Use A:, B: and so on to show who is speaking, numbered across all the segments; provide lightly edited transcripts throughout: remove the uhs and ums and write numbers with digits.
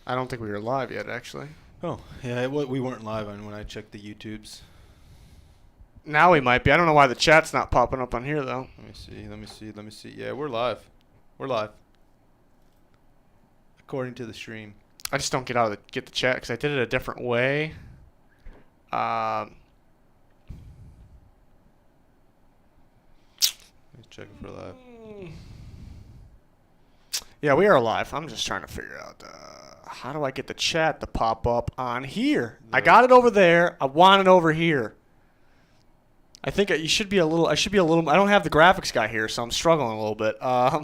A: I don't think we were live yet, actually.
B: Oh, yeah, we weren't live on when I checked the YouTubes.
A: Now we might be. I don't know why the chat's not popping up on here, though.
B: Let me see. Yeah, we're live. We're live. According to the stream.
A: I just don't get the chat because I did it a different way.
B: Let's check it for live.
A: Yeah, we are live. I'm just trying to figure out how do I get the chat to pop up on here. I got it over there. I want it over here. I think you should be a little. I should be a little. I don't have the graphics guy here, so I'm struggling a little bit.
B: Wow,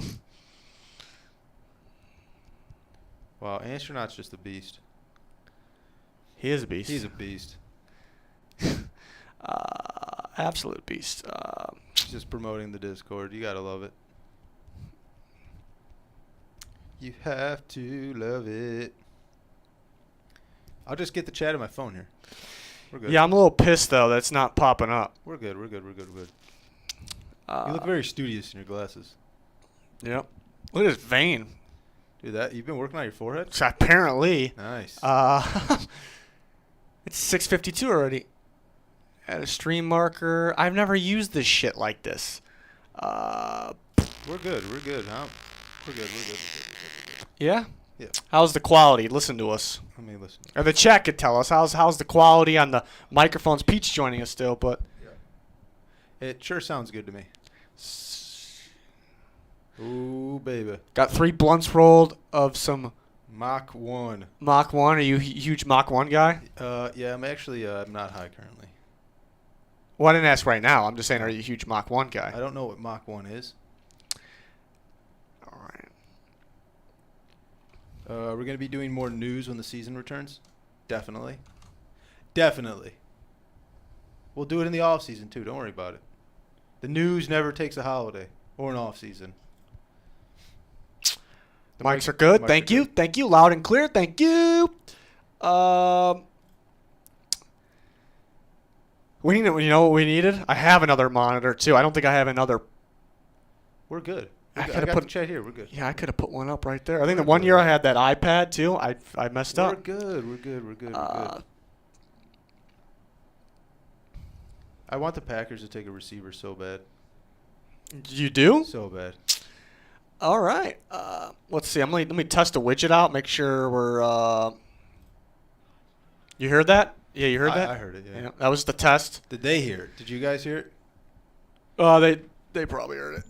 B: Astronaut's just a beast.
A: He is a beast.
B: He's a beast.
A: Absolute beast.
B: Just promoting the Discord. You gotta love it. You have to love it. I'll just get the chat on my phone here. We're good.
A: Yeah, I'm a little pissed though that it's not popping up.
B: We're good. You look very studious in your glasses.
A: Yep. Look at this vein.
B: Dude, you've been working on your forehead?
A: So apparently.
B: Nice.
A: It's 6:52 already. Add a stream marker. I've never used this shit like this.
B: We're good, huh? We're good.
A: Yeah?
B: Yeah.
A: How's the quality? Listen to us.
B: Let me listen.
A: Or the chat could tell us. How's the quality on the microphones? Pete's joining us still, but.
B: Yeah. It sure sounds good to me. Ooh, baby.
A: Got 3 blunts rolled of some
B: Mach 1.
A: Mach 1. Are you a huge Mach 1 guy?
B: Yeah, I'm actually I'm not high currently.
A: Well, I didn't ask right now. I'm just saying, are you a huge Mach 1 guy?
B: I don't know what Mach 1 is.
A: All right.
B: We're going to be doing more news when the season returns? Definitely. We'll do it in the off season too. Don't worry about it. The news never takes a holiday or an off season.
A: The mics are good. Thank you. Thank you. Loud and clear. Thank you. We need. You know what we needed? I have another monitor too. I don't think I have another.
B: We're good.
A: I
B: got the chat here. We're good.
A: Yeah, I could have put one up right there. I think the one year I had that iPad too. I messed up.
B: We're good. I want the Packers to take a receiver so bad.
A: You do?
B: So bad.
A: All right. Let's see. Let me test a widget out. Make sure we're. You heard that? Yeah, you heard that?
B: I heard it. Yeah.
A: That was the test.
B: Did they hear it? Did you guys hear it?
A: They probably heard it.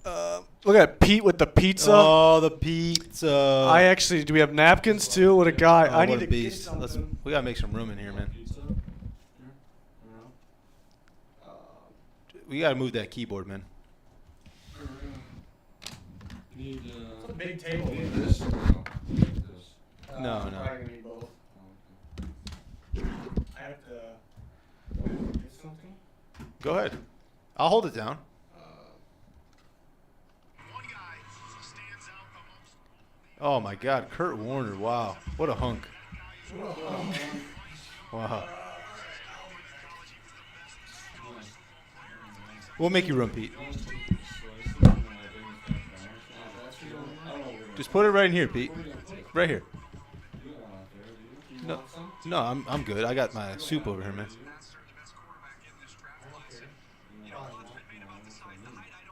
A: Look at Pete with the pizza.
B: Oh, the pizza.
A: Do we have napkins too? What a guy. I need
B: a beast. We gotta make some room in here, man. We gotta move that keyboard, man.
A: Need a big table.
C: This?
B: No.
A: I have to get something.
B: Go ahead. I'll hold it down. Oh my God, Kurt Warner! Wow, what a hunk! Wow. We'll make you run, Pete. Just put it right in here, Pete. Right here. No, I'm good. I got my soup over here, man.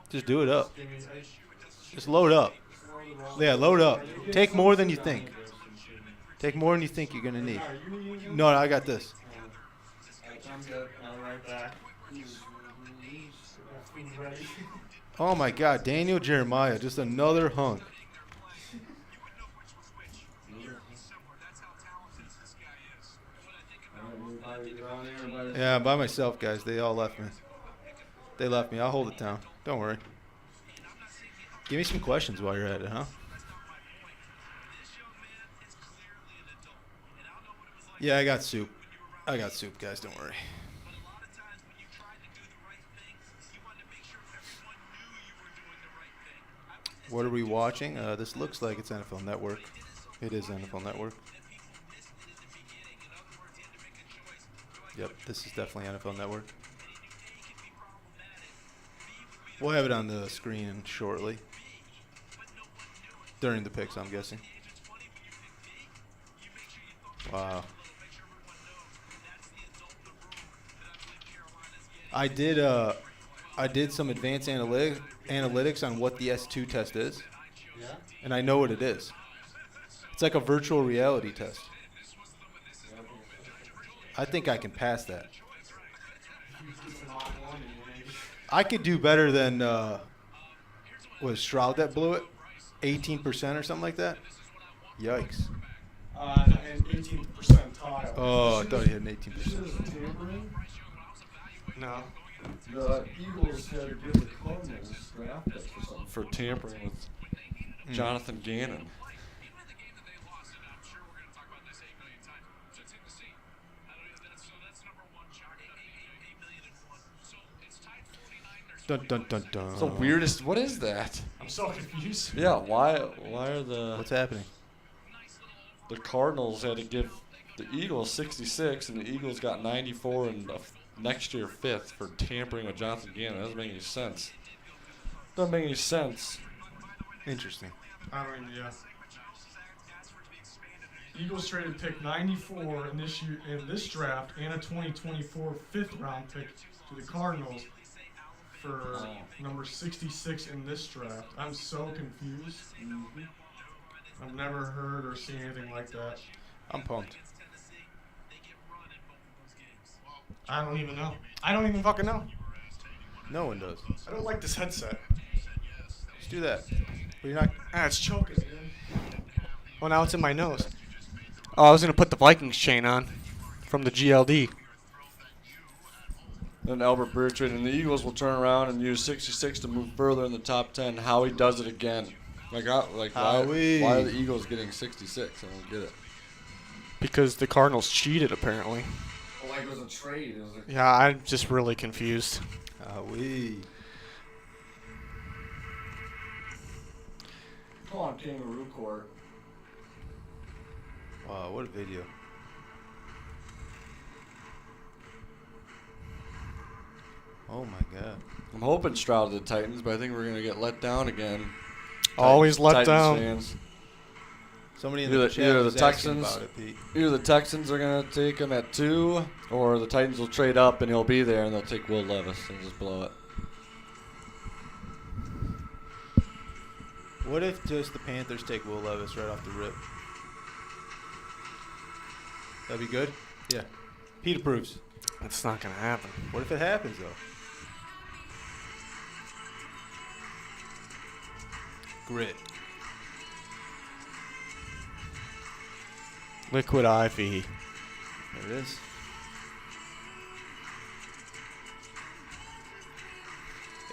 B: Just do it up. Just load up. Yeah, load up. Take more than you think. Take more than you think you're gonna need. No, I got this. Oh my God, Daniel Jeremiah, just another hunk. Yeah, I'm by myself, guys. They all left me. I'll hold it down. Don't worry. Give me some questions while you're at it, huh? Yeah, I got soup. Guys. Don't worry. What are we watching? This looks like it's NFL Network. It is NFL Network. Yep, this is definitely NFL Network. We'll have it on the screen shortly. During the picks, I'm guessing. Wow. I did some advanced analytics on what the S2 test is.
A: Yeah.
B: And I know what it is. It's like a virtual reality test. I think I can pass that. I could do better than was Stroud that blew it? 18% or something like that? Yikes.
A: And 18 percentile.
B: Oh, I thought he had an 18%.
A: No.
C: The Eagles had to give the Cardinals draft picks or something for tampering with Jonathan Gannon.
B: Dun, dun, dun, dun.
C: It's the weirdest. What is that?
A: I'm so confused.
C: Yeah, why are the
B: What's happening?
C: Cardinals had to give the Eagles 66 and the Eagles got 94 and next year 5th for tampering with Jonathan Gannon? That doesn't make any sense. Doesn't make any sense.
B: Interesting.
A: I mean, yeah. Eagles traded pick 94 in this draft and a 2024 5th-round pick to the Cardinals for number 66 in this draft. I'm so confused. I've never heard or seen anything like that.
B: I'm pumped.
A: I don't even know. I don't even fucking know.
B: No one does.
A: I don't like this headset.
B: Just do that. But you're not.
A: It's choking, man. Well, now it's in my nose. Oh, I was going to put the Vikings chain on from the GLD.
C: Then Albert Breer and the Eagles will turn around and use 66 to move further in the top 10. Howie does it again. Why are the Eagles getting 66? I don't get it.
A: Because the Cardinals cheated, apparently.
C: Like it was a trade.
A: Yeah, I'm just really confused.
B: Howie.
C: Come on, Kangaroo Court.
B: Wow, what a video. Oh my God.
C: I'm hoping Stroud to the Titans, but I think we're going to get let down again.
A: Always let down.
C: Fans.
B: Somebody in the chat
C: either
B: was
C: the
B: asking
C: Texans,
B: about it, Pete.
C: either the Texans are going to take him at 2, or the Titans will trade up and he'll be there and they'll take Will Levis and just blow it.
B: What if just the Panthers take Will Levis right off the rip? That'd be good? Yeah. Pete approves.
A: It's not going to happen.
B: What if it happens, though? Grit.
A: Liquid IV.
B: There it is.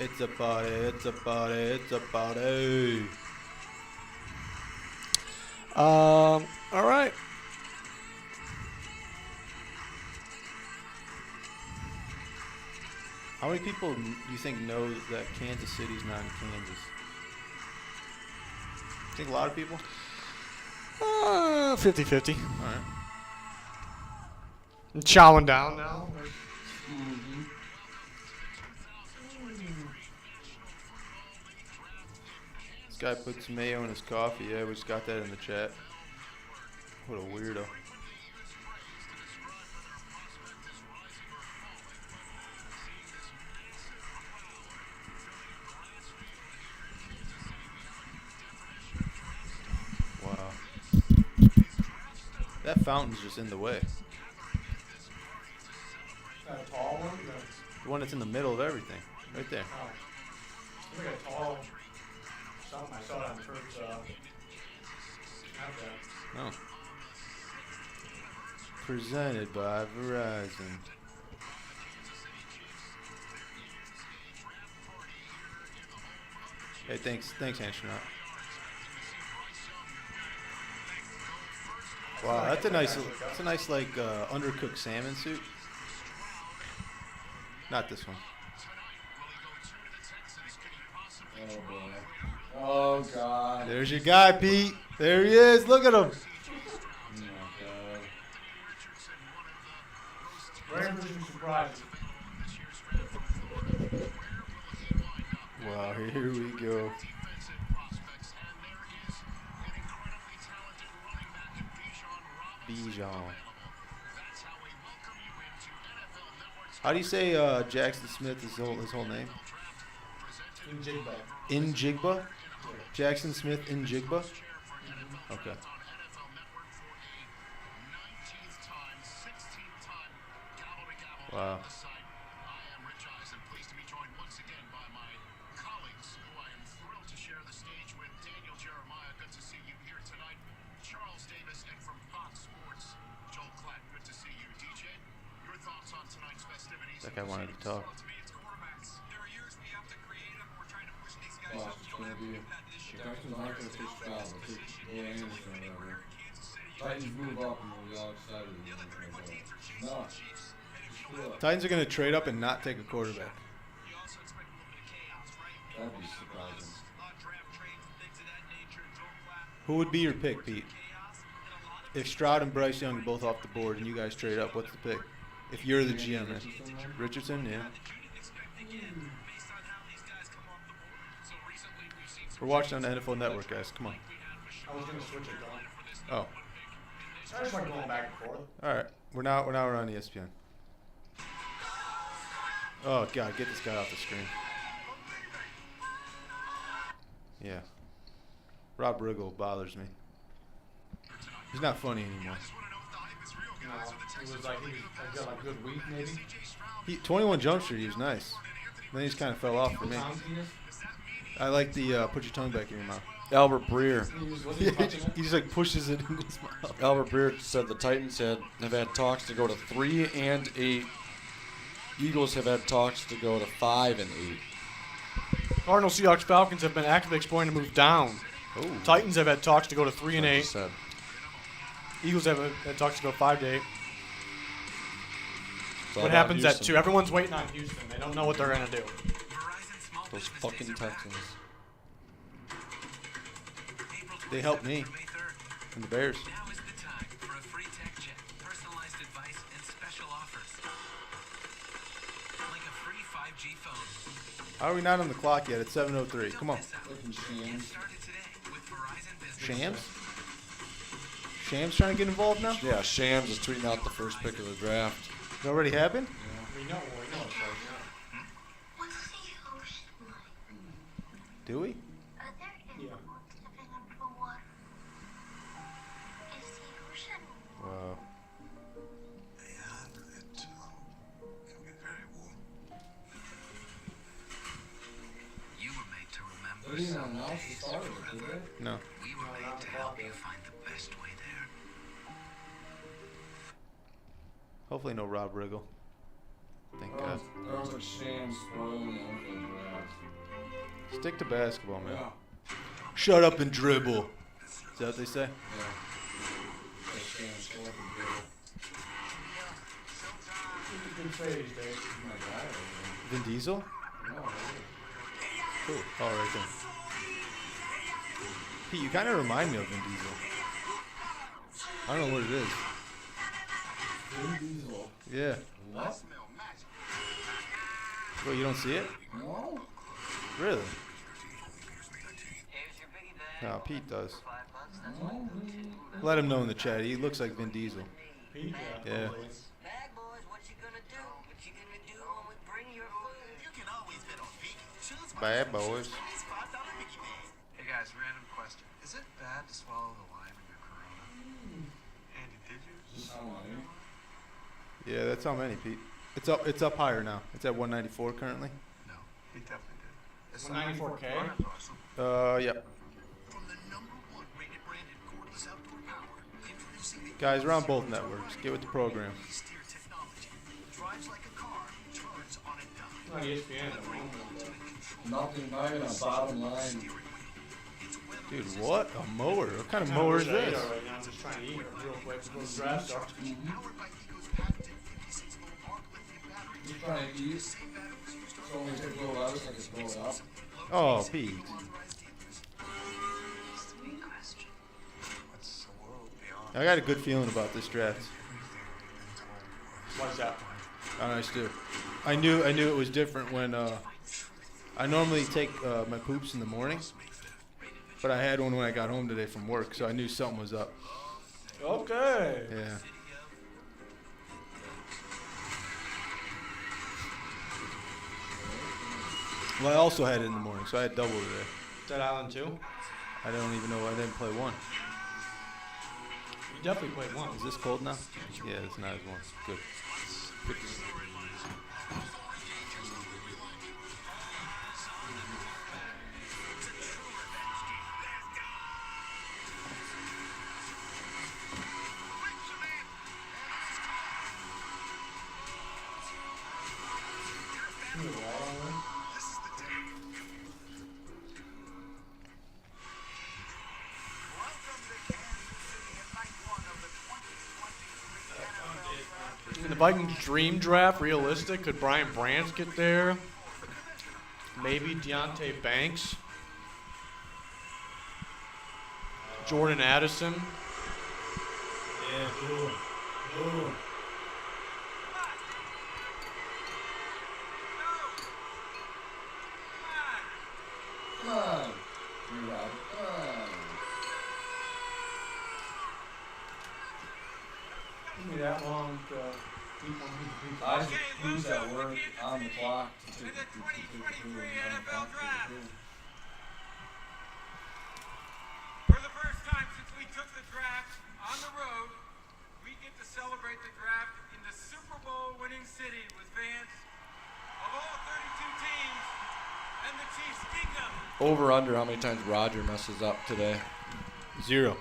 B: It's a party, it's a party, it's a party.
A: All right.
B: How many people do you think know that Kansas City's not in Kansas? Think a lot of people?
A: 50-50.
B: All right.
A: I'm chowing down now.
B: This guy put some mayo in his coffee. Yeah, we just got that in the chat. What a weirdo. Wow. That fountain's just in the way.
A: That tall one?
B: The one that's in the middle of everything. Right there.
A: Oh. It's like a tall something. I saw it on Kurt's Snapchat.
B: Oh. Presented by Verizon. Hey, thanks, astronaut. Wow, that's a nice like undercooked salmon suit. Not this one.
C: Oh, boy. Oh, God.
B: There's your guy, Pete. There he is. Look at him.
C: Oh, God.
A: Rams are surprised.
B: Wow, here we go. Bijan. How do you say Jackson Smith is his whole name? Njigba. Jackson Smith Njigba. Okay. Wow. That guy wanted to talk.
C: Well, it's going to be. The Texans aren't going to take Stroud. They'll take Will Anderson or whatever. Titans move up and we'll be all excited. No.
B: Titans are going to trade up and not take a quarterback.
C: That'd be surprising.
B: Who would be your pick, Pete? If Stroud and Bryce Young are both off the board and you guys trade up, what's the pick? If you're the GM, man. Richardson, yeah. We're watching on the NFL Network, guys. Come on.
A: I was gonna switch it going.
B: Oh,
A: I just like going back and forth.
B: all right. We're on ESPN. Oh God, get this guy off the screen. Yeah. Rob Riggle bothers me. He's not funny anymore.
A: No, it was like he got like a good week maybe.
B: 21 Jump Street, he was nice. Then he just kind of fell off for me. I like the put your tongue back in your mouth.
C: Albert Breer.
B: He just like pushes it in his mouth.
C: Albert Breer said the Titans have had talks to go to 3 and 8. Eagles have had talks to go to 5 and 8.
A: Cardinals, Seahawks, Falcons have been actively exploring to move down.
B: Oh.
A: Titans have had talks to go to 3 and 8.
C: Said.
A: Eagles have had talks to go 5 to 8.
C: It's all
A: What
C: about
A: happens at
C: Houston.
A: 2? Everyone's waiting on Houston. They don't know what they're gonna do.
C: Those fucking Texans.
B: They helped me. And the Bears.
D: Now is the time for a free tech check, personalized advice, and special offers. Like a free 5G phone.
B: How are we not on the clock yet? It's 7:03. Come on.
D: Get started today with Verizon Business.
B: Shams? Shams trying to get involved now?
C: Yeah, Shams is tweeting out the first pick of the draft.
B: It already happened?
A: We know it's like
E: What's the ocean like?
B: Do we?
E: Are there animals living underwater? Is the ocean
B: Wow.
D: You were made to remember.
C: They didn't announce the start of it, did they?
B: No.
D: We were made to help you find the best way there.
B: Hopefully no Rob Riggle. Thank God.
C: That was like Shams spoiling the NFL draft.
B: Stick to basketball, man.
C: Yeah.
B: Shut up and dribble. Is that what they say?
C: Yeah. That's Shams spoiling the dribble.
A: good phase, Dave.
C: My guy over
B: Vin Diesel?
C: there. No,
B: Cool. Oh, right there. Pete, you kind of remind me of Vin Diesel. I don't know what it is.
C: Vin Diesel.
B: Yeah.
C: What?
B: Well, you don't see it?
C: No.
B: Really?
D: Here's your biggie bag.
B: No, Pete does.
D: $5, that's
C: No.
B: Let him know in the chat. He looks like Vin Diesel.
A: Pete?
B: Yeah.
D: Bag boys, what you gonna do? What you gonna do when we bring your food?
E: You can always bet on Pete. Choose
B: Bad boys.
E: Today's $5 Mickey Bag.
D: Hey guys, random question. Is it bad to swallow the lime in your Corona? Andy, did you?
C: Just how many?
B: Yeah, that's how many, Pete. It's up higher now. It's at 194 currently.
D: No, he definitely did. It's
A: 94K?
B: Yep.
E: From the #1 rated branded cordless outdoor power, introducing the
B: Guys, we're on both networks. Get with the program.
E: steer technology. Drives like a car, turns on a dime.
A: On ESPN.
C: Nothing, not even a bottom line.
B: Dude, what? A mower? What kind of mower is this?
A: Right now, I'm just trying to eat real quick before the draft starts.
E: Powered by Eco's patented 56-volt arc lithium battery.
C: He's trying to eat. So when we take blow lettuce, I just blow it up.
B: Oh, Pete.
D: What's the world beyond?
B: I got a good feeling about this draft.
A: Why's that?
B: I do. I knew it was different when I normally take my poops in the morning, but I had one when I got home today from work, so I knew something was up.
A: Okay. Hey.
B: Yeah. Well, I also had it in the morning, so I had double today.
A: Dead Island 2?
B: I don't even know. I didn't play one.
A: You definitely played one.
B: Is this cold now? Yeah, it's not as warm. Good.
A: In the Vikings dream draft, realistic, could Brian Brands get there? Maybe Deontay Banks. Jordan Addison.
B: Yeah, cool. Cool.
C: Come on. You're out. Come on.
A: Give me that long to
C: I who's at work on the clock to take the pool and
D: NFL Draft.
C: pool.
D: For the first time since we took the draft on the road, we get to celebrate the draft in the Super Bowl winning city with fans of all 32 teams and the Chiefs Kingdom.
F: Over under how many times Roger messes up today?
B: 0.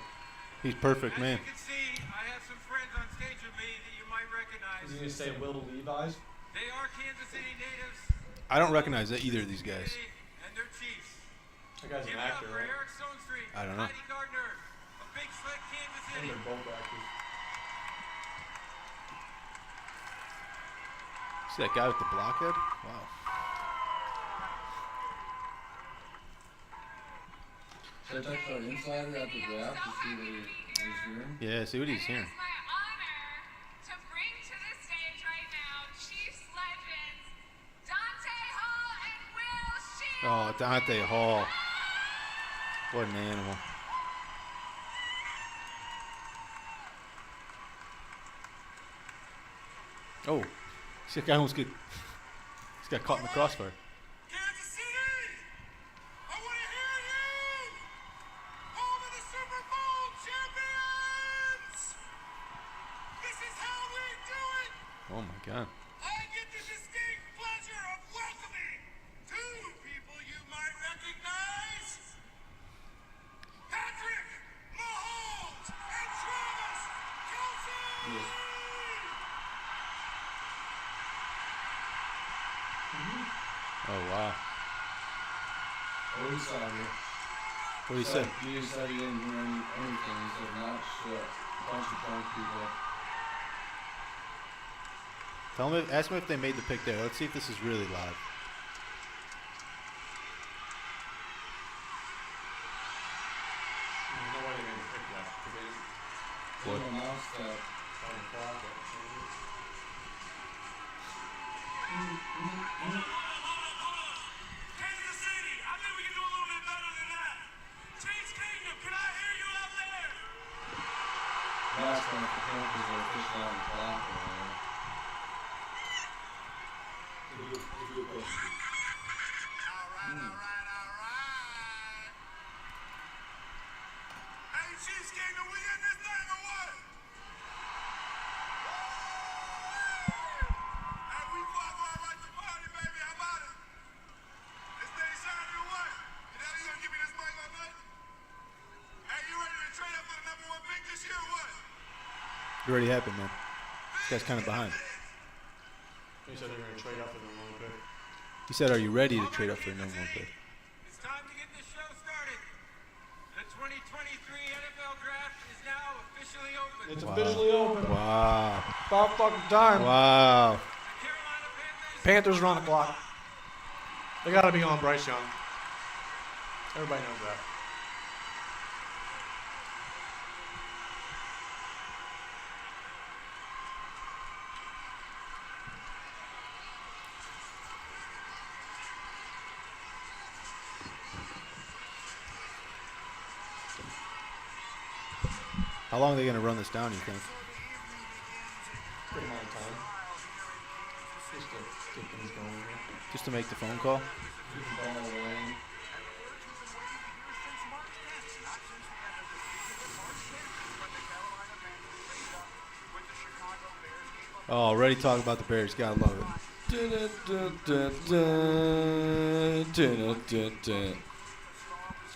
B: He's perfect,
D: As
B: man.
D: you can see, I have some friends on stage with me that you might recognize.
A: Is he going to say Will Levi's?
D: They are Kansas City natives.
B: I don't recognize either of these guys.
D: And their Chiefs.
A: That guy's
D: Give
A: an
D: it up
A: actor,
D: for
A: right?
D: Eric Stonestreet,
B: I don't know.
D: Heidi Gardner, a big slick Kansas
A: I think
D: City.
A: they're both actors.
B: See that guy with the blockhead? Wow.
C: Should I text our insider at the draft to see what he's hearing?
B: Yeah, see what he's hearing.
G: It is my honor to bring to the stage right now Chiefs legends Dante Hall and Will Shields.
B: Oh, Dante Hall. What an animal. Oh, see that guy almost he's got caught in the crossfire.
D: Kansas City! I want to hear you! Home of the Super Bowl champions! This is how we do it!
B: Oh my God.
D: I get the distinct pleasure of welcoming two people you might recognize. Patrick Mahomes and Travis Kelce!
B: Oh wow.
C: What he saw here.
B: What did he say?
C: He just said he didn't hear anything. He said not shit. Bunch of drunk people.
B: Tell him, ask him if they made the pick there. Let's see if this is really live.
A: There's no way they're going to pick that.
C: They announced that.
D: Kansas City, I think we can do a little bit better than that. Chiefs Kingdom, can I hear you out there?
C: Last one, if the Panthers are officially on the clock.
D: All right. Hey, Chiefs Kingdom, we in this thing or what? Hey, we fuck all right to party, baby. How about it? This thing shining or what? You know you gonna give me this mic all night? Hey, you ready to trade up for the number one pick this year or what?
B: It already happened, man. This guy's kind of behind.
A: He said they're going to trade up for the one pick.
B: He said, "Are you ready to trade up for a number one pick?"
D: It's time to get this show started. The 2023 NFL Draft is now officially open.
A: It's
B: Wow.
A: officially open.
B: Wow.
A: About fucking time.
B: Wow.
D: The Carolina Panthers.
A: Panthers are on the clock. They got to be on Bryce Young. Everybody knows that.
B: How long are they going to run this down, you think?
A: Good amount of time. Just to get things going here.
B: Just to make the phone call?
C: Keep the ball away.
B: Oh, already talking about the Bears. Gotta love it.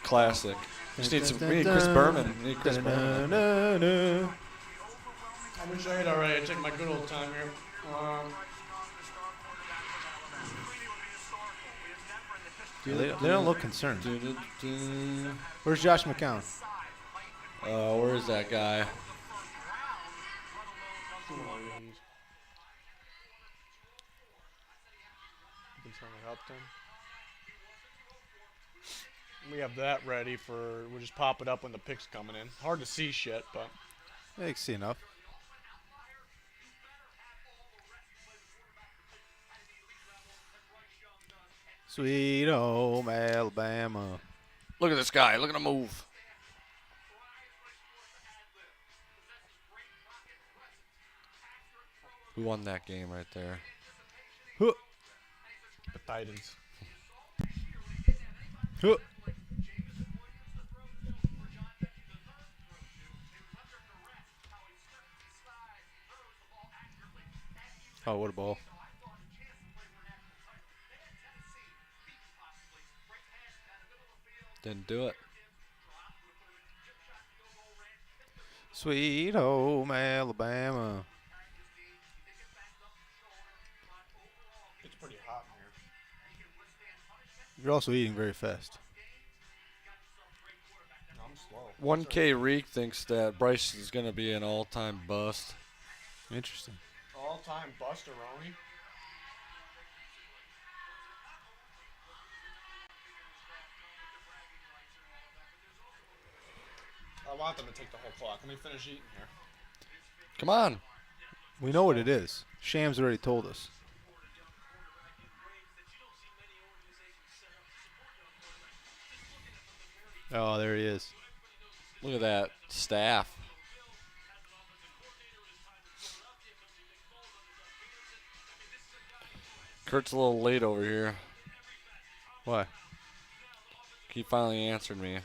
F: Classic. Just need some. We need Chris Berman. We need Chris Berman.
A: I wish I had already. I take my good old time here.
B: Dude, they don't look concerned. Where's Josh McCown?
F: Where is that guy?
A: We have that ready for. We'll just pop it up when the pick's coming in. Hard to see shit, but.
B: Yeah, you can see enough. Sweet home Alabama.
F: Look at this guy. Look at him move. Who won that game right there?
B: Huh.
A: The Titans.
B: Huh. Oh, what a ball.
F: Didn't do it.
B: Sweet home Alabama.
A: It's pretty hot in here.
B: You're also eating very fast.
A: I'm slow.
F: 1K Reek thinks that Bryce is going to be an all-time bust.
B: Interesting.
A: All-time Buster-Roni. I want them to take the whole clock. Let me finish eating here.
F: Come on.
B: We know what it is. Shams already told us. Oh, there he is.
F: Look at that staff. Kurt's a little late over here.
B: Why?
F: He finally answered me.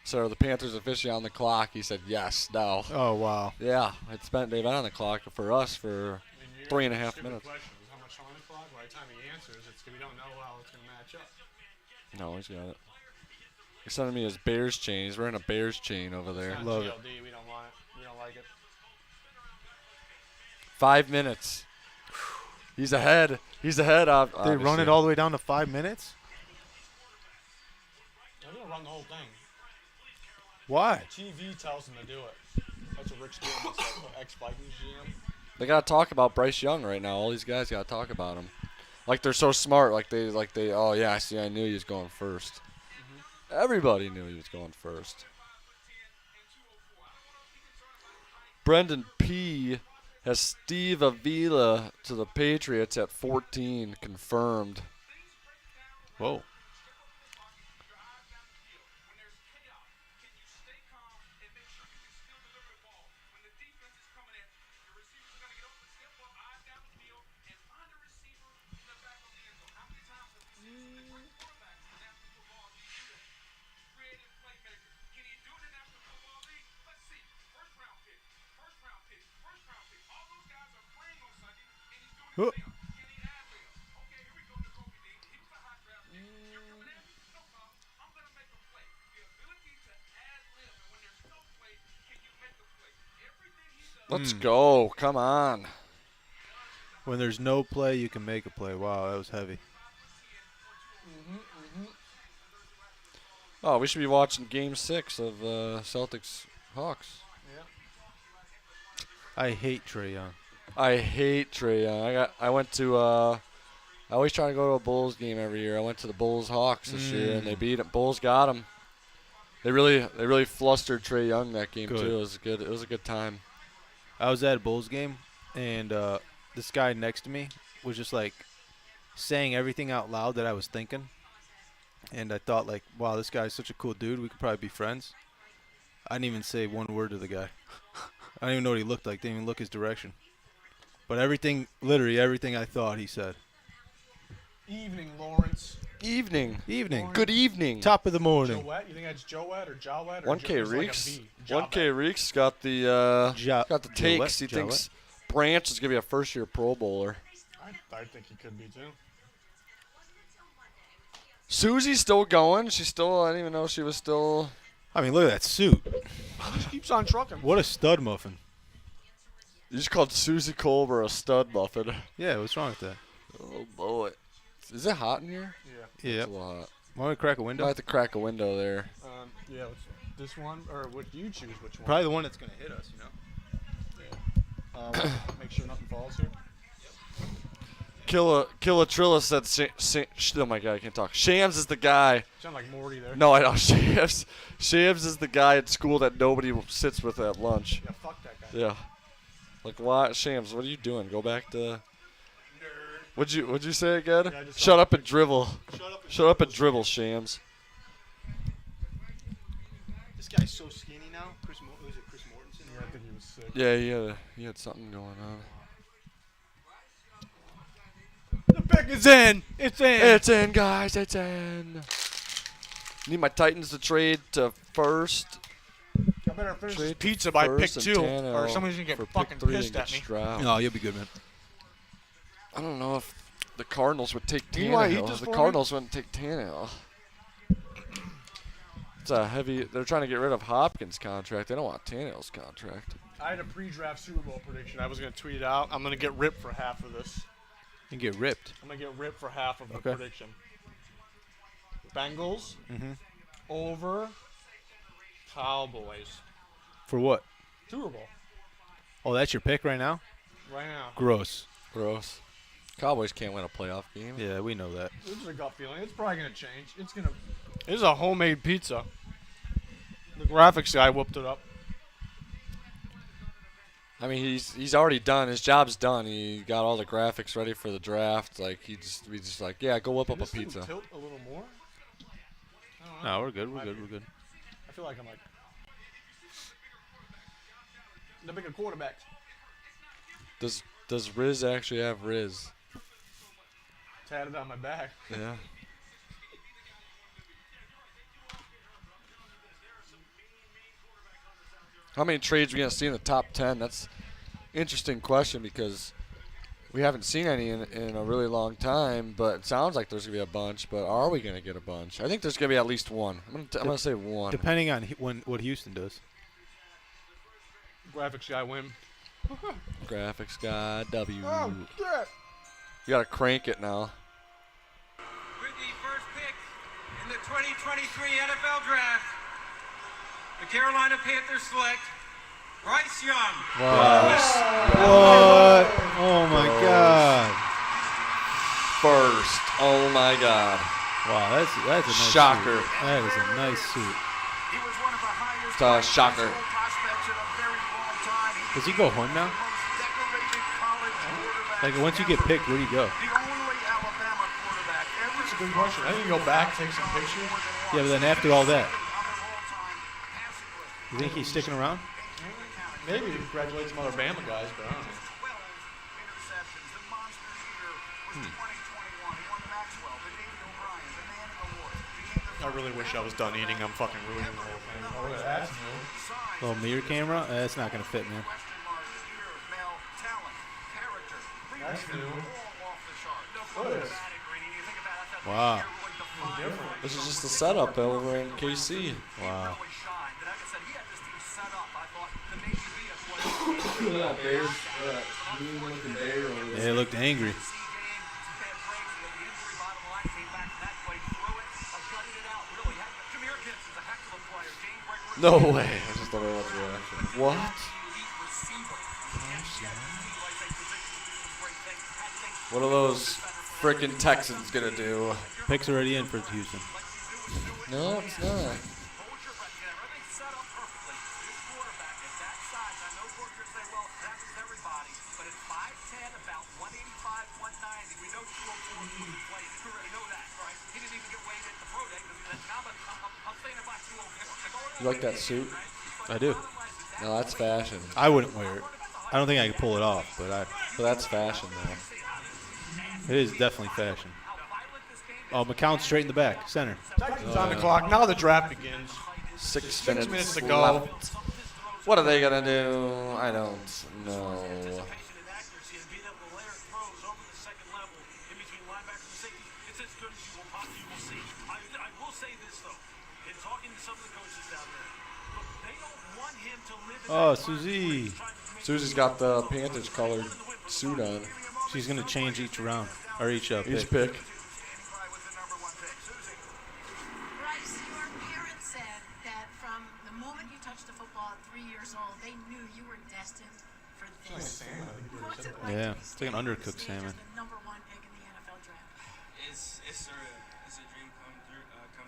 F: So are the Panthers officially on the clock? He said yes, no.
B: Oh, wow.
F: Yeah, they've been on the clock for us for 3.5 minutes.
A: How much on the clock? By the time he answers, we don't know how it's going to match up.
F: No, he's got it. He's sending me his Bears chain. He's wearing a Bears chain over there.
A: It's not
B: Love it.
A: GLD. We don't want it. We don't like it.
F: 5 minutes. He's ahead. He's ahead.
B: They run it all the way down to 5 minutes?
A: They're going to run the whole thing.
B: Why?
A: TV tells them to do it. That's what Rick's doing. Ex-Vikings GM.
F: They gotta talk about Bryce Young right now. All these guys gotta talk about him. Like they're so smart. Like they. Oh yeah, I knew he was going first. Mm-hmm. Everybody knew he was going first. Brendan P has Steve Avila to the Patriots at 14 confirmed.
B: Whoa. Huh.
F: Let's go. Come on.
B: When there's no play, you can make a play. Wow, that was heavy.
F: Oh, we should be watching Game 6 of Celtics Hawks.
A: Yeah.
B: I hate Trae Young.
F: I hate Trae Young. I went to I always try to go to a Bulls game every year. I went to the Bulls Hawks this year and they beat it. Bulls got them. They really flustered Trae Young that game
B: Good.
F: too. It was good. It was a good time.
B: I was at a Bulls game, and this guy next to me was just like saying everything out loud that I was thinking. And I thought, like, wow, this guy's such a cool dude. We could probably be friends. I didn't even say one word to the guy. I don't even know what he looked like. Didn't even look his direction. But literally everything I thought he said.
A: Evening, Lawrence.
F: Evening.
B: Evening.
F: Good evening.
B: Top of the morning.
A: Joette? You think that's Joette or Jawette?
F: 1K Reeks. 1K Reeks got the
B: Got
F: the takes. He thinks Branch is gonna be a first-year Pro Bowler.
A: I think he could be too.
F: Susie's still going. She's still. I didn't even know she was still.
B: I mean, look at that suit.
A: Just keeps on trucking.
B: What a stud muffin.
F: You just called Susie Colbert a stud muffin.
B: Yeah, what's wrong with that?
F: Oh boy. Is it hot in here?
A: Yeah.
B: Yeah.
F: It's a little hot.
B: Want to crack a
F: I
B: window?
F: have to crack a window there.
A: Yeah. This one, or would you choose which one?
B: Probably the one that's going to hit us, you know?
A: Yeah. Make sure nothing falls here.
F: Killa Trilla said, oh my god, I can't talk. Shams is the guy.
A: Sound like Morty there.
F: No, I know. Shams is the guy at school that nobody sits with at lunch.
A: Yeah, fuck that guy.
F: Yeah. Like, why? Shams, what are you doing? Go back to. What'd you say again?
A: Yeah, I just
F: Shut up and dribble. Shut up and dribble, Shams.
B: This guy's so skinny now. Chris Mortensen?
A: Yeah, I think he was sick.
F: Yeah, he had something going on.
A: The pick is in. It's in.
F: It's in, guys. It's in. Need my Titans to trade to first.
A: I better finish this
F: Trade
A: pizza by pick
F: first and
A: 2,
F: Tannehill
A: or somebody's gonna
F: for
A: get
F: pick
A: fucking
F: 3
A: pissed
F: and
A: at
F: get
A: me.
F: Stroud.
B: No, you'll be good, man.
F: I don't know if the Cardinals would take
A: Do you wanna eat
F: Tannehill.
A: this
F: The
A: for me?
F: Cardinals wouldn't take Tannehill. It's a heavy. They're trying to get rid of Hopkins' contract. They don't want Tannehill's contract.
A: I had a pre-draft Super Bowl prediction. I was gonna tweet it out. I'm gonna get ripped for half of this.
B: You get ripped.
A: I'm gonna get ripped for half of the
B: Okay.
A: prediction. Bengals
B: Mm-hmm.
A: over Cowboys.
B: For what?
A: Super Bowl
B: Oh, that's your pick right now?
A: right now.
B: Gross.
F: Gross. Cowboys can't win a playoff game.
B: Yeah, we know that.
A: This is a gut feeling. It's probably gonna change. This is a homemade pizza. The graphics guy whooped it up.
F: I mean, he's already done. His job's done. He got all the graphics ready for the draft. Like we just like, yeah, go whip up a
A: This thing
F: pizza.
A: tilt a little more. I don't know.
B: No, we're good. We're good. We're good.
A: I feel like I'm like the bigger quarterbacks.
F: Does Riz actually have Riz?
A: Tatted on my back.
F: Yeah. How many trades are we gonna see in the top 10? That's an interesting question because we haven't seen any in a really long time. But it sounds like there's gonna be a bunch. But are we gonna get a bunch? I think there's gonna be at least one. I'm gonna say one.
B: Depending on what Houston does.
A: Graphics guy win.
F: Graphics guy W.
A: Oh, shit.
F: You gotta crank it now.
D: With the first pick in the 2023 NFL Draft, the Carolina Panthers select Bryce Young.
B: What? Oh my God!
F: First. Oh my God.
B: Wow, that's a nice
F: Shocker.
B: suit. That is a nice suit.
D: He was one of the highest
F: It's a shocker.
D: prospects in a very long time.
B: Does he go home now?
D: Decorated college quarterback.
B: Like once you get picked, where do you go?
D: The only Alabama quarterback ever
A: That's a good question. I think you go back, take some pictures.
B: Yeah, but then after all that,
D: on their all-time passing list.
B: you think he's sticking around?
A: Maybe graduate some other Bama guys, but I don't know.
D: 12 interceptions. The monster year was 2021. He won the Maxwell, the Davey O'Brien, the Manning Award. Became the
A: I really wish I was done eating. I'm fucking ruining the whole thing. Oh, look at that.
B: Little mirror camera? That's not gonna fit, man.
D: question mark year, male talent, character.
A: That's new.
D: All off the chart. No
A: What is?
D: dramatic reading. You think about that
B: Wow.
D: really defined
F: This is just the setup over in KC.
B: Wow.
D: really shine. But like I said, he had this team set up. I thought the Navy was
B: Yeah, it looked angry.
F: No way. I just don't know what the reaction. What? What are those freaking Texans gonna do?
B: Pick's already in for Houston.
F: No, it's not. You like that suit?
B: I do.
F: No, that's fashion.
B: I wouldn't wear it. I don't think I could pull it off, but
F: But that's fashion, though.
B: it is definitely fashion. Oh, McCown straight in the back, center.
A: Texans on the clock. Now the draft begins.
F: 6
A: minutes to go.
F: left. What are they going to do? I don't know.
B: Oh, Susie.
F: Susie's got the Panthers colored suit on.
B: She's going to change each round, or each pick.
F: Each pick.
H: Bryce, your parents said that from the moment you touched the football at 3 years old, they knew you were destined for this. What's it like
B: Yeah,
H: to be
B: it's like an
H: standing
B: undercooked
H: on stage
B: salmon.
H: as the number 1 pick in the NFL draft?
I: It's a dream comes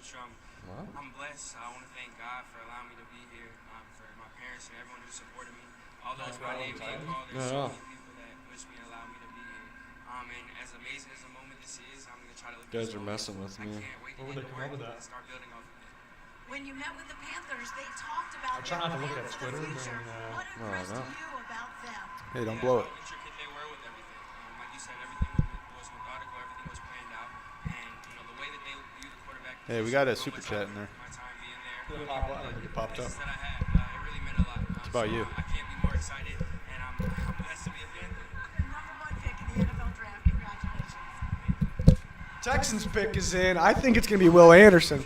I: true.
F: Wow.
I: I'm blessed. I want to thank God for allowing me to be here, for my parents and everyone who supported me. Although it's my name being called, there's so many people that pushed me and allowed me to be here. And as amazing as the moment this is, I'm going to try to live
F: You guys
I: this
F: are
I: moment.
F: messing with
I: I
F: me.
I: can't wait to get to work and start building off of it.
H: When you met with the Panthers, they talked about
A: try not to
H: their
A: look at
H: plans for
A: Twitter
H: the future.
A: during,
H: What impressed
F: no.
H: you about them?
B: Hey, don't blow it.
I: How intricate they were with everything. Like you said, everything was methodical, everything was planned out. And, the way that they view the quarterback.
B: Hey, we got a super chat in there.
I: My time being there.
A: Did it pop up? I don't think it popped up.
I: That I had, it really meant a lot.
B: It's about you.
I: I can't be more excited, and I'm blessed to be a fan.
H: The number 1 pick in the NFL draft. Congratulations.
A: Texans pick is in. I think it's going to be Will Anderson.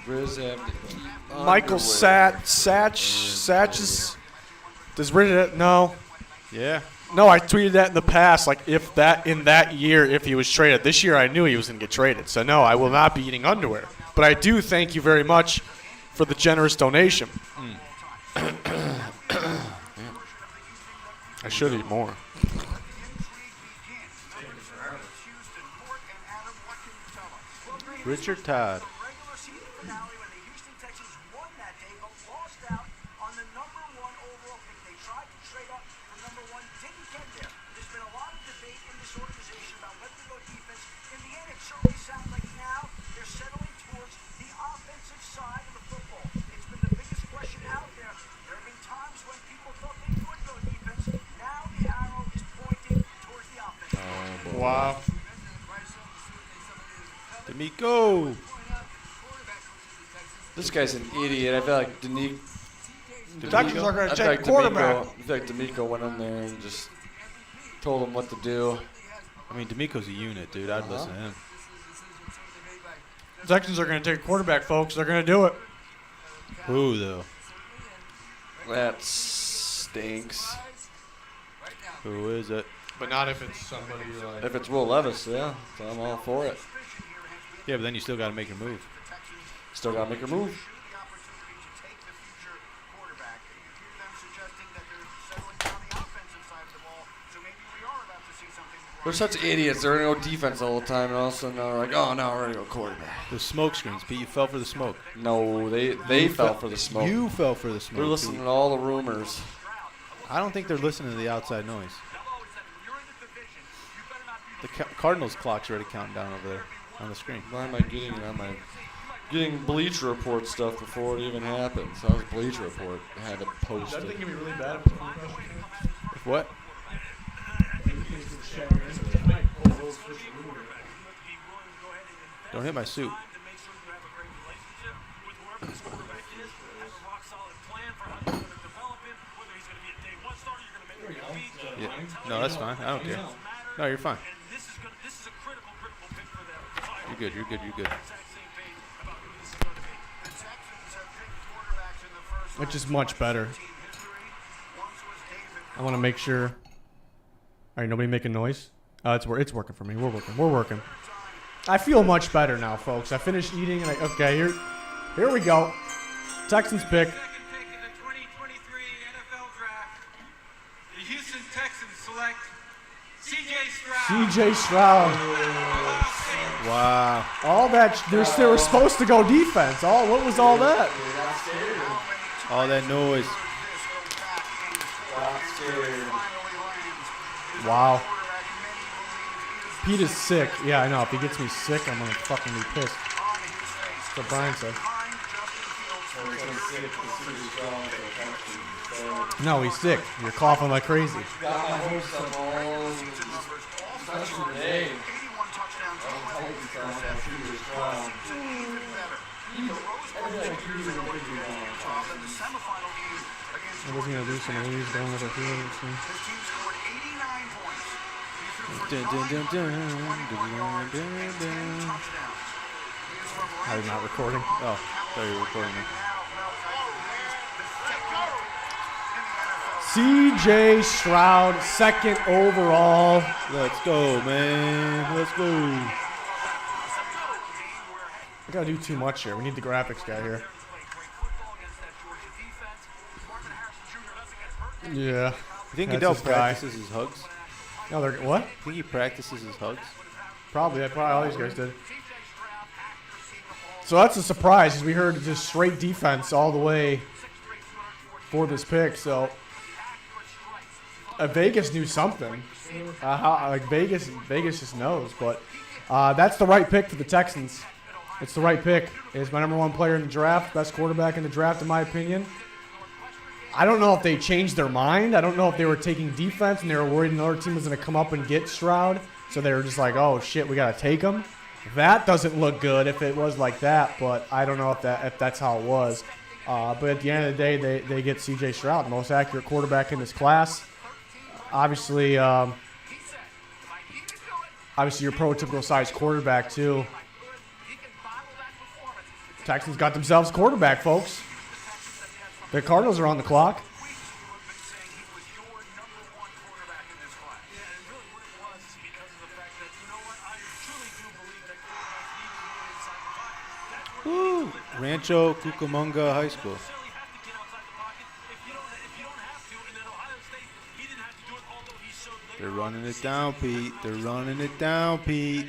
F: Riz have to keep
A: Michael
F: underwear.
A: Satches. Does Riz? No.
B: Yeah.
A: No, I tweeted that in the past. Like, if that in that year, if he was traded. This year, I knew he was going to get traded. So, no, I will not be eating underwear. But I do thank you very much for the generous donation. I should eat more.
B: Richard Todd.
E: Regular season finale when the Houston Texans won that day but lost out on the number 1 overall pick. They tried to trade up for number 1, didn't get there. There's been a lot of debate in this organization about whether to go defense. In the end, it certainly sounds like now they're settling towards the offensive side of the football. It's been the biggest question out there. There have been times when people thought they could go defense. Now the arrow is pointing towards the offense.
A: Wow.
B: D'Amico.
F: This guy's an idiot. I feel like
A: The Texans are going to take quarterback.
F: I feel like D'Amico went in there and just told him what to do.
B: I mean, D'Amico's a unit, dude. I'd listen to him.
A: The Texans are going to take quarterback, folks. They're going to do it.
B: Who, though?
F: That stinks.
B: Who is it?
A: But not if it's somebody like.
F: If it's Will Levis, yeah, so I'm all for it.
B: Yeah, but then you still got to make your move.
F: Still got to make a move.
E: The opportunity to take the future quarterback. You hear them suggesting that they're settling down the offensive side of the ball, so maybe we are about to see something.
F: They're such idiots. They're going to go defense all the time, and all of a sudden they're like, oh, no, we're going to go quarterback.
B: The smoke screens. Pete, you fell for the smoke.
F: No, they fell for the smoke.
B: You fell for the smoke.
F: They're listening to all the rumors.
B: I don't think they're listening to the outside noise. The Cardinals clock's already counting down over there on the screen.
F: Why am I getting it on my getting Bleacher Report stuff before it even happens? I was Bleacher Report. I had it posted.
A: That thing can be really bad.
B: What? Don't hit my suit. Yeah. No, that's fine. I don't care. No, you're fine. You're good. You're good. You're good.
A: Which is much better. I want to make sure. All right, nobody making noise? It's working for me. We're working. I feel much better now, folks. I finished eating, and okay, here we go. Texans pick.
D: Second pick in the 2023 NFL Draft, the Houston Texans select CJ Stroud.
A: CJ Stroud.
B: Wow.
A: All that they were supposed to go defense. What was all that?
B: All that noise.
A: Wow. Pete is sick. Yeah, I know. If he gets me sick, I'm gonna fucking be pissed. That's what Brian said.
C: sick because CJ Stroud for a touchdown. So,
A: No, he's sick. You're coughing like crazy.
C: got my hopes up all, especially today.
E: 81 touchdowns.
C: I was hyped for CJ Stroud.
E: Even better. The Rose Bowl Patriots are going to be in the semifinal game against
A: I was going to do some of these going with a few.
E: His team scored 89 points. He threw for
B: Dun, dun,
E: 9
B: dun,
E: touchdowns,
B: dun,
E: 21 yards,
B: dun,
E: and 10
B: dun.
E: touchdowns. He is from
A: I'm not recording.
B: Oh, thought you were recording it.
A: CJ Stroud, second overall.
B: Let's go, man. Let's go.
A: We gotta do too much here. We need the graphics guy here. Yeah.
B: You think
A: That's
B: Goodell
A: his guy.
B: practices his hugs?
A: No, they're what?
B: I think he practices his hugs.
A: Probably. Probably all these guys did. So that's a surprise because we heard just straight defense all the way for this pick. So Vegas knew something. Vegas just knows. But that's the right pick for the Texans. It's the right pick. It's my number one player in the draft, best quarterback in the draft, in my opinion. I don't know if they changed their mind. I don't know if they were taking defense and they were worried another team was going to come up and get Stroud. So they were just like, oh, shit, we got to take him. That doesn't look good if it was like that, but I don't know if that's how it was. But at the end of the day, they get CJ Stroud, the most accurate quarterback in this class. Obviously, your prototypical size quarterback, too. Texans got themselves a quarterback, folks. The Cardinals are on the clock.
B: Woo! Rancho Cucamonga High School. They're running it down, Pete. They're running it down, Pete.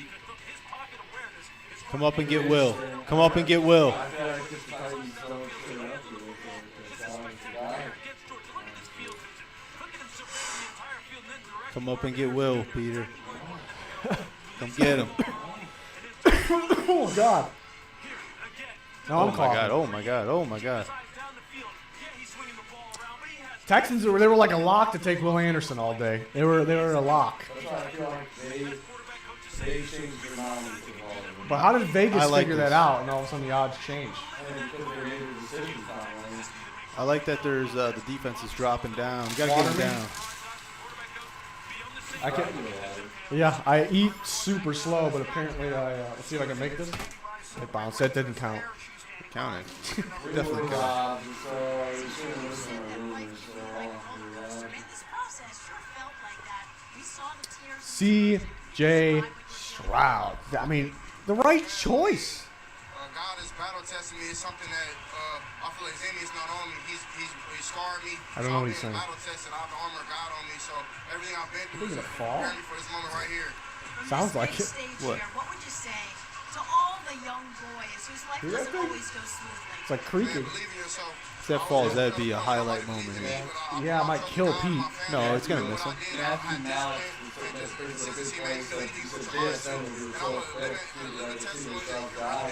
B: Come up and get Will. Come up and get Will.
C: I feel like this is how you don't clean up with the silence guy.
B: Come up and get Will, Peter. Come get him.
A: Oh, God. No, I'm
B: Oh, my
A: coughing.
B: God. Oh, my God. Oh, my God.
A: Texans, they were like a lock to take Will Anderson all day. They were a lock.
C: That's why I feel like they changed their mind with all of them.
A: But how did Vegas
B: I like
A: figure
B: this.
A: that out and all of a sudden the odds change?
C: And because they made the decision finally.
B: I like that there's the defense is dropping down. You got to get him down.
A: I can't. Yeah, I eat super slow, but apparently let's see if I can make this. It bounced. That didn't count.
B: It counted.
C: We
B: Definitely
C: were
B: counted.
C: robbed, so we shouldn't listen to rumors. So,
H: This process sure felt like that. We saw the tears.
A: CJ Stroud. I mean, the right choice.
J: God is battle testing me. It's something that I feel like Zany is not on me. He's scarred me.
A: I don't know what he's saying.
J: Battle tested. I have the armor of God on me. So everything I've been
A: You're
J: through is
A: gonna fall?
J: preparing me for this moment right here.
A: Sounds like it.
B: What?
H: What would you say to all the young boys whose life doesn't always go smoothly?
A: It's like
J: Man,
A: creaking.
J: believe in yourself.
B: If that falls, that'd be a highlight moment.
A: Yeah, I might kill Pete.
B: No, it's going to miss him.
C: Matthew Mallett, that's basically a good point. He said JSN would be so quick to the CJ Stroud guy.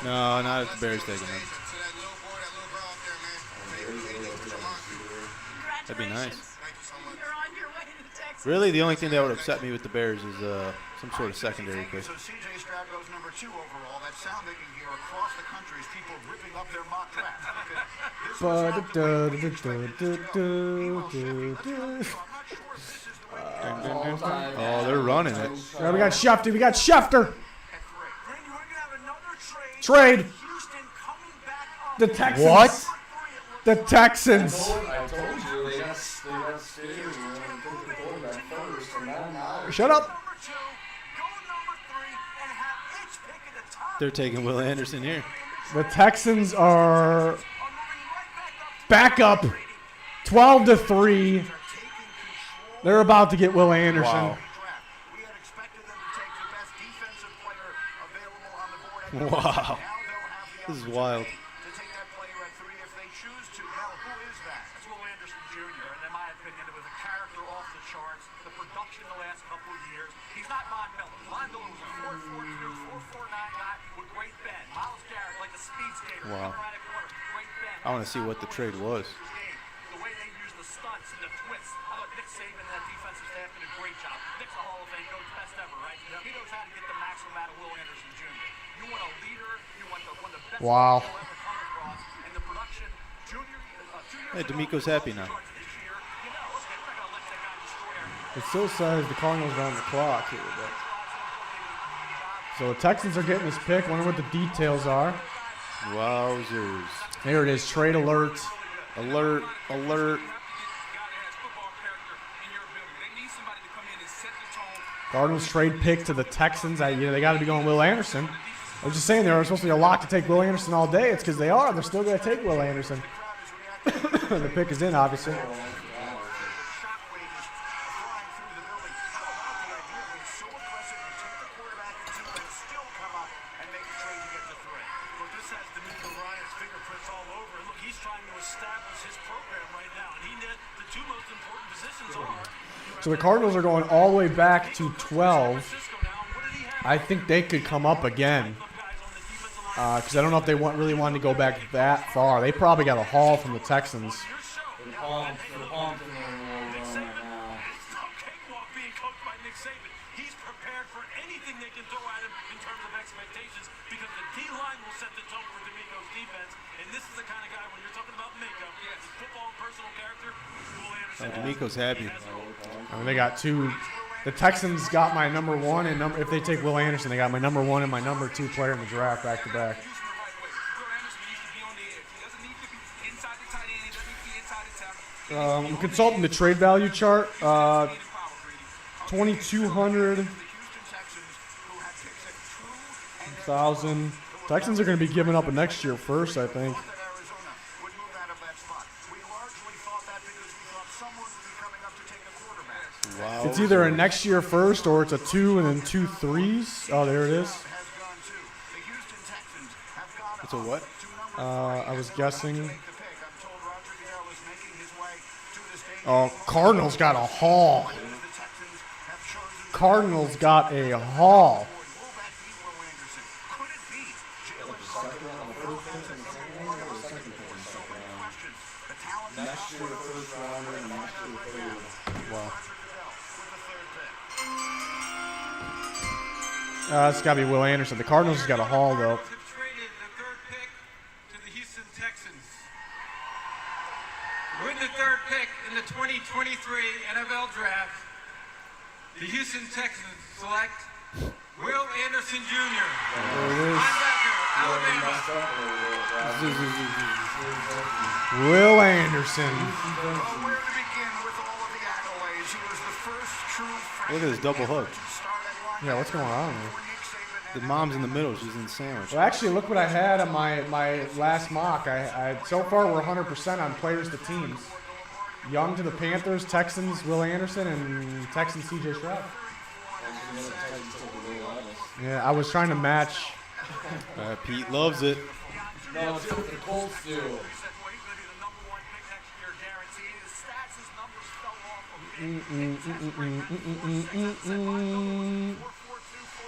B: No, not if the Bears take him. That'd be nice.
H: You're on your way to Texas.
B: Really, the only thing that would upset me with the Bears is some sort of secondary pick.
E: So CJ Stroud goes number 2 overall. That sound they can hear across the country is people ripping up their mock draft.
B: Oh, they're running it.
A: Yeah, we got Schefter. We got Schefter. Trade. The Texans.
B: What?
A: The Texans.
C: I told you, they got scared and took the quarterback first, and now
A: Shut up.
B: They're taking Will Anderson here.
A: The Texans are back up 12-3. They're about to get Will Anderson.
B: Wow. Wow. This is wild.
E: Anderson Jr., and in my opinion, it was a character off the charts. The production the last couple of years. He's not Von Miller. Von Miller was a 4.42, 4.49 guy with great bend. Miles Garrett, like a speed skater.
B: Wow.
E: Coming around a corner, great bend.
B: I want to see what the trade was.
E: The way they use the stunts and the twists. I thought Nick Saban and that defensive staff did a great job. Nick's a Hall of Fame coach, best ever, right? He knows how to get the maximum out of Will Anderson Jr. You want a leader. You want one of the best
A: Wow.
E: people ever come across. And the production, junior.
B: Hey, D'Amico's happy now.
A: It still says the Cardinals are on the clock here, but so the Texans are getting this pick. Wonder what the details are.
B: Wowzers.
A: There it is. Trade alert.
B: Alert. Alert.
A: Cardinals trade pick to the Texans. They got to be going Will Anderson. I was just saying there are supposed to be a lot to take Will Anderson all day. It's because they are. They're still going to take Will Anderson. The pick is in, obviously. So the Cardinals are going all the way back to 12. I think they could come up again. Because I don't know if they really wanted to go back that far. They probably got a haul from the Texans.
E: He's prepared for anything they can throw at him in terms of expectations because the D-line will set the tone for D'Amico's defense. And this is the kind of guy, when you're talking about makeup, football and personal character, Will Anderson.
B: D'Amico's happy.
A: I mean, they got two. The Texans got my number one, and if they take Will Anderson, they got my number one and my number two player in the draft back to back. I'm consulting the trade value chart. 2,200, 1,000. Texans are going to be giving up a next year first, I think.
B: Wow.
A: It's either a next year first or it's a 2 and then 2 3s. Oh, there it is.
B: It's a what?
A: I was guessing. Oh, Cardinals got a haul. Cardinals got a haul. Wow. It's got to be Will Anderson. The Cardinals has got a haul, though.
D: Have traded the third pick to the Houston Texans. With the third pick in the 2023 NFL Draft, the Houston Texans select Will Anderson Jr. Linebacker, Alabama.
A: Will Anderson.
B: Look at this double hook.
A: Yeah, what's going on here?
B: The mom's in the middle. She's in the sandwich.
A: Well, actually, look what I had on my last mock. I so far we're 100% on players to teams. Young to the Panthers, Texans, Will Anderson, and Texans, CJ Stroud. Yeah, I was trying to match.
B: Pete loves it.
C: No, it's what the Colts do.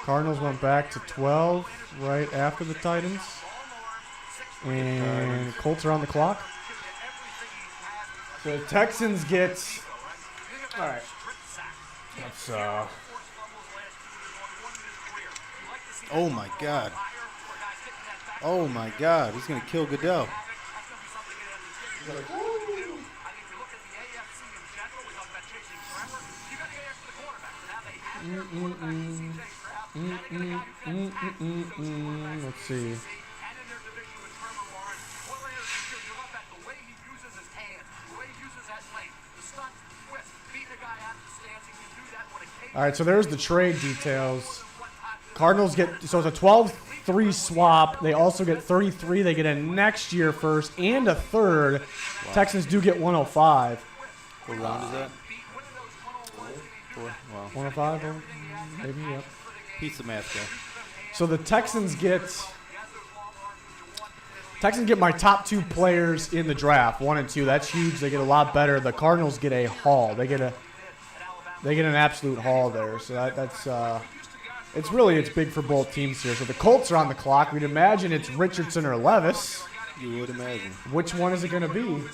A: Cardinals went back to 12 right after the Titans. And Colts are on the clock. So the Texans get... All right. Let's,
B: Oh, my God. Oh, my God. He's going to kill Goodell.
A: Let's see. All right, so there's the trade details. Cardinals get, so it's a 12-3 swap. They also get 33. They get a next year first and a third. Wow. Texans do get 105.
B: What round is that? 4. Wow.
A: 105, maybe, yep.
B: Pizza math guy.
A: So the Texans get Texans get my top 2 players in the draft, 1 and 2. That's huge. They get a lot better. The Cardinals get a haul. They get an absolute haul there. So that's it's big for both teams here. So the Colts are on the clock. We'd imagine it's Richardson or Levis.
B: You would imagine.
A: Which one is it going to be?
D: He's going to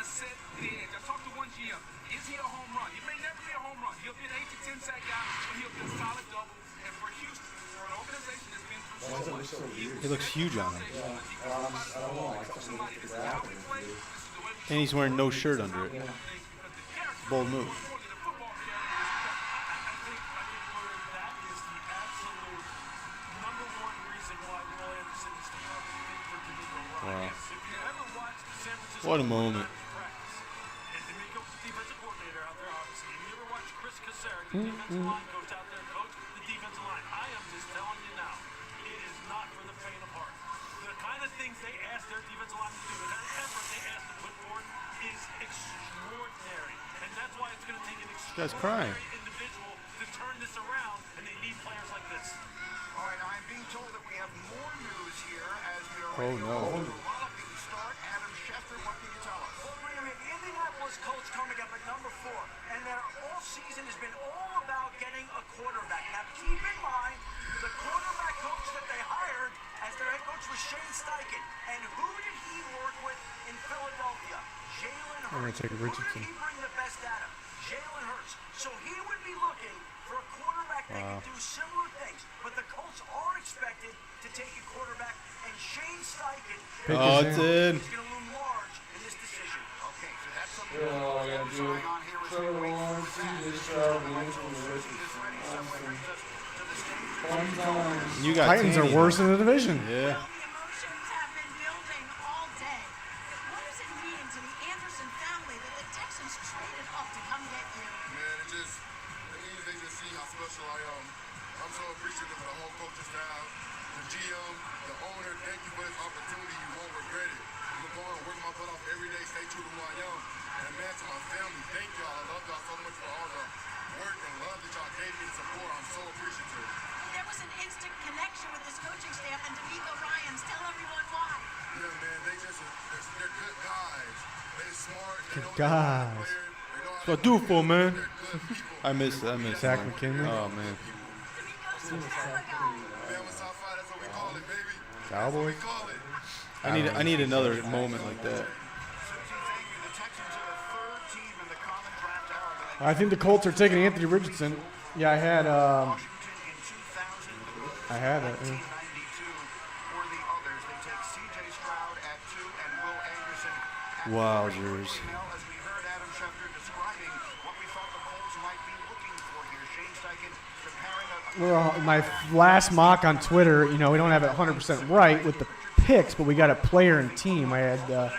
D: sit the edge. I talked to one GM. Is he a home run? He may never be a home run. He'll be an 8 to 10 sack guy, but he'll be a solid double. And for Houston, for an organization that's been through so much,
B: He looks huge on him.
C: Yeah.
B: And he's wearing no shirt under it. Bold move. Wow. What a moment. This guy's crying.
E: Individual to turn this around, and they need players like this. All right, I'm being told that we have more news here as we are.
B: Oh no.
E: Start Adam Schefter. What can you tell us? Well, Graham, the Indianapolis Colts coming up at number 4, and their all season has been all about getting a quarterback. Now, keep in mind the quarterback coach that they hired as their head coach was Shane Steichen, and who did he work with in Philadelphia? Jalen Hurts.
A: I'm gonna take Richardson.
E: Who did he bring the best out of? Jalen Hurts. So he would be looking for a quarterback that can do similar things. But the Colts are expected to take a quarterback, and Shane Steichen
B: It's in.
E: is going to loom large in this decision. Okay, so that's something
C: All I gotta do is Trevor Lawrence, CJ Stroud, and Anthony Richardson. Fun times.
B: You got
A: Titans are
B: Tannehill.
A: worse in the division.
B: Yeah.
H: The emotions have been building all day. What does it mean to the Anderson family that the Texans traded up to come get you?
J: Man, it means they just see how special I am. I'm so appreciative of the whole coaching staff, the GM, the owner. Thank you for this opportunity. You won't regret it. I'm going to go and work my butt off every day, stay true to who I am. And man, to my family, thank y'all. I love y'all so much for all the work and love that y'all gave me and support. I'm so appreciative.
H: There was an instant connection with this coaching staff and D'Amico Ryans. Tell everyone why.
J: Yeah, man, they're good guys. They're smart. They
A: Good
J: know they're
A: guys.
J: players. They know how
B: So
J: to
B: do for man.
J: They're good people.
B: I miss
A: Zach
B: him.
A: McKinley.
B: Oh man.
H: D'Amico's a Tampa guy.
J: Bama South Five, that's what we call it, baby.
A: Cowboys.
J: We call it.
B: I need another moment like that.
A: I think the Colts are taking Anthony Richardson. Yeah, I had it. Yeah.
B: Wowzers.
A: Well, my last mock on Twitter, we don't have it 100% right with the picks, but we got a player and team. I had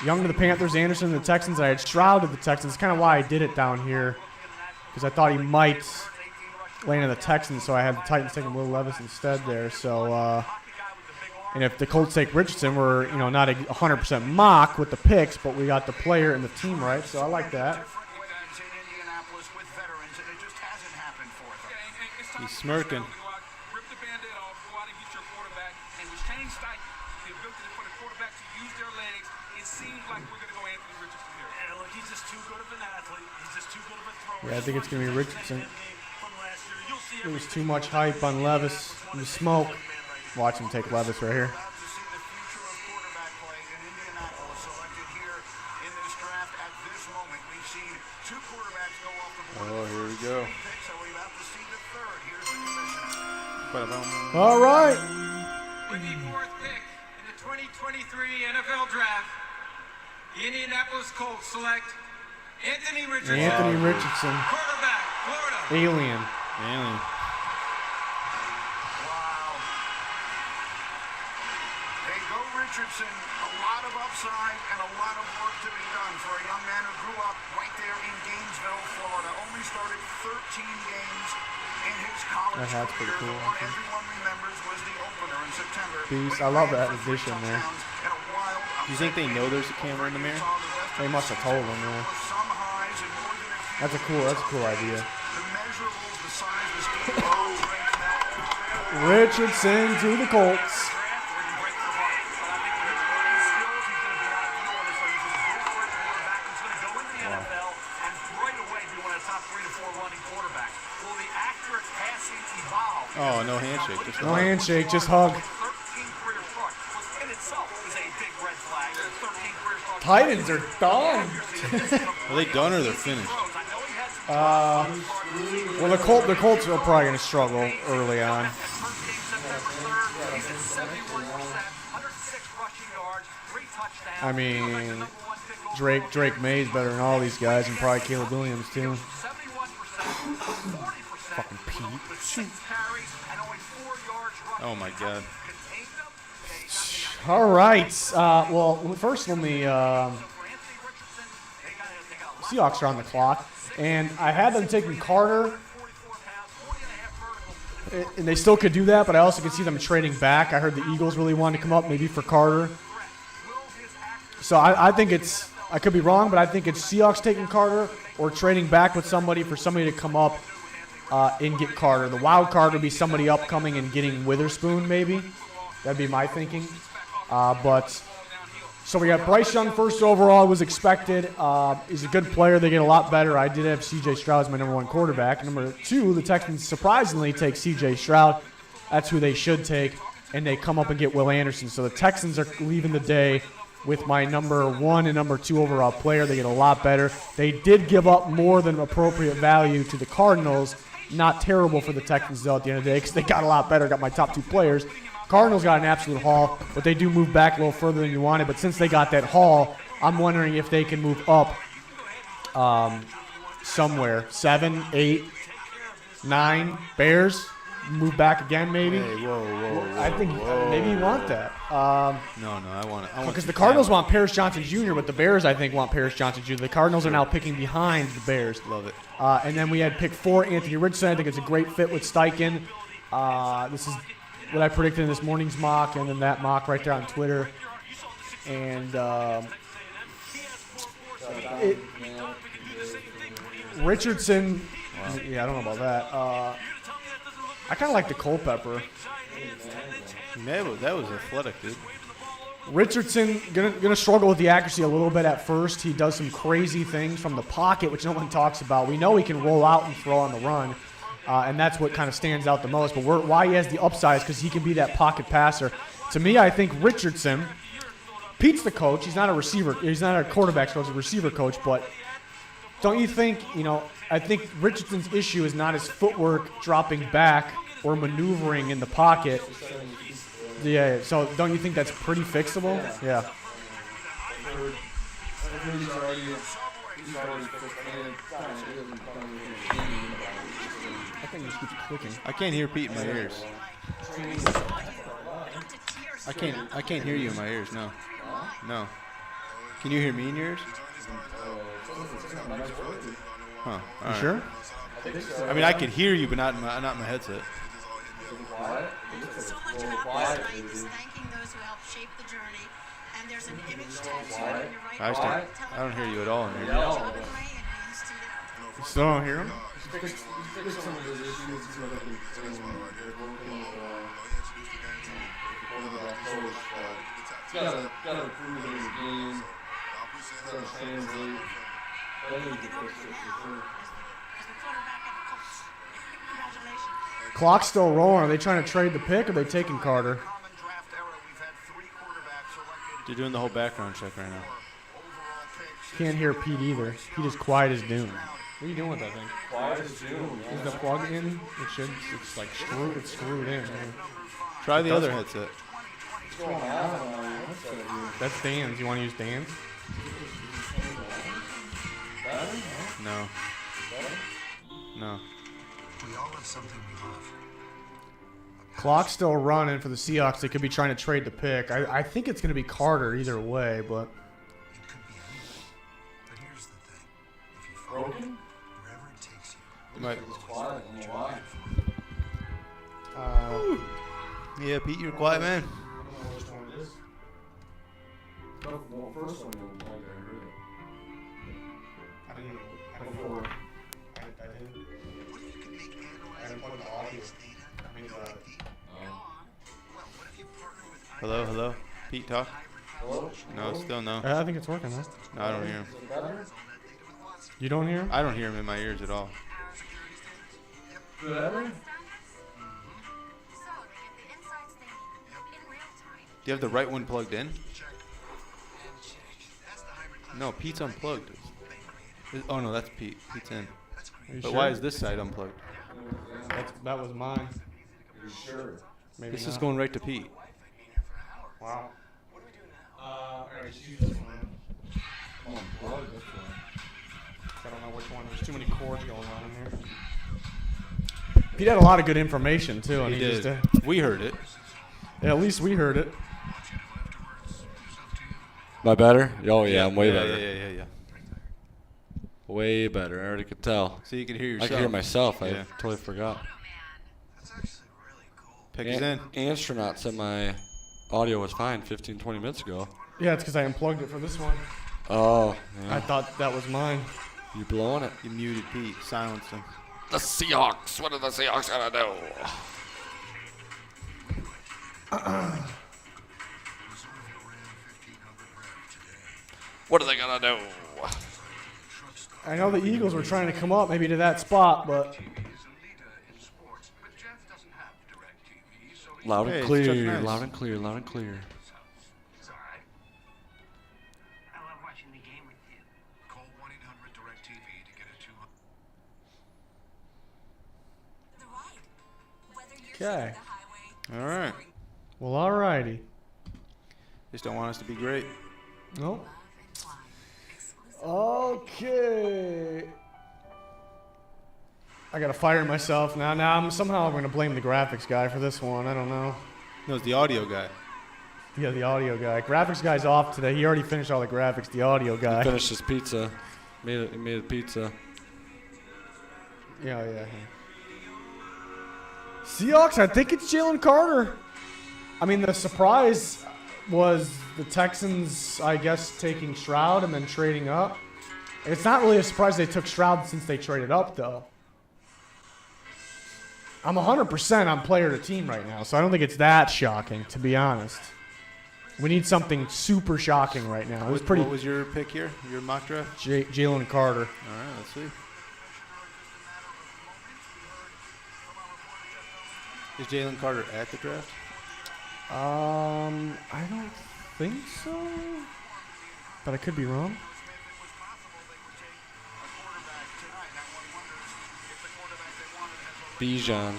A: Young to the Panthers, Anderson to the Texans. I had Stroud to the Texans. Kind of why I did it down here, because I thought he might land in the Texans, so I had the Titans taking Will Levis instead there. So, and if the Colts take Richardson, we're not a 100% mock with the picks, but we got the player and the team right, so I like that.
B: He's smirking.
D: Rip the Band-Aid off, go out and get your quarterback. And with Shane Steichen, the ability for the quarterback to use their legs, it seems like we're going to go Anthony Richardson here.
E: Yeah, look, he's just too good of an athlete. He's just too good of a thrower.
A: Yeah, I think it's going to be Richardson.
E: From last year. You'll see
A: There was too much hype on Levis. The smoke. Watch him take Levis right here.
B: Oh, here we go.
A: All right.
D: With the 4th pick in the 2023 NFL Draft, the Indianapolis Colts select Anthony Richardson.
A: Anthony Richardson.
D: Quarterback, Florida.
A: Alien.
E: They go Richardson, a lot of upside and a lot of work to be done for a young man who grew up right there in Gainesville, Florida. Only started 13 games in his college
A: That hat's
E: career.
A: pretty cool,
E: The one
A: I think.
E: everyone remembers was the opener in September.
A: Beast.
E: when
A: I
E: he
A: love
E: ran
A: that
E: for 3
A: addition there.
E: touchdowns and a wild,
B: Do you think they know there's a camera in the mirror?
A: They must have told him, yeah.
E: some highs and more than a few
A: That's a cool idea.
E: the measurables, the size, the speed, all strength, now.
A: Richardson to the Colts.
B: Oh, no handshake. Just
A: No handshake, just hug.
E: 13 career starts, which in itself is a big red flag. 13 career starts.
A: Titans are done.
B: Are they done or they're finished?
A: Well, the Colts are probably going to struggle early on. I mean, Drake May's better than all these guys, and probably Caleb Williams too. Fucking Pete.
B: Oh my God.
A: All right. Well, first let me. Seahawks are on the clock, and I had them taking Carter, and they still could do that, but I also could see them trading back. I heard the Eagles really wanted to come up, maybe for Carter. So I think it's. I could be wrong, but I think it's Seahawks taking Carter or trading back with somebody for somebody to come up and get Carter. The wild card would be somebody upcoming and getting Witherspoon, maybe. That'd be my thinking. So we got Bryce Young first overall, was expected. He's a good player. They get a lot better. I did have CJ Stroud as my number 1 quarterback. Number 2, the Texans surprisingly take CJ Stroud. That's who they should take, and they come up and get Will Anderson. So the Texans are leaving the day with my number 1 and number 2 overall player. They get a lot better. They did give up more than appropriate value to the Cardinals. Not terrible for the Texans, though, at the end of the day, because they got a lot better, got my top 2 players. Cardinals got an absolute haul, but they do move back a little further than you wanted. But since they got that haul, I'm wondering if they can move up somewhere. 7, 8, 9. Bears move back again, maybe.
B: Hey, whoa.
A: I think maybe you want that.
B: No, I want it.
A: Because the Cardinals want Paris Johnson Jr., but the Bears, I think, want Paris Johnson Jr. The Cardinals are now picking behind the Bears.
B: Love it.
A: And then we had pick 4, Anthony Richardson. I think it's a great fit with Steichen. This is what I predicted in this morning's mock, and then that mock right there on Twitter. And Richardson, yeah, I don't know about that. I kind of like the Culpepper.
B: That was athletic, dude.
A: Richardson gonna struggle with the accuracy a little bit at first. He does some crazy things from the pocket, which no one talks about. We know he can roll out and throw on the run. And that's what kind of stands out the most. But why he has the upside is because he can be that pocket passer. To me, I think Richardson, Pete's the coach. He's not a receiver. He's not a quarterback coach, he's a receiver coach. But don't you think, I think Richardson's issue is not his footwork dropping back or maneuvering in the pocket. Yeah, so don't you think that's pretty fixable? Yeah. I think it just keeps clicking.
B: I can't hear Pete in my ears. I can't hear you in my ears. No. Can you hear me in your ears? Huh.
A: You
B: All
A: sure?
B: right. I mean, I could hear you, but not in my headset.
H: So much about this night is thanking those who helped shape the journey. And there's an image tattooed on your right arm.
B: I don't hear you at all in here.
H: John Gray, it means to you.
A: You still don't hear him?
C: Fix some of those issues so that they can working with the quarterback coach. Gotta improve in his game. Gotta translate. That needs to fix it for sure.
H: As the quarterback of the Colts. Congratulations.
A: Clock's still rolling. Are they trying to trade the pick or are they taking Carter?
B: You're doing the whole background check right now.
A: Can't hear Pete either. Pete is quiet as Doom. What are you doing with that thing?
C: Quiet as June.
A: Is the plug in? It's like screwed. It's screwed in.
B: Try the other headset.
C: What's going on headset here?
A: That's Dan's. You want to use Dan's?
B: No. No.
E: We all have something we love.
A: Clock's still running for the Seahawks. They could be trying to trade the pick. I think it's going to be Carter either way, but.
E: It could be anything. But here's the thing. If you follow it, wherever it takes you,
B: Might.
C: Quiet. I don't know why.
B: Yeah, Pete, you're a quiet man.
C: I don't know which one it is. Well, first one, I heard it.
A: I didn't.
C: Before.
A: I didn't put the audio.
B: Hello? Pete, talk?
C: Hello?
B: No, still no.
A: I think it's working, huh?
B: No, I don't hear him.
C: Is it better?
A: You don't hear him?
B: I don't hear him in my ears at all.
C: Better?
B: you have the right one plugged in? No, Pete's unplugged. Oh no, that's Pete. Pete's in. But why is this side unplugged?
A: That was mine. Maybe
B: This
A: not.
B: is going right to Pete.
A: Wow. I don't know which one. There's too many cords going on in here. Pete had a lot of good information too, and
B: He
A: he
B: did.
A: just
B: We heard it.
A: yeah, at least we heard it.
F: Am I better? Oh, yeah, I'm way better.
B: Yeah.
F: Way better. I already could tell.
B: So you can hear
F: I
B: yourself.
F: can hear myself.
B: Yeah.
F: I totally forgot.
B: Pick is in.
F: Astronaut said my audio was fine 15, 20 minutes ago.
A: Yeah, it's because I unplugged it for this one.
F: Oh,
A: I
F: yeah.
A: thought that was mine.
F: You blowing it.
B: You muted Pete. Silenced him.
F: The Seahawks. What are the Seahawks going to do? What are they going to do?
A: I know the Eagles were trying to come up maybe to that spot, but
F: Loud
B: Hey,
F: and
B: it's
F: clear.
B: Chuck Ness.
F: Loud and clear. Loud and clear.
E: I love watching the game with you.
J: Call 1-800-DIRECTV to get a 200.
A: okay.
B: All right.
A: Well, alrighty.
B: Just don't want us to be great.
A: Nope. Okay. I gotta fire myself now. I'm gonna blame the graphics guy for this one. I don't know.
B: No, it's the audio guy.
A: Yeah, the audio guy. Graphics guy's off today. He already finished all the graphics. The audio guy.
F: Finished his pizza. He made a pizza.
A: Yeah. Seahawks, I think it's Jalen Carter. I mean, the surprise was the Texans, I guess, taking Stroud and then trading up. It's not really a surprise they took Stroud since they traded up, though. I'm 100% on player to team right now, so I don't think it's that shocking, to be honest. We need something super shocking right now. It was pretty.
B: What was your pick here? Your mock draft?
A: Jalen Carter.
B: All right, let's see. Is Jalen Carter at the draft?
A: I don't think so, but I could be wrong.
F: Bijan.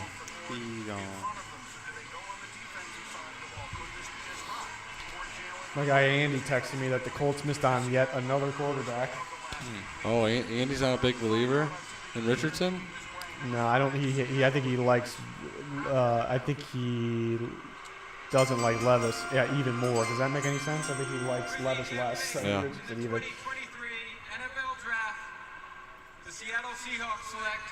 A: My guy Andy texted me that the Colts missed on yet another quarterback.
F: Oh, Andy's not a big believer in Richardson?
A: No, I don't. I think he likes. I think he doesn't like Levis. Yeah, even more. Does that make any sense? I think he likes Levis less than
F: Yeah.
A: Richardson even.
D: 2023 NFL Draft. The Seattle Seahawks select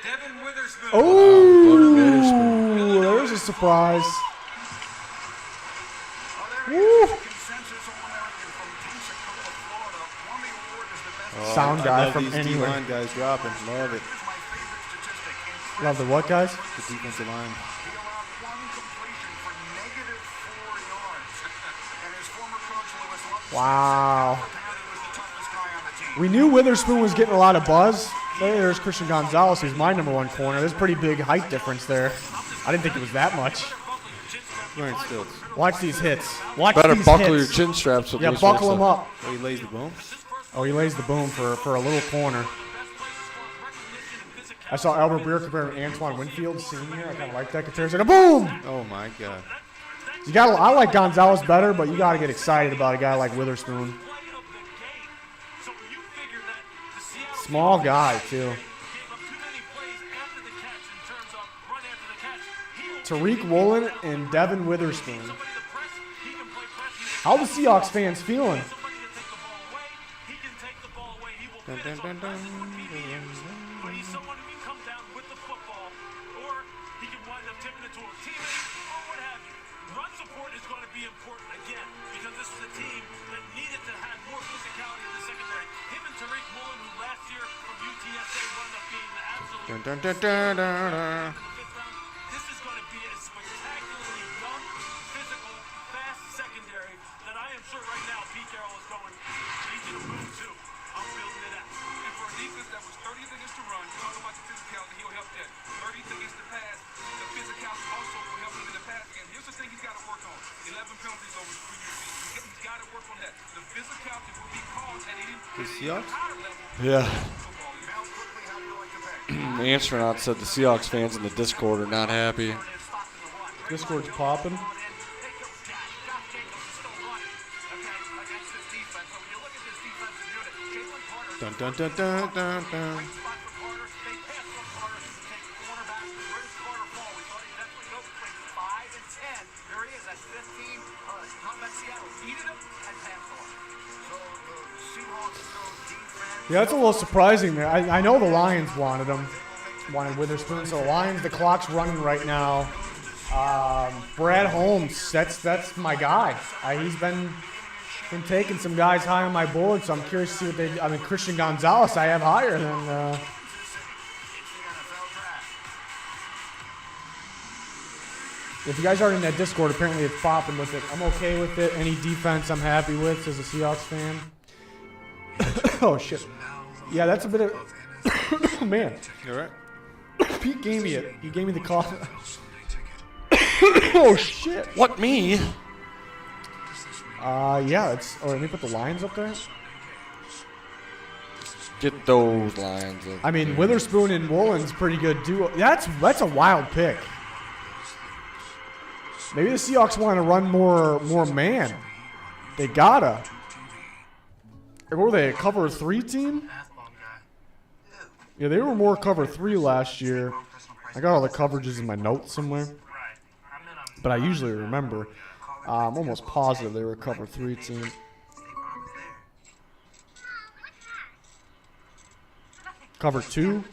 D: Devin Witherspoon.
A: Oh, there's a surprise. Woo. Sound guy
B: love
A: from
B: these
A: anywhere.
B: D-line guys dropping. Love it.
A: Love the what, guys?
B: The defensive line.
A: Wow. We knew Witherspoon was getting a lot of buzz. There's Christian Gonzalez, who's my number one corner. There's a pretty big height difference there. I didn't think it was that much.
B: Wearing stilts.
A: Watch these hits. Watch
F: Better
A: these
F: buckle your
A: hits.
F: chin straps with
A: Yeah,
F: this
A: buckle
F: one,
A: them up.
B: Oh, he lays the boom.
A: Oh, he lays the boom for a little corner. I saw Albert Breer comparing Antoine Winfield Sr. I kind of like that comparison. A boom!
B: Oh my God.
A: I like Gonzalez better, but you got to get excited about a guy like Witherspoon. Small guy, too. Tariq Woolen and Devin Witherspoon. How the Seahawks fans feeling?
B: Dun, dun, dun, dun.
E: But he's someone who can come down with the football, or he can wind up tipping it to a teammate, or what have you. Run support is going to be important again, because this is a team that needed to have more physicality in the secondary. Him and Tariq Woolen, who last year from UTSA wound up being the absolute
B: Dun, dun, dun, dun, dun, dun.
E: fifth round. This is going to be a spectacularly young, physical, fast secondary that I am sure right now Pete Carroll is going, easy to move to. I'm building it out.
D: And for a defense that was 30th against the run, you talk about the physicality, he'll help that. 30th against the pass, the physicality also will help him in the pass game. Here's the thing he's got to work on. 11 penalties
B: The Seahawks?
F: Yeah. The astronaut said the Seahawks fans in the Discord are not happy.
A: Discord's popping.
B: Dun dun dun dun dun dun.
A: Yeah, that's a little surprising. I know the Lions wanted Witherspoon. So Lions, the clock's running right now. Brad Holmes, that's my guy. He's been taking some guys high on my board, so I'm curious to see what they. I mean, Christian Gonzalez, I have higher than. If you guys aren't in that Discord, apparently it's popping with it. I'm okay with it. Any defense, I'm happy with as a Seahawks fan. Oh shit. Yeah, that's a bit of. Man.
B: You alright?
A: Pete gave me it. He gave me the cough. Oh shit.
F: What, me?
A: Yeah, it's. Oh, let me put the Lions up there.
F: Get those Lions up.
A: I mean, Witherspoon and Woolen's pretty good duo. That's a wild pick. Maybe the Seahawks want to run more man. They gotta. Or were they a cover 3 team? Yeah, they were more cover 3 last year. I got all the coverages in my notes somewhere. But I usually remember. I'm almost positive they were a cover 3 team. Cover 2?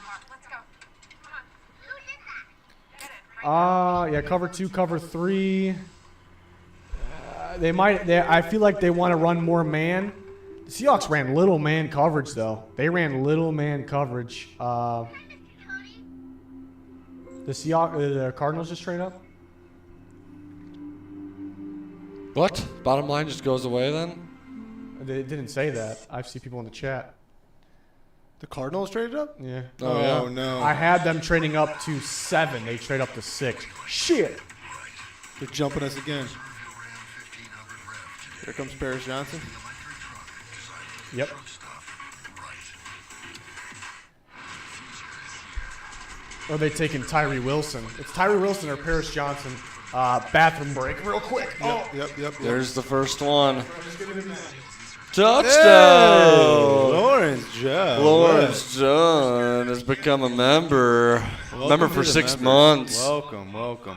A: Yeah, cover 2, cover 3. I feel like they want to run more man. The Seahawks ran little man coverage, though. They ran little man coverage. The Cardinals just trade up?
F: What? Bottom line just goes away then?
A: They didn't say that. I see people in the chat.
B: The Cardinals traded up?
A: Yeah.
F: Oh, yeah.
B: Oh, no.
A: I had them trading up to 7. They trade up to 6. Shit.
B: They're jumping us again. Here comes Paris Johnson.
A: Yep. Or are they taking Tyree Wilson? It's Tyree Wilson or Paris Johnson. Bathroom break real quick.
B: Yep.
F: There's the first one.
B: Hey,
F: Touchdown!
B: Lawrence John.
F: Lawrence John has become a member. Member for 6 months.
B: Welcome.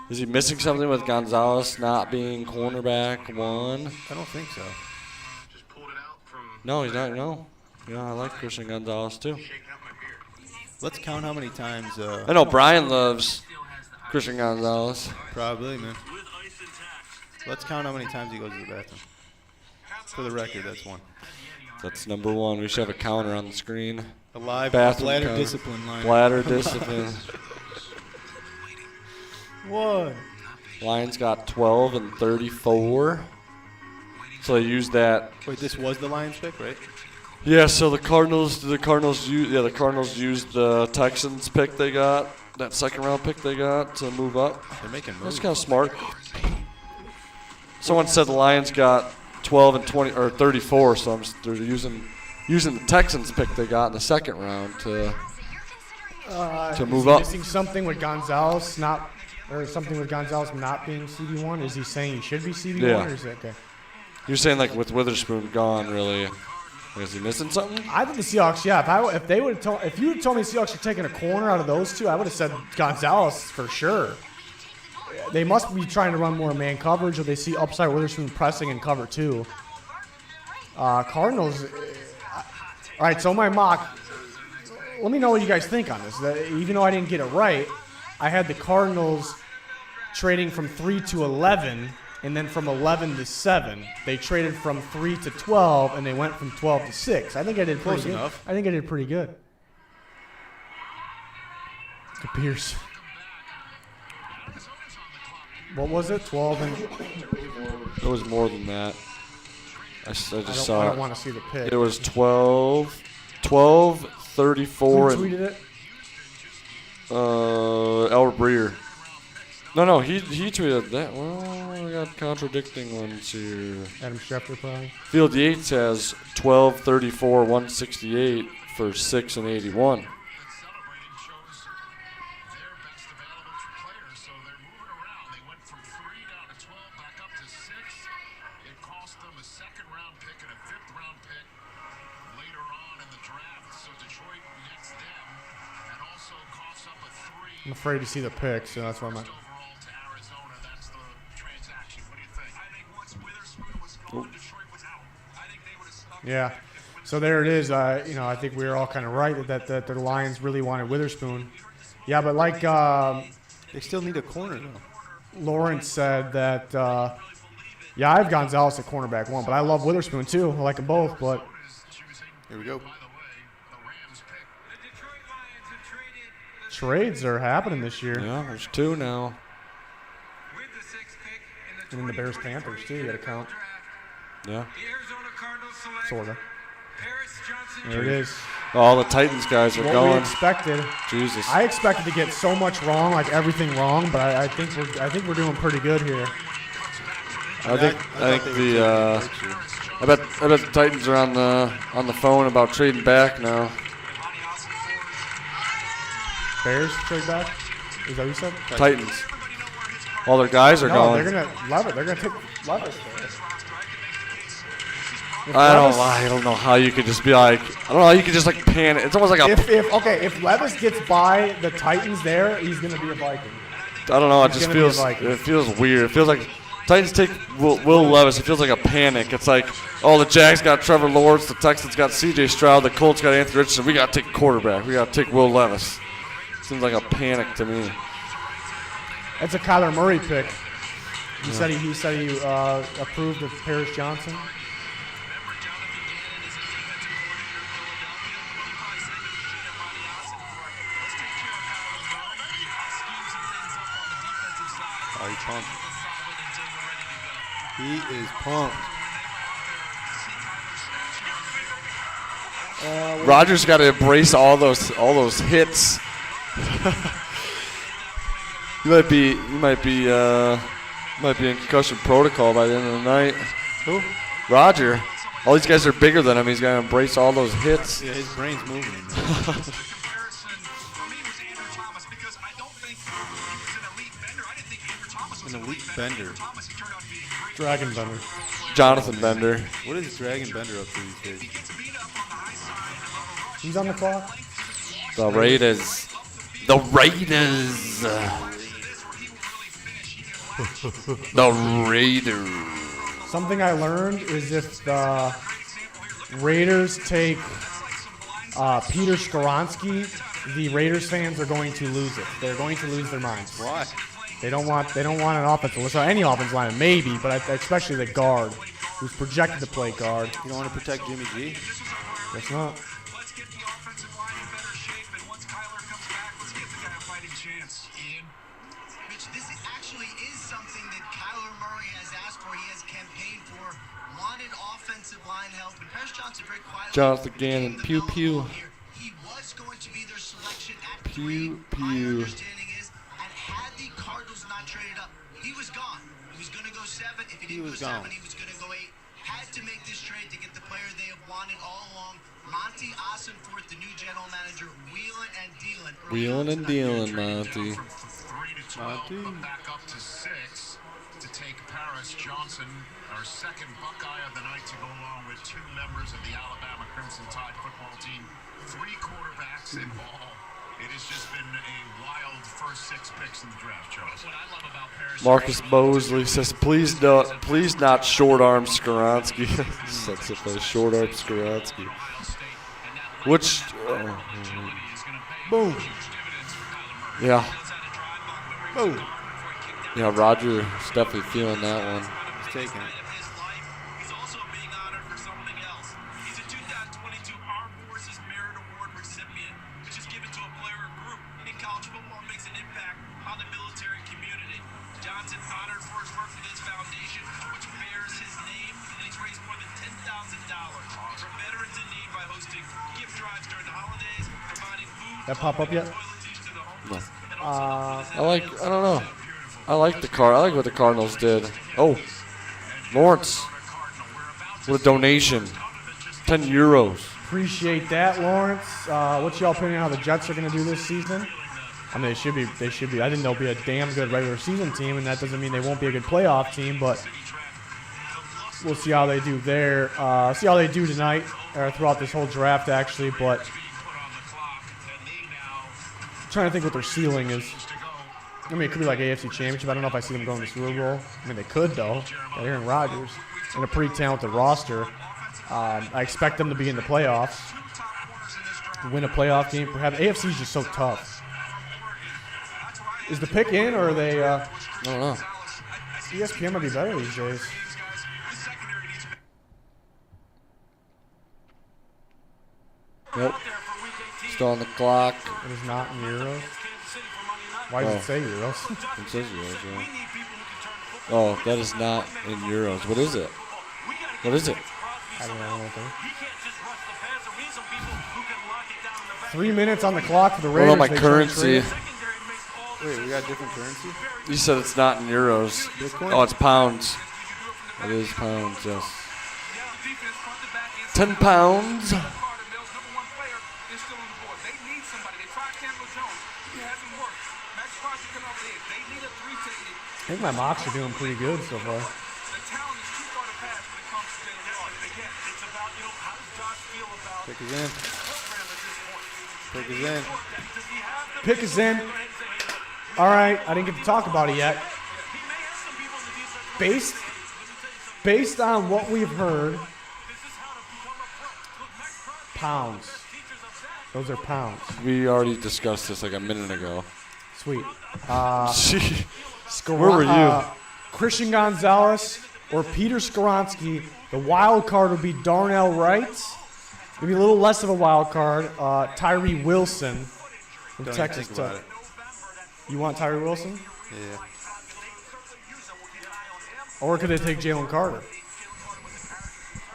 F: Is he missing something with Gonzalez not being cornerback 1?
B: I don't think so.
F: No, he's not. No. Yeah, I like Christian Gonzalez too.
B: Let's count how many times.
F: I know Brian loves Christian Gonzalez.
B: Probably, man. Let's count how many times he goes to the bathroom. For the record, that's 1.
F: That's number 1. We should have a counter on the screen.
B: A live
F: Bathroom
B: bladder
F: counter.
B: discipline line.
F: Bladder discipline.
B: 1.
F: Lions got 12 and 34. So they used that.
B: Wait, this was the Lions pick, right?
F: Yeah, so the Cardinals used the Texans pick they got, that second round pick they got to move up.
B: They're making moves.
F: That's kind of smart. Someone said the Lions got 12 and 20 or 34, so they're using the Texans pick they got in the second round to move up.
A: Missing something with Gonzalez not being CD1. Is he saying he should be CD1
F: Yeah.
A: or is it okay?
F: You're saying like with Witherspoon gone, really? Is he missing something?
A: I think the Seahawks. Yeah, if you would have told me the Seahawks were taking a corner out of those 2, I would have said Gonzalez for sure. They must be trying to run more man coverage, or they see upside Witherspoon pressing in cover 2. Cardinals. All right, so my mock. Let me know what you guys think on this. Even though I didn't get it right, I had the Cardinals trading from 3 to 11. And then from 11 to 7, they traded from 3 to 12, and they went from 12 to 6. I think I did pretty
B: Close
A: good.
B: enough.
A: I think I did pretty good. To Pierce. What was it? 12 and...
F: It was more than that. I just
A: I
F: saw
A: don't
F: it.
A: want to see the pick.
F: It was 12, 34,
A: Who tweeted it?
F: Albert Breer. No, he tweeted that. Well, I got contradicting ones here.
A: Adam Schefter probably.
F: Field Yates has 12, 34, 168 for 6 and 81.
A: I'm afraid to see the pick, so that's why I'm not. Yeah. So there it is. I think we were all kind of right that the Lions really wanted Witherspoon. Yeah, but like
B: they still need a corner though.
A: Lawrence said that. Yeah, I have Gonzalez at cornerback 1, but I love Witherspoon too. I like them both, but
B: here we go.
A: Trades are happening this year.
F: Yeah, there's 2 now.
A: And then the Bears Panthers too. You got to count.
F: Yeah.
A: Sort of. There it is.
F: All the Titans guys are
A: what
F: going.
A: We expected.
F: Jesus.
A: I expected to get so much wrong, like everything wrong, but I think we're doing pretty good here.
F: I bet the Titans are on the phone about trading back now.
A: Bears trade back? Is that what you said?
F: Titans. All their guys are going.
A: They're gonna love it. They're gonna take Levis there.
F: I don't know how you could just be like, I don't know how you could just like pan it. It's almost like a.
A: If Levis gets by the Titans there, he's gonna be a Viking.
F: I don't know. It just feels weird. It feels like Titans take Will Levis. It feels like a panic. It's like, oh, the Jags got Trevor Lawrence, the Texans got CJ Stroud, the Colts got Anthony Richardson. We got to take quarterback. We got to take Will Levis. Seems like a panic to me.
A: That's a Kyler Murray pick. He said he approved of Paris Johnson.
B: Oh, he's pumped. He is pumped.
F: Rodgers got to embrace all those hits. You might be in concussion protocol by the end of the night.
B: Who?
F: Roger. All these guys are bigger than him. He's got to embrace all those hits.
B: Yeah, his brain's moving. An elite bender.
A: Dragon Bender.
F: Jonathan Bender.
B: What is Dragon Bender up to these days?
A: Who's on the clock?
F: The Raiders. The Raiders. The Raiders.
A: Something I learned is if the Raiders take Peter Skoronski, the Raiders fans are going to lose it. They're going to lose their minds.
B: Why?
A: They don't want an offensive line, any offensive line, maybe, but especially the guard, who's projected to play guard.
B: You don't want to protect Jimmy G?
A: Guess not.
D: Let's get the offensive line in better shape, and once Kyler comes back, let's get the guy a fighting chance. Ian?
E: Mitch, this actually is something that Kyler Murray has asked for. He has campaigned for, wanted offensive line help, and Paris Johnson very quietly.
F: Jonathan Gannon, pew pew.
E: He was going to be their selection at
F: Pew
E: 3.
F: pew.
E: My understanding is, and had the Cardinals not traded up, he was gone. He was going to go 7. If he didn't go 7, he was going to go 8. Had to make this trade to get the player they have wanted all along. Addison IV, the new general manager, wheeling and dealing.
F: Wheeling and dealing, Monty.
D: Back up to 6 to take Paris Johnson, our second Buckeye of the night, to go along with 2 members of the Alabama Crimson Tide football team. 3 quarterbacks in ball. It has just been a wild first 6 picks in the draft, Charles. What I love about Paris
F: Marcus Mosley says, please not short arm Skoronski. That's if they short arm Skoronski. Which,
B: boom.
F: Yeah.
B: Boom.
F: Yeah, Roger is definitely feeling that one.
B: He's taking it.
D: He's also being honored for something else. He's a 2022 Armed Forces Merit Award recipient, which is given to a player or group in college football makes an impact on the military community. Johnson honored for his work with his foundation, which bears his name, and he's raised more than $10,000 for veterans in need by hosting gift drives during the holidays, providing food.
A: That pop up yet?
F: No. I don't know. I like what the Cardinals did. Oh, Lawrence with a donation, €10.
A: Appreciate that, Lawrence. What's y'all opinion on how the Jets are going to do this season? I mean, they should be. I think they'll be a damn good regular season team, and that doesn't mean they won't be a good playoff team, but we'll see how they do there. See how they do tonight, or throughout this whole draft, actually, but I'm trying to think what their ceiling is. I mean, it could be like AFC Championship. I don't know if I see them going to the Super Bowl. I mean, they could, though. Got Aaron Rodgers and a pretty talented roster. I expect them to be in the playoffs, win a playoff game. Perhaps AFC is just so tough. Is the pick in, or are they?
F: I don't know.
A: ESPN might be better these days.
F: Yep. Still on the clock.
A: It is not in euros. Why does it say euros?
F: It says euros, yeah. Oh, that is not in euros. What is it? What is it?
A: I don't know. 3 minutes on the clock for the Raiders.
F: Oh, my currency.
B: Wait, we got different currency?
F: You said it's not in euros.
B: Bitcoin?
F: Oh, it's pounds. It is pounds, yes. 10 pounds.
A: I think my mocks are doing pretty good so far.
B: Pick is in. Pick is in.
A: Pick is in. All right, I didn't get to talk about it yet. Based on what we've heard, pounds. Those are pounds.
F: We already discussed this like a minute ago.
A: Sweet.
F: Where were you?
A: Christian Gonzalez or Peter Skoronski. The wild card would be Darnell Wright. Maybe a little less of a wild card. Tyree Wilson from
B: Don't
A: Texas
B: think about
A: Tech.
B: it.
A: You want Tyree Wilson?
B: Yeah.
A: Or could they take Jalen Carter?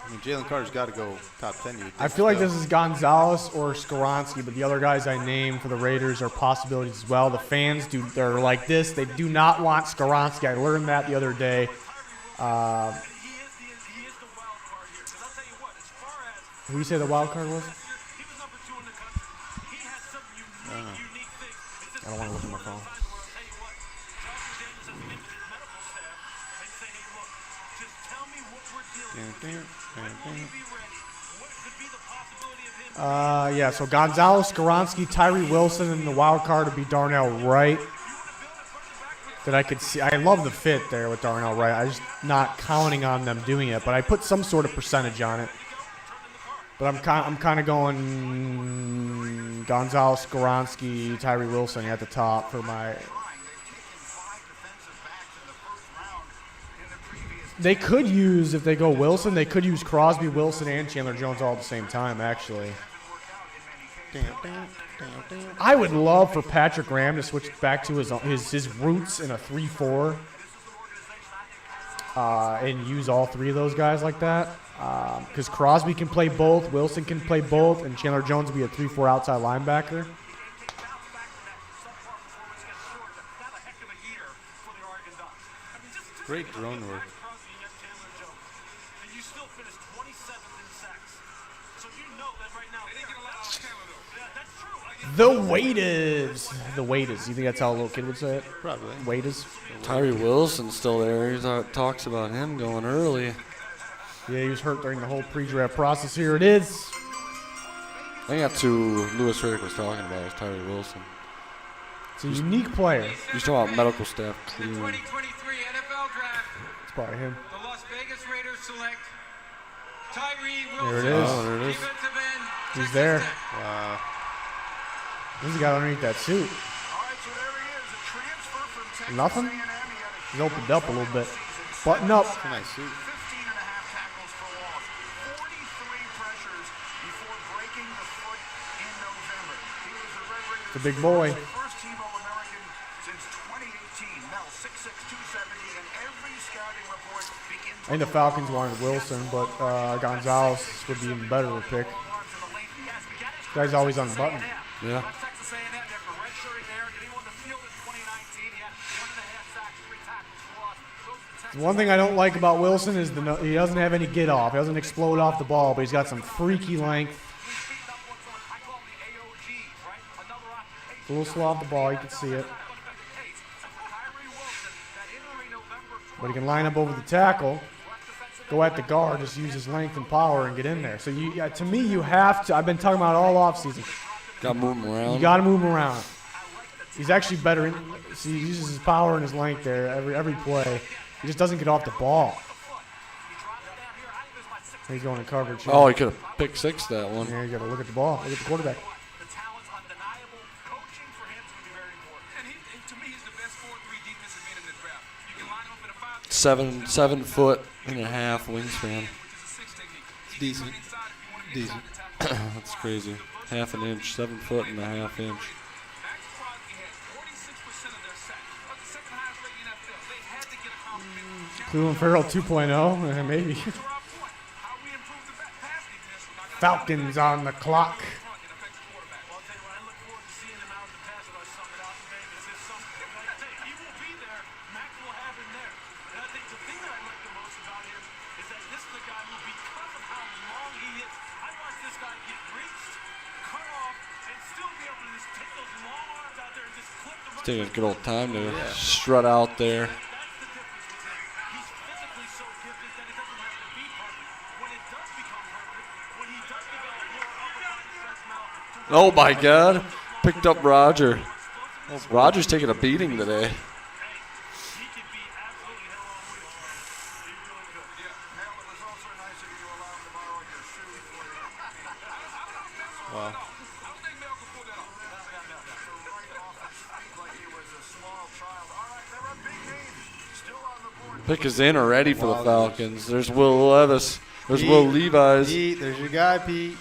B: I mean, Jalen Carter's got to go top 10. You would think
A: I feel like
B: still.
A: this is Gonzalez or Skoronski, but the other guys I named for the Raiders are possibilities as well. The fans they're like this. They do not want Skoronski. I learned that the other day. Who you say the wild card was? I don't want to look at my phone. Yeah, so Gonzalez, Skoronski, Tyree Wilson, and the wild card would be Darnell Wright. That I could see. I love the fit there with Darnell Wright. I'm just not counting on them doing it, but I put some sort of percentage on it. But I'm kind of going Gonzalez, Skoronski, Tyree Wilson at the top for my. They could use, if they go Wilson, they could use Crosby, Wilson, and Chandler Jones all at the same time, actually. I would love for Patrick Graham to switch back to his roots in a 3-4 and use all three of those guys like that. Because Crosby can play both, Wilson can play both, and Chandler Jones will be a 3-4 outside linebacker.
B: Great drone work.
A: The Waiters. The Waiters. You think that's how a little kid would say it?
B: Probably.
A: Waiters.
F: Tyree Wilson's still there. He talks about him going early.
A: Yeah, he was hurt during the whole pre-draft process. Here it is.
F: I think that's who Louis Riddick was talking about, was Tyree Wilson.
A: It's a unique player.
F: He's talking about medical staff clearing.
D: 2023 NFL Draft.
A: It's probably him.
D: The Las Vegas Raiders select Tyree
A: There
D: Wilson.
A: it is.
F: Oh, there it is.
D: Defensive end,
A: He's
D: Texas
A: there.
D: Tech.
B: Wow.
A: Who's the guy underneath that suit? Nothing? He's opened up a little bit. Button up.
B: That's a nice suit.
A: It's a big boy. I think the Falcons wanted Wilson, but Gonzalez would be even better of a pick. Guy's always unbuttoned.
F: Yeah.
A: One thing I don't like about Wilson is he doesn't have any get off. He doesn't explode off the ball, but he's got some freaky length. It's a little slow off the ball. You can see it. But he can line up over the tackle, go at the guard, just use his length and power and get in there. So to me, you have to. I've been talking about it all offseason.
F: Got to move him around.
A: You got to move him around. He's actually better. He uses his power and his length there every play. He just doesn't get off the ball. He's going in coverage.
F: Oh, he could have picked six that one.
A: Yeah, you got to look at the ball. Look at the quarterback.
F: Seven foot and a half wingspan.
B: It's decent. Decent.
F: That's crazy. Half an inch, 7 foot and a half inch.
A: Cleveland Farrell 2.0, maybe. Falcons on the clock.
F: It's taking a good old time to strut out there. Oh my God! Picked up Roger. Roger's taking a beating today.
B: Wow.
F: Pick is in already for the Falcons. There's Will Levis. There's Pete, Will Levis.
B: Pete, there's your guy, Pete.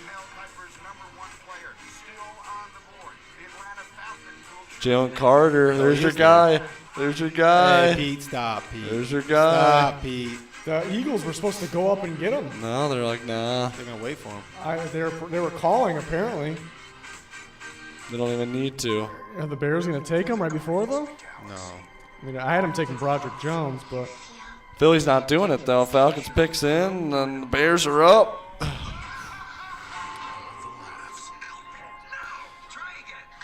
F: Jalen Carter. There's your guy. There's your guy.
B: Hey, Pete, stop, Pete.
F: There's your guy.
B: Stop, Pete.
A: The Eagles were supposed to go up and get him.
F: No, they're like, nah.
B: They're going to wait for him.
A: They were calling, apparently.
F: They don't even need to.
A: Are the Bears going to take him right before, though?
B: No.
A: I mean, I had him taking Broderick Jones, but...
F: Philly's not doing it, though. Falcons picks in, and the Bears are up.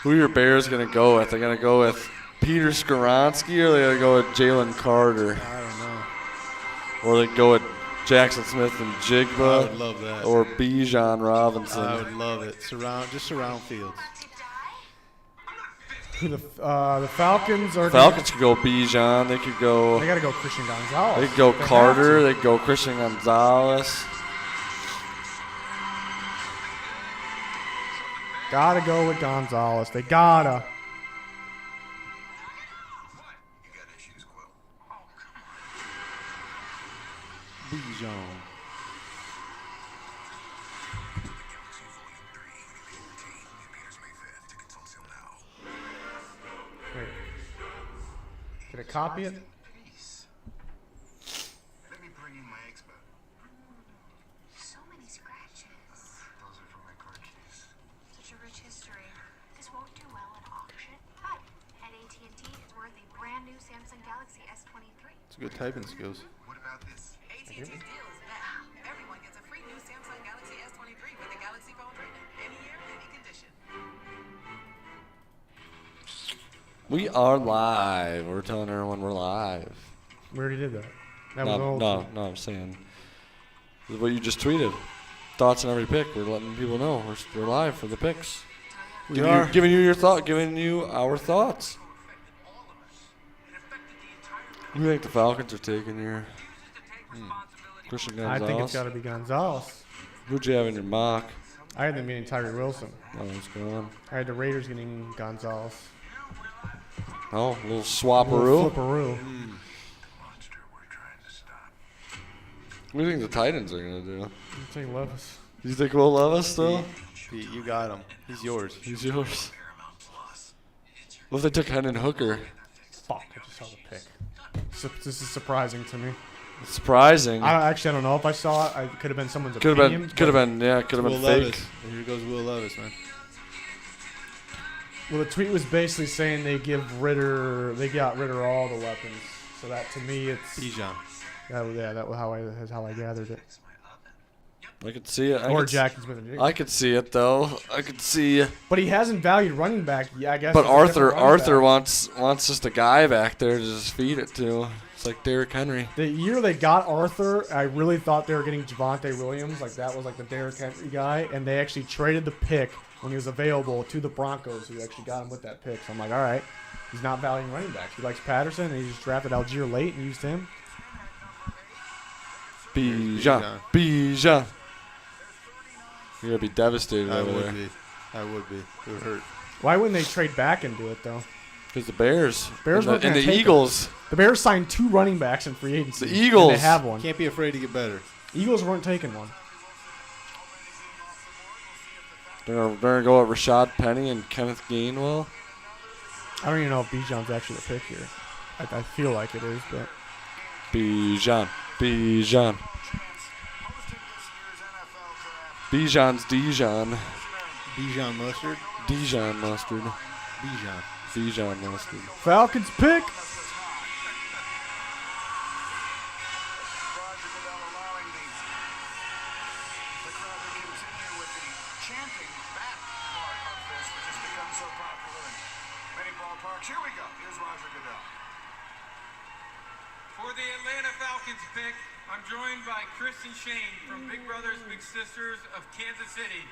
F: Who are your Bears going to go with? They're going to go with Peter Skoronski, or are they going to go with Jalen Carter?
B: I don't know.
F: Or they go with Jackson Smith-Njigba.
B: I would love that.
F: Or Bijan Robinson.
B: I would love it. Just surround fields.
A: The Falcons are...
F: Falcons could go Bijan. They could go...
A: They got to go Christian Gonzalez.
F: They could go Carter. They could go Christian Gonzalez.
A: Gotta go with Gonzalez. They gotta.
B: Bijan.
A: Wait. Can I copy it?
J: Let me bring in my expert.
H: So many scratches.
J: Those are from my car keys.
H: Such a rich history. This won't do well at auction. But at AT&T, it's worth a brand new Samsung Galaxy S23.
B: It's good typing skills.
J: What about this?
K: AT&T's deal is back. Everyone gets a free new Samsung Galaxy S23 with a Galaxy phone trade-in. Any year, any condition.
F: We are live. We're telling everyone we're live.
A: We already did that.
F: No, I'm saying. This is what you just tweeted. Thoughts on every pick. We're letting people know we're live for the picks. Giving you our thoughts. Who do you think the Falcons are taking here? Christian Gonzalez?
A: I think it's got to be Gonzalez.
F: Who'd you have in your mock?
A: I had them getting Tyree Wilson.
F: Oh, he's gone.
A: I had the Raiders getting Gonzalez.
F: Oh, a little swapperoo.
A: Flipperoo.
F: What do you think the Titans are going to do?
A: I'm taking Levis.
F: You think Will Levis still?
B: Pete, you got him. He's yours.
F: He's yours. What if they took Hendon Hooker?
A: Fuck, I just saw the pick. This is surprising to me.
F: It's surprising.
A: I don't know if I saw it. It could have been someone's
F: Could
A: opinion.
F: have been
B: Will
F: fake.
B: Levis. Here goes Will Levis, man.
A: Well, the tweet was basically saying they got Ritter all the weapons. So that to me, it's
B: Bijan.
A: That was how I gathered it.
F: I could see it.
A: Or Jackson Smith-Njigba.
F: I could see it though. I could see.
A: But he hasn't valued running back. Yeah, I guess.
F: But
A: it's a different running
F: Arthur
A: back.
F: wants just a guy back there to just feed it to. It's like Derrick Henry.
A: The year they got Arthur, I really thought they were getting Javonte Williams. Like that was like the Derrick Henry guy, and they actually traded the pick when he was available to the Broncos, who actually got him with that pick. So I'm like, all right, he's not valuing running backs. He likes Patterson, and he just drafted Algier late and used him.
F: Bijan. You're gonna be devastated over there.
B: I would be. It would hurt.
A: Why wouldn't they trade back and do it though?
F: Because the Bears
A: weren't
F: and
A: gonna
F: the
A: take
F: Eagles.
A: him. The Bears signed 2 running backs in free agency.
F: The Eagles.
A: And they have one.
B: Can't be afraid to get better.
A: Eagles weren't taking one.
F: They're gonna go at Rashad Penny and Kenneth Gainwell.
A: I don't even know if Bijan's actually the pick here. I feel like it is, but
F: Bijan's Dijon.
B: Bijan mustard.
F: Dijon mustard.
B: Bijan.
F: Mustard.
A: Falcons pick.
D: Here we go. Here's Roger Goodell. For the Atlanta Falcons pick, I'm joined by Chris and Shane from Big Brothers Big Sisters of Kansas City.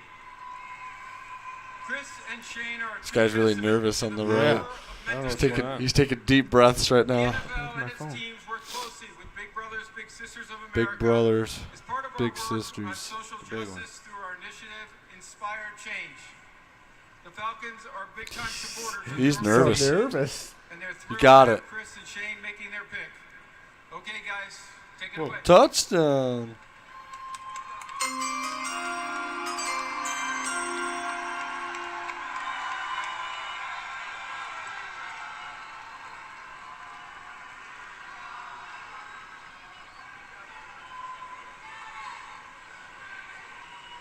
D: Chris and Shane are.
F: This guy's really nervous on the road.
B: Yeah.
F: He's taking deep breaths right now.
D: NFL and its teams work closely with Big Brothers Big Sisters of
F: Big
D: America.
F: brothers,
D: As part of our
F: big
D: work on
F: sisters.
D: social
B: Big one.
D: justice through our initiative, Inspire Change. The Falcons are big-time supporters. of
F: He's
D: your
F: nervous.
A: So nervous.
D: And they're
F: You
D: thrilled
F: got
D: to have
F: it.
D: Chris and Shane making their pick. Okay, guys, take it away.
F: Touchdown.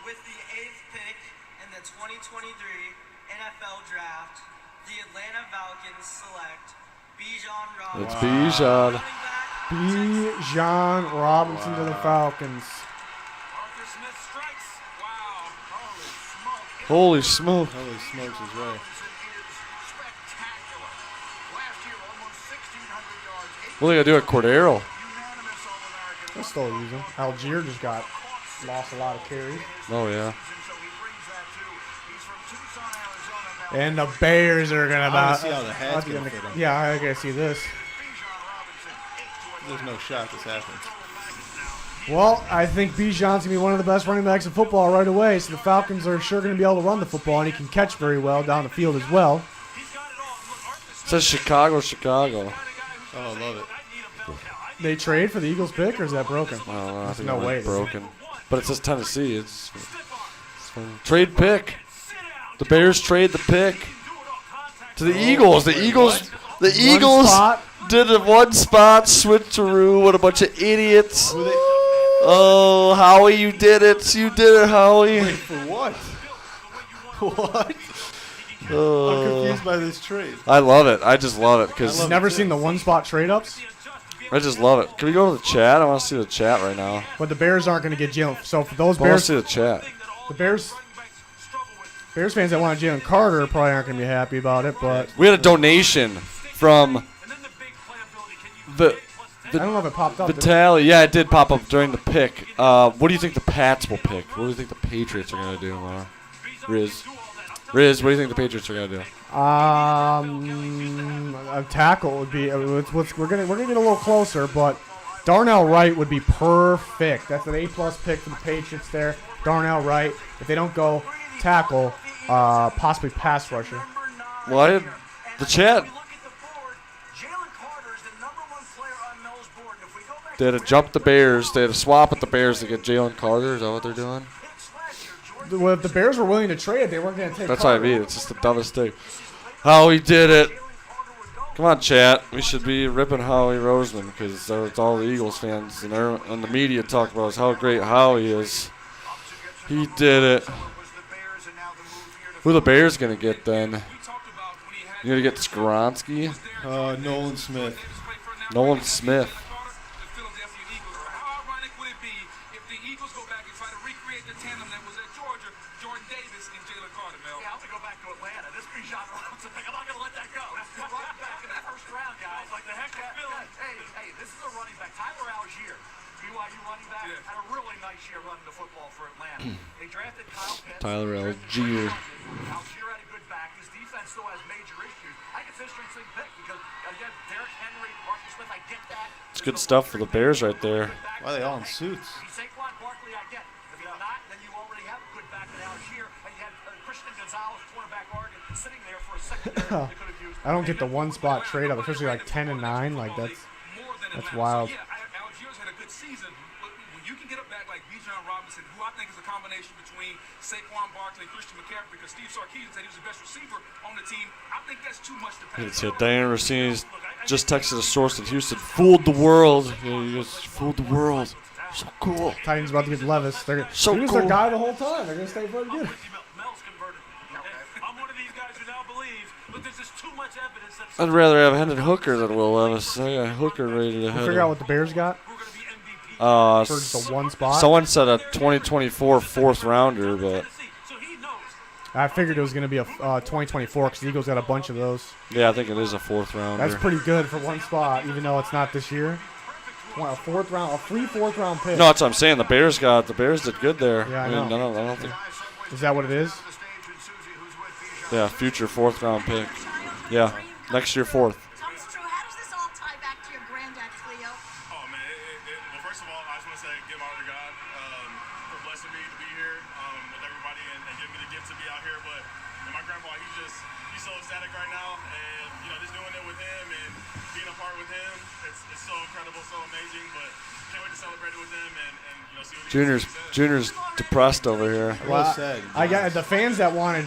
L: With the 8th pick in the 2023 NFL Draft, the Atlanta Falcons select Bijan Robinson.
F: It's Bijan.
A: Bijan Robinson to the Falcons.
D: Arthur Smith strikes. Wow.
F: Holy smoke.
B: Holy smokes is right.
D: Spectacular. Last year, almost 1,600 yards.
F: What are they gonna do at Cordero?
D: Unanimous All-American.
A: They'll still use him. Algier just lost a lot of carries.
F: Oh yeah.
D: So he brings that too. He's from Tucson, Arizona. Now,
A: And the Bears are gonna
B: I wanna see how the hat's gonna fit him.
A: Yeah, I gotta see this.
B: There's no shot this happens.
A: Well, I think Bijan's gonna be one of the best running backs in football right away. So the Falcons are sure gonna be able to run the football, and he can catch very well down the field as well.
F: It says Chicago.
B: Oh, I love it.
A: They trade for the Eagles pick, or is that broken?
F: I don't know. I think
A: No
F: it
A: way.
F: went broken. But it says Tennessee. It's fine. Trade pick. The Bears trade the pick to the Eagles. The Eagles
A: spot.
F: did a one spot switcheroo. What a bunch of idiots. Oh, Howie, you did it. You did it, Howie.
B: Wait, for what? What? I'm confused by this trade.
F: I love it. I just love it because
B: love
A: Never
B: it too.
A: seen the one-spot trade-ups,
F: I just love it. Can we go to the chat? I want to see the chat right now.
A: but the Bears aren't gonna get Jalen. So for those
F: I want to
A: Bears,
F: see the chat.
A: the Bears fans that want Jalen Carter probably aren't gonna be happy about it. But
F: We had a donation from the
A: I don't know if it popped up. did it?
F: Vitale. Yeah, it did pop up during the pick. What do you think the Pats will pick? What do you think the Patriots are gonna do tomorrow? Riz, what do you think the Patriots are gonna do?
A: A tackle would be. We're gonna get a little closer, but Darnell Wright would be perfect. That's an A+ pick for the Patriots there. Darnell Wright. If they don't go tackle, possibly pass rusher.
F: Well, I had the chat.
E: Jalen Carter is the #1 player on Mel's board. If we go back
F: They had to jump the Bears. They had to swap with the Bears to get Jalen Carter. Is that what they're doing?
A: Well, if the Bears were willing to trade, they weren't going to take.
F: That's what I mean. It's just the dumbest thing. Howie did it. Come on, chat. We should be ripping Howie Roseman because it's all the Eagles fans and the media talk about is how great Howie is. He did it. Who the Bears going to get then? You going to get Skoronski?
B: Nolan Smith.
F: Nolan Smith.
E: I have to go back to Atlanta. This Bijan Robinson thing, I'm not going to let that go. Running back in the first round, guys. Like the heck of Philly. Hey, this is a running back. Tyler Algier, BYU running back, had a really nice year running the football for Atlanta. They drafted Kyle Pitts.
F: Tyler Algier.
E: Algier had a good back. His defense still has major issues. I think it's an interesting pick because, again, Derrick Henry, Marcus Smith, I get that.
F: It's good stuff for the Bears right there.
B: Why are they all in suits?
E: Saquon Barkley, I get. If you're not, then you already have a good back in Algier, and you had Christian Gonzalez, cornerback Oregon, sitting there for a secondary. They could have used.
A: I don't get the one spot trade up, especially like 10 and 9. Like that's wild.
M: Yeah, Algiers had a good season. But when you can get a back like Bijan Robinson, who I think is a combination between Saquon Barkley and Christian McCaffrey, because Steve Sarkisian said he was the best receiver on the team. I think that's too much to pass.
F: It's Diana Rossini's just texted a source in Houston. Fooled the world. Yeah, you just fooled the world. So cool.
A: Titans about to get Levis. They're
F: so
A: cool. Their guy the whole time. They're gonna stay fucking good.
E: Mel's converted. I'm one of these guys who now believes, but there's just too much evidence that.
F: I'd rather have Hendon Hooker than Will Levis. I got Hooker ready to head.
A: Figure out what the Bears got. For just the one spot.
F: Someone said a 2024 fourth rounder, but
A: I figured it was going to be a 2024 because the Eagles got a bunch of those.
F: Yeah, I think it is a fourth rounder.
A: That's pretty good for one spot, even though it's not this year. A fourth round, a free fourth round pick.
F: No, that's what I'm saying. The Bears did good there.
A: Yeah, I
F: mean,
A: know.
F: I don't think.
A: Is that what it is?
F: Yeah, future fourth round pick. Yeah, next year fourth.
H: How does this all tie back to your granddad, Cleo?
J: Oh, man. Well, first of all, I just want to say give my honor to God for blessing me to be here with everybody and giving me the gift to be out here. But my grandpa, he's so ecstatic right now. And, just doing it with him and being a part with him, it's so incredible, so amazing. But can't wait to celebrate it with him and see what
F: Junior's depressed over here.
A: Well, I got the fans that wanted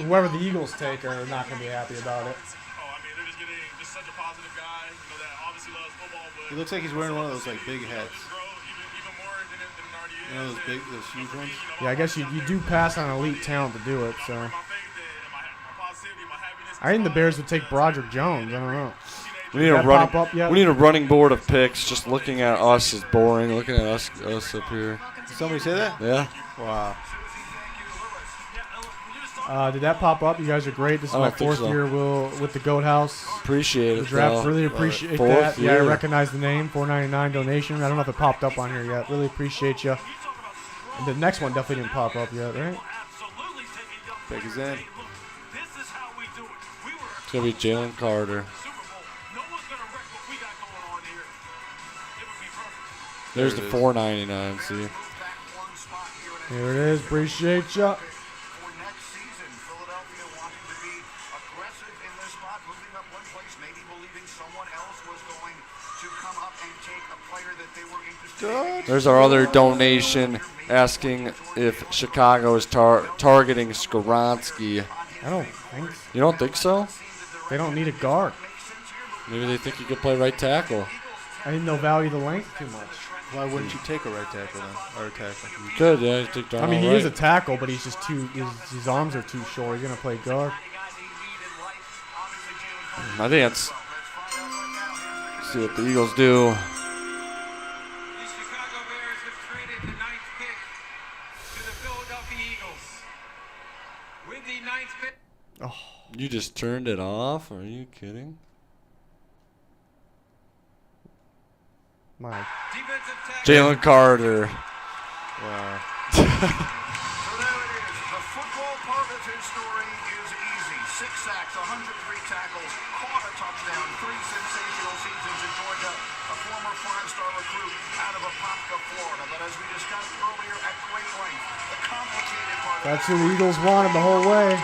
A: whoever the Eagles take are not going to be happy about it.
J: Oh, I mean, they're just getting such a positive guy, that obviously loves football. But
B: He looks like he's wearing one of those like big hats.
J: even more than it already is.
B: You know those huge ones?
A: Yeah, I guess you do pass on elite talent to do it. So I think the Bears would take Broderick Jones. I don't know.
F: We need a running board of picks. Just looking at us is boring. Looking at us up here.
B: Did somebody say that?
F: Yeah.
B: Wow.
A: Did that pop up? You guys are great. This is my fourth year with the Goat House.
F: Appreciate it.
A: The draft. Really appreciate that. Yeah, I recognize the name. $4.99 donation. I don't know if it popped up on here yet. Really appreciate you. And the next one definitely didn't pop up yet, right?
B: Pick is in.
F: It's gonna be Jalen Carter. There's the $4.99. See.
A: Here it is. Appreciate you.
F: There's our other donation asking if Chicago is targeting Skoronski.
A: I don't think so.
F: You don't think so?
A: They don't need a guard.
F: Maybe they think you could play right tackle.
A: I didn't know value the length too much.
B: Why wouldn't you take a right tackle then? Or a tackle?
F: You could, yeah. You take
A: I mean, he is a tackle, but he's just too. His arms are too short. He's gonna play guard.
F: I think that's. See what the Eagles do.
A: Oh.
F: You just turned it off? Are you kidding?
A: My.
F: Jalen Carter.
B: Wow.
E: So there it is. The football part of his story is easy. 6 sacks, 103 tackles, caught a touchdown, 3 sensational seasons in Georgia, a former 5-star recruit out of Apopka, Florida. But as we discussed earlier at great length, the complicated part.
A: That's who the Eagles wanted the whole way.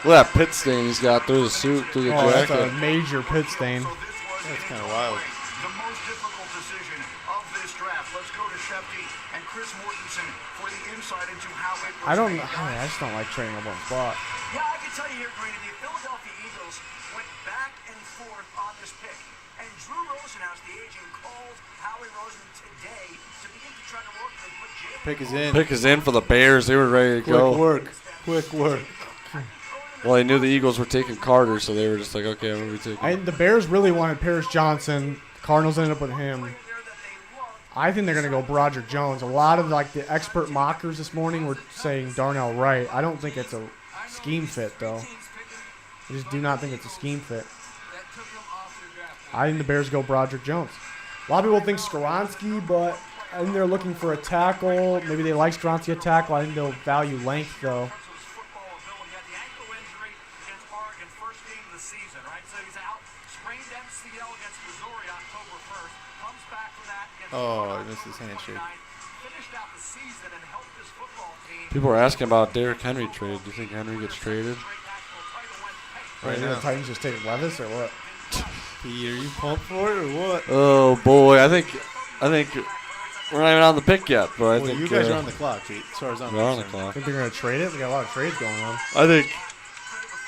F: Look at that pit stain he's got through the suit, through the jacket.
A: That's a major pit stain.
B: That's kind of wild.
E: The most difficult decision of this draft. Let's go to Shefty and Chris Mortensen for the insight into how it was.
A: I just don't like trading up one spot.
E: Yeah, I can tell you here, Grady, the Philadelphia Eagles went back and forth on this pick. And Drew Rosenhaus, the agent, called Howie Roseman today to begin to try to work and put Jalen.
B: Pick is in.
F: Pick is in for the Bears. They were ready to go.
B: Quick work.
F: Well, they knew the Eagles were taking Carter, so they were just like, okay, I'm going to be taking.
A: The Bears really wanted Paris Johnson. Cardinals ended up with him. I think they're going to go Broderick Jones. A lot of like the expert mockers this morning were saying Darnell Wright. I don't think it's a scheme fit, though. I just do not think it's a scheme fit. I think the Bears go Broderick Jones. A lot of people think Skoronski, but I think they're looking for a tackle. Maybe they like Skoronski a tackle. I think they'll value length, though.
B: Oh, he missed his handshake.
F: People are asking about Derrick Henry trade. Do you think Henry gets traded?
B: Right
A: now.
B: now.
A: The Titans just take Levis or what?
B: Peter, you pumped for it or what?
F: Oh boy, I think we're not even on the pick yet, but I think
B: you guys are on the clock, Pete. As far as I'm
F: we're on the
B: concerned.
F: clock.
A: I think they're going to trade it. We got a lot of trades going on.
F: I think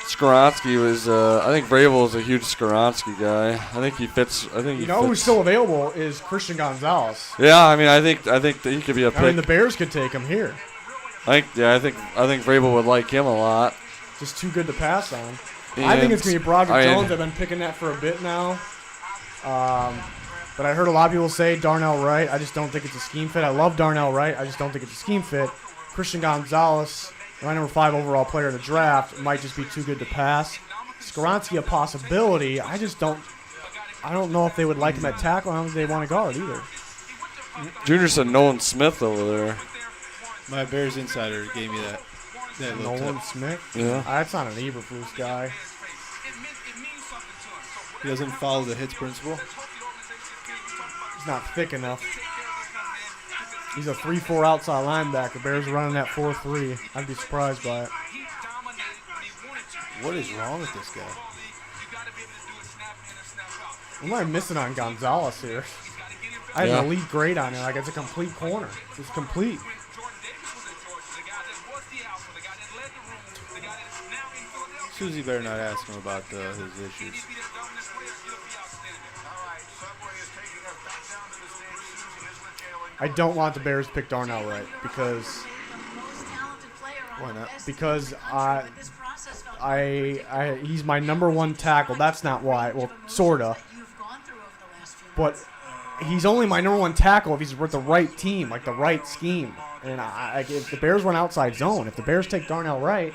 F: Skoronski was. I think Vrabel is a huge Skoronski guy. I think he fits. I think
A: You know who's still available is Christian Gonzalez.
F: Yeah, I mean, I think that he could be a pick.
A: I mean, the Bears could take him here.
F: I think Vrabel would like him a lot.
A: Just too good to pass on.
F: And
A: I think it's going to be Broderick
F: I mean,
A: Jones. I've been picking that for a bit now. But I heard a lot of people say Darnell Wright. I just don't think it's a scheme fit. I love Darnell Wright. I just don't think it's a scheme fit. Christian Gonzalez, my number 5 overall player in the draft, might just be too good to pass. Skoronski a possibility. I don't know if they would like him at tackle. I don't think they want to guard either.
F: Junior said Nolan Smith over there.
B: My Bears insider gave me that little
A: Nolan
B: tip.
A: Smith?
F: Yeah.
A: That's not an Eberflus guy.
B: He doesn't follow the hits principle.
A: He's not thick enough. He's a 3-4 outside linebacker. Bears running that 4-3. I'd be surprised by it.
B: What is wrong with this guy?
A: What am I missing on Gonzalez here? I have an elite grade on it. Like, it's a complete corner. It's complete.
B: Susie better not ask him about his issues.
A: I don't want the Bears to pick Darnell Wright because
B: Why not?
A: Because he's my number 1 tackle. That's not why. Well, sorta. But he's only my number 1 tackle if he's with the right team, like the right scheme. And if the Bears run outside zone, if the Bears take Darnell Wright,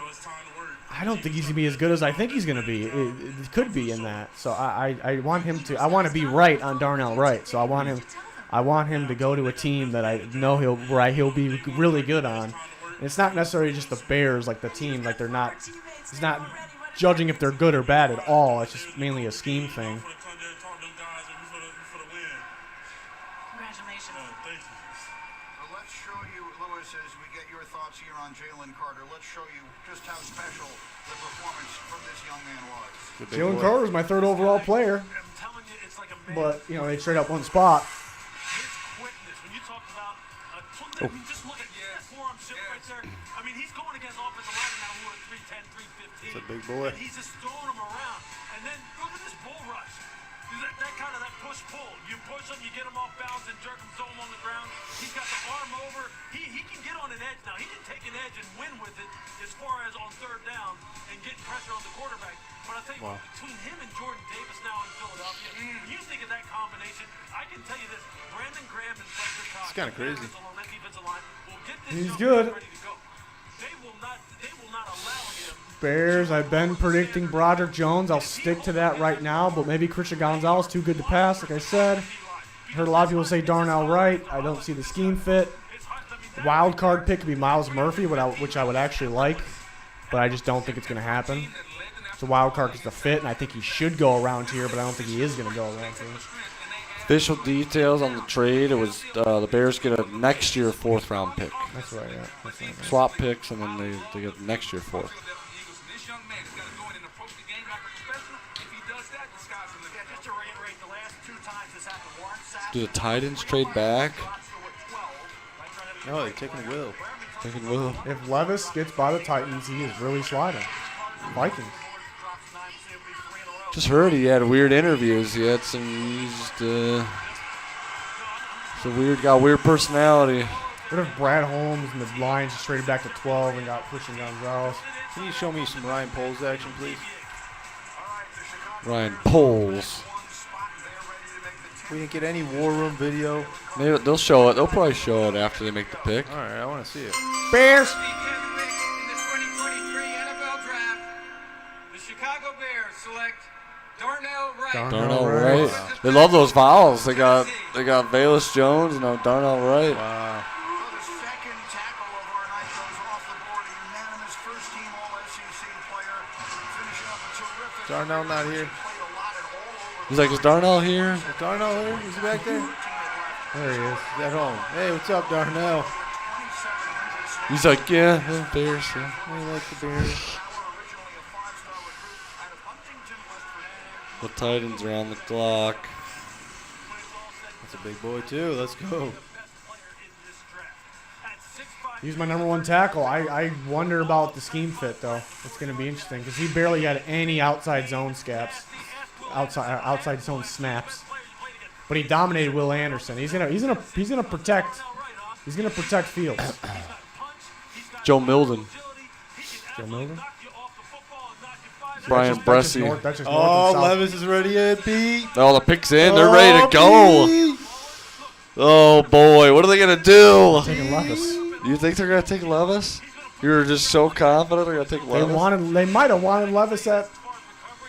A: I don't think he's gonna be as good as I think he's gonna be. It could be in that. So I want him to. I want to be right on Darnell Wright. So I want him to go to a team that I know he'll be really good on. And it's not necessarily just the Bears, like the team, like they're not. It's not judging if they're good or bad at all. It's just mainly a scheme thing.
H: Congratulations.
E: Well, let's show you, Lewis, as we get your thoughts here on Jalen Carter. Let's show you just how special the performance from this young man was.
A: Jalen Carter was my 3rd overall player. But, you know, they trade up 1 spot.
E: I mean, just look at that forearm shift right there. I mean, he's going against offensive linemen now who are 310, 315.
B: It's a big boy.
E: And he's just throwing them around. And then look at this bull rush. That kind of that push-pull. You push him, you get him off balance and jerk him, throw him on the ground. He's got the arm over. He can get on an edge now. He can take an edge and win with it as far as on 3rd down and getting pressure on the quarterback. But I tell you, between him and Jordan Davis now in Philadelphia, when you think of that combination, I can tell you this: Brandon Graham and Fletcher Cox.
B: It's kind of crazy.
A: He's good. Bears, I've been predicting Broderick Jones. I'll stick to that right now, but maybe Christian Gonzalez too good to pass, like I said. Heard a lot of people say Darnell Wright. I don't see the scheme fit. Wild card pick could be Miles Murphy, which I would actually like, but I just don't think it's going to happen. It's a wild card because the fit, and I think he should go around here, but I don't think he is going to go around here.
F: Official details on the trade: it was the Bears get a next year 4th round pick.
A: That's right. Yeah. That's right.
F: Swap picks, and then they get next year 4th. Do the Titans trade back?
B: No, they're taking Will.
F: Taking Will.
A: If Levis gets by the Titans, he is really sliding. Vikings.
F: Just heard he had weird interviews. He had some. Got weird personality.
A: What if Brad Holmes and the Lions just traded back to 12 and got Christian Gonzalez?
B: Can you show me some Ryan Poles action, please?
F: Ryan Poles.
B: We didn't get any War Room video.
F: Maybe they'll show it. They'll probably show it after they make the pick.
B: All right, I want to see it.
A: Bears.
D: The 2023 NFL Draft, the Chicago Bears select Darnell Wright.
F: Darnell Wright. Wow. They love those vowels. They got Valus Jones and now Darnell Wright.
B: Wow.
E: The second tackle of our night goes off the board. A unanimous first-team All-SEC player, finishing up a terrific.
B: Darnell not here.
F: He's like, is Darnell here?
B: Is Darnell here? Is he back there? There he is. He's at home. Hey, what's up, Darnell?
F: He's like, yeah, Bears. Yeah.
B: I like the Bears.
F: The Titans are on the clock.
B: That's a big boy, too. Let's go.
A: He's my number 1 tackle. I wonder about the scheme fit, though. It's going to be interesting because he barely had any outside zone outside zone snaps. But he dominated Will Anderson. He's gonna protect Fields.
F: Joe Milton.
A: Joe Milton.
F: Brian Bresee.
B: Oh, Levis is ready to beat.
F: Oh, the pick's in. They're ready to go.
B: Pete.
F: Oh boy, what are they gonna do?
A: Taking Levis.
F: You think they're gonna take Levis? You're just so confident they're gonna take Levis.
A: They might have wanted Levis at.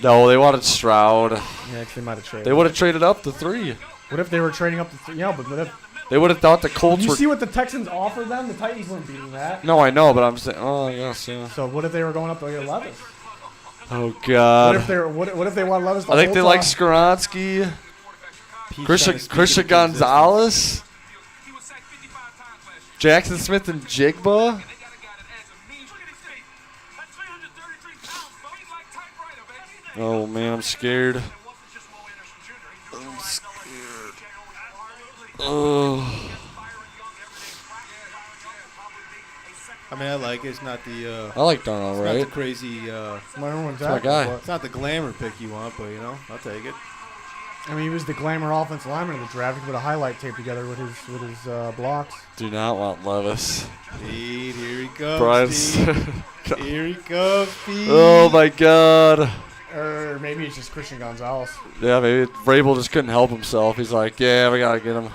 F: No, they wanted Stroud.
A: Yeah, they might have traded.
F: They would have traded up to 3.
A: What if they were trading up to 3? Yeah, but what if
F: they would have thought the Colts
A: you
F: were.
A: See what the Texans offered them? The Titans weren't beating that.
F: No, I know, but I'm saying. Oh, yes, yeah.
A: So what if they were going up to get Levis?
F: Oh God.
A: What if they want Levis?
F: I think they like Skoronski. Christian Gonzalez. Jackson Smith-Njigba. Oh man, I'm scared. Oh.
B: I mean, I like it. It's not the.
F: I like Darnell Wright.
B: Not the crazy.
A: It's my
F: guy.
B: It's not the glamour pick you want, but I'll take it.
A: I mean, he was the glamour offensive lineman in the draft. He put a highlight tape together with his blocks.
F: Do not want Levis.
B: Pete, here he comes.
F: Bryce.
B: Here he comes, Pete.
F: Oh my God.
A: Or maybe it's just Christian Gonzalez.
F: Yeah, maybe Vrabel just couldn't help himself. He's like, yeah, we gotta get him.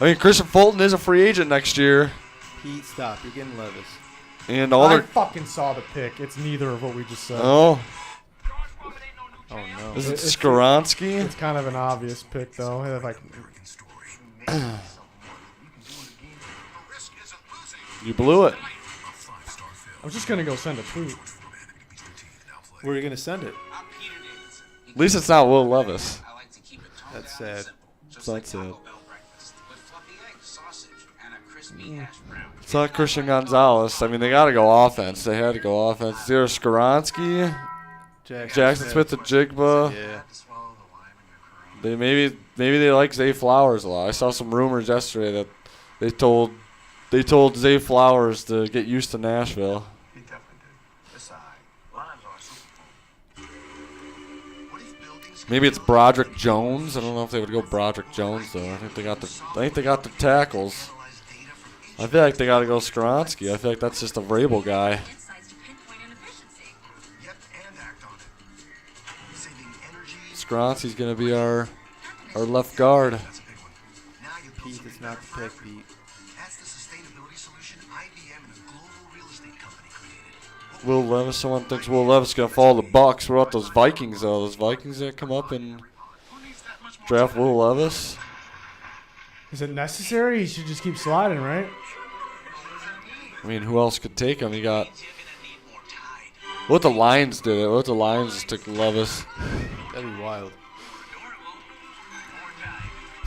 F: I mean, Christian Fulton is a free agent next year.
B: Pete, stop. You're getting Levis.
F: And all
A: I fucking saw the pick. It's neither of what we just said.
F: Oh.
B: Oh no.
F: Is it Skoronski?
A: It's kind of an obvious pick, though.
F: You blew it.
A: I was just gonna go send a tweet.
B: Where are you gonna send it?
F: At least it's not Will Levis.
B: That's sad.
F: That's sad. It's not Christian Gonzalez. I mean, they got to go offense. They had to go offense. It's either Skoronski, Jackson Smith-Njigba.
B: Yeah.
F: They maybe they like Zay Flowers a lot. I saw some rumors yesterday that they told Zay Flowers to get used to Nashville. Maybe it's Broderick Jones. I don't know if they would go Broderick Jones though. I think they got the tackles. I feel like they got to go Skoronski. I feel like that's just a Vrabel guy. Skoronski's gonna be our left guard.
B: Pete, it's not the pick, Pete.
F: Will Levis. Someone thinks Will Levis is gonna follow the Bucs. What about those Vikings though? Those Vikings that come up and draft Will Levis.
A: Is it necessary? He should just keep sliding, right?
F: I mean, who else could take him? You got. What the Lions did it? What the Lions just took Levis?
B: That'd be wild.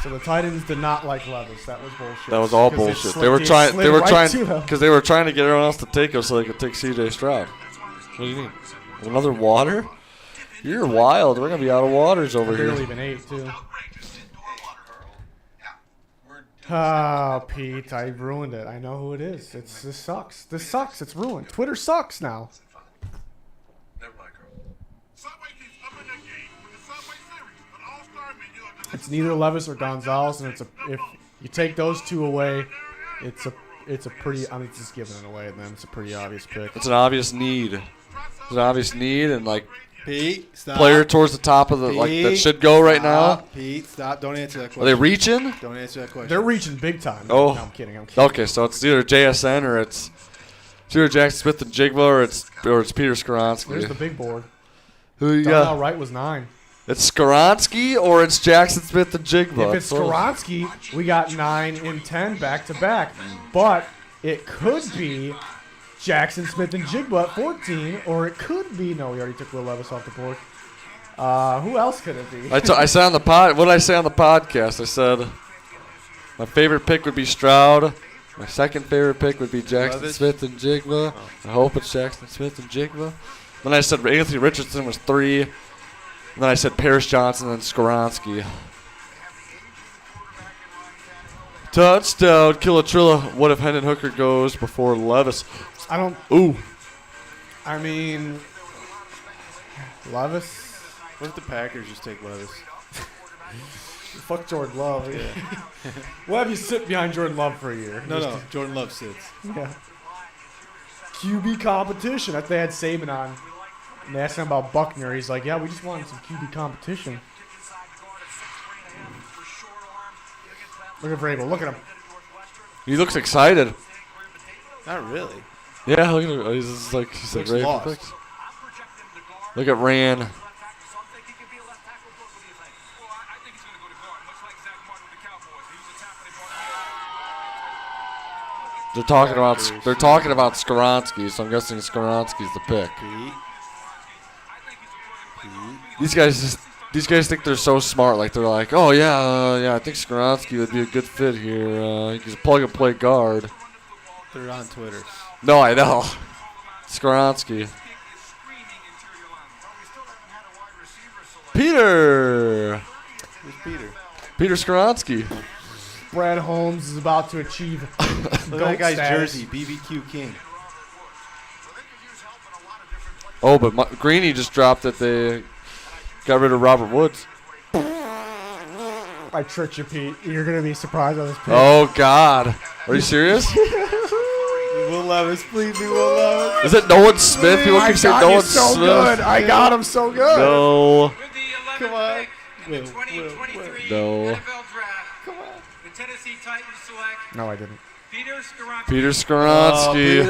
A: So the Titans did not like Levis. That was bullshit.
F: That was all bullshit. They were trying because they were trying to get everyone else to take him so they could take CJ Stroud. What do you mean? Another water? You're wild. We're gonna be out of waters over here.
A: Barely even 8 too. Oh, Pete, I ruined it. I know who it is. This sucks. This sucks. It's ruined. Twitter sucks now. It's neither Levis or Gonzalez, and if you take those two away, it's a pretty. I mean, it's just giving it away, and then it's a pretty obvious pick.
F: It's an obvious need. It's an obvious need, and like
B: Pete, stop.
F: player towards the top of the that should go right now?
B: Pete, stop. Don't answer that question.
F: Are they reaching?
B: Don't answer that question.
A: They're reaching big time.
F: Oh.
A: No, I'm kidding. I'm kidding.
F: Okay, so it's either JSN or it's either Jackson Smith-Njigba or it's Peter Skoronski.
A: There's the big board.
F: Who you
A: Darnell
F: got?
A: Wright was 9.
F: It's Skoronski or it's Jackson Smith-Njigba.
A: If it's Skoronski, we got 9 and 10 back to back. But it could be Jackson Smith-Njigba at 14, or it could be we already took Will Levis off the board. Who else could it be?
F: I said on the pod. What did I say on the podcast? I said my favorite pick would be Stroud. My second favorite pick would be Jackson Smith-Njigba. I hope it's Jackson Smith-Njigba. Then I said Anthony Richardson was 3. And then I said Paris Johnson and Skoronski. Touchdown, Killatrilla. What if Hendon Hooker goes before Levis?
A: I don't.
F: Ooh.
A: I mean, Levis.
B: What if the Packers just take Levis?
A: Fuck Jordan Love. Yeah. We'll have you sit behind Jordan Love for a year.
B: No. Jordan Love sits.
A: Yeah. QB competition. They had Saban on. And they asked him about Buckner. He's like, yeah, we just wanted some QB competition. Look at Vrabel. Look at him.
F: He looks excited.
B: Not really.
F: Yeah, look at him. He's just like ready for picks. Look at Rand. They're talking about Skoronski, so I'm guessing Skoronski's the pick. These guys think they're so smart. Like they're like, oh yeah, I think Skoronski would be a good fit here. He's a plug and play guard.
B: They're on Twitter.
F: No, I know. Skoronski. Peter.
B: Who's Peter?
F: Peter Skoronski.
A: Brad Holmes is about to achieve
B: Look at that guy's
A: status.
B: jersey, BBQ King.
F: Oh, but Greeny just dropped that they got rid of Robert Woods.
A: I tricked you, Pete. You're going to be surprised by this pick.
F: Oh, God. Are you serious?
B: Will Levis, please be Will Levis.
F: Is it Nolan Smith? People keep saying Nolan
A: so
F: Smith.
A: Good. I got him so good.
F: No.
B: Come on.
D: In the 2023
F: No.
D: NFL Draft,
B: Come on.
D: the Tennessee Titans select
A: No, I didn't.
D: Peter Skoronski.
F: Peter Skoronski.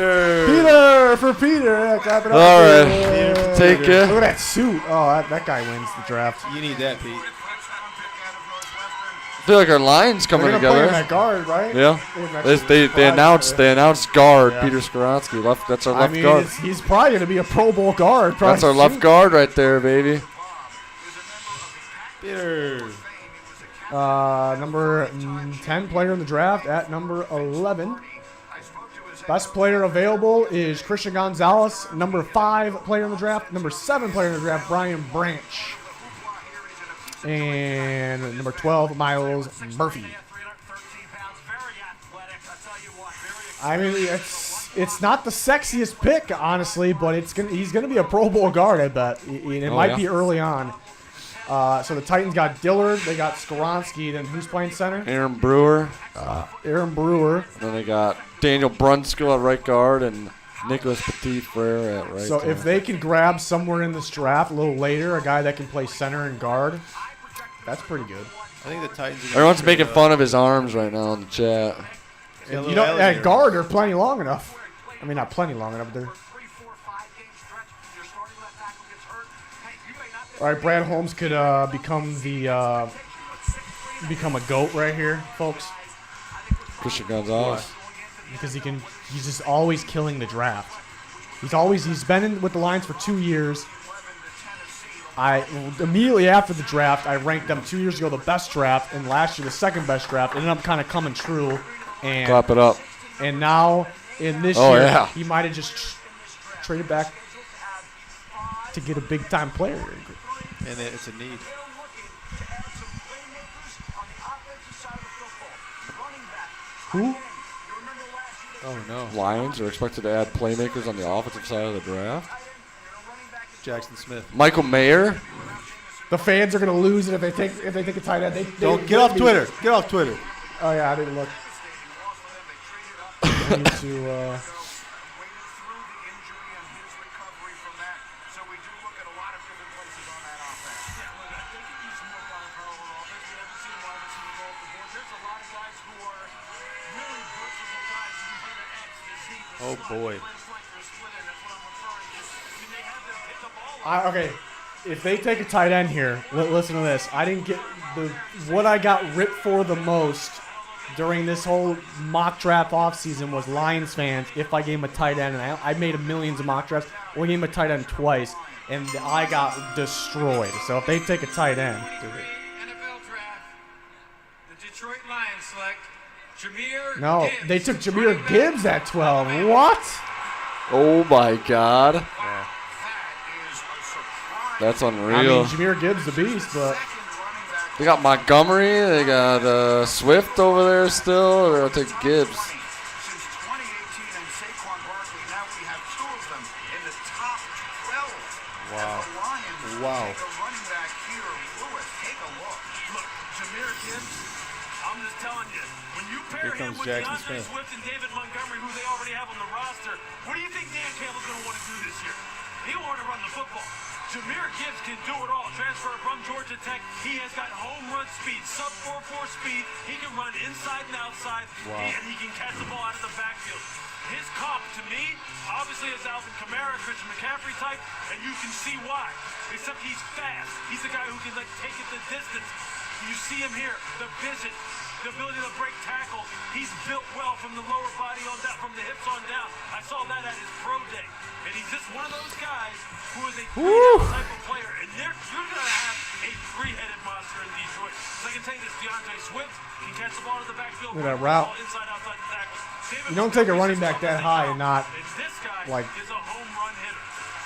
A: Peter for Peter. Yeah, clap it up.
F: All right.
A: Yeah.
F: Take
A: Look
F: it.
A: at that suit. Oh, that guy wins the draft.
B: You need that, Pete.
F: I feel like our line's coming
A: They're gonna play him
F: together.
A: at guard, right?
F: Yeah. They announced guard Peter Skoronski. That's our left guard.
A: He's probably going to be a Pro Bowl guard.
F: That's our left guard right there, baby.
B: Peter.
A: Number 10 player in the draft at number 11. Best player available is Christian Gonzalez. Number 5 player in the draft. Number 7 player in the draft, Brian Branch. And number 12, Miles Murphy. I mean, it's not the sexiest pick, honestly, but he's gonna be a Pro Bowl guard, I bet. It might be early on. So the Titans got Dillard, they got Skoronski, then who's playing center?
F: Aaron Brewer.
A: Aaron Brewer.
F: And then they got Daniel Brunskill at right guard and Nicholas Petit-Frere at right
A: So
F: guard.
A: if they can grab somewhere in this draft a little later, a guy that can play center and guard, that's pretty good.
B: I think the Titans.
F: Everyone's making fun of his arms right now in the chat.
A: And you know, at guard, they're plenty long enough. I mean, not plenty long enough, but they're. All right, Brad Holmes could become a GOAT right here, folks.
F: Christian Gonzalez.
A: Because he's just always killing the draft. He's been in with the Lions for 2 years. Immediately after the draft, I ranked them 2 years ago the best draft, and last year the second best draft. It ended up kind of coming true. And
F: Clap it up.
A: And now in this year,
F: yeah.
A: he might have just traded back to get a big time player.
B: And it's a need.
A: Who?
B: Oh no.
F: Lions are expected to add playmakers on the offensive side of the draft.
B: Jackson Smith.
F: Michael Mayer.
A: The fans are gonna lose it if they take a tight end.
B: Don't get off Twitter. Get off Twitter.
A: Oh yeah, I didn't look. I need to.
B: boy.
A: Okay, if they take a tight end here, listen to this. I didn't get what I got ripped for the most during this whole mock draft offseason was Lions fans if I gave him a tight end. And I made millions of mock drafts. We gave him a tight end twice, and I got destroyed. So if they take a tight end, do it.
D: NFL draft, the Detroit Lions select Jahmyr
A: No,
D: Gibbs.
A: they took Jahmyr Gibbs at 12. What?
F: Oh my God. That's
A: I
F: unreal.
A: mean, Jahmyr Gibbs the beast, but
F: They got Montgomery. They got Swift over there still. They're going to take Gibbs.
E: Since 2018 and Saquon Barkley, now we have two of them in the top 12.
B: Wow.
E: And the Lions
B: Wow.
E: take a running back here. Lewis, take a look.
D: Look, Jahmyr Gibbs, I'm just telling you, when you pair
B: Here
D: him
B: comes
D: with
B: Jackson
D: DeAndre
B: Smith.
D: Swift and David Montgomery, who they already have on the roster, what do you think Dan Campbell's going to want to do this year? He'll want to run the football. Jahmyr Gibbs can do it all. Transfer from Georgia Tech. He has got home run speed, sub 4.4 speed. He can run inside and outside, and he can catch the ball out of the backfield. His comp, to me, obviously is Alvin Kamara, Christian McCaffrey type, and you can see why. Except he's fast. He's a guy who can take it the distance. You see him here, the vision, the ability to break tackles. He's built well from the lower body on down, from the hips on down. I saw that at his pro day. And he's just one of those guys who is a three-down type of player. And you're going to have a three-headed monster in Detroit. So I can tell you this, DeAndre Swift can catch the ball to the backfield.
A: Look at that route.
D: Inside, outside the tackles.
A: You don't take a running back that high and not,
D: This guy
A: like,
D: is a home run hitter.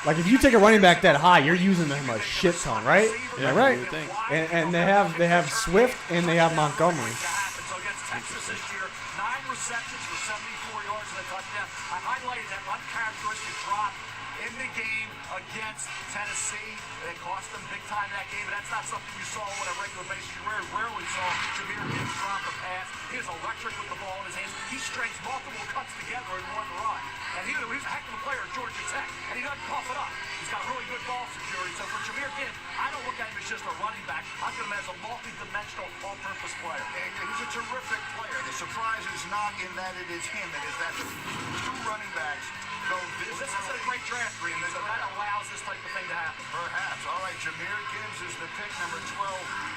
A: like if you take a running back that high, you're using them a shit ton, right? Am I right?
B: you would think.
A: And they have Swift and they have Montgomery.
E: So against Texas this year, 9 receptions for 74 yards and a touchdown. I highlighted that uncharacteristic drop in the game against Tennessee. It cost them big time that game, but that's not something you saw on a regular basis. You rarely saw Jahmyr Gibbs drop a pass. He is electric with the ball in his hands. He strings multiple cuts together in one run. And he's a heck of a player at Georgia Tech, and he doesn't cough it up. He's got really good ball security. So for Jahmyr Gibbs, I don't look at him as just a running back. I look at him as a multi-dimensional, all-purpose player.
C: And he's a terrific player. The surprise is not in that it is him. It is that the two running backs go this.
E: This is a great draft, Green, so that allows this type of thing to happen.
C: Perhaps. All right, Jahmyr Gibbs is the pick number 12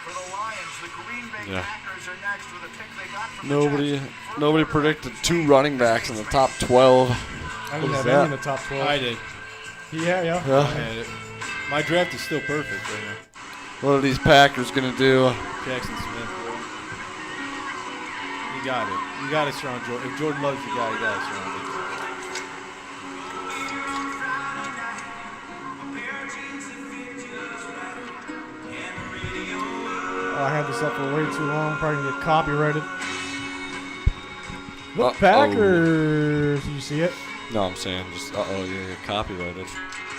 C: for the Lions. The Green Bay Packers are next with a pick they got from the Jets.
F: Nobody predicted 2 running backs in the top 12.
A: I didn't
F: What
A: have
F: is
A: any
F: that?
A: in the top 12.
B: I did.
A: Yeah.
B: I had it. My draft is still perfect right now.
F: What are these Packers going to do?
B: Jackson Smith. You got it. You got to surround Jordan. If Jordan loves the guy, you got to surround him.
A: Oh, I had this up for way too long. Probably gonna get copyrighted. The
F: Uh-oh.
A: Packers. Did you see it?
F: No, I'm saying just, you're going to get copyrighted.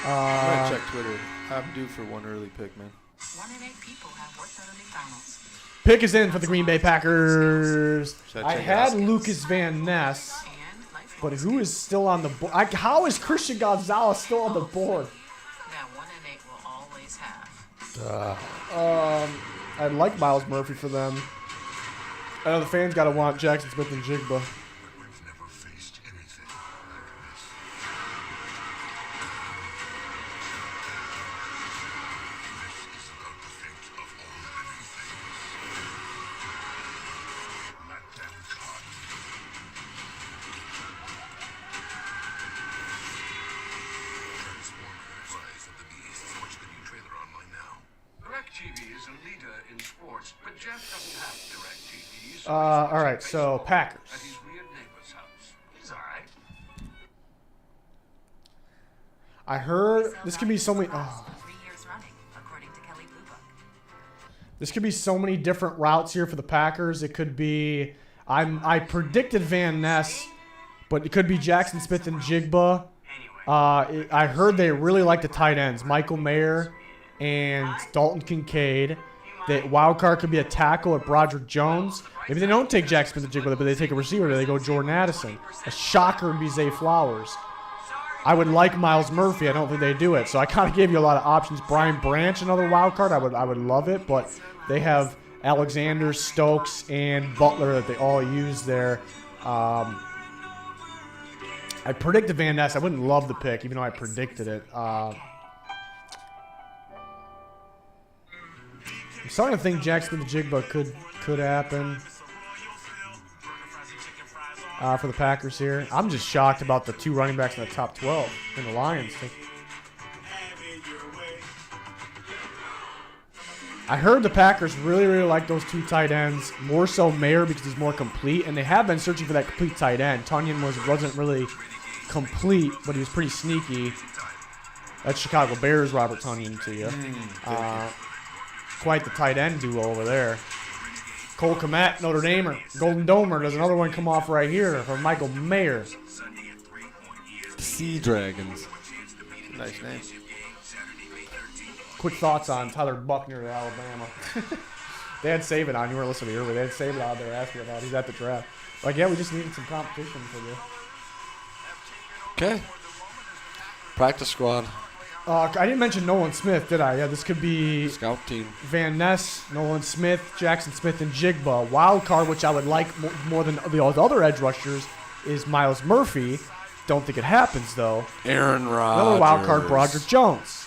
B: I'm going to check Twitter. I'm due for one early pick, man.
H: 1 in 8 people have worked at a McDonald's.
A: Pick is in for the Green Bay Packers.
B: Should I
A: I
B: check it
A: had
B: out?
A: Lucas Van Ness,
H: And life
A: but who is still on the board? How is Christian Gonzalez still on the board?
H: that 1 in 8 will always have.
A: I'd like Miles Murphy for them. I know the fans gotta want Jackson Smith-Njigba.
J: We've never faced anything like this. This is about the fate of all living things. Let them come. Transformers: Rise of the Beasts. Watch the new trailer online now.
N: DirecTV is a leader in sports, but Jeff doesn't have DirecTV. So
A: All right, so Packers.
N: at his weird neighbor's house. He's all right.
A: I heard this could be so many. Oh,
H: 3 years running, according to Kelly Blue Book.
A: this could be so many different routes here for the Packers. It could be. I predicted Van Ness, but it could be Jackson Smith-Njigba. I heard they really like the tight ends, Michael Mayer and Dalton Kincaid. The wild card could be a tackle at Broderick Jones. Maybe they don't take Jackson Smith-Njigba, but they take a receiver. They go Jordan Addison. A shocker would be Zay Flowers. I would like Miles Murphy. I don't think they do it. So I kind of gave you a lot of options. Brian Branch, another wild card. I would love it, but they have Alexander, Stokes, and Butler that they all use there. I I predicted Van Ness. I wouldn't love the pick, even though I predicted it. I'm starting to think Smith-Njigba could happen for the Packers here. I'm just shocked about the 2 running backs in the top 12 in the Lions. I heard the Packers really, really like those 2 tight ends, more so Mayer because he's more complete, and they have been searching for that complete tight end. Tunyon wasn't really complete, but he was pretty sneaky. That's Chicago Bears Robert Tunyon to you. Quite the tight end duo over there. Cole Kmet, Notre Damer, Golden Domer. There's another one come off right here from Michael Mayer.
F: Sea Dragons.
B: Nice name.
A: Quick thoughts on Tyler Buckner to Alabama. They had Saban on. You weren't listening earlier. They had Saban out there asking about. He's at the draft. Like, yeah, we just needed some competition for you.
F: Okay. Practice squad.
A: I didn't mention Nolan Smith, did I? Yeah, this could be
F: Scout team.
A: Van Ness, Nolan Smith, Jackson Smith-Njigba. Wild card, which I would like more than the other edge rushers, is Myles Murphy. Don't think it happens, though.
F: Aaron Rodgers.
A: Another wild card, Broderick Jones.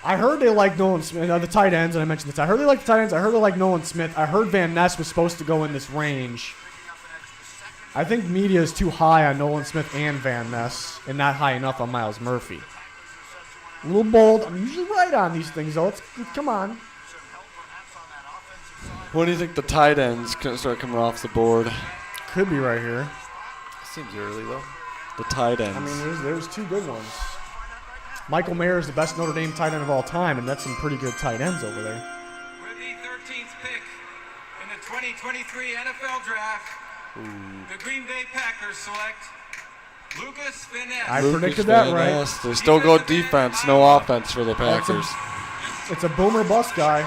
A: I heard they like Nolan Smith, the tight ends, and I mentioned this. I heard they like the tight ends. I heard they like Nolan Smith. I heard Van Ness was supposed to go in this range. I think media is too high on Nolan Smith and Van Ness and not high enough on Myles Murphy. A little bold. I'm usually right on these things, though. Come on.
F: When do you think the tight ends can start coming off the board?
A: Could be right here.
B: Seems early, though.
F: The tight ends.
A: I mean, there's 2 good ones. Michael Mayer is the best Notre Dame tight end of all time, and that's some pretty good tight ends over there.
D: With the 13th pick in the 2023 NFL Draft, the Green Bay Packers select Lucas Van Ness.
A: I predicted that right.
F: They still go defense, no offense for the Packers.
A: It's a boomer bust guy.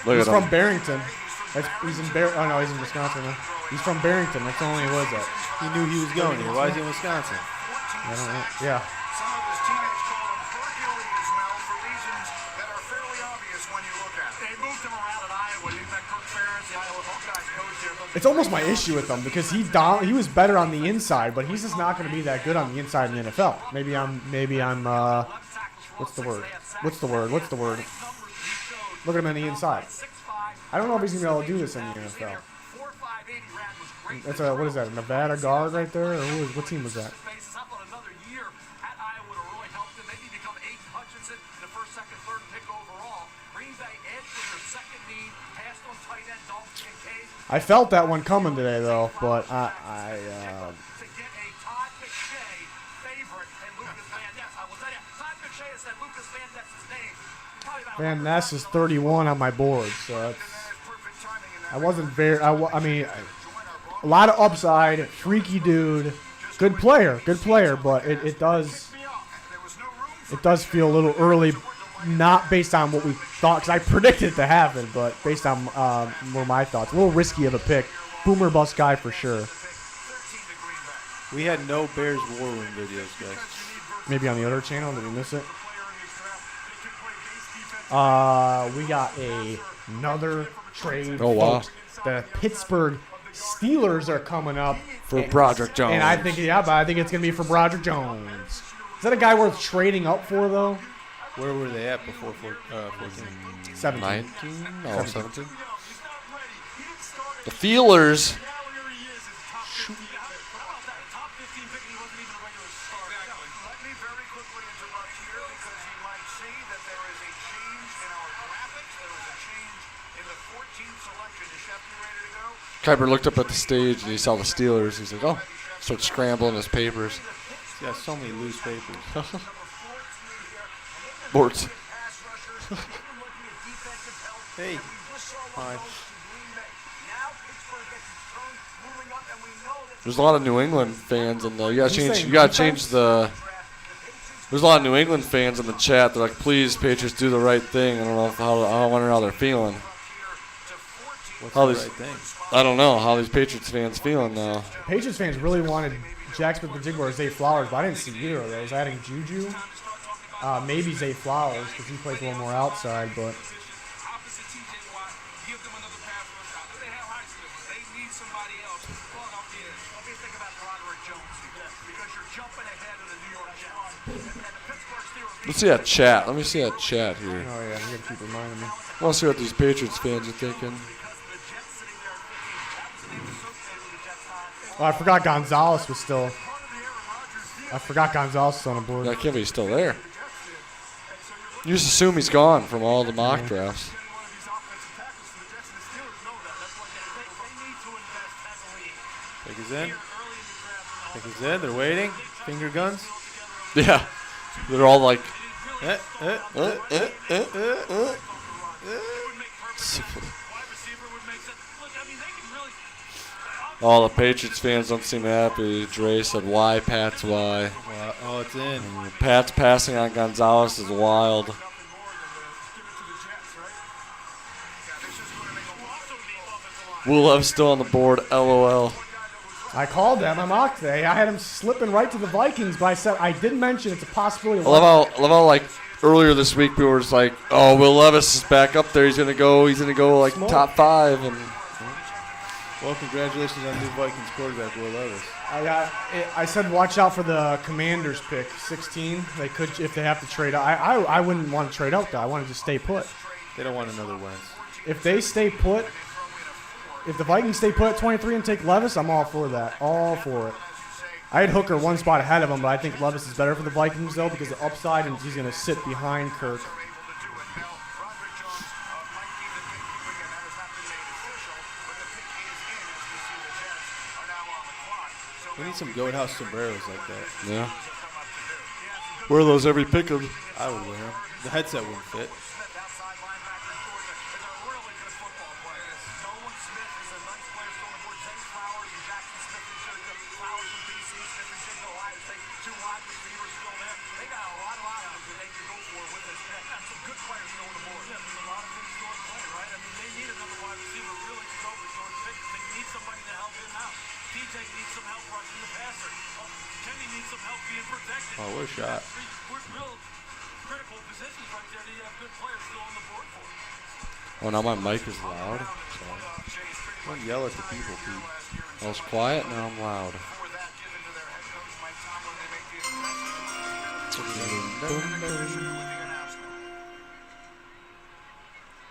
F: Look
A: He's
F: at
A: from
F: him.
A: Barrington. He's in Oh no, he's in Wisconsin. Now. He's from Barrington. That's the only he was at.
B: He knew he was going here. Why is he in Wisconsin?
A: I don't know. Yeah.
J: Some of his teammates call him Hercules, Mel, for reasons that are fairly obvious when you look at it.
E: They moved him around at Iowa. He met Kirk Ferentz, the Iowa Hawkeyes coach here.
A: It's almost my issue with him because he was better on the inside, but he's just not going to be that good on the inside in the NFL. Maybe I'm what's the word? Look at him on the inside. I don't know if he's going to be able to do this in the NFL. That's what is that? A Nevada guard right there, or what team was that? I felt that one coming today, though, but Van Ness is 31 on my board, so I wasn't very. I mean, a lot of upside, freaky dude, good player, but it does feel a little early. Not based on what we thought, because I predicted it to happen, but based on more my thoughts. A little risky of a pick. Boomer bust guy for sure.
B: We had no Bears War Room videos, guys.
A: Maybe on the other channel. Did we miss it? We got another trade.
F: Oh, wow.
A: Folks. The Pittsburgh Steelers are coming up.
F: For Broderick Jones.
A: And I think it's going to be for Broderick Jones. Is that a guy worth trading up for, though?
B: Where were they at before 14?
A: 17.
F: 19? No, 17. The Feelers. Kuiper looked up at the stage and he saw the Steelers. He's like, oh. Started scrambling his papers.
B: He's got so many loose papers.
F: Sports.
B: Hey. Hi.
F: There's a lot of New England fans in there. You gotta change the. There's a lot of New England fans in the chat. They're like, please, Patriots, do the right thing. I wonder how they're feeling.
B: What's the right thing?
F: I don't know how these Patriots fans feeling now.
A: Patriots fans really wanted Jack Smith-Njigba or Zay Flowers, but I didn't see either of those. Adding Juju. Maybe Zay Flowers because he plays a little more outside, but.
F: Let's see that chat. Let me see that chat here.
A: Oh yeah, you gotta keep reminding me.
F: I want to see what these Patriots fans are thinking.
A: Oh, I forgot Gonzalez was still. on the board.
F: I can't believe he's still there. You just assume he's gone from all the mock drafts.
B: Pick is in. Pick is in. They're waiting. Finger guns.
F: Yeah. They're all like. All the Patriots fans don't seem happy. Dre said, why, Pat's why.
B: Oh, it's in.
F: Pat's passing on Gonzalez is wild. Will Levis still on the board, LOL.
A: I called them. I mocked today. I had him slipping right to the Vikings, but I said I did mention it's a possibility.
F: I love how like earlier this week we were just like, oh, Will Levis is back up there. He's gonna go like top 5 and.
B: Well, congratulations on new Vikings quarterback Will Levis.
A: I said watch out for the Commanders pick 16. They could if they have to trade out. I wouldn't want to trade out though. I want to just stay put.
B: They don't want another Wentz.
A: If they stay put, if the Vikings stay put at 23 and take Levis, I'm all for that. All for it. I had Hooker one spot ahead of him, but I think Levis is better for the Vikings though because of the upside and he's going to sit behind Kirk.
B: We need some goat house sombreros like that.
F: Yeah. Wear those every pick of.
B: I would wear them. The headset wouldn't fit. Oh, what a shot.
F: Oh, now my mic is loud.
B: Don't yell at the people, Pete.
F: I was quiet, now I'm loud.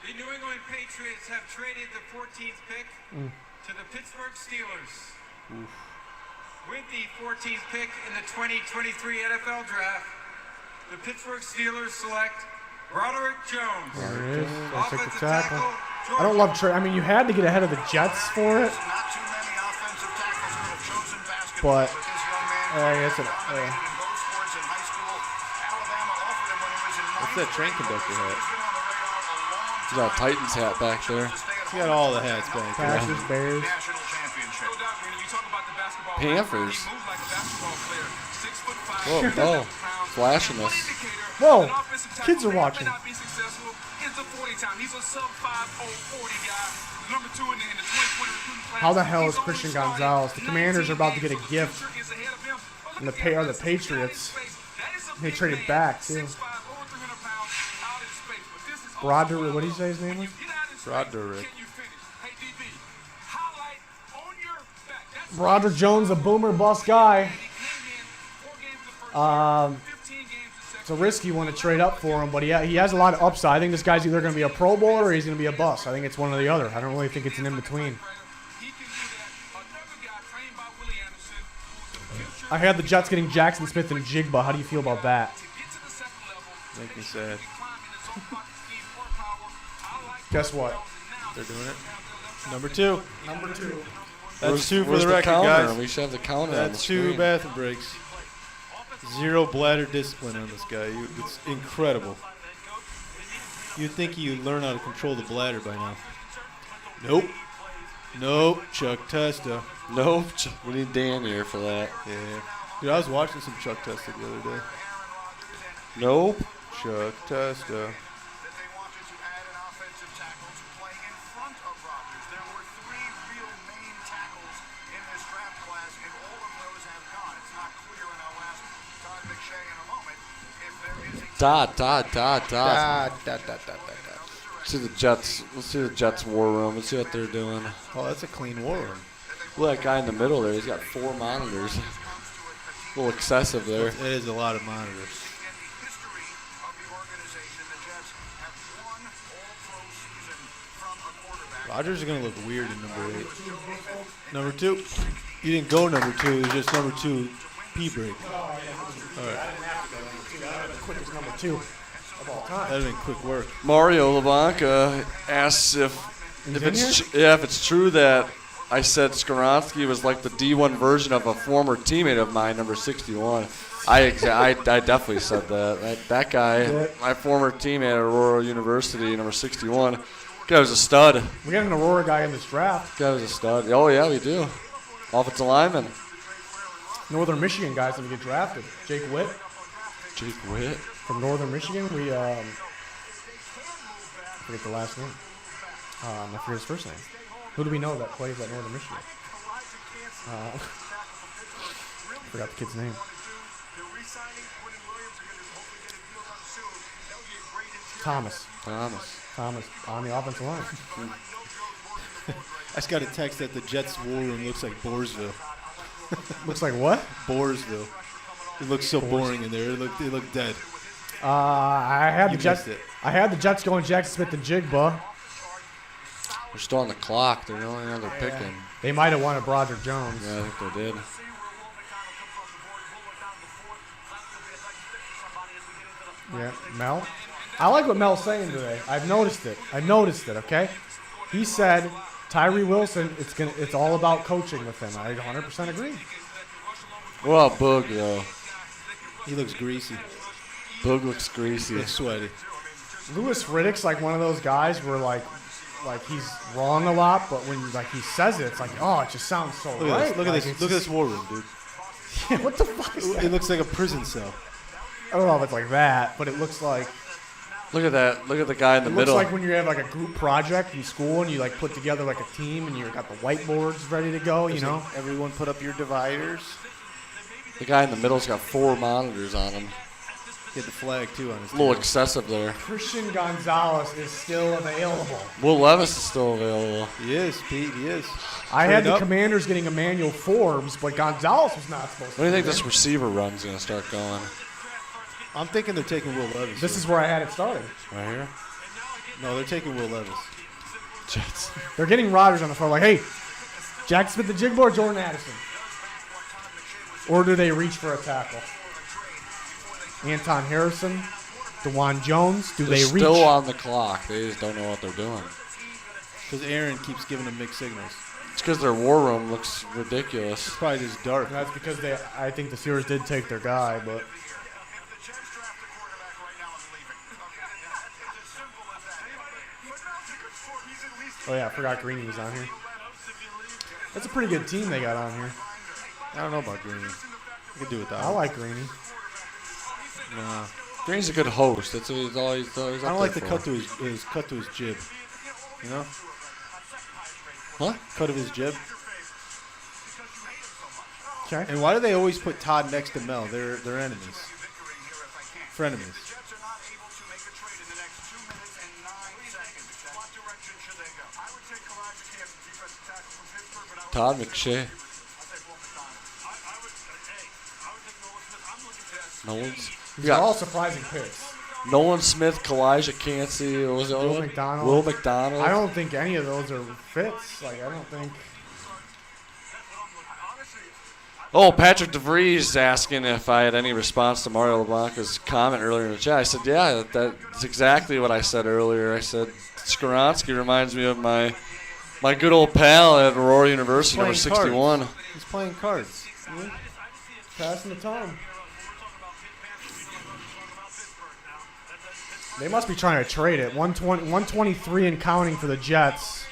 D: The New England Patriots have traded the 14th pick to the Pittsburgh Steelers. With the 14th pick in the 2023 NFL Draft, the Pittsburgh Steelers select Broderick Jones.
A: There it is. Offensive tackle. I don't love trade. I mean, you had to get ahead of the Jets for it. But
B: What's that train conductor hat?
F: He's got a Titans hat back there.
B: He's got all the hats back there.
A: Packers, Bears.
F: Panthers. Whoa, flashing us.
A: Whoa, kids are watching. How the hell is Christian Gonzalez? The Commanders are about to get a gift from the Patriots. They traded back, too. Broderick, what did you say his name was?
B: Broderick.
A: Broderick Jones, a boomer bust guy. It's a risky one to trade up for him, but he has a lot of upside. I think this guy's either going to be a Pro Bowler or he's going to be a bust. I think it's one or the other. I don't really think it's an in-between. I had the Jets getting Jackson Smith-Njigba. How do you feel about that?
B: Make me sad.
A: Guess what?
B: They're doing it. Number 2.
A: Number 2.
B: That's 2 for
F: where's
B: the record, guys.
F: We should have the counter on the
B: That's
F: screen.
B: 2 bathroom breaks. 0 bladder discipline on this guy. It's incredible. You'd think you'd learn how to control the bladder by now. Nope. Nope. Chuck Testa.
F: Nope. We need Dan here for that.
B: Yeah. Dude, I was watching some Chuck Testa the other day.
F: Nope.
B: Chuck Testa.
F: Dot. See the Jets. Let's see the Jets war room. Let's see what they're doing.
B: Oh, that's a clean war room.
F: Look, that guy in the middle there. He's got 4 monitors. A little excessive there.
B: It is a lot of monitors. Rodgers is going to look weird in number 8. Number 2. You didn't go number 2. It was just number 2 P break. All right.
A: Quickest number 2 of all time.
B: That would have been quick work.
F: Mario LeBlanca asks if it's true that I said Skoronski was like the D1 version of a former teammate of mine, number 61. I definitely said that. That guy, my former teammate at Aurora University, number 61. Guy was a stud.
A: We got an Aurora guy in this draft.
F: Guy was a stud. Oh, yeah, we do. Offensive lineman.
A: Northern Michigan guys that we get drafted. Jake Witt.
F: Jake Witt?
A: From Northern Michigan. We, I forget the last name. I forget his first name. Who do we know that plays at Northern Michigan? Forgot the kid's name. Thomas on the offensive line.
B: I just got a text that the Jets war room looks like Boersville.
A: Looks like what?
B: Boersville. It looks so boring in there. It looked dead.
A: I had the Jets going Jackson Smith-Njigba.
F: They're still on the clock. They're the only other picking.
A: They might have wanted Broderick Jones.
F: Yeah, I think they did.
A: Yeah, Mel. I like what Mel's saying today. I've noticed it. Okay. He said Tyree Wilson. It's all about coaching with him. I 100% agree.
F: What about Boog though?
B: He looks greasy.
F: Boog looks greasy.
B: Looks sweaty.
A: Louis Riddick's like one of those guys where like he's wrong a lot, but when he says it, it's like, oh, it just sounds so right.
B: Look at this war room, dude.
A: Yeah, what the fuck is that?
B: It looks like a prison cell.
A: I don't know if it's like that, but it looks like.
F: Look at that. Look at the guy in the middle.
A: It looks like when you have like a group project in school and you like put together like a team and you got the whiteboards ready to go, you know?
B: Like everyone put up your dividers.
F: The guy in the middle's got 4 monitors on him.
B: He had the flag too on his
F: A little
B: table.
F: excessive there.
A: Christian Gonzalez is still available.
F: Will Levis is still available.
B: He is, Pete. He is.
A: I had the Commanders getting Emmanuel Forbes, but Gonzalez was not supposed to.
F: What do you think this receiver run's going to start going?
B: I'm thinking they're taking Will Levis.
A: This is where I had it started.
F: Right here?
B: No, they're taking Will Levis.
F: Jets.
A: They're getting Rodgers on the phone like, hey, Jack Smith-Njigba or Jordan Addison? Or do they reach for a tackle? Anton Harrison, DeJuan Jones,
F: They're
A: they reach?
F: still on the clock. They just don't know what they're doing.
B: Because Aaron keeps giving them mixed signals.
F: It's because their war room looks ridiculous.
B: It's probably just dark.
A: And that's because I think the Steelers did take their guy, but. Oh yeah, I forgot Greeny was on here. That's a pretty good team they got on here.
B: I don't know about Greeny. I could do with that.
A: I like Greeny.
F: Nah. Green's a good host. That's what he's always
B: I don't like the cut to his cut to his jib. You know?
F: What?
B: Cut of his jib.
A: Okay.
B: And why do they always put Todd next to Mel? They're enemies. Frenemies.
F: Todd McShay.
A: These are all surprising picks.
F: Nolan Smith, Kalijah Cancey, what was it?
A: Will McDonald.
F: Will McDonald.
A: I don't think any of those are fits. Like, I don't think.
F: Oh, Patrick DeVries asking if I had any response to Mario LeBlanca's comment earlier in the chat. I said, yeah, that's exactly what I said earlier. I said, Skoronski reminds me of my good old pal at Aurora University, number 61.
B: Cards. He's playing cards.
A: Yeah. Passing the time. They must be trying to trade it. 123 and counting for the Jets.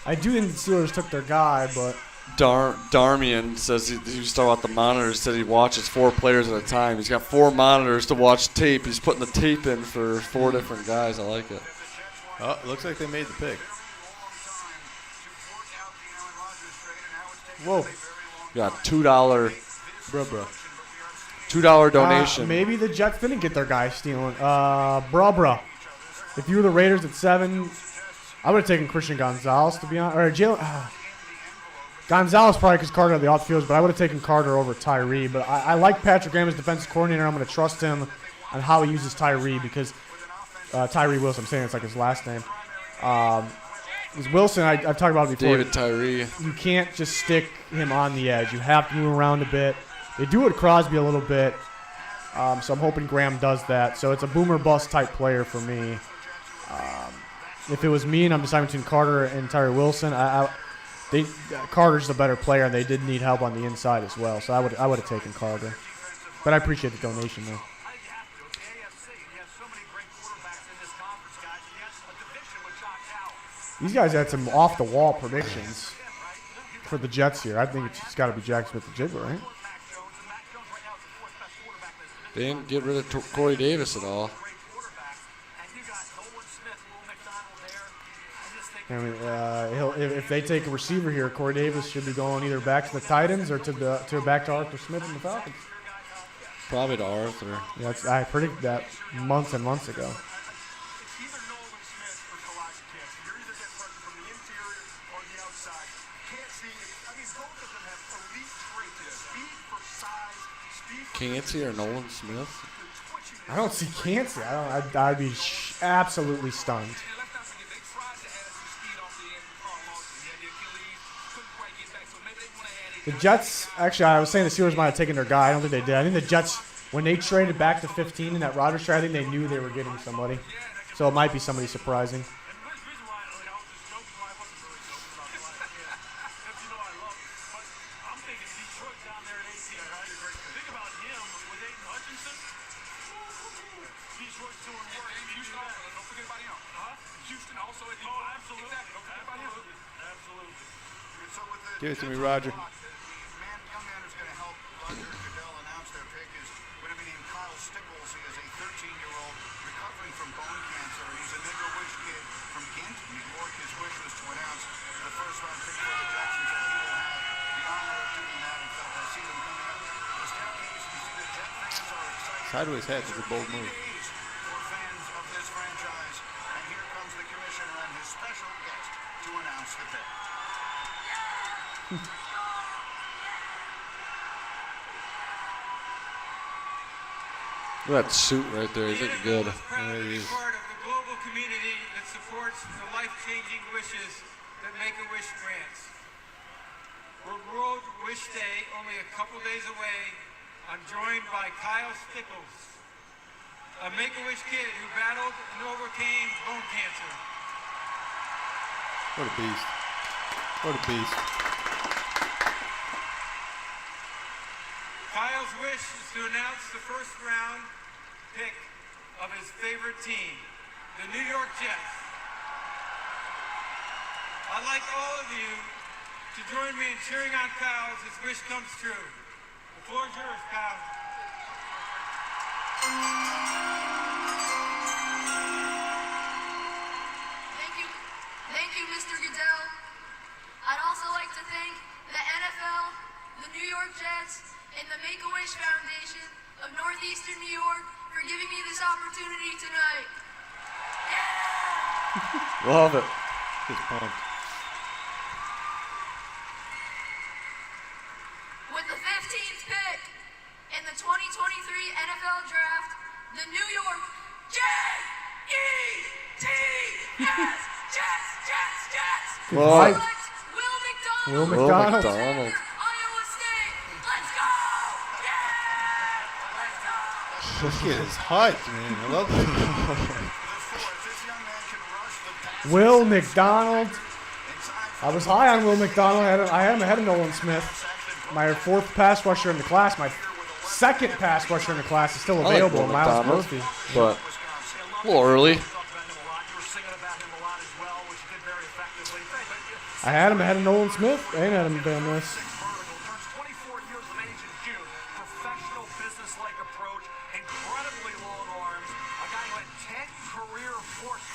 A: I do think the Steelers took their guy, but.
F: Darmian says he was talking about the monitors. Said he watches 4 players at a time. He's got 4 monitors to watch tape. He's putting the tape in for 4 different guys. I like it.
B: Oh, looks like they made the pick.
A: Whoa.
F: Got $2.
B: Bruh.
F: $2 donation.
A: Maybe the Jets didn't get their guy stealing. Bruh. If you were the Raiders at 7, I would have taken Christian Gonzalez, to be honest. Or Jalen. Gonzalez probably because Carter had the off fields, but I would have taken Carter over Tyree. But I like Patrick Graham as defensive coordinator. I'm going to trust him on how he uses Tyree because Tyree Wilson. I'm saying it's like his last name. Because Wilson, I've talked about it before.
F: David Tyree.
A: You can't just stick him on the edge. You have to move around a bit. They do it Crosby a little bit. So I'm hoping Graham does that. So it's a boomer bust type player for me. If it was me and I'm deciding between Carter and Tyree Wilson, Carter's the better player, and they did need help on the inside as well. So I would have taken Carter. But I appreciate the donation, though. These guys had some off-the-wall predictions for the Jets here. I think it's got to be Jack Smith-Njigba, right?
F: They didn't get rid of Corey Davis at all.
A: I mean, if they take a receiver here, Corey Davis should be going either back to the Titans or back to Arthur Smith and the Falcons.
F: Probably to Arthur.
A: Yeah, I predicted that months and months ago.
F: Cancey or Nolan Smith?
A: I don't see Cancey. I'd be absolutely stunned. The Jets, actually, I was saying the Steelers might have taken their guy. I don't think they did. I think the Jets, when they traded back to 15 in that Rodgers trade, I think they knew they were getting somebody. So it might be somebody surprising.
B: Give it to me, Roger. Sideways head is a bold move.
F: Look at that suit right there. He's looking good.
D: Proud to be part of the global community that supports the life-changing wishes that Make-A-Wish grants. We're World Wish Day, only a couple days away. I'm joined by Kyle Stickles, a Make-A-Wish kid who battled and overcame bone cancer.
B: What a beast. What a beast.
D: Kyle's wish is to announce the first round pick of his favorite team, the New York Jets. I'd like all of you to join me in cheering on Kyle as his wish comes true. The floor is yours, Kyle.
O: Thank you, Mr. Goodell. I'd also like to thank the NFL, the New York Jets, and the Make-A-Wish Foundation of Northeastern New York for giving me this opportunity tonight. Yeah!
F: Love it.
B: Just pumped.
O: With the 15th pick in the 2023 NFL Draft, the New York Jets, Jets.
F: Well,
A: Will McDonald.
O: Iowa State. Let's go! Yeah!
B: This kid is hyped, man. I love it.
A: Will McDonald. I was high on Will McDonald. I had him ahead of Nolan Smith. My fourth pass rusher in the class. My second pass rusher in the class is still available.
F: I like Will
A: Miles
F: McDonald,
A: Murphy.
F: but a little early.
A: I had him ahead of Nolan Smith. I ain't had him doing this.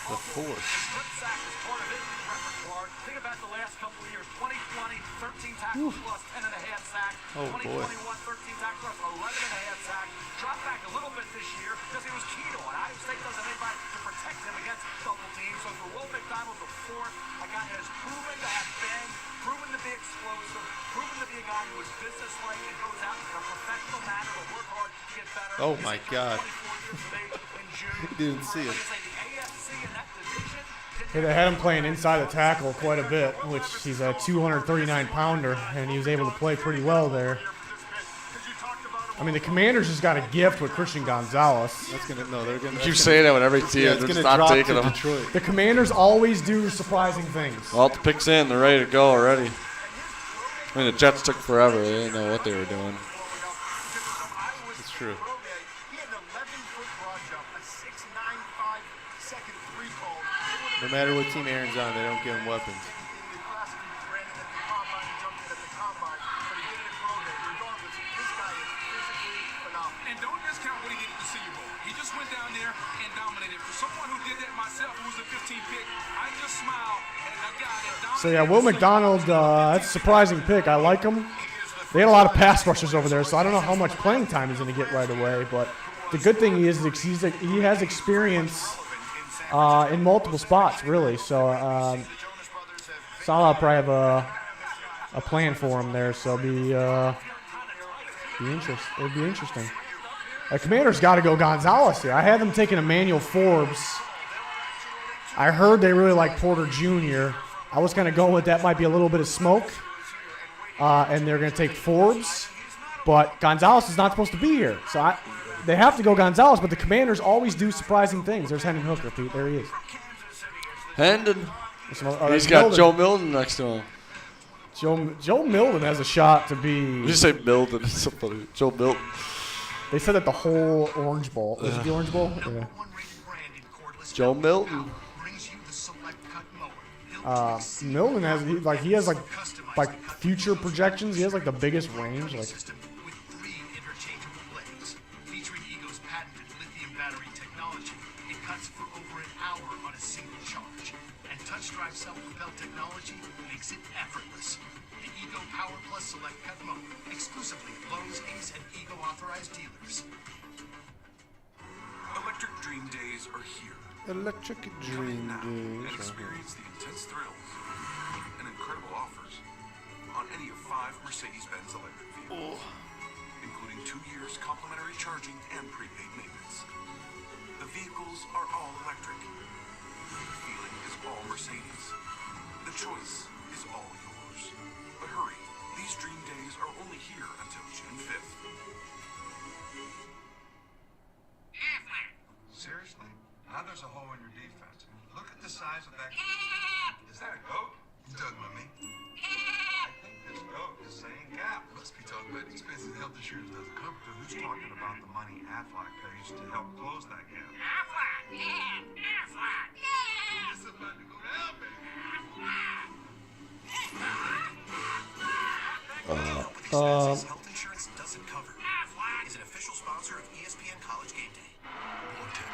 B: The force.
E: Think about the last couple of years. 2020, 13 tackles plus 10 and a half sacks.
B: Oh,
E: 2021,
B: boy.
E: 13 tackles plus 11 and a half sacks. Dropped back a little bit this year because he was key to it. Iowa State doesn't have anybody to protect him against double teams. So for Will McDonald, the fourth, a guy has proven to have bang, proven to be explosive, proven to be a guy who is businesslike and goes out in a professional manner to work hard to get better.
B: Oh, my God.
E: He's 24 years of age in June.
B: Didn't see it.
E: Like I say, the
A: Hey, they had him playing inside the tackle quite a bit, which he's a 239-pounder, and he was able to play pretty well there. I mean, the Commanders just got a gift with Christian Gonzalez.
B: They're gonna.
F: You say that with every team.
B: Yeah,
F: They're just not taking them.
B: Detroit.
A: The Commanders always do surprising things.
F: Well, the pick's in. They're ready to go already. I mean, the Jets took forever. They didn't know what they were doing.
B: It's true. No matter what team Aaron's on, they don't give him weapons.
M: And don't discount what he did at the Senior Bowl. He just went down there and dominated. For someone who did that myself, who was the 15th pick, I just smile at a guy that dominated.
A: So, yeah, Will McDonald, that's a surprising pick. I like him. They had a lot of pass rushers over there, so I don't know how much playing time he's going to get right away. But the good thing is that he has experience in multiple spots, really. So Salah probably have a plan for him there. So it'll be interesting. The Commanders got to go Gonzalez here. I had them taking Emmanuel Forbes. I heard they really like Porter Jr. I was kind of going with that might be a little bit of smoke. And they're going to take Forbes. But Gonzalez is not supposed to be here. So they have to go Gonzalez, but the Commanders always do surprising things. There's Hendon Hooker, Pete. There he is.
F: Hendon. He's got Joe Milton next to him.
A: Joe Milton has a shot to be.
F: You say Milton. It's so funny. Joe Milton.
A: They said that the whole Orange Bowl. Was it the Orange Bowl? Yeah.
F: Joe Milton.
A: Milton has future projections. He has like the biggest range. Like.
P: Drive self-propelled technology makes it effortless. The Ego Power Plus Select Cut Mower, exclusively Lowe's, Ace, and Ego authorized dealers.
Q: Electric Dream Days are here.
B: Electric Dream
Q: And
B: Days.
Q: experience the intense thrills and incredible offers on any of 5 Mercedes-Benz electric vehicles, including 2 years complimentary charging and prepaid maintenance. The vehicles are all electric. All Mercedes. The choice is all yours. But hurry, these dream days are only here until June 5th.
R: Seriously? Now there's a hole in your defense. Look at the size of that. Is that a goat? You talking about me? I think this goat is saying gap. Must be talking about the expensive health insurance doesn't cover. So who's talking about the money Aflac pays to help close that gap? Aflac! Yeah! Aflac! Yeah! This is about to go down, baby.
P: Health insurance doesn't cover. Aflac is an official sponsor of ESPN College Game Day.
R: Wanted.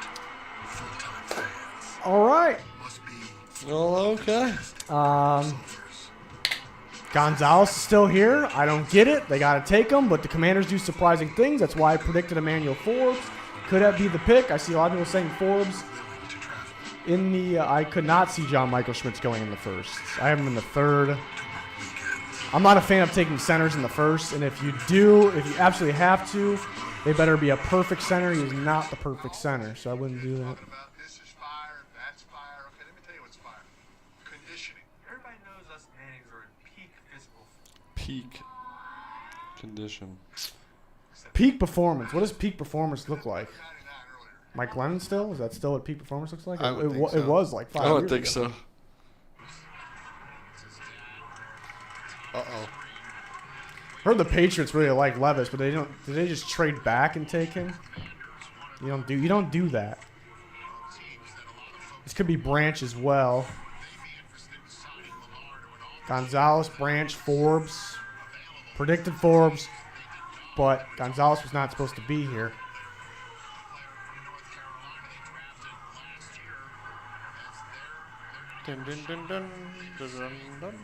R: Full-time fans.
A: All right.
R: Must be.
F: Oh, okay.
A: Gonzalez is still here. I don't get it. They got to take him, but the Commanders do surprising things. That's why I predicted Emmanuel Forbes. Could that be the pick? I see a lot of people saying Forbes. I could not see John Michael Schmitz going in the first. I have him in the third. I'm not a fan of taking centers in the first, and if you absolutely have to, they better be a perfect center. He is not the perfect center, so I wouldn't do that.
R: This is fire, that's fire. Okay, let me tell you what's fire. Conditioning.
D: Everybody knows us Mannings are in peak physical.
F: Peak condition.
A: Peak performance. What does peak performance look like? Mike Lennon still? Is that still what peak performance looks like?
B: I would think so.
A: It was like 5 years
F: I would think
A: ago.
F: so.
B: Uh-oh.
A: Heard the Patriots really like Levis, but they don't. Did they just trade back and take him? You don't do that. This could be Branch as well. Gonzalez, Branch, Forbes. Predicted Forbes, but Gonzalez was not supposed to be here.
B: Dun, dun, dun, dun, dun, dun, dun.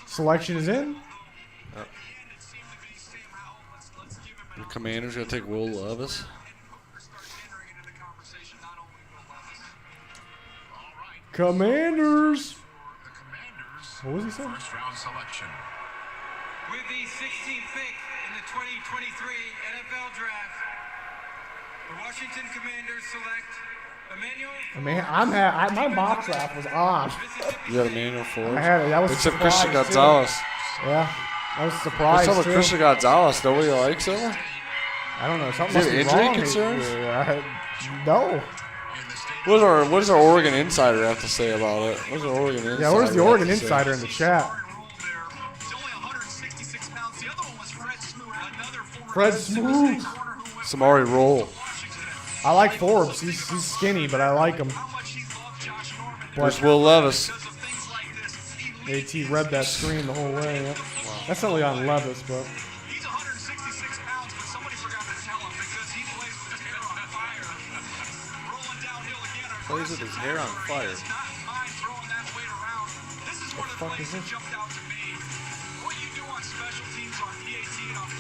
A: Selection is in.
F: The Commanders going to take Will Levis.
A: Commanders. What was he saying?
P: First round selection.
D: With the 16th pick in the 2023 NFL Draft, the Washington Commanders select Emmanuel.
A: My mock draft was on.
F: You had Emmanuel Forbes.
A: I had it. That was
F: Except
A: surprise,
F: Christian
A: too.
F: Gonzalez.
A: Yeah, I was surprised.
F: What's up with Christian Gonzalez? Nobody likes him?
A: I don't know. Something
F: Is
A: must
F: he
A: be
F: injury
A: wrong.
F: concerns?
A: No.
F: What does our Oregon Insider have to say about it? Where's our Oregon Insider?
A: Yeah, where's the Oregon
F: have to say?
A: Insider in the chat? Fred Smoot.
F: Samari Roll.
A: I like Forbes. He's skinny, but I like him.
F: There's Will Levis.
A: AT read that screen the whole way. Yeah. That's only on Levis, but.
B: Plays with his hair on fire.
A: What the fuck is this?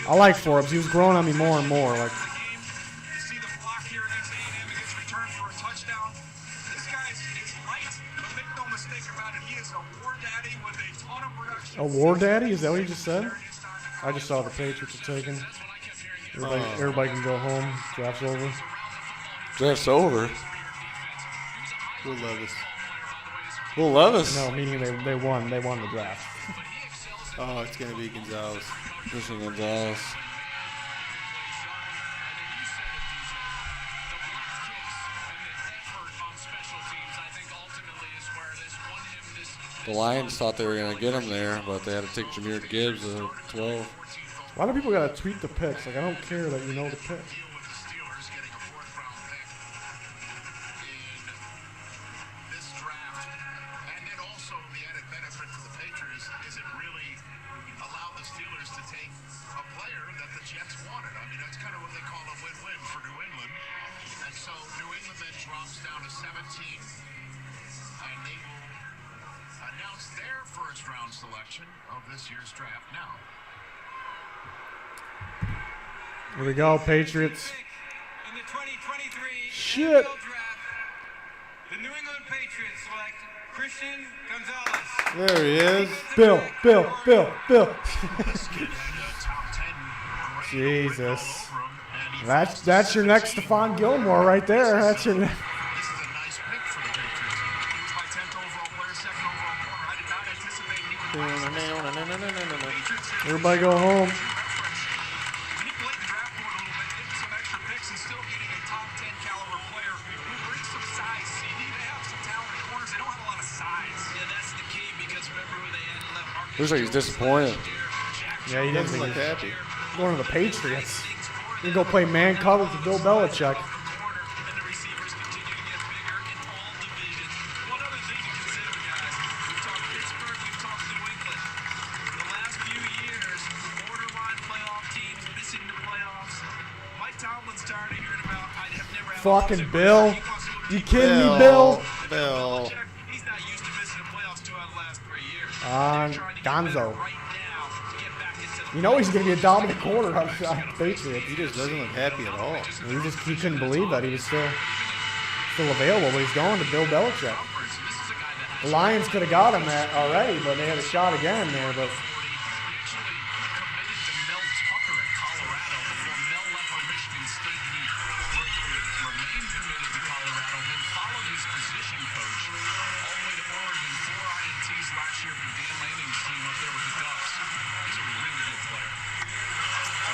A: I like Forbes. He was growing on me more and more. Like. A war daddy? Is that what you just said? I just saw the Patriots are taken. Everybody can go home. Draft's over.
F: Draft's over?
B: Will Levis.
F: Will Levis?
A: No, meaning they won. They won the draft.
B: Oh, it's going to be Gonzalez.
F: Christian Gonzalez. The Lions thought they were going to get him there, but they had to take Jahmyr Gibbs at 12.
A: Why do people got to tweet the picks? Like, I don't care that you know the pick. Here we go, Patriots.
D: In the 2023
A: Shit.
D: NFL Draft, the New England Patriots select Christian Gonzalez.
B: There he is.
A: Bill. Jesus. That's your next Stephon Gilmore right there. That's your next. Everybody go home.
F: Looks like he's disappointed.
A: Yeah, he
B: doesn't look happy.
A: Going to the Patriots. You go play man coverage with Bill Belichick. Fucking Bill. You kidding me, Bill?
B: Bill.
A: Gonzo. You know he's going to be a dominant corner on the Patriots.
B: He just doesn't look happy at all.
A: He couldn't believe that he was still available, but he's going to Bill Belichick. The Lions could have got him already, but they had a shot again there. But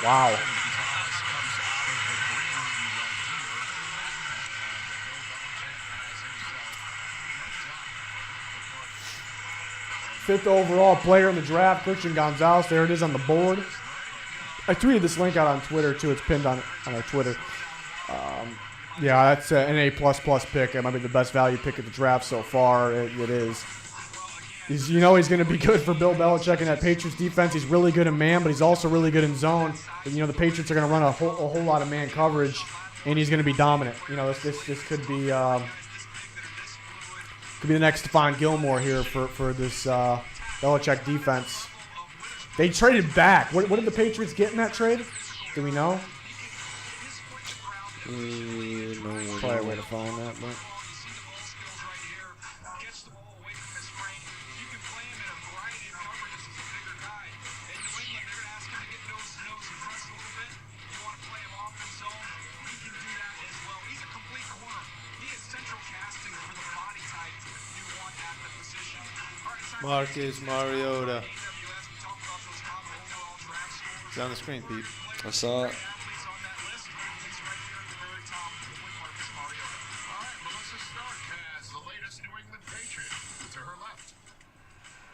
A: wow. Fifth overall player in the draft, Christian Gonzalez. There it is on the board. I tweeted this link out on Twitter, too. It's pinned on our Twitter. Yeah, that's an A++ pick. It might be the best value pick of the draft so far. It is. He's going to be good for Bill Belichick in that Patriots defense. He's really good in man, but he's also really good in zone. And, the Patriots are going to run a whole lot of man coverage, and he's going to be dominant. This could be the next Stephon Gilmore here for this Belichick defense. They traded back. What did the Patriots get in that trade? Do we know?
F: No.
A: Probably a way to follow that, but.
B: Marcus Mariota. It's on the screen, Pete.
F: I saw it.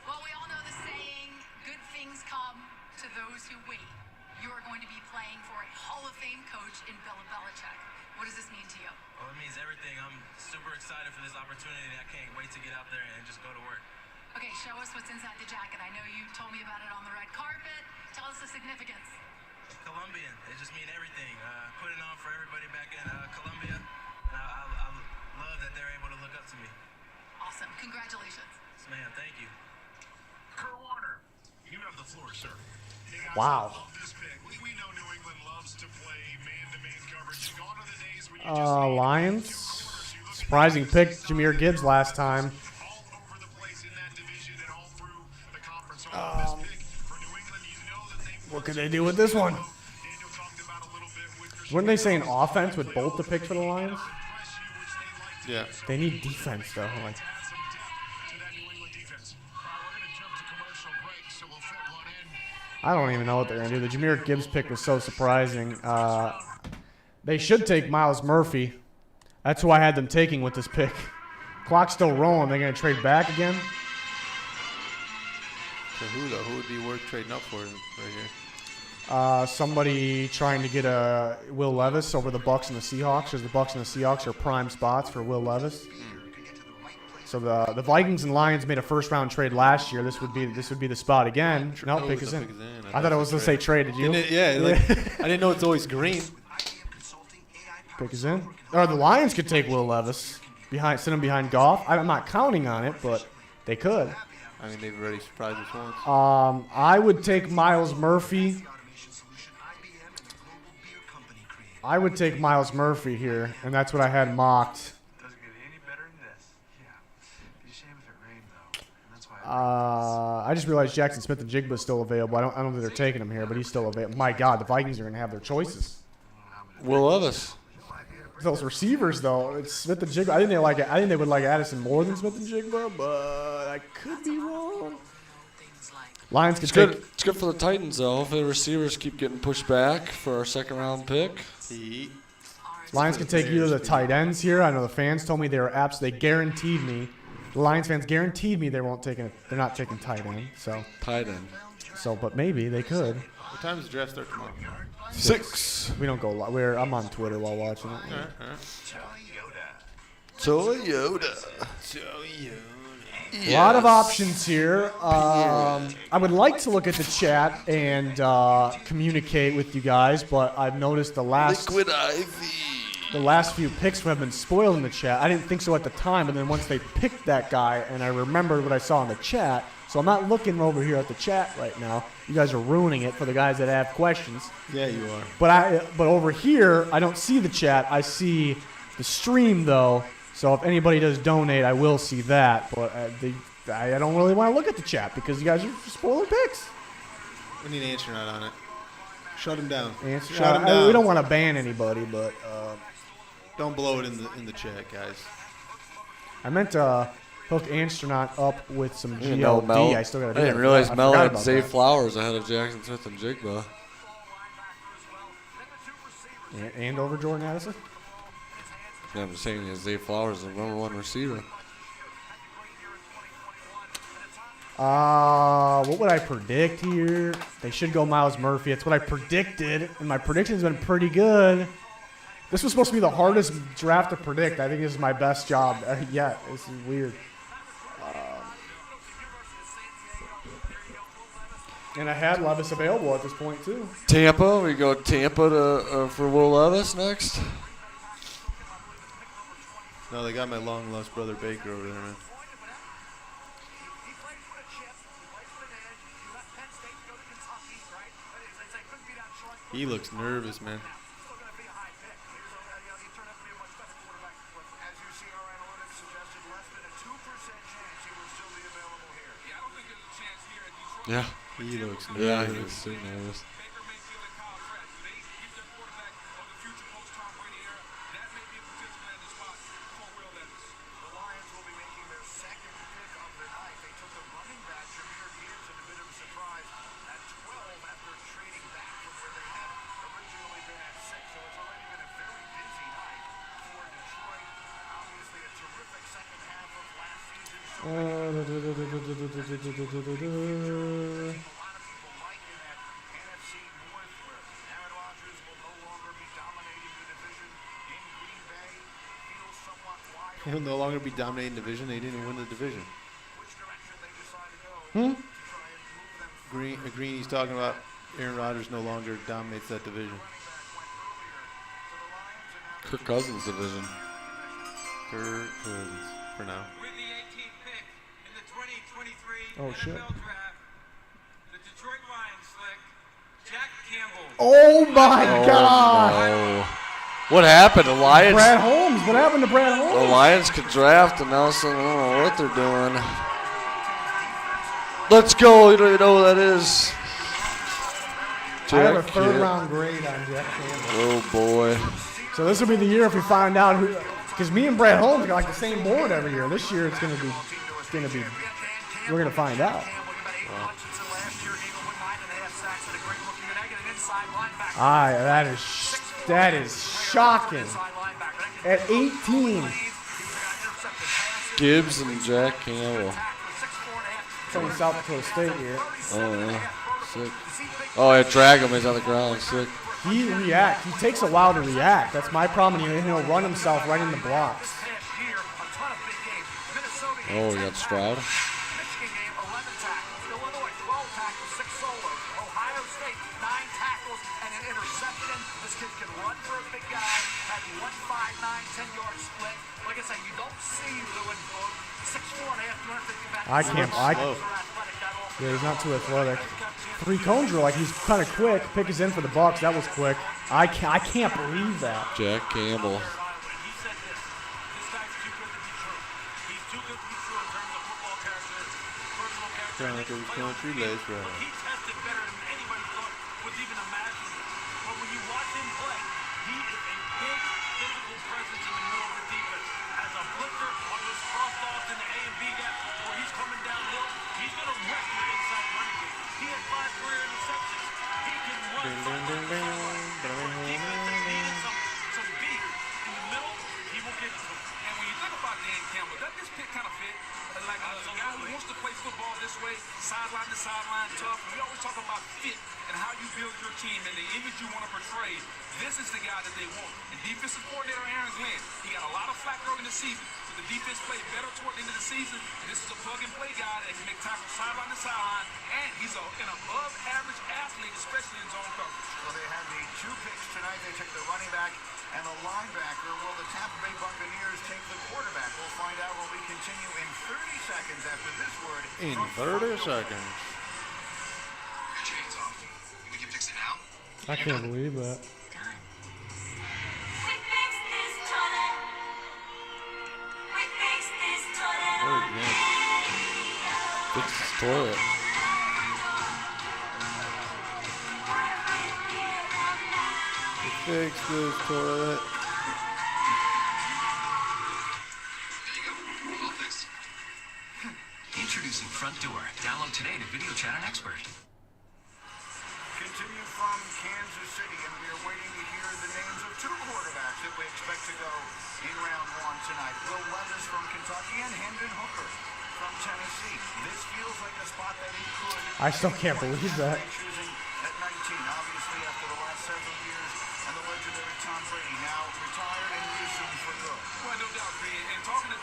H: Well, we all know the saying, good things come to those who wait. You are going to be playing for a Hall of Fame coach in Bill Belichick. What does this mean to you?
S: Well, it means everything. I'm super excited for this opportunity. I can't wait to get out there and just go to work.
H: Okay, show us what's inside the jacket. I know you told me about it on the red carpet. Tell us the significance.
S: Colombian. It just means everything. Put it on for everybody back in Colombia. And I love that they're able to look up to me.
H: Awesome. Congratulations.
S: Yes, ma'am. Thank you.
P: Kurt Warner, you have the floor, sir. Hey guys,
A: Wow.
P: I love this pick. We know New England loves to play man-to-man coverage. Gone are the days when you
A: Lions. Surprising pick, Jahmyr Gibbs last time. What could they do with this one? Weren't they saying offense with both the picks for the Lions?
B: Yeah.
A: They need defense, though. Like, I don't even know what they're going to do. The Jahmyr Gibbs pick was so surprising. They should take Myles Murphy. That's who I had them taking with this pick. Clock's still rolling. They're going to trade back again.
B: So who, though? Who would be worth trading up for right here?
A: Somebody trying to get a Will Levis over the Bucs and the Seahawks, because the Bucs and the Seahawks are prime spots for Will Levis. So the Vikings and Lions made a first-round trade last year. This would be the spot again. No, pick is in. I thought it was going to say trade. Did you?
B: I didn't know it's always green.
A: Pick is in. Or the Lions could take Will Levis, sit him behind Goff. I'm not counting on it, but they could.
B: I mean, they've already surprised us once.
A: I would take Myles Murphy. I would take Myles Murphy here, and that's what I had mocked. I just realized Jackson Smith-Njigba is still available. I don't think they're taking him here, but he's still available. My God, the Vikings are going to have their choices.
F: Will Levis.
A: Those receivers, though, it's Smith-Njigba. I think they would like Addison more than Smith-Njigba, but I could be wrong. Lions could take.
F: It's good for the Titans, though. Hopefully the receivers keep getting pushed back for our second-round pick.
A: Lions can take either of the tight ends here. I know the fans told me they guaranteed me. The Lions fans guaranteed me they're not taking tight end. So
F: tight end.
A: So, but maybe they could.
B: What time does the draft start tomorrow?
A: 6. We don't go live. I'm on Twitter while watching it.
F: Toyota.
A: A lot of options here. I would like to look at the chat and communicate with you guys, but I've noticed the last few picks have been spoiled in the chat. I didn't think so at the time, but then once they picked that guy, and I remembered what I saw in the chat, so I'm not looking over here at the chat right now. You guys are ruining it for the guys that have questions.
B: Yeah, you are.
A: But over here, I don't see the chat. I see the stream, though. So if anybody does donate, I will see that. But I don't really want to look at the chat because you guys are spoiling picks.
B: We need an answer not on it. Shut him down.
A: Shut him down. We don't want to ban anybody, but
B: don't blow it in the chat, guys.
A: I meant to hook Astronaut up with some GLD. I still got to do
F: I didn't realize Mel had Zay Flowers ahead of Jackson Smith-Njigba.
A: And over Jordan Addison?
F: Yeah, I'm just saying Zay Flowers is the #1 receiver.
A: What would I predict here? They should go Myles Murphy. That's what I predicted, and my prediction's been pretty good. This was supposed to be the hardest draft to predict. I think this is my best job yet. This is weird. And I had Levis available at this point, too.
F: Tampa. We go Tampa for Will Levis next.
B: No, they got my long-lost brother Baker over there, man. He looks nervous, man.
F: Yeah.
B: He looks nervous.
F: Yeah, he looks so nervous.
B: He'll no longer be dominating division. They didn't win the division. Green, he's talking about Aaron Rodgers no longer dominates that division.
F: Kirk Cousins division.
B: Kirk Cousins for now.
D: With the 18th pick in the 2023
A: Oh, shit.
D: NFL Draft, the Detroit Lions select Jack Campbell.
A: Oh my
F: Oh,
A: God!
F: no. What happened? The Lions?
A: Brad Holmes. What happened to Brad Holmes?
F: The Lions could draft, and now I don't know what they're doing. Let's go. You don't even know who that is.
A: I have a
F: Jack
A: third-round grade on Jack Campbell.
F: Oh, boy.
A: So this will be the year if we find out who, because me and Brad Holmes got like the same board every year. This year it's gonna be, we're gonna find out. That is shocking. At 18,
F: Gibbs and Jack Campbell.
A: from South Dakota State here.
F: Oh, yeah. Sick. Oh, I drag him. He's on the ground. Sick.
A: He takes a while to react. That's my problem. He'll run himself right in the blocks.
F: Oh, we got Stroud.
A: Yeah, he's not too athletic. 3 cone drill, like he's kind of quick. Pick is in for the Bucs. That was quick. I can't believe that.
F: Jack Campbell.
B: Chronicles Country Lace Ride.
M: Sideline to sideline, tough. We always talk about fit and how you build your team and the image you want to portray. This is the guy that they want. And defensive coordinator Aaron Glenn, he got a lot of flack early in the season. So the defense played better toward the end of the season. This is a plug-and-play guy that can make tackles sideline to sideline, and he's an above-average athlete, especially in zone coverage.
P: So they have the 2 picks tonight. They took the running back and the linebacker. Will the Tampa Bay Buccaneers take the quarterback? We'll find out when we continue in 30 seconds after this word.
B: In 30 seconds.
A: I can't believe that.
F: Fix his toilet.
B: Fix this toilet.
T: Introducing Front Door. Download today to video chat an expert.
P: Continue from Kansas City, and we are waiting to hear the names of 2 quarterbacks that we expect to go in round 1 tonight. Will Levis from Kentucky and Hendon Hooker from Tennessee. This feels like a spot that he could.
A: I still can't believe that.
P: Choosing at 19, obviously after the last several years, and the legendary Tom Brady now retired and reassumed for good.
M: Well, no doubt, Ben. And talking to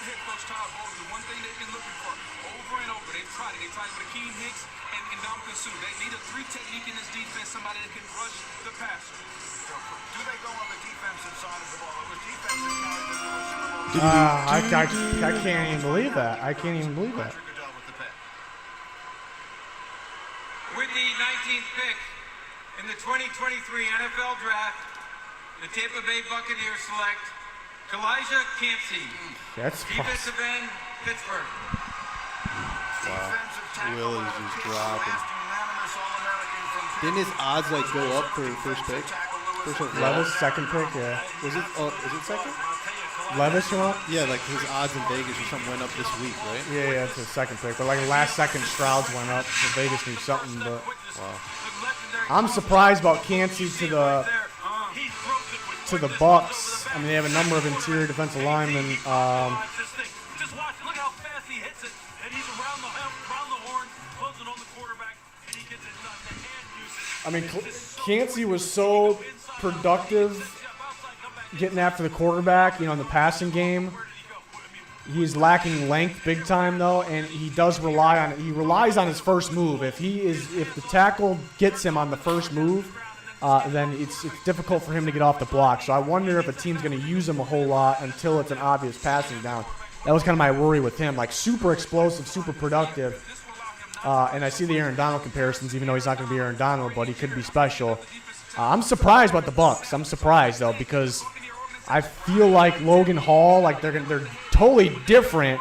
M: head coach Todd Bowles, the one thing they've been looking for over and over, they've tried it. They tried it with Akeem Hicks and Ndamukong Suh. They need a 3 technique in this defense, somebody that can rush the passer.
P: Do they go on the defensive side of the ball? It was defense that carried them to a Super Bowl.
A: I can't even believe that. I can't even believe that.
D: With the 19th pick in the 2023 NFL Draft, the Tampa Bay Buccaneers select Kancey,
A: That's
D: defensive end, Pittsburgh.
B: Wow. Will is just dropping. Didn't his odds like go up for first pick?
A: Levis, second pick, yeah.
B: Was it? Is it second?
A: Levis, you want?
B: Yeah, like his odds in Vegas or something went up this week, right?
A: Yeah, it's a second pick. But like last second, Stroud's went up. So Vegas knew something, but
B: wow.
A: I'm surprised about Cancey to the Bucs. I mean, they have a number of interior defensive linemen. I mean, Cancey was so productive getting after the quarterback, in the passing game. He's lacking length big time though, and he relies on his first move. If the tackle gets him on the first move, then it's difficult for him to get off the block. So I wonder if a team's going to use him a whole lot until it's an obvious passing down. That was kind of my worry with him. Like super explosive, super productive. And I see the Aaron Donald comparisons, even though he's not going to be Aaron Donald, but he could be special. I'm surprised about the Bucs. I'm surprised though, because I feel like Logan Hall, like they're totally different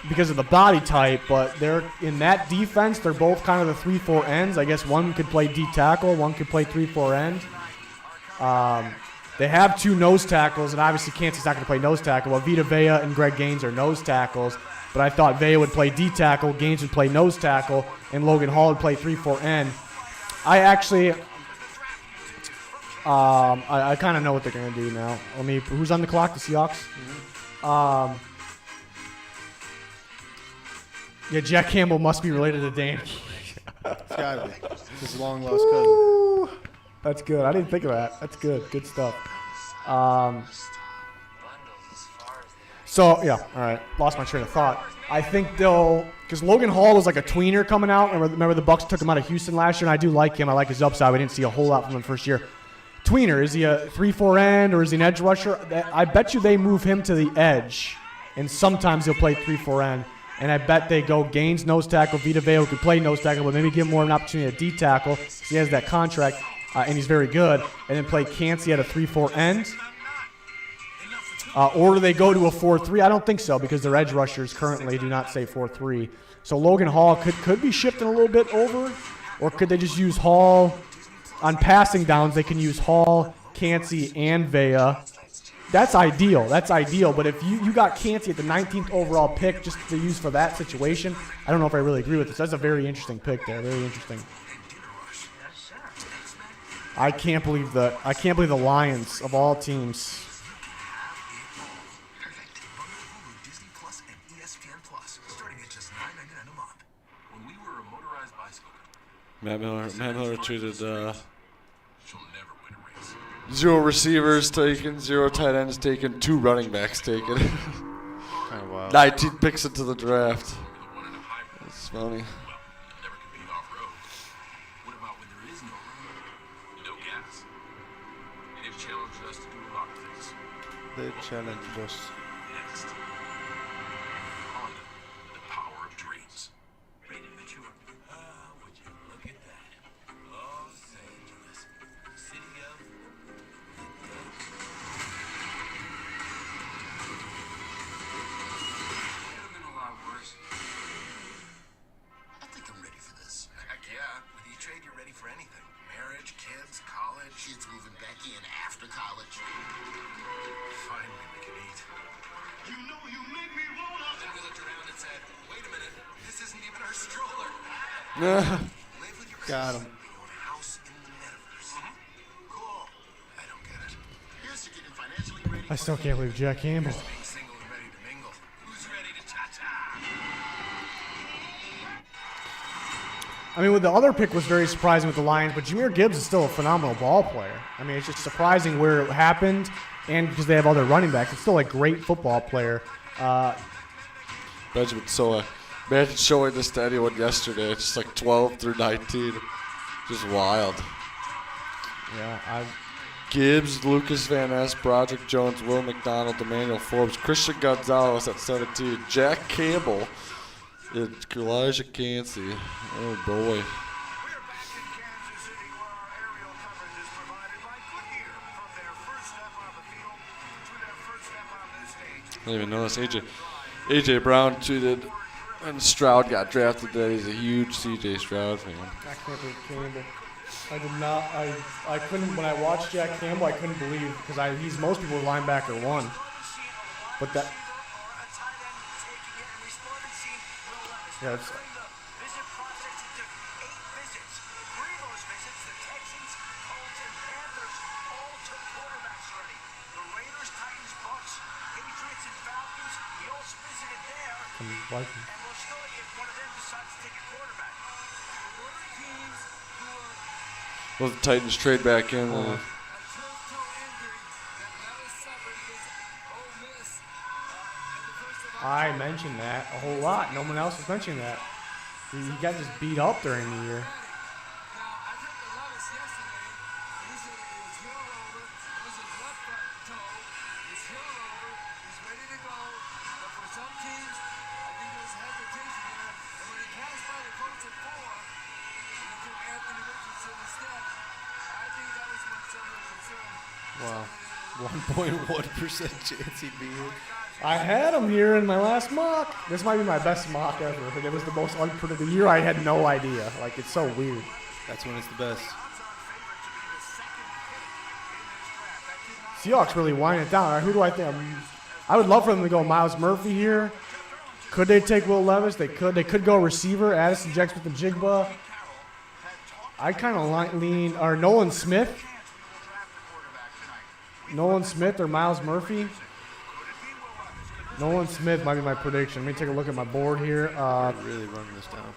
A: because of the body type, but they're in that defense. They're both kind of the 3-4 ends. I guess one could play D tackle, one could play 3-4 end. They have 2 nose tackles, and obviously Kancey's not going to play nose tackle. Well, Vita Vea and Greg Gaines are nose tackles, but I thought Vea would play D tackle, Gaines would play nose tackle, and Logan Hall would play 3-4 end. I actually. I kind of know what they're going to do now. Who's on the clock? The Seahawks? Mm-hmm. Yeah, Jack Campbell must be related to Dan.
B: It's got to be. His long-lost cousin.
A: That's good. I didn't think of that. That's good. Good stuff. So, yeah. All right. Lost my train of thought. I think because Logan Hall was like a tweener coming out. Remember the Bucs took him out of Houston last year, and I do like him. I like his upside. We didn't see a whole lot from him first year. Tweener, is he a 3-4 end or is he an edge rusher? I bet you they move him to the edge, and sometimes he'll play 3-4 end. And I bet they go Gaines nose tackle, Vita Vea who could play nose tackle, but maybe give him more of an opportunity at D tackle because he has that contract and he's very good. And then play Cancey at a 3-4 end. Or do they go to a 4-3? I don't think so because their edge rushers currently do not say 4-3. So Logan Hall could be shifting a little bit over, or could they just use Hall? On passing downs, they can use Hall, Cancey, and Vea. That's ideal. But if you got Cancey at the 19th overall pick just to use for that situation, I don't know if I really agree with this. That's a very interesting pick there. Very interesting. I can't believe the Lions of all teams.
F: Matt Miller tweeted 0 receivers taken, 0 tight ends taken, 2 running backs taken.
B: Kind of wild.
F: 19 picks into the draft. That's funny.
B: They challenged us. Got him.
A: I still can't believe Jack Campbell. I mean, with the other pick was very surprising with the Lions, but Jahmyr Gibbs is still a phenomenal ball player. I mean, it's just surprising where it happened, and because they have other running backs, it's still a great football player.
F: Benjamin Sola. Imagine showing this to anyone yesterday. It's just like 12 through 19. Just wild.
A: Yeah,
F: Gibbs, Lucas Van Ness, Broderick Jones, Will McDonald, Emmanuel Forbes, Christian Gonzalez at 17, Jack Campbell, and Elijah Cancey. Oh, boy. I didn't even know this. AJ Brown tweeted, and Stroud got drafted today. He's a huge CJ Stroud fan.
A: I can't believe Campbell. I did not. I couldn't. When I watched Jack Campbell, I couldn't believe because he's most people linebacker 1, but that. Yeah. It's,
E: Visit process took 8 visits. 3 of those visits, the Texans, Colts, and Panthers all took quarterbacks already. The Raiders, Titans, Bucs, Patriots, and Falcons, he also visited there.
A: Vikings.
E: And we'll still, if one of them decides to take a quarterback. Both teams who
F: Well, the Titans trade back in.
A: I mentioned that a whole lot. No one else was mentioning that. He got just beat up during the year.
B: Wow. 1.1% chance he'd be here.
A: I had him here in my last mock. This might be my best mock ever. It was the most unpredictable year. I had no idea. Like, it's so weird.
B: That's when it's the best.
A: Seahawks really winding it down. All right, who do I think? I would love for them to go Myles Murphy here. Could they take Will Levis? They could. They could go receiver, Addison, Smith-Njigba. I kind of lean, or Nolan Smith. Nolan Smith or Myles Murphy. Nolan Smith might be my prediction. Let me take a look at my board here.
B: Really running this down.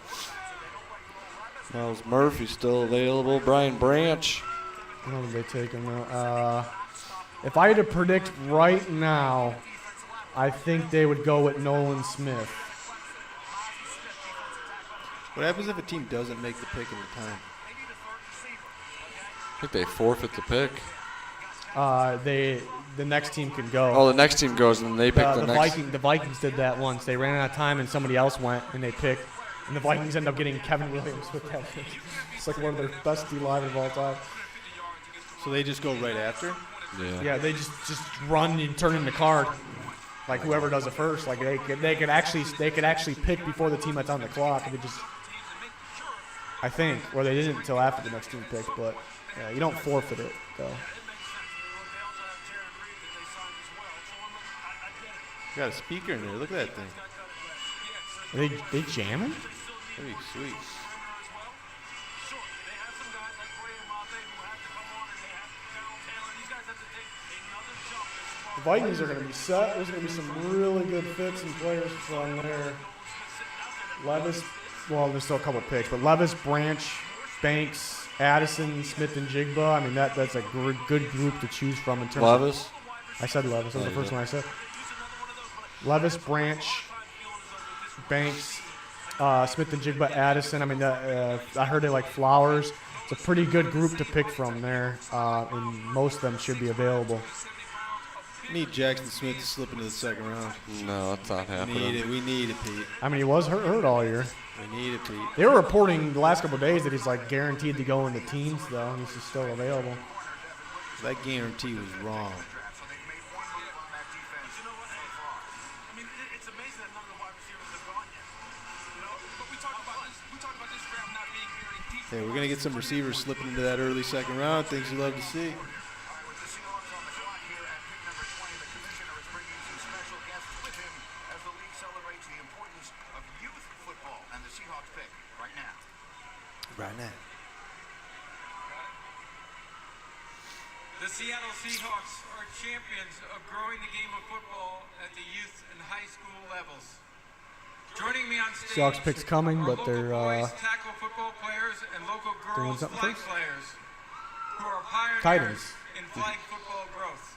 F: Myles Murphy still available. Brian Branch.
A: I don't think they take him though. If I had to predict right now, I think they would go with Nolan Smith.
B: What happens if a team doesn't make the pick at the time?
F: I think they forfeit the pick.
A: The next team can go.
F: Oh, the next team goes and they pick the next.
A: The Vikings did that once. They ran out of time and somebody else went and they picked. And the Vikings end up getting Kevin Williams with that pick. It's like one of their best D-linemen of all time.
B: So they just go right after?
F: Yeah.
A: Yeah, they just run and turn in the card. Like whoever does it first. Like they could actually pick before the team that's on the clock. And they just, I think, or they didn't until after the next team picked. But yeah, you don't forfeit it though.
B: Got a speaker in there. Look at that thing.
A: Are they jamming?
B: Pretty sweet.
A: The Vikings are going to be set. There's going to be some really good fits and players from there. Levis, well, there's still a couple picks, but Levis, Branch, Banks, Addison, Smith-Njigba. I mean, that's a good group to choose from in terms
F: Levis?
A: of. I said Levis. That was the first one I said. Levis, Branch, Banks, Smith-Njigba, Addison. I mean, I heard they like Flowers. It's a pretty good group to pick from there, and most of them should be available.
B: Need Jackson Smith to slip into the second round.
F: No, that's not happening.
B: We need it, Pete.
A: I mean, he was hurt all year.
B: We need it, Pete.
A: They were reporting the last couple of days that he's like guaranteed to go in the teams, though. He's just still available.
B: That guarantee was wrong. Hey, we're going to get some receivers slipping into that early second round. Things you love to see. Right now.
D: The Seattle Seahawks are champions of growing the game of football at the youth and high school levels. Joining me on stage
A: Seahawks picks coming, but they're
D: tackle football players and local
A: doing
D: girls
A: something
D: flag
A: first.
D: players who are pioneers
A: Titans.
D: in flag football growth.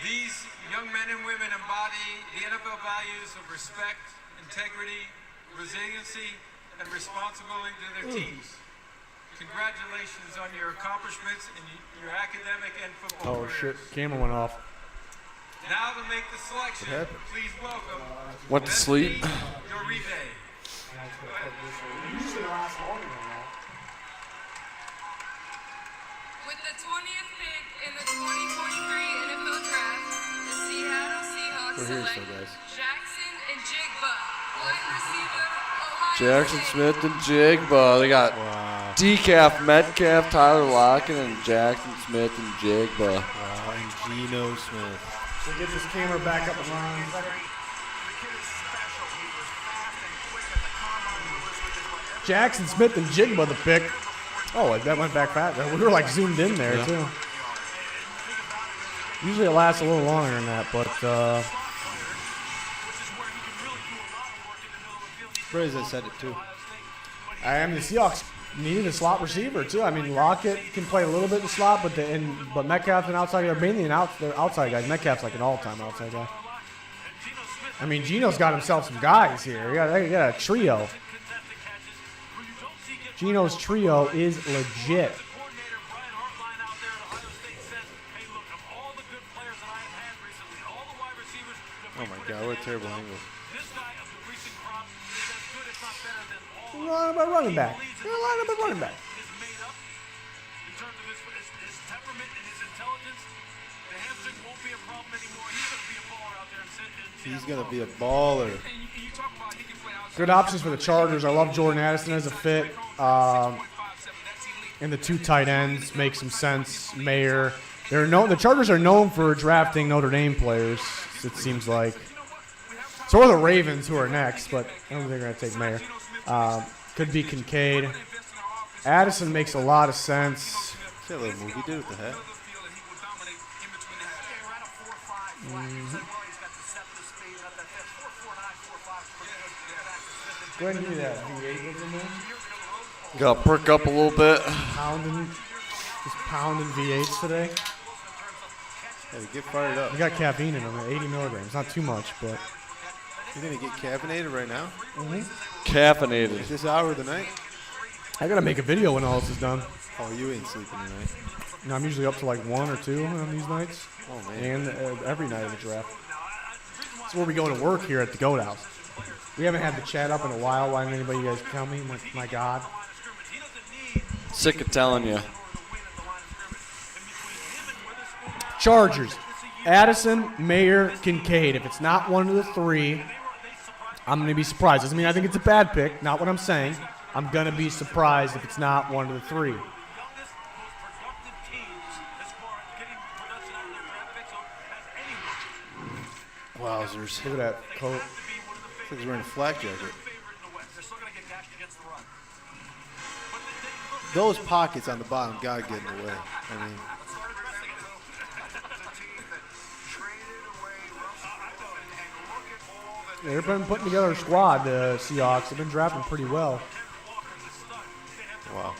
D: These young men and women embody the NFL values of respect, integrity, resiliency, and responsibility to their teams. Congratulations on your accomplishments in your academic and football
A: Oh
D: careers.
A: shit! Camera went off.
D: Now to make the selection, please welcome
F: Went to sleep.
D: Uribe.
G: With the 20th pick in the 2023 NFL Draft, the Seattle Seahawks
B: We're here
G: select
B: still, guys.
G: Jackson-Njigba, wide receiver, Ohio
F: Jackson
G: State.
F: Smith-Njigba. They got Decaf, Metcalf, Tyler Lockett, and Jackson Smith-Njigba.
B: Wow, and Geno Smith.
A: We'll get this camera back up and running. Jackson Smith-Njigba, the pick. Oh, that went back fast. We were like zoomed in there too. Usually it lasts a little longer than that, but
B: Surprised I said it too.
A: I mean, the Seahawks needed a slot receiver too. I mean, Lockett can play a little bit in the slot, but Metcalf's an outside guy, mainly they're outside guys. Metcalf's like an all-time outside guy. I mean, Geno's got himself some guys here. He got a trio. Geno's trio is legit.
B: Oh my God, what a terrible angle.
A: Line up a running back. Line up a running back.
B: He's going to be a baller.
A: Good options for the Chargers. I love Jordan Addison as a fit. And the 2 tight ends make some sense. Mayer. The Chargers are known for drafting Notre Dame players, it seems like. So are the Ravens, who are next, but I don't think they're going to take Mayer. Could be Kincaid. Addison makes a lot of sense.
B: See that little movie dude with the hat?
A: Go ahead and give me that V8 was in there.
F: Got to perk up a little bit.
A: Pounding V8s today.
B: Yeah, get fired up.
A: You got caffeine in them, 80 milligrams. Not too much, but.
B: You're going to get caffeinated right now?
F: Caffeinated.
B: Is this hour of the night?
A: I got to make a video when all this is done.
B: Oh, you ain't sleeping tonight.
A: No, I'm usually up to like 1 or 2 on these nights.
B: Oh, man.
A: And every night of the draft. That's where we go to work here at the Goat House. We haven't had the chat up in a while. Why didn't anybody you guys tell me? My God.
F: Sick of telling you.
A: Chargers. Addison, Mayer, Kincaid. If it's not one of the 3, I'm going to be surprised. Doesn't mean I think it's a bad pick. Not what I'm saying. I'm going to be surprised if it's not one of the 3.
B: Wowzers.
A: Look at that coat.
B: Looks like he's wearing a flak jacket. Those pockets on the bottom got to get in the way. I mean,
A: they've been putting together a squad, the Seahawks. They've been drafting pretty well.
B: wow.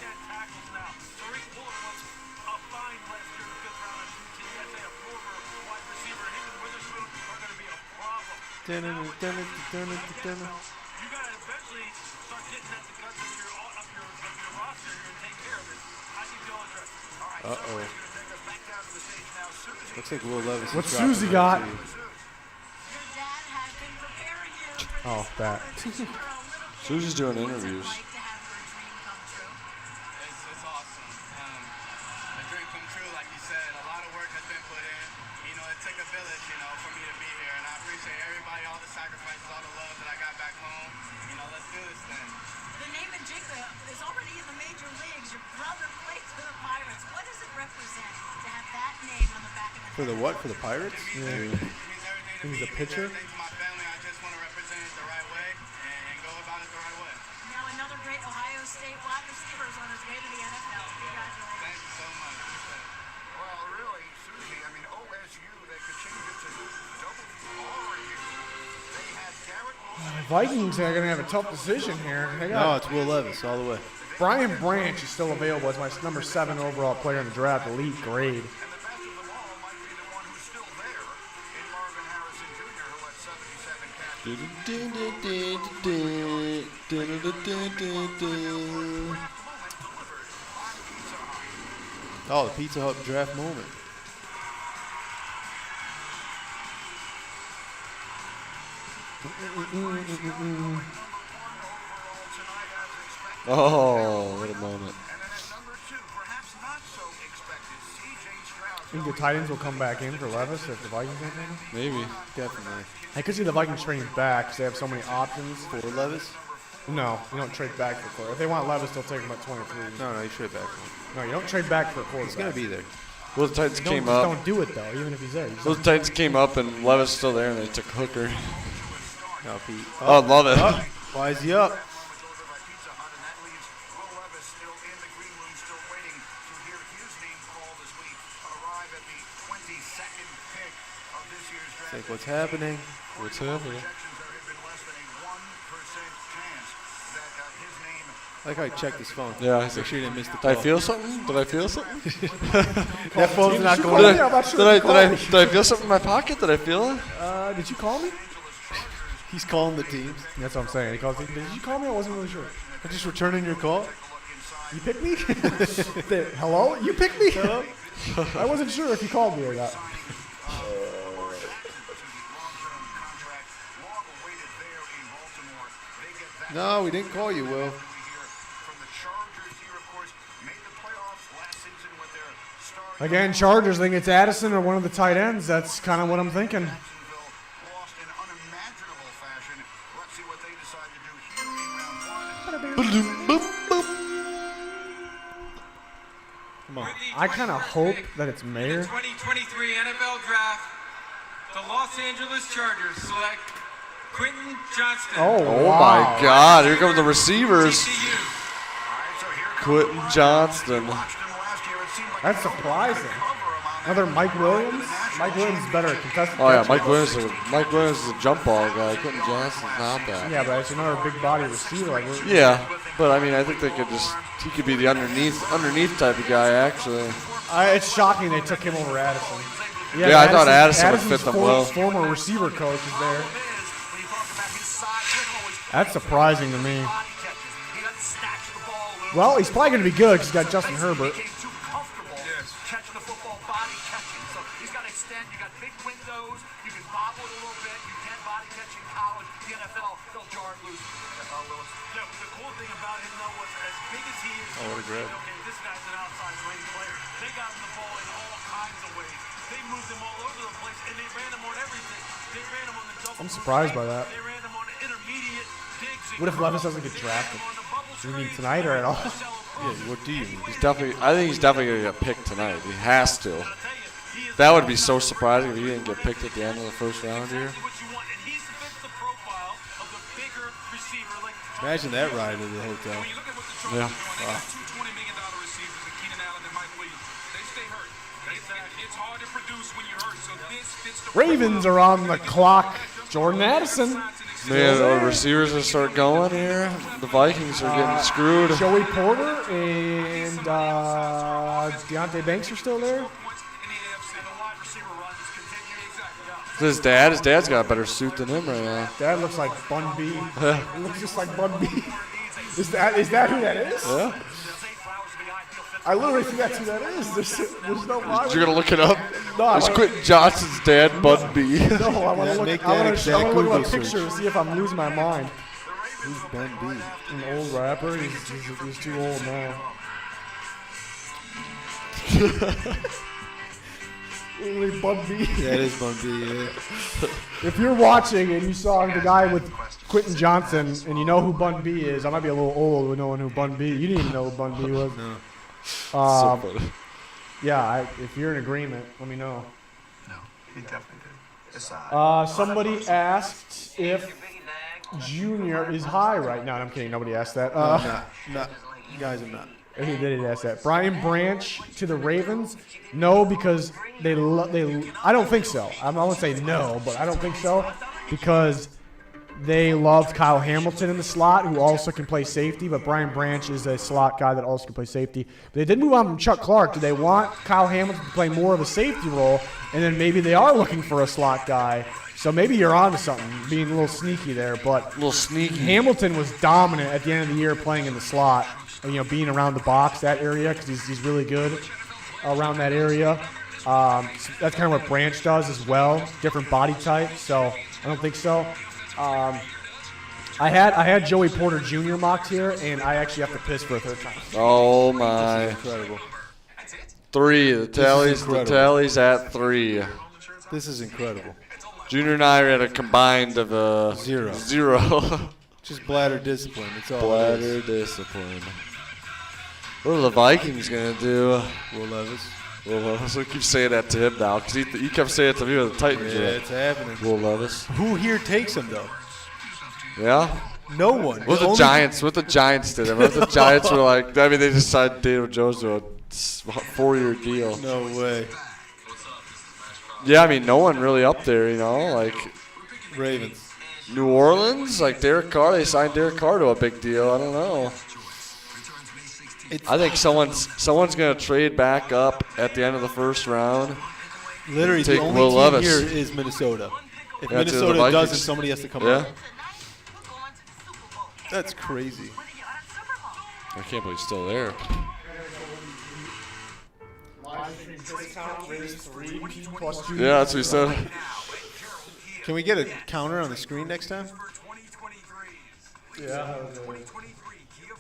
B: Uh-oh. Looks like Will Levis.
A: What's Susie got? Oh, that.
F: Susie's doing interviews.
I: It's awesome. A dream come true, like you said. A lot of work has been put in. You know, it took a village, for me to be here. And I appreciate everybody, all the sacrifices, all the love that I got back home. Let's do this thing.
K: The name Njigba is already in the major leagues. Your brother played for the Pirates. What does it represent to have that name on the back of the
B: For the what? For the Pirates?
A: Yeah. He's a pitcher.
K: Now another great Ohio State wide receiver is on his way to the NFL. Congratulations.
I: Thank you so much.
P: Well, really, Susie, OSU, they could change it to WRU. They had Garrett
A: The Vikings are going to have a tough decision here.
B: No, it's Will Levis all the way.
A: Brian Branch is still available as my number 7 overall player in the draft, elite grade.
B: Oh, the Pizza Hut draft moment.
F: Oh, what a moment.
A: Think the Titans will come back in for Levis if the Vikings don't take him?
F: Maybe.
B: Definitely.
A: I could see the Vikings trading back because they have so many options.
B: For Levis?
A: No, you don't trade back for Corey. If they want Levis, they'll take him at 23.
B: No, you trade back for him.
A: No, you don't trade back for a quarterback.
B: He's going to be there.
F: Well, the Titans came
A: just
F: up.
A: Don't do it, though, even if he's there.
F: Those Titans came up, and Levis still there, and they took Hooker.
B: No, Pete.
F: Oh, love it.
B: Oh, why is he up? It's like, what's happening?
F: What's happening?
B: like how he checked his phone.
F: Yeah.
B: Make sure you didn't miss the
F: Did
B: call.
F: I feel something? Did I feel something?
A: That phone's not going.
F: Did I feel something in my pocket? Did I feel it?
A: Did you call me?
B: He's calling the teams.
A: That's what I'm saying. He calls. Did you call me? I wasn't really sure.
B: I'm just returning your call.
A: You picked me? Hello? You picked me?
B: Hello?
A: I wasn't sure if you called me or not.
B: No, we didn't call you, Will.
A: Again, Chargers think it's Addison or one of the tight ends. That's kind of what I'm thinking.
B: Come on.
A: I kind of hope that it's Mayer.
D: 2023 NFL Draft, the Los Angeles Chargers select Quentin Johnston.
F: Oh my God! Here come the receivers. Quentin Johnston.
A: That's surprising. Another Mike Williams. Mike Williams is better at contested.
F: Oh yeah,
A: catches.
F: Mike Williams is a jump ball guy. Quentin Johnston's not that.
A: Yeah, but it's another big body receiver. Like
F: Yeah, but I mean, I think he could be the underneath type of guy actually.
A: It's shocking they took him over Addison.
F: Yeah, I thought Addison would fit them well.
A: Former receiver coach is there. That's surprising to me. Well, he's probably going to be good because he's got Justin Herbert.
B: Oh, what a grab.
E: Okay, this guy's an outside lane player. They got him the ball in all kinds of ways. They moved him all over the place, and they ran him on everything. They ran him on the double.
A: I'm surprised by that.
E: They ran him on intermediate digs.
A: What if Levis doesn't get drafted? Do you mean tonight or at all?
B: Yeah, what do you mean?
F: I think he's definitely gonna get picked tonight. He has to. That would be so surprising if he didn't get picked at the end of the first round here.
B: Imagine that ride to the hotel.
F: Yeah.
B: Wow.
A: Ravens are on the clock. Jordan Addison.
F: Man, the receivers will start going here. The Vikings are getting screwed.
A: Joey Porter and Deontay Banks are still there.
F: His dad's got a better suit than him right now.
A: Dad looks like Bun B. He looks just like Bun B. Is that who that is?
F: Yeah.
A: I literally think that's who that is. There's no lie.
F: You're gonna look it up?
A: No,
F: it's Quentin Johnston's dad, Bud B.
A: No, I want to look at a picture to see if I'm losing my mind.
B: Who's Bun B?
A: An old rapper. He's too old now. Literally Bun B.
B: That is Bun B, yeah.
A: If you're watching and you saw the guy with Quentin Johnston and you know who Bun B is, I might be a little old with knowing who Bun B. You didn't even know who Bun B was.
B: No.
F: So funny.
A: Yeah, if you're in agreement, let me know.
R: No, he definitely did.
A: Somebody asked if Junior is high right now. I'm kidding. Nobody asked that.
B: No, guys, I'm not.
A: They didn't ask that. Brian Branch to the Ravens? No, because they. I don't think so. I won't say no, but I don't think so because they loved Kyle Hamilton in the slot, who also can play safety. But Brian Branch is a slot guy that also can play safety. But they did move on from Chuck Clark. Do they want Kyle Hamilton to play more of a safety role? And then maybe they are looking for a slot guy. So maybe you're on to something, being a little sneaky there. But
F: a little sneaky.
A: Hamilton was dominant at the end of the year playing in the slot. Being around the box, that area, because he's really good around that area. So that's kind of what Branch does as well, different body type. So I don't think so. I had Joey Porter Jr. mocked here, and I actually have to piss for a third time.
F: Oh my!
B: Incredible.
F: 3. The tally's at 3.
B: This is incredible.
F: Junior and I are at a combined of 0.
B: Just bladder discipline. It's all.
F: Bladder discipline. What are the Vikings gonna do?
B: Will Levis.
F: Will Levis. We keep saying that to him now because he kept saying it to me with the Titans.
B: Yeah, it's happening.
F: Will Levis.
B: Who here takes him though?
F: Yeah.
B: No one.
F: What the Giants did. What the Giants were like. I mean, they just signed Daniel Jones to a 4-year deal.
B: No way.
F: Yeah, I mean, no one really up there. Like
B: Ravens.
F: New Orleans, like Derek Carr. They signed Derek Carr to a big deal. I don't know. I think someone's gonna trade back up at the end of the first round.
B: Literally,
F: take
B: the only
F: Will
B: team
F: Levis.
B: here is Minnesota. If
F: Yeah, to the
B: Minnesota
F: Vikings.
B: doesn't, somebody has to come
F: Yeah.
B: up. That's crazy.
F: I can't believe he's still there. Yeah, that's what he said.
B: Can we get a counter on the screen next time?
A: Yeah.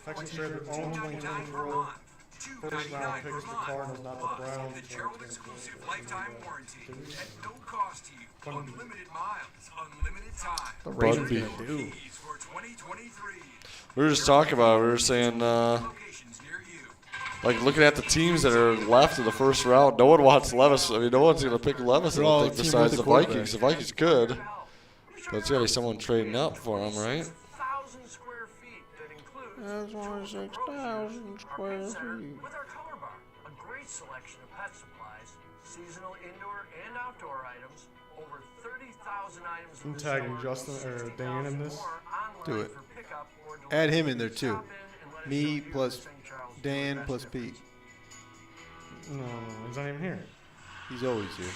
A: Texans traded only 24 first-round picks to the Cardinals, not the Browns.
D: The Gerald exclusive lifetime warranty at no cost to you. Unlimited miles, unlimited time.
A: The Ravens
F: Bugby.
A: gonna do.
D: For 2023.
F: We were just talking about it. We were saying, like, looking at the teams that are left in the first round, no one wants Levis. I mean, no one's going to pick Levis, I
B: They're all
F: don't think,
B: a team
F: besides
B: with
F: the
B: a quarterback.
F: Vikings. The Vikings could. But it's got to be someone trading up for him, right?
E: 1,000 square feet that includes
B: That's 26,000 square feet.
E: with our color bar, a great selection of pet supplies, seasonal indoor and outdoor items, over 30,000 items.
A: I'm tagging Justin or Dan in this.
B: Do it. Add him in there too. Me plus Dan plus Pete.
A: No, he's not even here.
B: He's always here.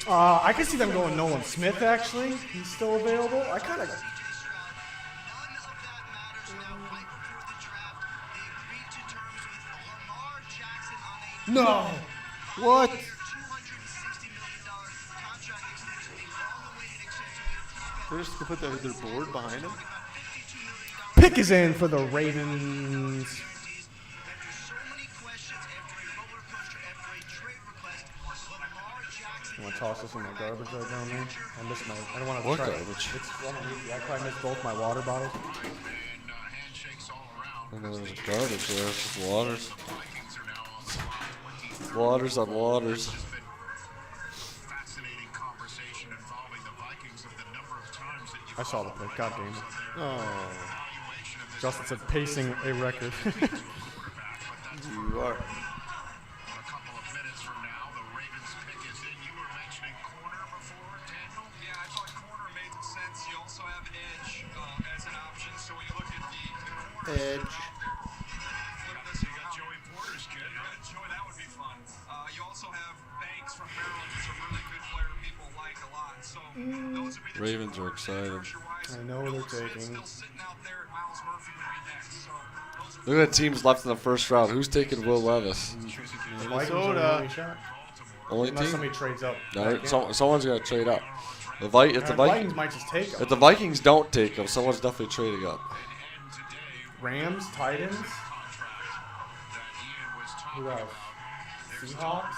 A: I can see them going Nolan Smith, actually. He's still available. I kind of... No!
B: What? They're just going to put their board behind him?
A: Pick is in for the Ravens. You want to toss this in my garbage right down there? I missed my... I don't want to
F: What
A: try
F: garbage?
A: It's I probably missed both my water bottles.
F: I know there's garbage there. It's just waters. Waters on waters.
A: I saw the pick. God damn it.
B: Oh.
A: Justin said pacing a record.
B: You are.
M: Yeah, I thought corner made sense. You also have edge as an option. So when you look at the corner,
B: Edge.
M: flip this, you got Joey Porter's kid. Joey, that would be fun. You also have Banks from Maryland, who's a really good player people like a lot. So those would be the
F: Ravens are excited.
A: I know they're taking.
M: sitting out there, and Miles Murphy would be next. So those are
F: Look at the teams left in the first round. Who's taking Will Levis?
B: Minnesota.
F: Only
A: Unless
F: team?
A: somebody trades up.
F: No,
A: back in.
F: someone's going to trade up. If the
A: Vikings
F: Vikings
A: might just take him.
F: If the Vikings don't take him, someone's definitely trading up.
A: Rams, Titans. Who else? Seahawks.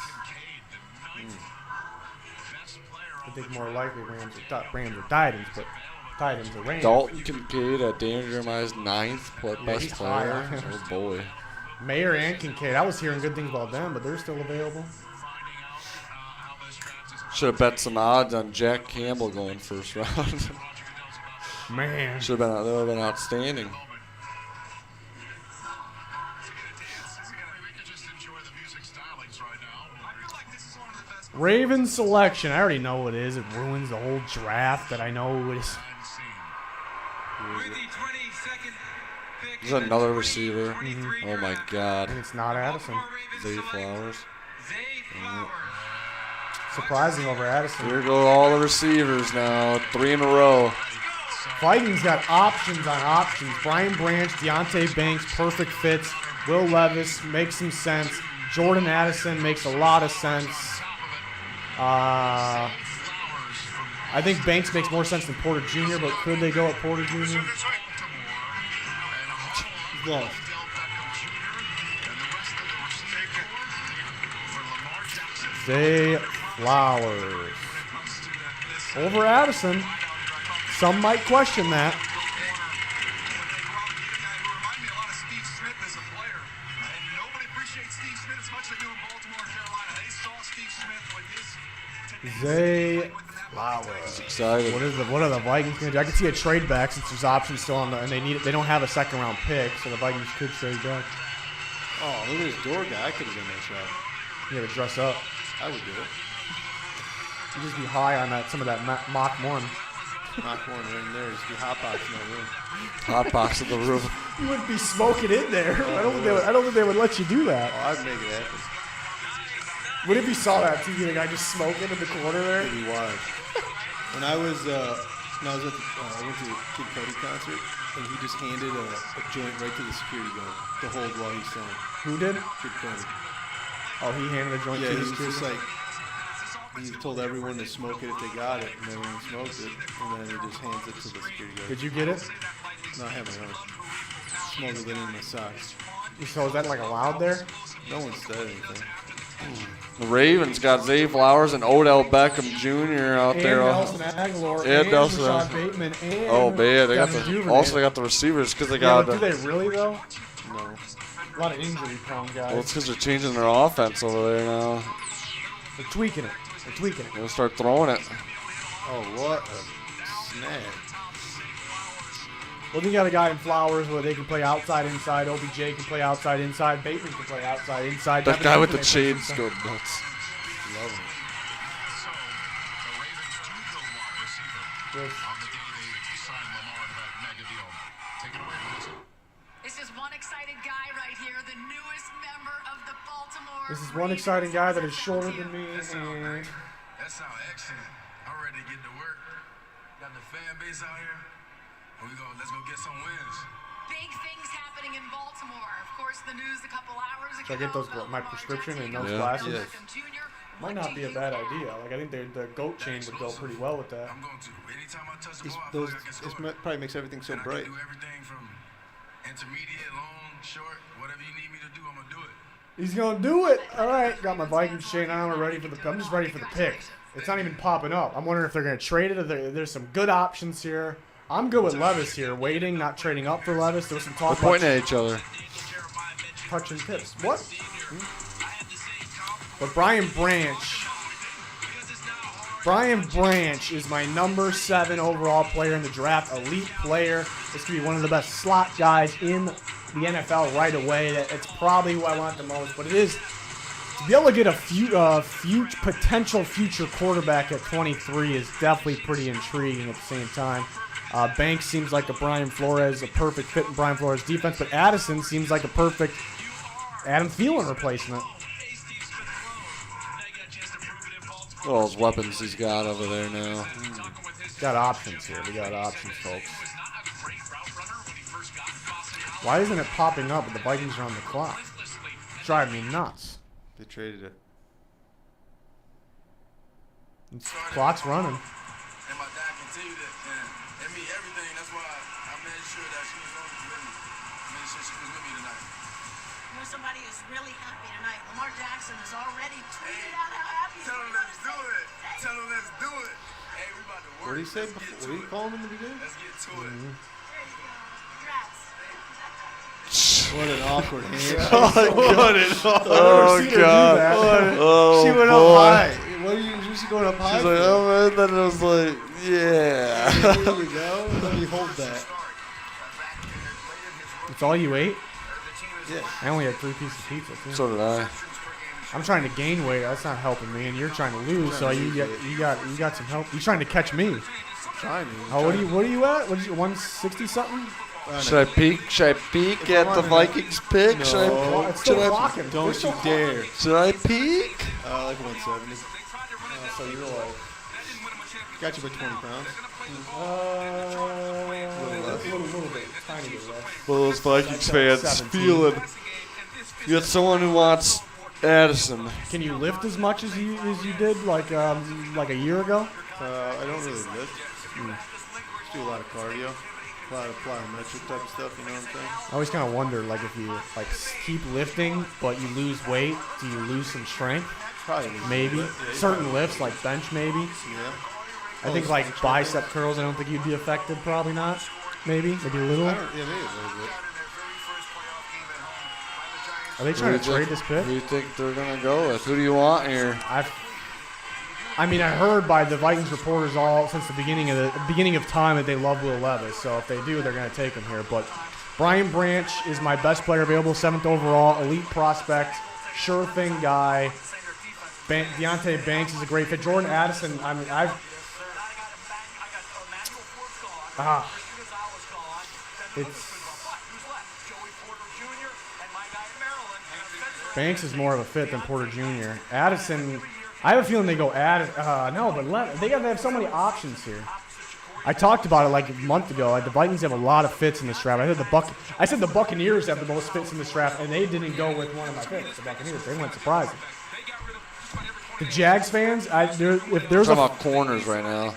A: I think more likely Rams or Titans, but Titans or Rams.
F: Dalton Kincaid at Daniel Jeremiah's 9th best
A: he's
F: player.
A: high.
F: Oh boy.
A: Mayer and Kincaid. I was hearing good things about them, but they're still available.
F: Should have bet some odds on Jack Campbell going first round.
A: Man.
F: Should have been. That would have been outstanding.
A: Ravens selection. I already know what it is. It ruins the whole draft that I know is.
F: There's another receiver. Oh my God.
A: And it's not Addison.
F: Zay Flowers.
A: Surprising over Addison.
F: Here go all the receivers now. 3 in a row.
A: Vikings got options on options. Brian Branch, Deontay Banks, perfect fits. Will Levis makes some sense. Jordan Addison makes a lot of sense. I think Banks makes more sense than Porter Jr., but could they go at Porter Jr.?
B: Lost.
A: Zay Flowers. Over Addison. Some might question that. Zay Flowers.
F: Excited.
A: What are the Vikings going to do? I can see a trade back since there's options still on the, and they don't have a second round pick, so the Vikings could trade back.
B: Oh, look at this door guy. I could have done that shot.
A: You gotta dress up.
B: I would do it.
A: You just be high on some of that Mach 1.
B: Mach 1 right in there. Just be hot box in that room.
F: Hot box in the room.
A: You wouldn't be smoking in there. I don't think they would let you do that.
B: Oh, I'd make it happen.
A: What if you saw that too? The guy just smoking in the corner there?
B: It'd be wild. When I was at the, I went to the Kid Cudi concert, and he just handed a joint right to the security guard to hold while he sang.
A: Who did?
B: Kid Cudi.
A: Oh, he handed a joint
B: Yeah,
A: to the
B: he was
A: security
B: just
A: guard?
B: like, he told everyone to smoke it if they got it, and everyone smoked it, and then he just hands it to the security guard.
A: Did you get it?
B: No, I have my own. Smuggled it in my socks.
A: So is that like allowed there?
B: No one said anything.
F: The Ravens got Zay Flowers and Odell Beckham Jr. out
A: And
F: there.
A: Nelson Aguilar
F: And
A: and
F: Nelson.
A: Rashad Bateman and
F: Oh man, they got
A: Devin
F: the
A: Duvernay.
F: also they got the receivers because they
A: Yeah,
F: got.
A: but do they really though?
B: No.
A: A lot of injury prone guys.
F: Well, it's because they're changing their offense over there now.
A: They're tweaking it.
F: They're gonna start throwing it.
B: Oh, what a snag.
A: Well, you got a guy in Flowers where they can play outside, inside. OBJ can play outside, inside. Bateman can play outside, inside.
F: That
A: Devin
F: guy with the
A: Duvernay
F: chains
A: plays
F: go
A: inside.
F: nuts.
B: Love him.
A: Yes.
H: This is one excited guy right here, the newest member of the Baltimore.
A: This is one exciting guy that is shorter than me. And
S: That sounds excellent. I'm ready to get to work. Got the fan base out here. And let's go get some wins.
H: Big things happening in Baltimore. Of course, the news a couple hours ago.
A: Should I get those my prescription and those
F: Yeah.
A: glasses?
B: Yes.
A: Might not be a bad idea. Like I think the goat chain would go pretty well with that.
S: I'm going to. Anytime I touch the
B: It's,
S: ball, I feel
B: those,
S: like I can
B: it
S: score.
B: probably makes everything so
S: And I
B: bright.
S: can do everything from intermediate, long, short, whatever you need me to do, I'm going to do it.
A: He's gonna do it. All right, got my Vikings chain on. We're ready for the. I'm just ready for the pick. It's not even popping up. I'm wondering if they're gonna trade it. Or there's some good options here. I'm good with Levis here, waiting, not trading up for Levis. There was some talk
F: They're
A: about
F: pointing at each other.
A: touching tips. What? But Brian Branch is my number 7 overall player in the draft. Elite player. This could be one of the best slot guys in the NFL right away. It's probably who I want the most. But it is to be able to get a potential future quarterback at 23 is definitely pretty intriguing at the same time. Banks seems like a perfect fit in Brian Flores' defense, but Addison seems like a perfect Adam Thielen replacement.
F: Look at all those weapons he's got over there now.
A: Got options here. We got options, folks. Why isn't it popping up with the Vikings are on the clock? It's driving me nuts.
B: They traded it.
A: Clock's running.
S: And my dad continued it. And me, everything. That's why I made sure that she was with me. Made sure she was with me tonight.
K: You know somebody is really happy tonight. Lamar Jackson has already tweeted out how happy he is.
S: Tell him let's do it. Tell him let's do it. Hey, we about to work.
B: What did he say before? What did he call him in the beginning?
S: Let's get to it.
K: There you go. Congrats.
B: What an awkward handshake.
F: What an
A: Oh, God.
F: Oh,
B: She went
F: boy.
B: up high. What are you? She going up high?
F: She's like, oh man, then it was like, yeah.
B: There you go. Let me hold that.
A: It's all you ate?
B: Yeah.
A: I only had 3 pieces of pizza, too.
F: So did I.
A: I'm trying to gain weight. That's not helping me, and you're trying to lose. So you got some help. You're trying to catch me.
B: Trying to.
A: Oh, what are you at? What is you 160 something?
F: Should I peek? Should I peek at the Vikings pick?
B: No.
F: Should I?
A: It's still
F: Should I?
A: clocking.
B: Don't
A: We're still
B: you dare.
F: Should I peek?
B: Like 170. So you're like, got you by 20 pounds.
A: A little bit, tiny bit less.
F: Well, those Vikings fans
A: 17.
F: feeling. You got someone who wants Addison.
A: Can you lift as much as you did like a year ago?
B: I don't really lift. Just do a lot of cardio. A lot of plyometric type of stuff, you know what I'm saying?
A: I always kind of wonder, like, if you keep lifting but you lose weight, do you lose some strength?
B: Probably.
A: Maybe
B: Yeah,
A: certain lifts, like bench, maybe.
B: Yeah.
A: I think like bicep curls. I don't think you'd be affected. Probably not. Maybe a little.
B: Yeah, maybe a little bit.
A: Are they trying to trade this pick?
F: Who do you think they're gonna go with? Who do you want here?
A: I mean, I heard by the Vikings reporters all since the beginning of time that they love Will Levis. So if they do, they're going to take him here. But Brian Branch is my best player available, 7th overall, elite prospect, sure thing guy. Deonte Banks is a great fit. Jordan Addison, I mean, Banks is more of a fit than Porter Jr. Addison, I have a feeling they go they have so many options here. I talked about it like a month ago. The Vikings have a lot of fits in this draft. I said the Buccaneers have the most fits in this draft, and they didn't go with one of my picks. The Buccaneers, they went surprising. The Jags fans, if there's
F: talking about corners right now.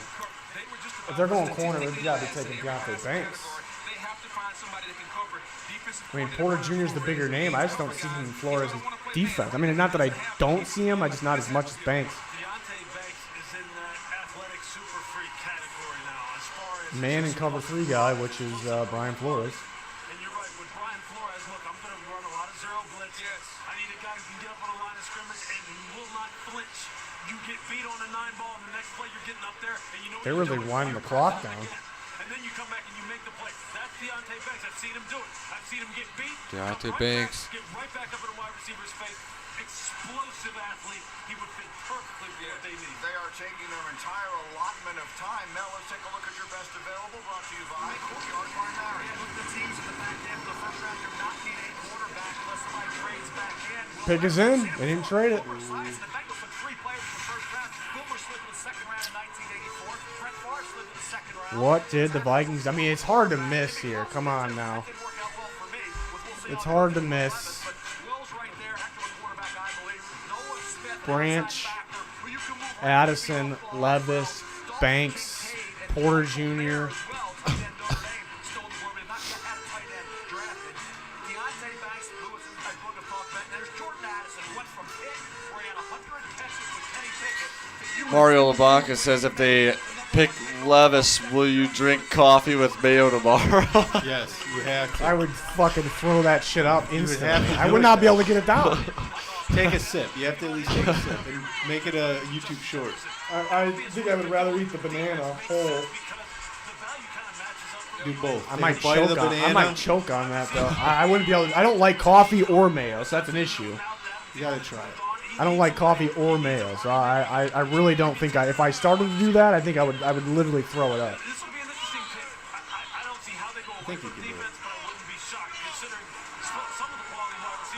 A: If they're going corner, they've got to be taking Deonte Banks. I mean, Porter Jr. is the bigger name. I just don't see him in Flores' defense. I mean, not that I don't see him, I just not as much as Banks. Man in cover 3 guy, which is Brian Flores.
E: And you're right, with Brian Flores, look, I'm going to run a lot of zero blitz. I need a guy who can get up on the line of scrimmage and will not flinch. You get beat on a 9-ball, and the next play you're getting up there, and you know
A: they're really winding the clock down.
E: And then you come back and you make the play. That's Deonte Banks. I've seen him do it. I've seen him get beat.
F: Deonte Banks.
E: Get right back up in a wide receiver's face. Explosive athlete. He would fit perfectly with what they need.
P: They are taking their entire allotment of time. Mel, let's take a look at your best available. Brought to you by Courtyard Barn.
E: Look, the teams in the back end of the first round do not need a quarterback unless somebody trades back in.
A: Pick is in. They didn't trade it.
E: The Bengals took 3 players in the first round. Boomer slid in the second round in 1984. Brett Favre slid in the second round.
A: What did the Vikings? I mean, it's hard to miss here. Come on now. It's hard to miss. Branch, Addison, Levis, Banks, Porter Jr.
F: Mario LaBanca says if they pick Levis, will you drink coffee with mayo tomorrow?
B: Yes, you have to.
A: I would fucking throw that shit up instantly.
B: have to
A: I
B: do
A: would
B: it.
A: not be able to get it down.
B: Take a sip. You have to at least take a sip and make it a YouTube short.
A: I think I would rather eat the banana whole.
B: Do both.
A: I
B: Take
A: might
B: a bite of the
A: choke on. I
B: banana.
A: might choke on that though. I wouldn't be able to, I don't like coffee or mayo, so that's an issue.
B: You gotta try it.
A: I don't like coffee or mayo, so I really don't think if I started to do that, I think I would literally throw it up.
B: I think you can do it.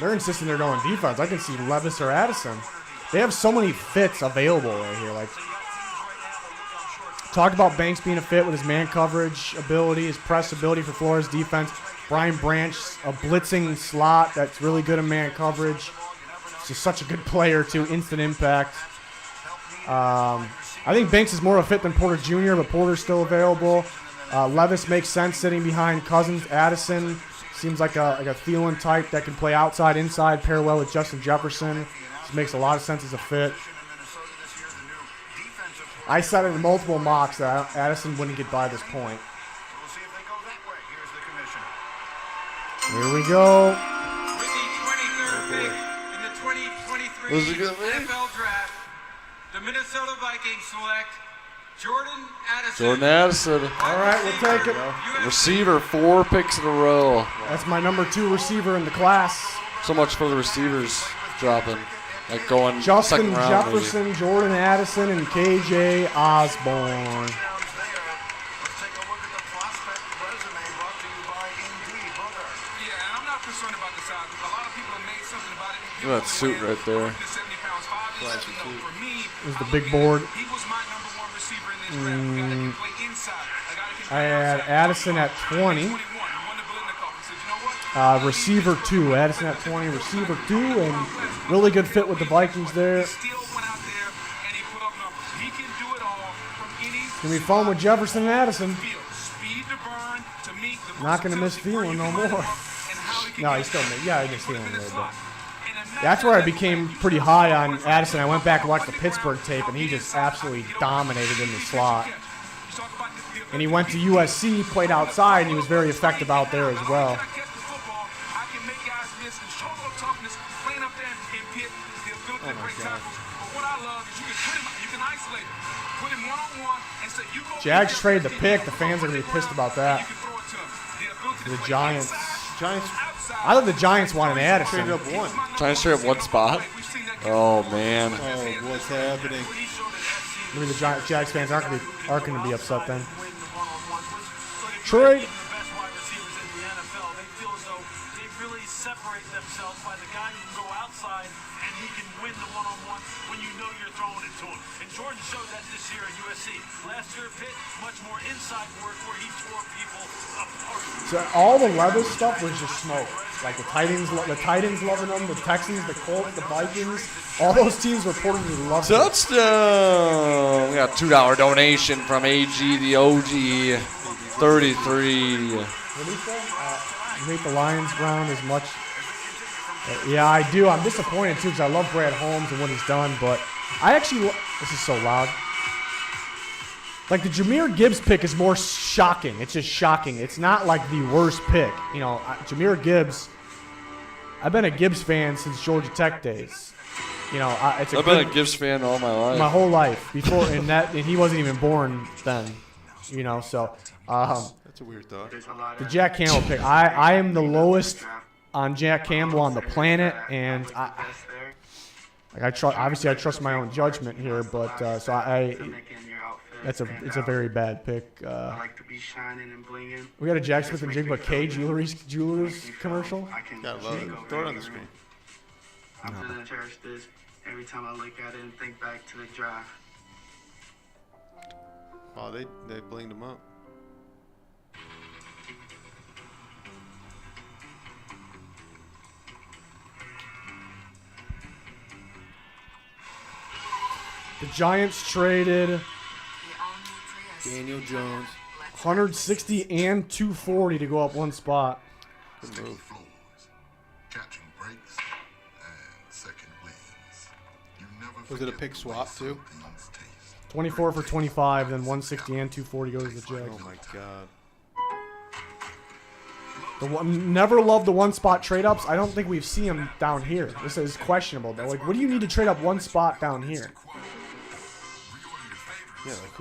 A: They're insisting they're going defense. I can see Levis or Addison. They have so many fits available right here. Like, talked about Banks being a fit with his man coverage ability, his press ability for Flores defense. Brian Branch, a blitzing slot that's really good in man coverage. He's just such a good player too, instant impact. I think Banks is more of a fit than Porter Jr., but Porter's still available. Levis makes sense sitting behind Cousins. Addison seems like a Thielen type that can play outside, inside, pair well with Justin Jefferson. Just makes a lot of sense as a fit. I said in multiple mocks that Addison wouldn't get by this point. Here we go.
D: With the 23rd pick in the 2023
F: Who's it gonna be?
D: NFL Draft, the Minnesota Vikings select Jordan Addison.
F: Jordan Addison.
A: All right, we'll take it.
F: Receiver, 4 picks in a row.
A: That's my number 2 receiver in the class.
F: So much for the receivers dropping. Like going
A: Justin
F: second round
A: Jefferson,
F: maybe.
A: Jordan Addison, and KJ Osborne.
M: Yeah, and I'm not concerned about the size. A lot of people have made something about it.
F: Look at that suit right there.
M: For me,
A: This is the big board.
M: he was my number 1 receiver in this draft. A guy that can play inside. A guy that can
A: I had Addison at 20. Receiver 2. Addison at 20. Receiver 2. And really good fit with the Vikings there. It's going to be fun with Jefferson and Addison. Not going to miss Thielen no more. No, he still missed. Yeah, he missed Thielen a little bit. That's where I became pretty high on Addison. I went back and watched the Pittsburgh tape, and he just absolutely dominated in the slot. And he went to USC, played outside, and he was very effective out there as well.
B: Oh my God.
A: Jags trade the pick. The fans are going to be pissed about that. The Giants.
B: Giants.
A: I thought the Giants wanted Addison.
B: Traded up one.
F: Trying to straight up one spot. Oh man.
B: Oh, what's happening?
A: Maybe the Jags fans aren't going to be upset then. Trade.
E: Separate themselves by the guy who can go outside and he can win the one-on-one when you know you're throwing it to him. And Jordan showed that this year at USC. Last year, Pitt, much more inside work where he tore people apart.
A: So all the Levis stuff was just smoke. Like the Titans loving them, the Texans, the Colts, the Vikings. All those teams reportedly loved them.
F: Touchdown! We got $2 donation from AG the OG 33.
A: What do you say? You hate the Lions ground as much. Yeah, I do. I'm disappointed too because I love Brad Holmes and what he's done, but I actually this is so loud. Like the Jahmyr Gibbs pick is more shocking. It's just shocking. It's not like the worst pick. You know, Jahmyr Gibbs. I've been a Gibbs fan since Georgia Tech days. You know, I've
F: been a Gibbs fan all my life.
A: My whole life before, and he wasn't even born then. You know, so.
B: That's a weird thought.
A: The Jack Campbell pick. I am the lowest on Jack Campbell on the planet, and I trust my own judgment here, but it's a very bad pick. We got a Jack Smith-Njigba K Jewelers commercial.
B: Gotta love it. Throw it on the screen.
L: I'm gonna cherish this every time I look at it and think back to the draft.
B: Oh, they blinged him up.
A: The Giants traded
B: Daniel Jones,
A: 160 and 240 to go up one spot.
B: Good move. Was it a pick swap too?
A: 24 for 25, then 160 and 240 goes to the Jags.
B: Oh my God.
A: Never loved the one-spot trade-ups. I don't think we've seen them down here. This is questionable, though. Like, what do you need to trade up one spot down here?
B: Yeah, like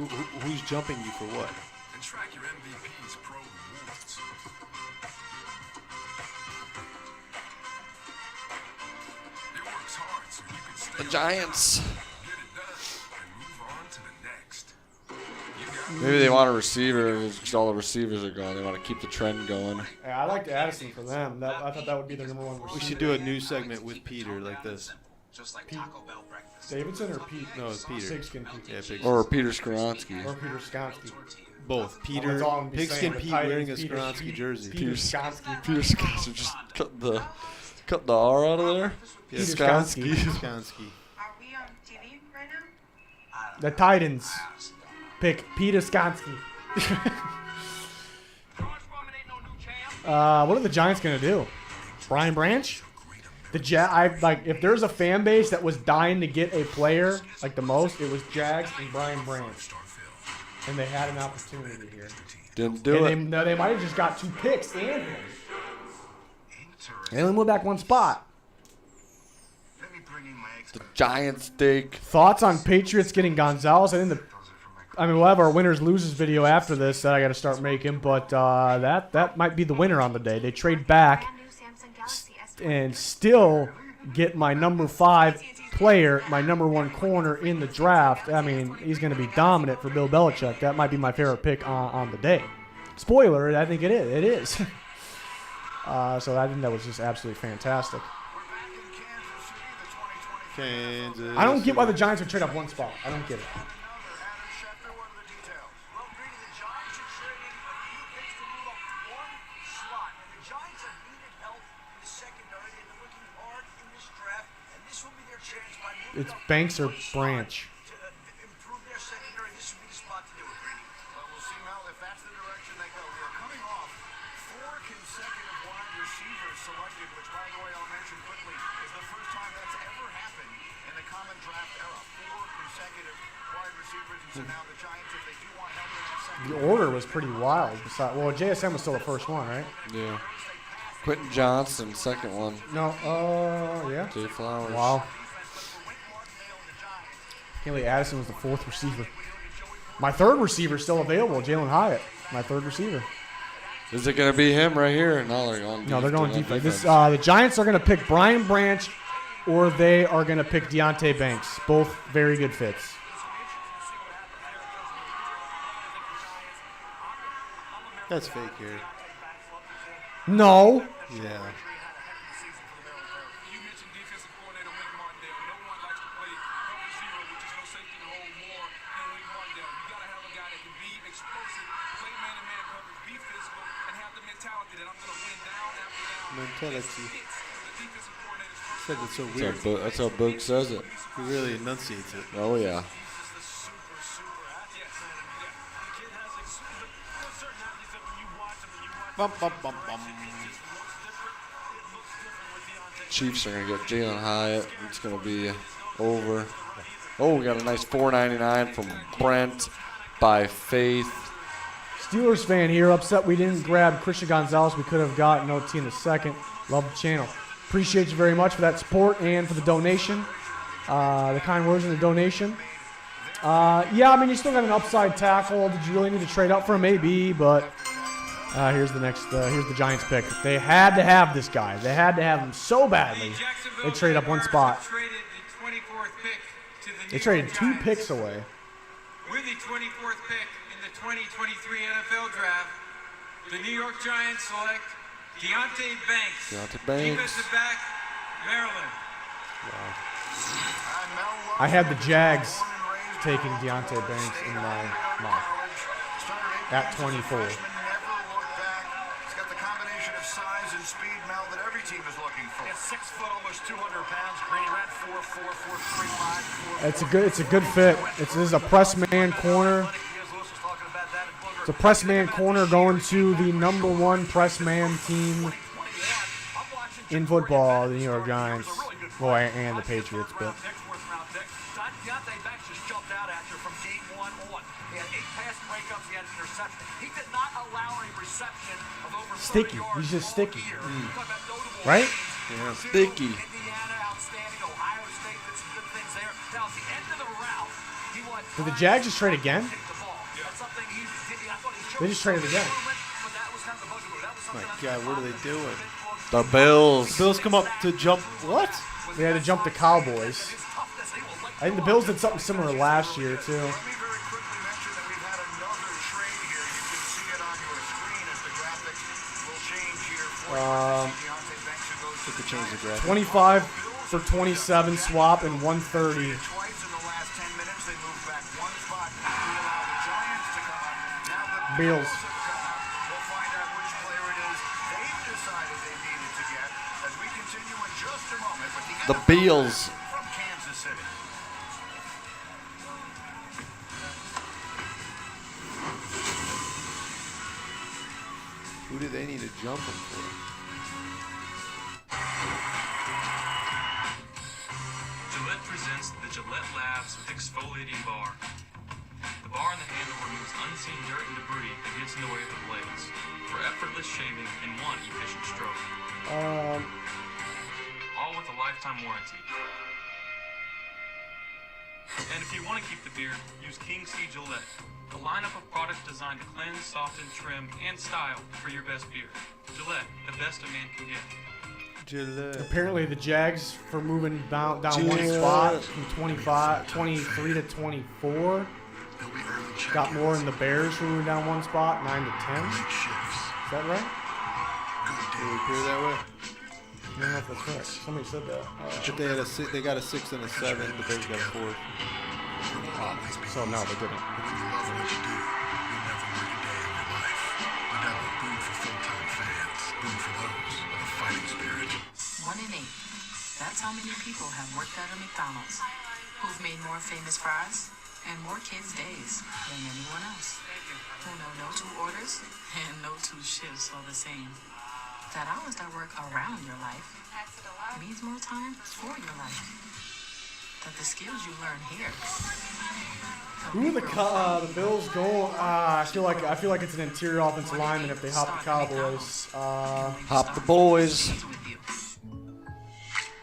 B: who's jumping you for what?
F: The Giants. Maybe they want a receiver because all the receivers are gone. They want to keep the trend going.
A: Yeah, I liked Addison for them. I thought that would be their number one receiver.
B: We should do a new segment with Peter like this.
A: Pete Davidson or Pete?
B: No, it's Peter.
A: Pigskin Pete.
B: Yeah, Pigskin.
F: Or Peter Skoronski.
A: Or Peter Skoronski.
B: Both. Peter, Pigskin Pete wearing a Skoronski jersey.
F: Peter Skoronski. Just cut the R out of there.
B: Yeah,
A: Skoronski.
B: Skoronski.
K: Are we on TV right now?
A: The Titans pick Peter Skoronski. What are the Giants gonna do? Brian Branch? If there's a fan base that was dying to get a player like the most, it was Jags and Brian Branch, and they had an opportunity here.
F: Didn't do it.
A: They might have just got 2 picks and him. They only moved back one spot.
F: The Giants dig.
A: Thoughts on Patriots getting Gonzalez? We'll have our winners losers video after this that I got to start making, but that might be the winner on the day. They trade back and still get my number 5 player, my number 1 corner in the draft. I mean, he's going to be dominant for Bill Belichick. That might be my favorite pick on the day. Spoiler, I think it is. It is. So I think that was just absolutely fantastic.
B: Kansas.
A: I don't get why the Giants would trade up one spot. I don't get it. It's Banks or Branch. The order was pretty wild. Well, JSN was still the first one, right?
F: Yeah. Quentin Johnston, second one.
A: No, yeah.
F: Jay Flowers.
A: Wow. Haley Addison was the 4th receiver. My 3rd receiver still available, Jalen Hyatt. My 3rd receiver.
F: Is it going to be him right here? No, they're going.
A: No, they're going defense. The Giants are going to pick Brian Branch, or they are going to pick Deonte Banks. Both very good fits.
B: That's fake here.
A: No.
B: Yeah. Mentality. Said it's so weird.
F: That's how Boog says it.
B: He really enunciates it.
F: Oh, yeah.
B: Bum, bum, bum, bum.
F: Chiefs are going to get Jalen Hyatt. It's going to be over. Oh, we got a nice $4.99 from Brent by Faith.
A: Steelers fan here, upset we didn't grab Christian Gonzalez. We could have gotten OT in the second. Love the channel. Appreciate you very much for that support and for the donation. The kind words in the donation. Yeah, I mean, you still got an upside tackle. Did you really need to trade up for him? Maybe, but here's the Giants pick. They had to have this guy. They had to have him so badly. They trade up one spot. They traded 2 picks away.
D: With the 24th pick in the 2023 NFL Draft, the New York Giants select Deonte Banks. Defensive back, Maryland.
A: Wow. I had the Jags taking Deonte Banks in my mock at 24.
P: He's got the combination of size and speed, Mel, that every team is looking for. He's 6 foot, almost 200 pounds. Green red 4'4", 4'3", 5'4".
A: It's a good fit. This is a press man corner. It's a press man corner going to the #1 press man team in football, the New York Giants, boy, and the Patriots. But
P: Deonte Banks just jumped out at you from game 1 on. He had 8 pass breakups. He had an interception. He did not allow a reception of over 30
A: sticky.
P: yards.
A: He's just sticky. Right?
F: Yeah, sticky.
P: Indiana, outstanding. Ohio State did some good things there. Now, at the end of the route, he went.
A: Did the Jags just trade again? They just traded again.
B: My God, what are they doing?
F: The Bills.
B: The Bills come up to jump. What?
A: They had to jump the Cowboys. I think the Bills did something similar last year, too.
B: To change the graphic.
A: 25 for 27 swap and 130. Bills.
F: The Bills.
B: Who do they need to jump him for?
U: Gillette presents the Gillette Labs with Exfoliating Bar. The bar and the handle removes unseen dirt and debris that gets in the way of the blades for effortless shaving in one efficient stroke. All with a lifetime warranty. And if you want to keep the beard, use Kancey Gillette, a lineup of products designed to cleanse, soften, trim, and style for your best beard. Gillette, the best a man can get.
B: Gillette.
A: Apparently the Jags, for moving down one spot from 23 to 24, got more than the Bears for moving down one spot, 9 to 10. Is that right?
B: Did it appear that way?
A: I don't know if that's right. Somebody said that.
B: But they had they got a 6 and a 7. The Bears got a 4.
A: So no, they didn't.
H: One in 8. That's how many people have worked at a McDonald's, who've made more famous fries and more kids' days than anyone else. Who know no 2 orders and no 2 shifts are the same. That hours that work around your life means more time for your life. That the skills you learn here.
A: Who are the Bills go? I feel like it's an interior offensive lineman if they hop the Cowboys.
F: Hop the boys.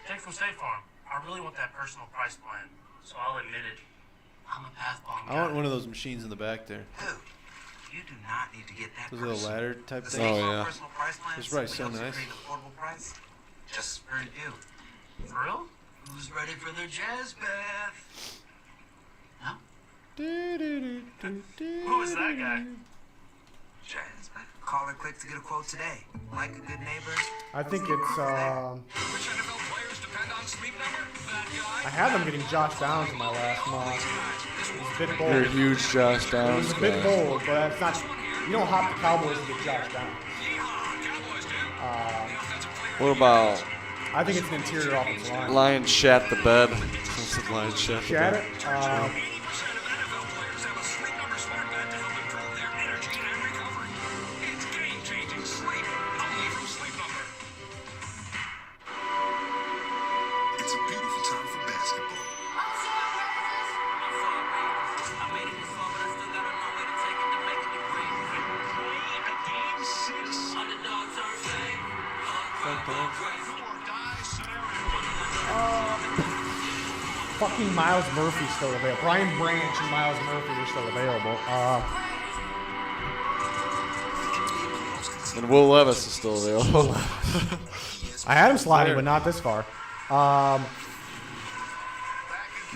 V: Jake from State Farm. I really want that personal price plan, so I'll admit it. I'm a path bomb guy.
B: I want one of those machines in the back there.
V: Who?
C: You do not need to get that
B: Those little ladder type
C: The
B: things.
C: State Farm personal price plan
B: That's probably so
C: simply helps
B: nice.
C: create an affordable price just for you. For real? Who's ready for their jazz bath? No?
S: Who is that guy?
C: Jazz bath. Call or click to get a quote today. Like a good neighbor.
A: I think it's. I had them getting Josh Downs in my last mock. It was a bit bold.
F: You're a huge Josh
A: It
F: Downs
A: was a bit
F: guy.
A: bold, but that's not. You don't hop the Cowboys to get Josh Downs.
F: What about
A: I think it's an interior offensive line.
F: Lion shat the bed? What's the Lion shat the
A: Shat
F: bed?
A: it?
Q: It's a beautiful time for basketball.
A: Fucking Miles Murphy's still available. Brian Branch and Miles Murphy are still available.
F: And Will Levis is still available.
A: I had him sliding, but not this far.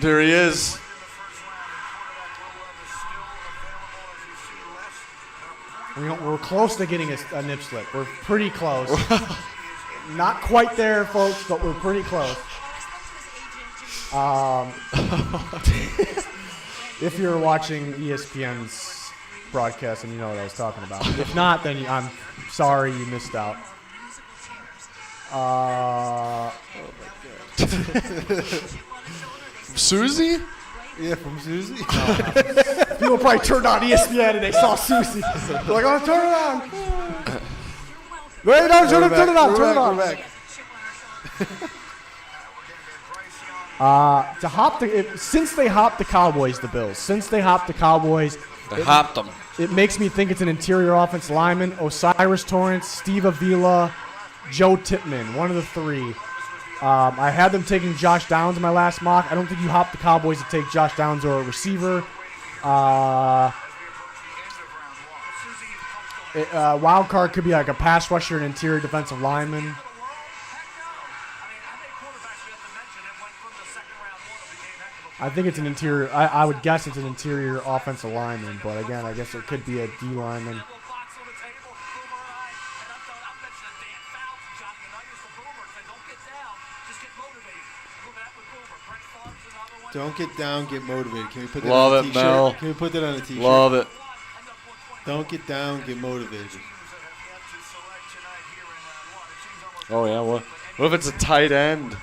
F: There he is.
A: We're close to getting a nip slip. We're pretty close. Not quite there, folks, but we're pretty close. If you're watching ESPN's broadcast and you know what I was talking about. If not, then I'm sorry you missed out.
F: Susie?
B: Yeah, from Susie.
A: People probably turned on ESPN and they saw Susie. They're like, oh, turn it on. Wait, no, turn it on. Turn it on. To hop since they hopped the Cowboys, the Bills. They hopped them. It makes me think it's an interior offensive lineman: Osiris Torrance, Steve Avila, Joe Tippmann, one of the three. I had them taking Josh Downs in my last mock. I don't think you hop the Cowboys to take Josh Downs or a receiver. Wild card could be like a pass rusher and interior defensive lineman. I think it's an interior. I would guess it's an interior offensive lineman, but again, I guess it could be a D lineman.
B: Don't get down, get motivated. Can we put that
F: Love
B: on a
F: it,
B: t-shirt?
F: Mel.
B: Can we put that on a t-shirt?
F: Love it.
B: Don't get down, get motivated.
F: Oh yeah. What if it's a tight end?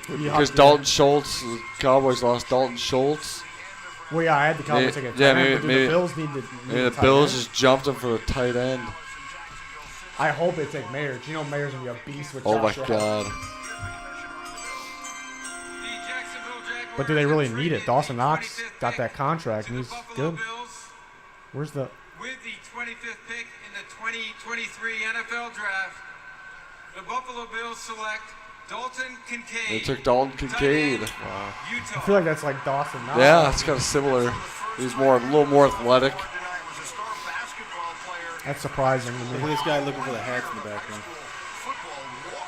F: Because Dalton Schultz, the Cowboys lost Dalton Schultz.
A: Well, yeah, I had the Cowboys taking a tight end, but
F: maybe
A: the Bills need
F: the Bills just jumped him for a tight end.
A: I hope they take Mayers. You know Mayers gonna be a beast with
F: Oh my
A: Josh
F: God.
A: But do they really need it? Dawson Knox got that contract and he's good. Where's the?
D: With the 25th pick in the 2023 NFL Draft, the Buffalo Bills select Dalton Kincaid.
F: They took Dalton Kincaid.
A: Wow. I feel like that's like Dawson Knox.
F: Yeah, it's kind of similar. He's a little more athletic.
A: That's surprising to
B: Look
A: me.
B: at this guy looking for the hats in the background.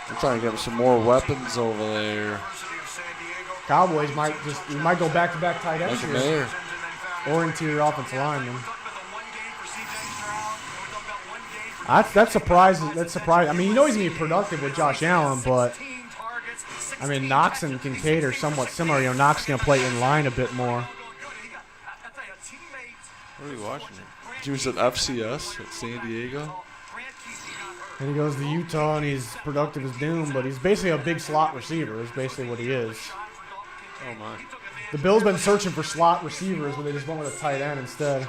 F: I'm trying to get him some more weapons over there.
A: Cowboys might go back-to-back tight ends
F: Like a
A: here.
F: mayor.
A: Or interior offensive lineman. That's surprising. That's surprising. I mean, you know he's gonna be productive with Josh Allen, but I mean Knox and Kincaid are somewhat similar. You know, Knox is gonna play in line a bit more.
B: What are we watching?
F: He was at FCS at San Diego.
A: And he goes to Utah, and he's productive as doom, but he's basically a big slot receiver. Is basically what he is.
B: Oh my!
A: The Bills been searching for slot receivers, but they just went with a tight end instead.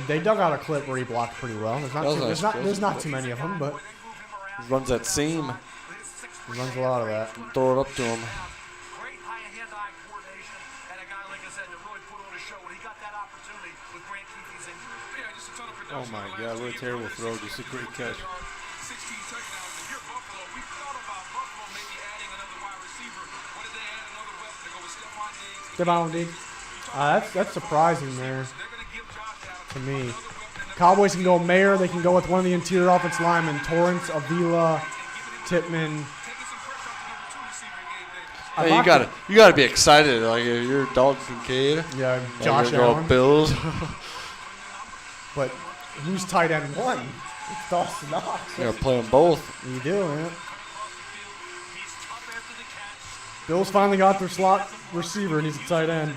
A: They dug out a clip where he blocked pretty well. There's not too many of them, but
F: he runs that seam.
A: He runs a lot of that.
F: Throw it up to him.
B: Oh my God! What a terrible throw! Just a great catch.
A: Devon. That's surprising there to me. Cowboys can go Mayer. They can go with one of the interior offense linemen, Torrance, Avila, Tippmann.
F: Hey, you gotta be excited. Like if you're Dalton Kincaid.
A: Yeah,
F: like
A: Josh
F: you're going
A: Allen.
F: Bills.
A: But who's tight end one? It's Dawson Knox.
F: You're gonna play them both.
A: You do, man. Bills finally got their slot receiver, and he's a tight end.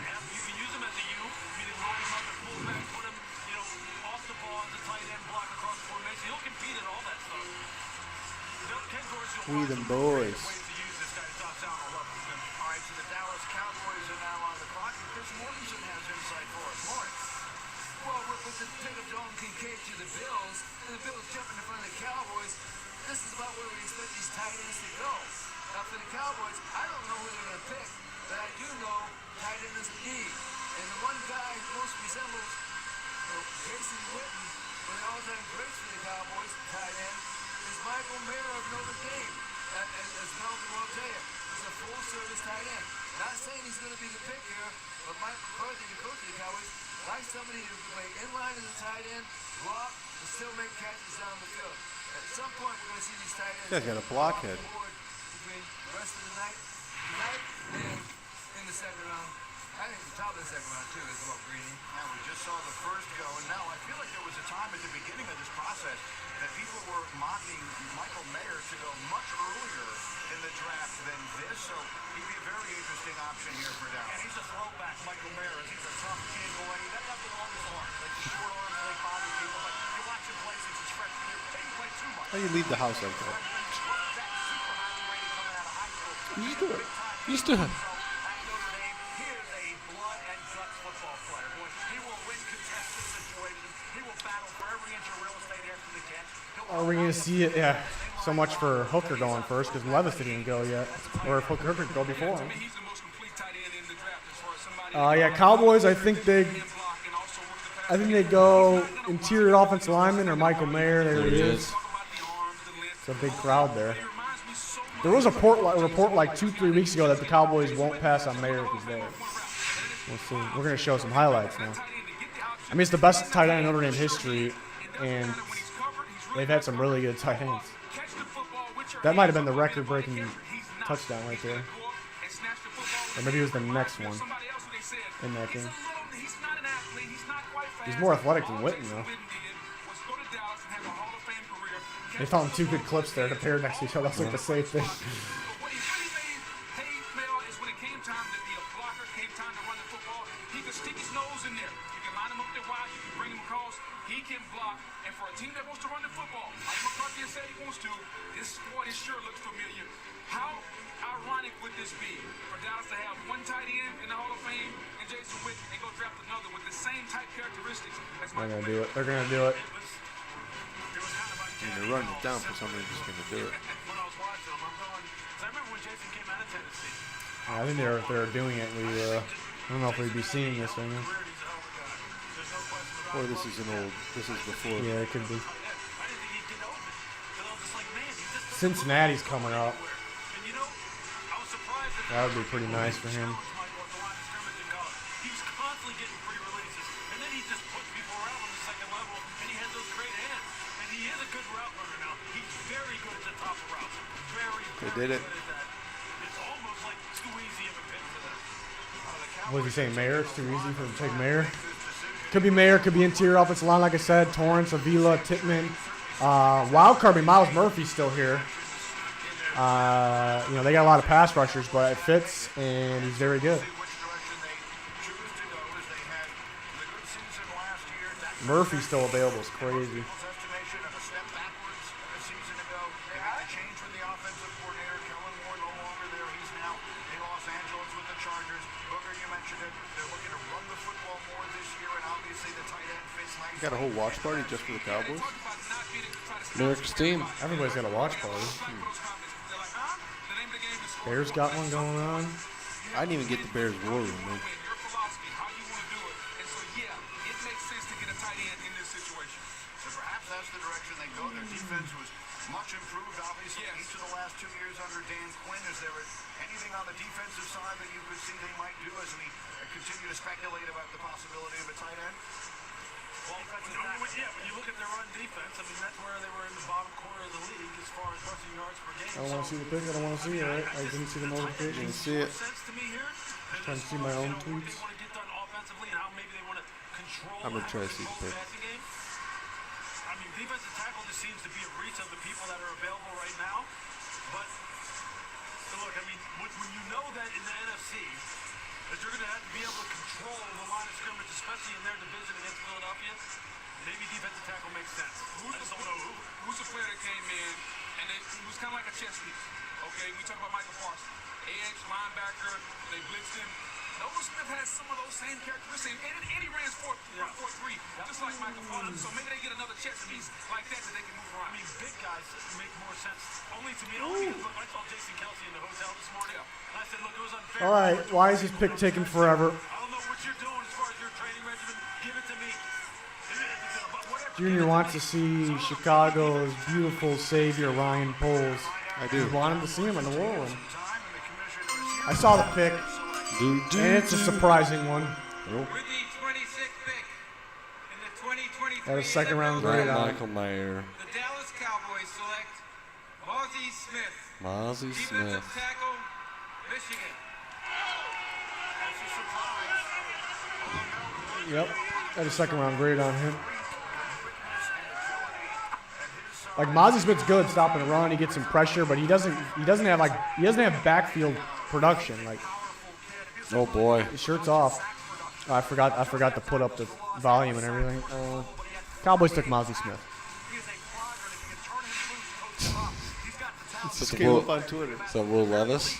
B: We them boys.
P: All right, so the Dallas Cowboys are now on the clock, and Chris Mortensen has insight for us. Morris.
C: Well, with the pick of Dalton Kincaid to the Bills, and the Bills jumping in front of the Cowboys, this is about where we expect these tight ends to go. Now, for the Cowboys, I don't know who they're going to pick, but I do know tight end is a need. And the one guy who most resembles Jason Witten, one of the all-time greats for the Cowboys, tight end, is Michael Mayer of Notre Dame. As Melvin will tell you, he's a full-service tight end. Not saying he's going to be the pick here, but Mike McCarthy, the coach of the Cowboys, likes somebody to play inline as a tight end, block, and still make catches down the field. At some point, we're going to see these tight ends.
B: This guy's got a blockhead.
C: Between the rest of the night and in the second round. I think the top of the second round, too, is well Greeny.
P: Now, we just saw the first go, and now I feel like there was a time at the beginning of this process that people were mocking Michael Mayer to go much earlier in the draft than this, so he'd be a very interesting option here for Dallas.
C: And he's a throwback, Michael Mayer. He's a tough kid boy. He doesn't have the longest arms. Like short arms, like body people. But you watch him play since his freshman year. He didn't play too much.
B: How do you leave the house like that?
F: You still.
A: Are we going to see it? Yeah, so much for Hooker going first because Levis didn't even go yet. Or if Hooker could go before him. Yeah, Cowboys, I think they go interior offensive lineman or Michael Mayer. There it is. It's a big crowd there. There was a report like 2-3 weeks ago that the Cowboys won't pass on Mayer if he's there. We'll see. We're going to show some highlights now. I mean, it's the best tight end in Notre Dame history, and they've had some really good tight ends. That might have been the record-breaking touchdown right there. Or maybe it was the next one in that game. He's more athletic than Witten, though. They found two good clips there to pair next to each other. That's like the safe thing.
M: He can block, and for a team that wants to run the football, like McCarthy said he wants to, this sure looks familiar. How ironic would this be for Dallas to have one tight end in the Hall of Fame and Jason Witten and go draft another with the same type characteristics as
A: They're going to do it. They're going to do it.
B: And they're running it down for somebody who's going to do it.
A: Yeah, I think they're doing it. I don't know if we'd be seeing this right now.
B: Or this is before.
A: Yeah, it could be. Cincinnati's coming up. That would be pretty nice for him.
C: He's constantly getting free releases, and then he just puts people around on the second level, and he has those great hands. And he is a good route runner now. He's very good at the top of routes.
B: They did it.
C: It's almost like too easy of a pick for them.
A: What was he saying, Mayer? It's too easy for him to take Mayer. Could be Mayer, could be interior offensive line, like I said. Torrance, Avila, Tippmann. Wild card, Miles Murphy's still here. They got a lot of pass rushers, but it fits, and he's very good. Murphy's still available. It's crazy.
B: Got a whole watch party just for the Cowboys?
F: America's team.
A: Everybody's got a watch party. Bears got one going on.
B: I didn't even get the Bears war room, man.
P: Perhaps that's the direction they go. Their defense was much improved, obviously, each of the last 2 years under Dan Quinn. Is there anything on the defensive side that you could see they might do as we continue to speculate about the possibility of a tight end?
V: Well, when you look at their run defense, I mean, that's where they were in the bottom corner of the league as far as rushing yards per game.
A: I don't want to see the pick. I don't want to see it. Right? I didn't see the notification.
B: Didn't see it.
A: Trying to see my own tweets.
B: I'm gonna try to see the pick.
V: I mean, defensive tackle just seems to be a reach of the people that are available right now. But look, I mean, when you know that in the NFC, that you're going to have to be able to control the line of scrimmage, especially in their division against Philadelphia, maybe defensive tackle makes sense.
M: Who's the player that came in and it was kind of like a chess piece? Okay, we talk about Michael Parsons, edge linebacker. They blitzed him. Nolan Smith has some of those same characteristics, and he ran 4.3, just like Michael Parsons. So maybe they get another chess piece like that they can move around.
V: I mean, big guys make more sense. Only to me, I saw Jason Kelsey in the hotel this morning. And I said, look, it was unfair.
A: All right, why is this pick taking forever?
V: I don't know what you're doing as far as your training regimen. Give it to me.
A: Junior wants to see Chicago's beautiful savior, Ryan Poles.
B: I do.
A: He wanted to see him in the War Room. I saw the pick. And it's a surprising one.
D: With the 26th pick in the 2023
A: At a second round grade on
F: Michael Mayer.
D: The Dallas Cowboys select Mozzie Smith.
F: Mozzie Smith.
D: Defensive tackle, Michigan.
A: Yep. At a second round grade on him. Like Mozzie Smith's good stopping the run. He gets some pressure, but he doesn't have backfield production. Like,
F: oh boy,
A: his shirt's off. Oh, I forgot to put up the volume and everything. Cowboys took Mozzie Smith.
B: Just came up on Twitter.
F: Is that Will Levis?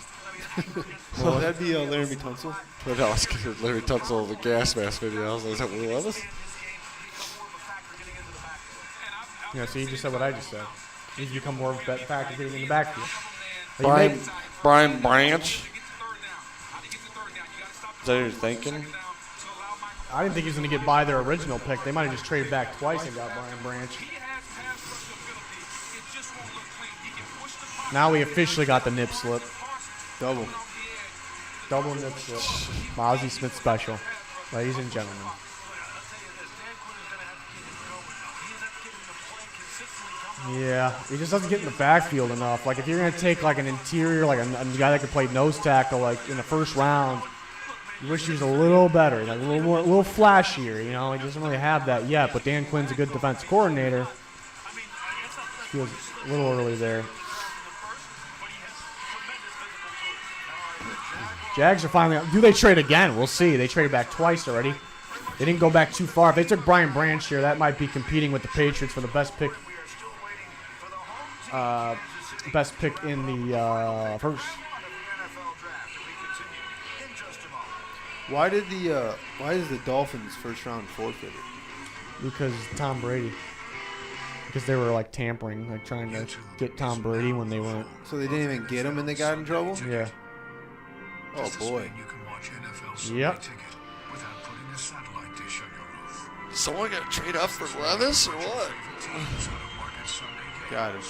B: Well, that'd be Laramie Tunsil.
F: But no, I was kidding. Larry Tunsil, the gas mask video. I was like, is that Will Levis?
A: Yeah, so you just said what I just said. He's become more of a factor getting in the backfield.
F: Brian Branch. Is that what you're thinking?
A: I didn't think he was going to get by their original pick. They might have just traded back twice and got Brian Branch. Now we officially got the nip slip.
B: Double
A: nip slip. Mozzie Smith special. Ladies and gentlemen. Yeah, he just doesn't get in the backfield enough. Like, if you're going to take, like, an interior, like a guy that could play nose tackle, like, in the first round, you wish he was a little better, like, a little flashier, you know? He doesn't really have that yet, but Dan Quinn's a good defense coordinator. Feels a little early there. Jags are finally – do they trade again? We'll see. They traded back twice already. They didn't go back too far. If they took Brian Branch here, that might be competing with the Patriots for the best pick. Best pick in the first.
B: Why is the Dolphins first round forfeited?
A: Because Tom Brady. Because they were like tampering, like trying to get Tom Brady when they weren't.
B: So they didn't even get him and they got in trouble?
A: Yeah.
B: Oh boy.
A: Yep.
F: Someone got to trade up for Levis or what?
B: Got him.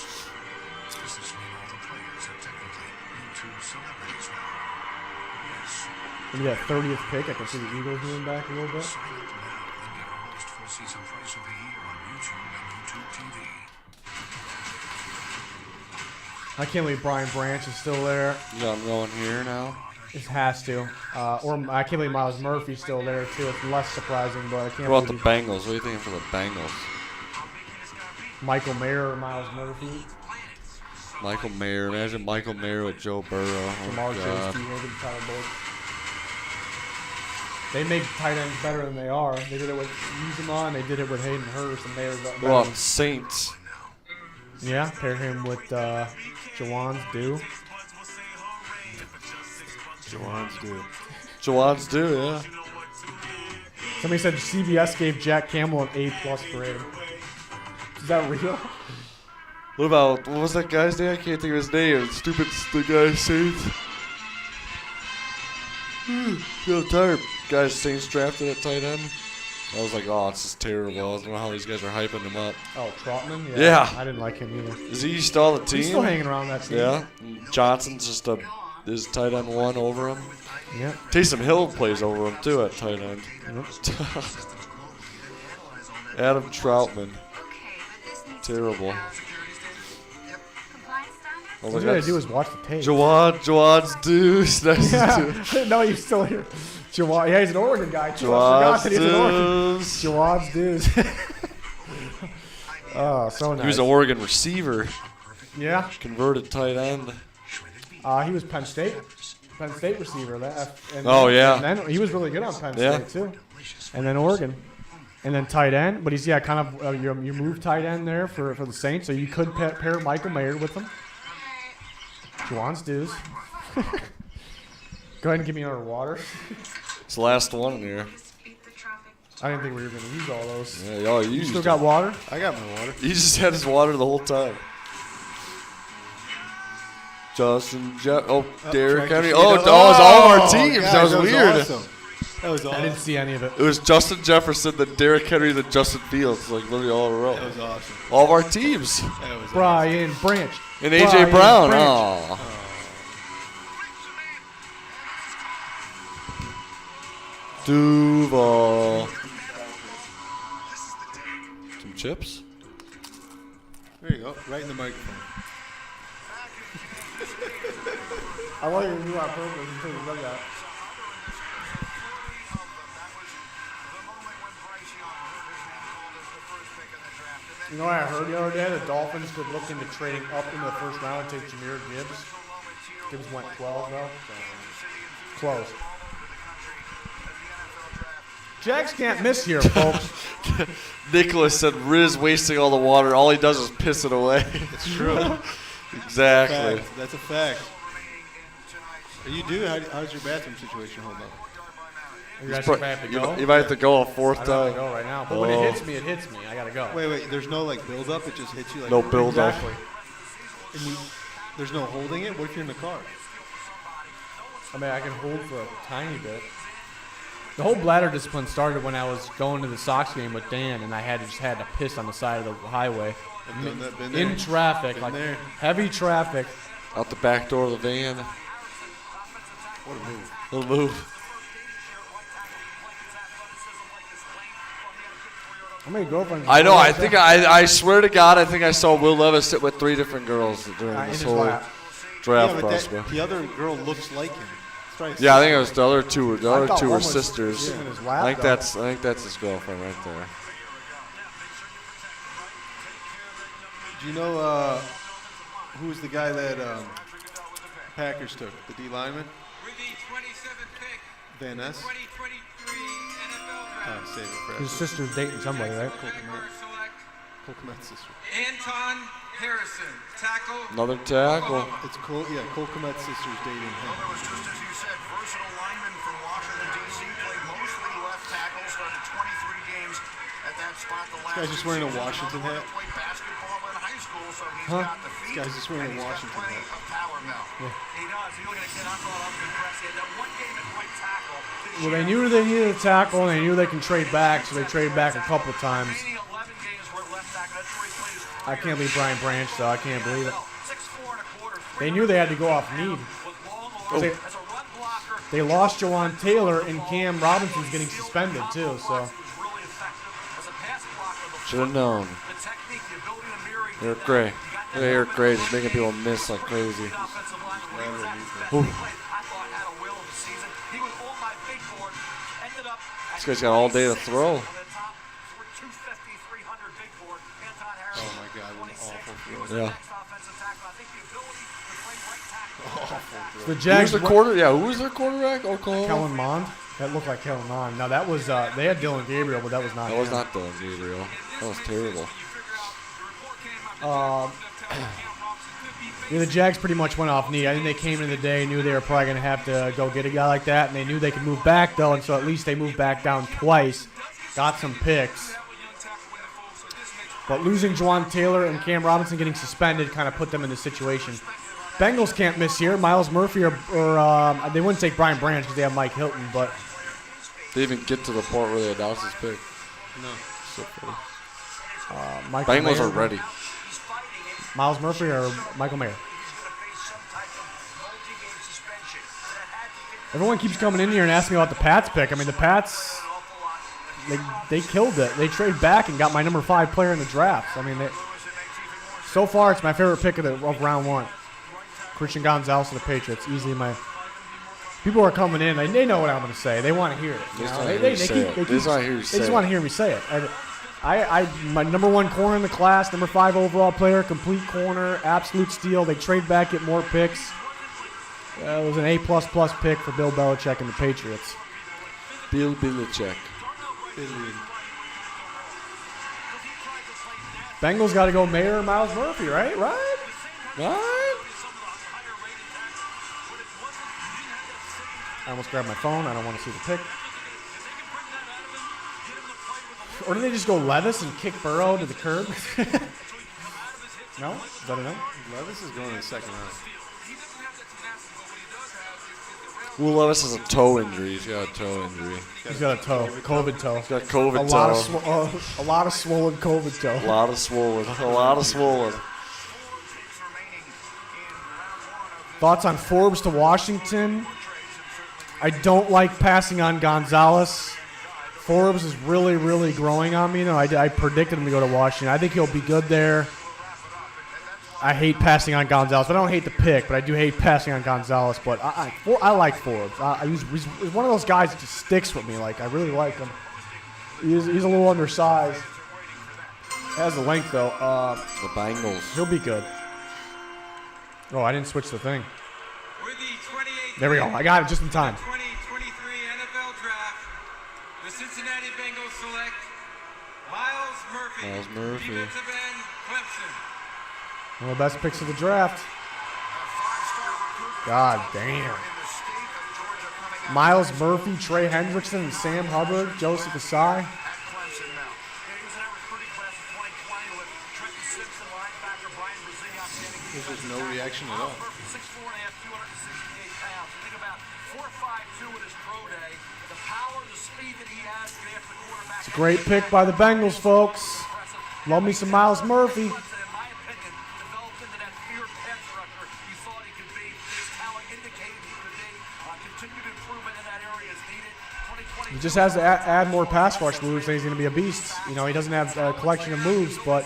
A: Maybe that 30th pick, I can see the Eagles moving back a little bit. I can't believe Brian Branch is still there.
F: Yeah, I'm going here now.
A: It has to. Or I can't believe Miles Murphy's still there, too. It's less surprising, but I can't
F: What about
A: believe
F: the Bengals? What are you thinking for the Bengals?
A: Michael Mayer or Miles Murphy.
F: Michael Mayer. Imagine Michael Mayer with Joe Burrow.
A: Jamar Chase, maybe the tight end. They make tight ends better than they are. They did it with Uzomah, and they did it with Hayden Hurst, and Mayer's better.
F: Well, Saints.
A: Yeah, pair him with Jawan's Dew.
F: Jawan's due, yeah.
A: Somebody said CBS gave Jack Campbell an A+ grade. Is that real?
F: What was that guy's name? I can't think of his name. Stupid the guy Saints. Feel tired. Guys Saints drafted at tight end. I was like, oh, it's just terrible. I don't know how these guys are hyping him up.
A: Oh, Trotman?
F: Yeah.
A: I didn't like him either.
F: Is he still on the team?
A: He's still hanging around that team.
F: Yeah. Johnston's just a is tight end 1 over him.
A: Yep.
F: Taysom Hill plays over him too at tight end. Adam Troutman. Terrible.
A: All you gotta do is watch the tape.
F: Jawad's Deuce. Nice
A: yeah. No, he's still here. Jawad, yeah, he's an Oregon guy too. I forgot that he's an Oregon. Jawad's Deuce. Oh, so nice.
F: He was an Oregon receiver.
A: Yeah.
F: Converted tight end.
A: He was Penn State receiver.
F: Yeah.
A: And then he was really good on Penn State too. And then Oregon. And then tight end, but he's kind of your move tight end there for the Saints, so you could pair Michael Mayer with him. Juwan's Deuce. Go ahead and give me another water.
F: It's the last one in here.
A: I didn't think we were going to use all those.
F: Yeah, y'all used
A: You still got water?
B: I got my water.
F: He just had his water the whole time. Justin, Derrick Henry. Oh, it was all of our teams.
B: Guys,
F: that was weird.
B: Awesome. That was awesome.
A: I didn't see any of it.
F: It was Justin Jefferson, then Derrick Henry, then Justin Fields, like literally all in a row.
B: That was awesome.
F: All of our teams.
B: That was
A: Brian Branch.
F: And A.J. Brown.
A: Branch.
F: Oh. Duval. Some chips?
B: There you go. Right in the microphone.
A: I want you to do on purpose until you done that. You know what I heard the other day? The Dolphins could look into trading up into the first round and take Jahmyr Gibbs. Gibbs went 12, though. Close. Jags can't miss here, folks.
F: Nicholas said Riz wasting all the water. All he does is piss it away.
B: It's true.
F: Exactly.
B: Fact. That's a fact. You do? How's your bathroom situation hold up?
A: You guys might have to go.
F: You might have to go a fourth
A: I
F: time.
A: have to go right now. But when it hits me. I gotta go.
B: Wait. There's no build up. It just hits you like
F: no build up.
A: Exactly.
B: And there's no holding it. What if you're in the car?
A: I mean, I can hold for a tiny bit. The whole bladder discipline started when I was going to the Sox game with Dan, and I just had to piss on the side of the highway.
B: I've done that, been
A: in
B: there.
A: traffic,
B: Been
A: like
B: there.
A: heavy traffic.
F: Out the back door of the van.
B: What a move.
F: Little move.
A: How many girlfriends?
F: I know. I swear to God, I think I saw Will Levis sit with 3 different girls during this whole draft process.
B: The other girl looks like him.
F: Yeah, I think it was the other two. The other two were
A: one was
F: sisters.
A: in his lap,
F: I think that's his girlfriend right there.
B: Do you know who's the guy that Packers took? The D lineman?
D: With the 27th pick,
B: Van Ness?
D: 2023 NFL Draft.
B: Save it for
A: His sister's dating somebody, right?
B: Cole Kmet's sister.
D: Anton Harrison, tackle.
F: Another tackle.
B: It's Cole. Yeah, Cole Kmet's sister's dating him.
P: Well, it was just as you said, versatile lineman from Washington, D.C., played mostly left tackle, started 23 games at that spot the last
B: This guy's just wearing a Washington hat.
P: played basketball in high school, so he's
B: Huh?
P: got the feet.
B: This guy's just wearing a
P: and he's
B: Washington
P: got plenty
B: hat.
P: of power now.
E: He does. You look at a kid I thought I was impressed. He had that one game at right tackle.
A: Well, they knew they needed a tackle, and they knew they can trade back, so they traded back a couple of times. I can't believe Brian Branch, though. I can't believe it. They knew they had to go off need. They lost Jawan Taylor, and Cam Robinson's getting suspended, too, so.
F: Should have known. Eric Gray. Look at Eric Gray just making people miss like crazy. Ooh. This guy's got all day to throw.
B: Oh my God, what an awful throw.
F: Yeah.
A: The Jags.
F: Who was their quarterback? Oklahoma.
A: Kellen Mond. That looked like Kellen Mond. Now that was they had Dylan Gabriel, but that was not.
F: That was
A: him.
F: not Dylan Gabriel. That was terrible.
A: The Jags pretty much went off knee. I think they came in the day, knew they were probably going to have to go get a guy like that, and they knew they could move back, though, and so at least they moved back down twice, got some picks. But losing Jawan Taylor and Cam Robinson getting suspended kind of put them in this situation. Bengals can't miss here. Miles Murphy or they wouldn't take Brian Branch because they have Mike Hilton, but
F: They didn't even get to the part where they announced his pick.
B: No.
F: So funny.
A: Bengals
F: are ready.
A: Miles Murphy or Michael Mayer? Everyone keeps coming in here and asking me about the Pats pick. I mean, the Pats, they killed it. They traded back and got my number 5 player in the draft. I mean, so far it's my favorite pick of round 1. Christian Gonzalez to the Patriots. Easily my. People are coming in. They know what I'm going to say. They want to hear it. They just want to hear me say it. My number 1 corner in the class, number 5 overall player, complete corner, absolute steal. They trade back, get more picks. It was an A++ pick for Bill Belichick and the Patriots.
F: Bill Belichick.
A: Bengals got to go Mayer or Miles Murphy, right? Right? I almost grabbed my phone. I don't want to see the pick. Or do they just go Levis and kick Burrow to the curb? No? Is that a no?
B: Levis is going in the second round.
F: Will Levis has a toe injury. He's got a toe injury.
A: He's got a toe. COVID toe.
F: He's got COVID toe.
A: A lot of swollen COVID toe.
F: A lot of swollen.
A: Thoughts on Forbes to Washington? I don't like passing on Gonzalez. Forbes is really, really growing on me. I predicted him to go to Washington. I think he'll be good there. I hate passing on Gonzalez. I don't hate the pick, but I do hate passing on Gonzalez. But I like Forbes. He's one of those guys that just sticks with me. Like, I really like him. He's a little undersized. Has the length, though.
F: The Bengals.
A: He'll be good. Oh, I didn't switch the thing. There we go. I got it just in time.
D: 2023 NFL Draft. The Cincinnati Bengals select Miles Murphy. Defensive end, Clemson.
A: One of the best picks of the draft. God damn. Miles Murphy, Trey Hendrickson, and Sam Hubbard, Joseph Asai.
B: There's just no reaction at all.
A: It's a great pick by the Bengals, folks. Love me some Miles Murphy. He just has to add more pass rush moves, and he's going to be a beast. You know, he doesn't have a collection of moves, but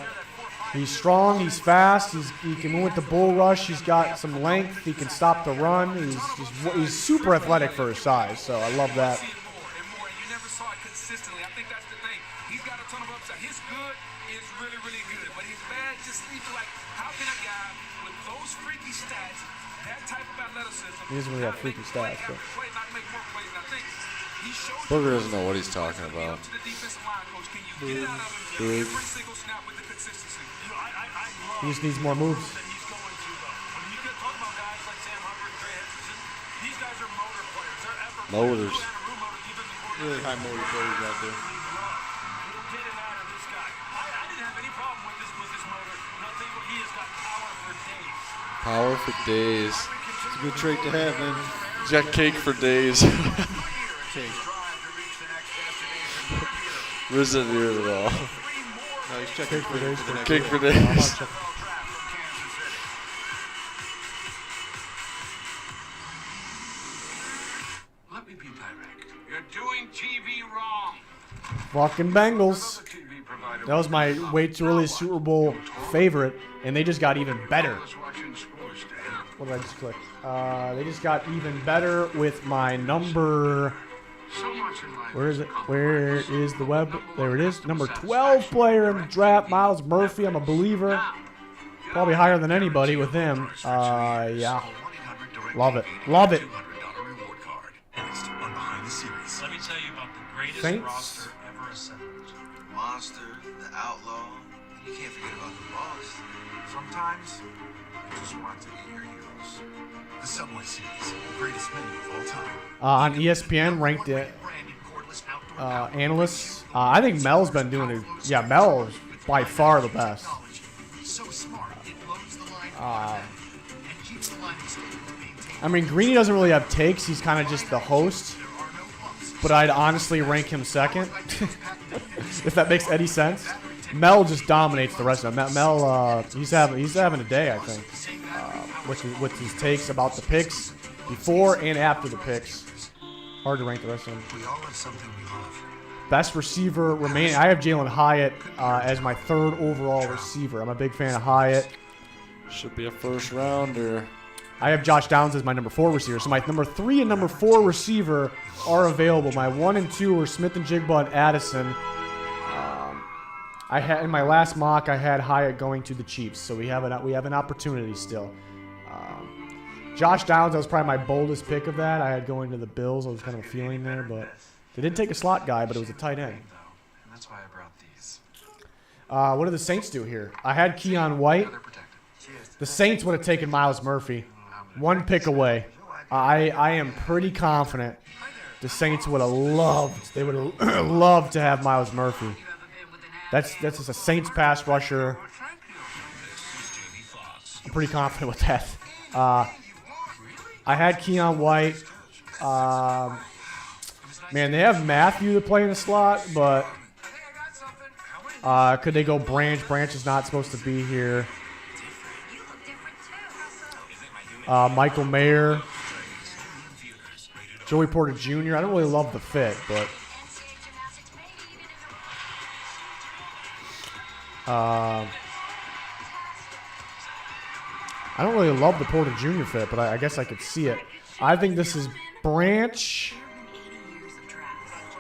A: he's strong, he's fast, he can move with the bull rush, he's got some length, he can stop the run. He's super athletic for his size, so I love that. He doesn't really have freaky stats, but
F: Booger doesn't know what he's talking about. Big.
A: He just needs more moves.
F: Motors.
B: Really high motor players out there.
F: Power for days.
B: It's a good trait to have, man.
F: He's got cake for days. Risen here at all.
B: No, he's checking for days.
F: Cake for days.
Q: Let me be direct. You're doing TV wrong.
A: Fucking Bengals. That was my way too early Super Bowl favorite, and they just got even better. What did I just click? They just got even better with my number. Where is it? Where is the web? There it is. Number 12 player in the draft, Miles Murphy. I'm a believer. Probably higher than anybody with him. Yeah. Love it. Love it.
J: Let me tell you about the greatest
A: Saints.
J: roster ever assembled.
C: Monster, the outlaw, you can't forget about the boss. Sometimes, you just want to be your heroes.
R: The Subway Series, the greatest menu of all time.
A: On ESPN, ranked it. Analysts. I think Mel's been doing it. Yeah, Mel is by far the best. I mean, Greeny doesn't really have takes. He's kind of just the host. But I'd honestly rank him second, if that makes any sense. Mel just dominates the rest of them. Mel, he's having a day, I think, with his takes about the picks before and after the picks. Hard to rank the rest of them.
R: We all have something we love.
A: Best receiver remaining. I have Jalen Hyatt as my 3rd overall receiver. I'm a big fan of Hyatt.
F: Should be a first rounder.
A: I have Josh Downs as my number 4 receiver. So my number 3 and number 4 receiver are available. My 1 and 2 are Smith-Njigba and Addison. I had in my last mock, I had Hyatt going to the Chiefs, so we have an opportunity still. Josh Downs, that was probably my boldest pick of that. I had going to the Bills. I was kind of feeling there, but they didn't take a slot guy, but it was a tight end.
R: And that's why I brought these.
A: What do the Saints do here? I had Keon White. The Saints would have taken Myles Murphy. 1 pick away. I am pretty confident the Saints would have loved. They would have loved to have Myles Murphy. That's just a Saints pass rusher. I'm pretty confident with that. I had Keon White. Man, they have Matthew to play in the slot, but could they go Branch? Branch is not supposed to be here. Michael Mayer. Joey Porter Jr. I don't really love the fit, but I don't really love the Porter Jr. fit, but I guess I could see it. I think this is Branch,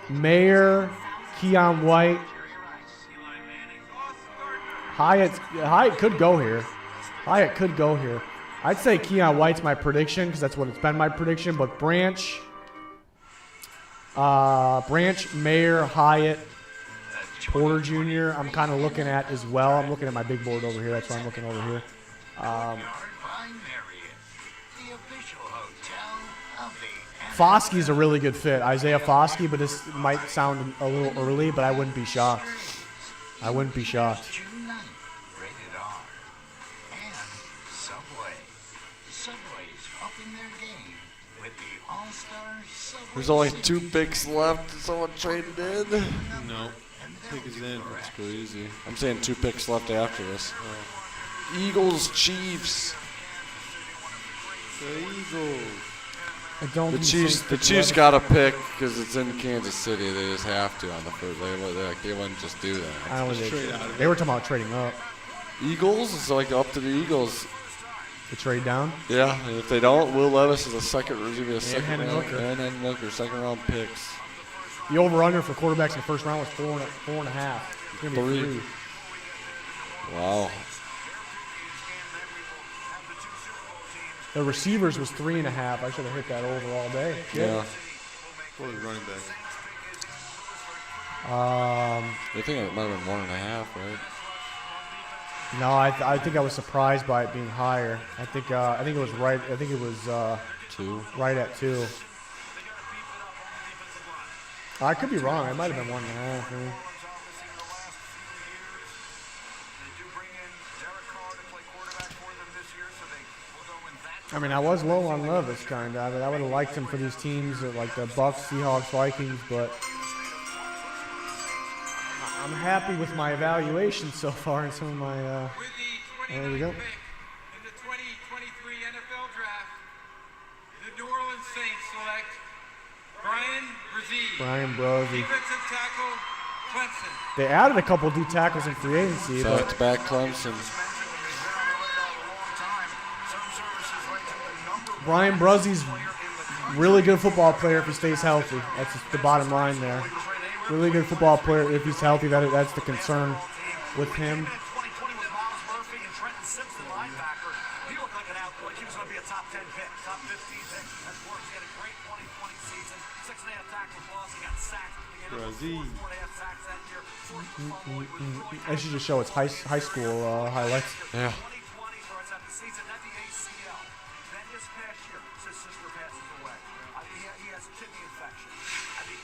A: Mayer, Keon White. Hyatt could go here. Hyatt could go here. I'd say Keon White's my prediction because that's what it's been my prediction, but Branch, Mayer, Hyatt, Porter Jr. I'm kind of looking at as well. I'm looking at my big board over here. That's why I'm looking over here. Foskey's a really good fit. Isaiah Foskey, but this might sound a little early, but I wouldn't be shocked. I wouldn't be shocked.
F: There's only 2 picks left. Is someone traded in?
B: No. Pick is in.
F: That's crazy. I'm saying 2 picks left after this. Eagles, Chiefs.
B: The Eagles.
F: The Chiefs got to pick because it's in Kansas City. They just have to on the first. They wouldn't just do that.
A: I don't they were talking about trading up.
F: Eagles? It's like up to the Eagles.
A: To trade down?
F: Yeah, and if they don't, Will Levis is a second round,
A: and
F: Hooker, second round picks.
A: The over/under for quarterbacks in the first round was 4.5. It's gonna be 3.
F: Wow.
A: The receivers was 3.5. I should have hit that over all day.
F: Yeah.
B: What was running back?
F: I think it might have been 1.5, right?
A: No, I think I was surprised by it being higher. I think it was right. I think it was
F: 2.
A: Right at 2. I could be wrong. It might have been 1.5. Maybe. I mean, I was low on Levis, kind of. I would have liked him for these teams like the Bucs, Seahawks, Vikings, but I'm happy with my evaluation so far and some of my. There we go.
D: In the 2023 NFL Draft, the New Orleans Saints select Brian Bresee. Defensive tackle, Clemson.
A: They added a couple D tackles in free agency.
F: Back Clemson.
A: Brian Bresee's really good football player if he stays healthy. That's just the bottom line there. Really good football player if he's healthy. That's the concern with him. I should just show its high school highlights.
F: Yeah.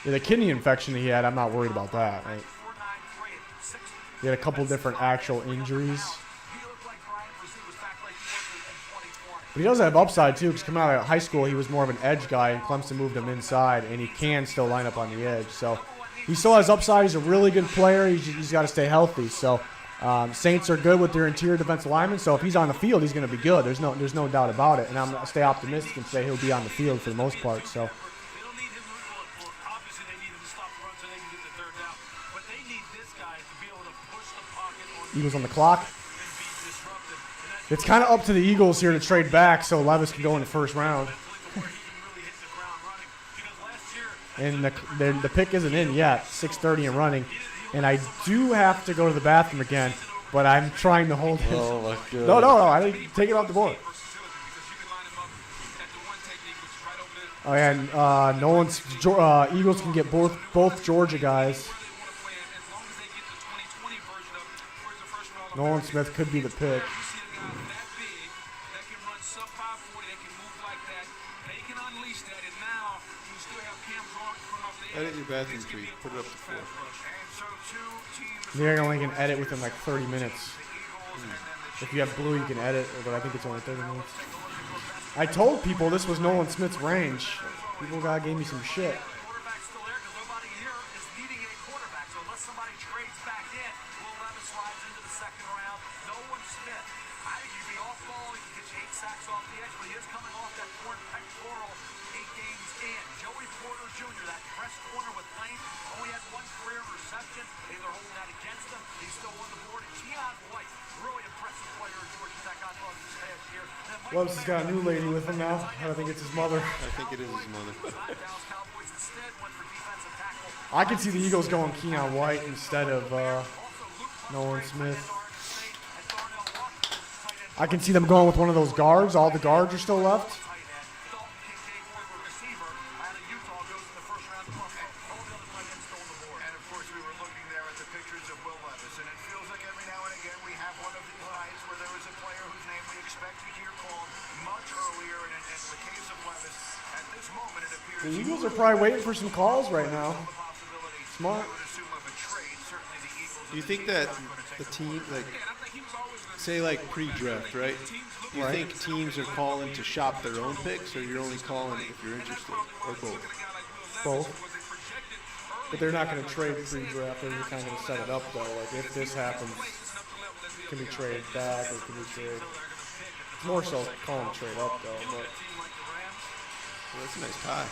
A: Yeah, the kidney infection that he had, I'm not worried about that. Right? He had a couple different actual injuries. But he does have upside, too, because coming out of high school, he was more of an edge guy, and Clemson moved him inside, and he can still line up on the edge. So he still has upside. He's a really good player. He's got to stay healthy. So Saints are good with their interior defensive linemen, so if he's on the field, he's going to be good. There's no doubt about it. And I'm going to stay optimistic and say he'll be on the field for the most part. So Eagles on the clock. It's kind of up to the Eagles here to trade back so Levis can go in the first round. And the pick isn't in yet, 6:30 and running. And I do have to go to the bathroom again, but I'm trying to hold it.
F: Oh, my God.
A: No, I didn't take it off the board. Oh, yeah, and Nolan's Eagles can get both Georgia guys. Nolan Smith could be the pick.
B: Edit your bathroom tree. Put it up to 4.
A: They're only can edit within like 30 minutes. If you have blue, you can edit, but I think it's only 30 minutes. I told people this was Nolan Smith's range. People gave me some shit. Loves has got a new lady with him now. I think it's his mother.
B: I think it is his mother.
A: I can see the Eagles going Keon White instead of Nolan Smith. I can see them going with one of those guards. All the guards are still left. The Eagles are probably waiting for some calls right now. Smart.
B: Do you think that the team, like, say like pre-draft, right? Do you think teams are calling to shop their own picks, or you're only calling if you're interested, or both?
A: Both. But they're not going to trade pre-draft. They're kind of going to set it up, though. Like, if this happens, it can be traded back, or it can be traded. It's more so calling trade up, though. But
B: well, that's a nice tie.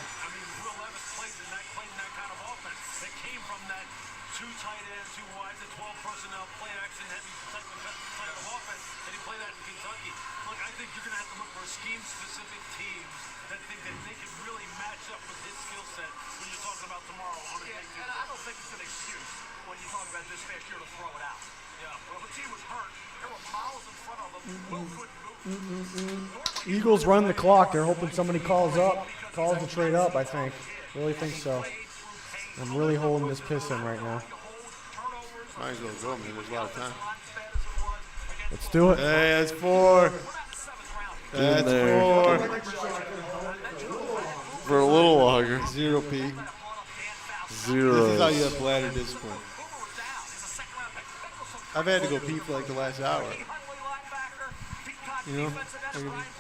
V: Two tight ends, two wides, a 12 personnel play action heavy type of offense, and he played that in Kentucky. Look, I think you're going to have to look for scheme-specific teams that think that they can really match up with his skill set when you're talking about tomorrow on a big team.
E: And I don't think it's an excuse when you talk about this past year to throw it out. Yeah. Well, if the team was hurt, there were miles in front of them.
A: Eagles run the clock. They're hoping somebody calls the trade up, I think. Really think so. I'm really holding this piss in right now.
B: Might as well go, man. There's a lot of time.
A: Let's do it.
B: Hey, that's 4. That's 4.
F: For a little longer.
B: 0P.
F: 0.
B: This is how you have bladder discipline. I've had to go pee for like the last hour. You know?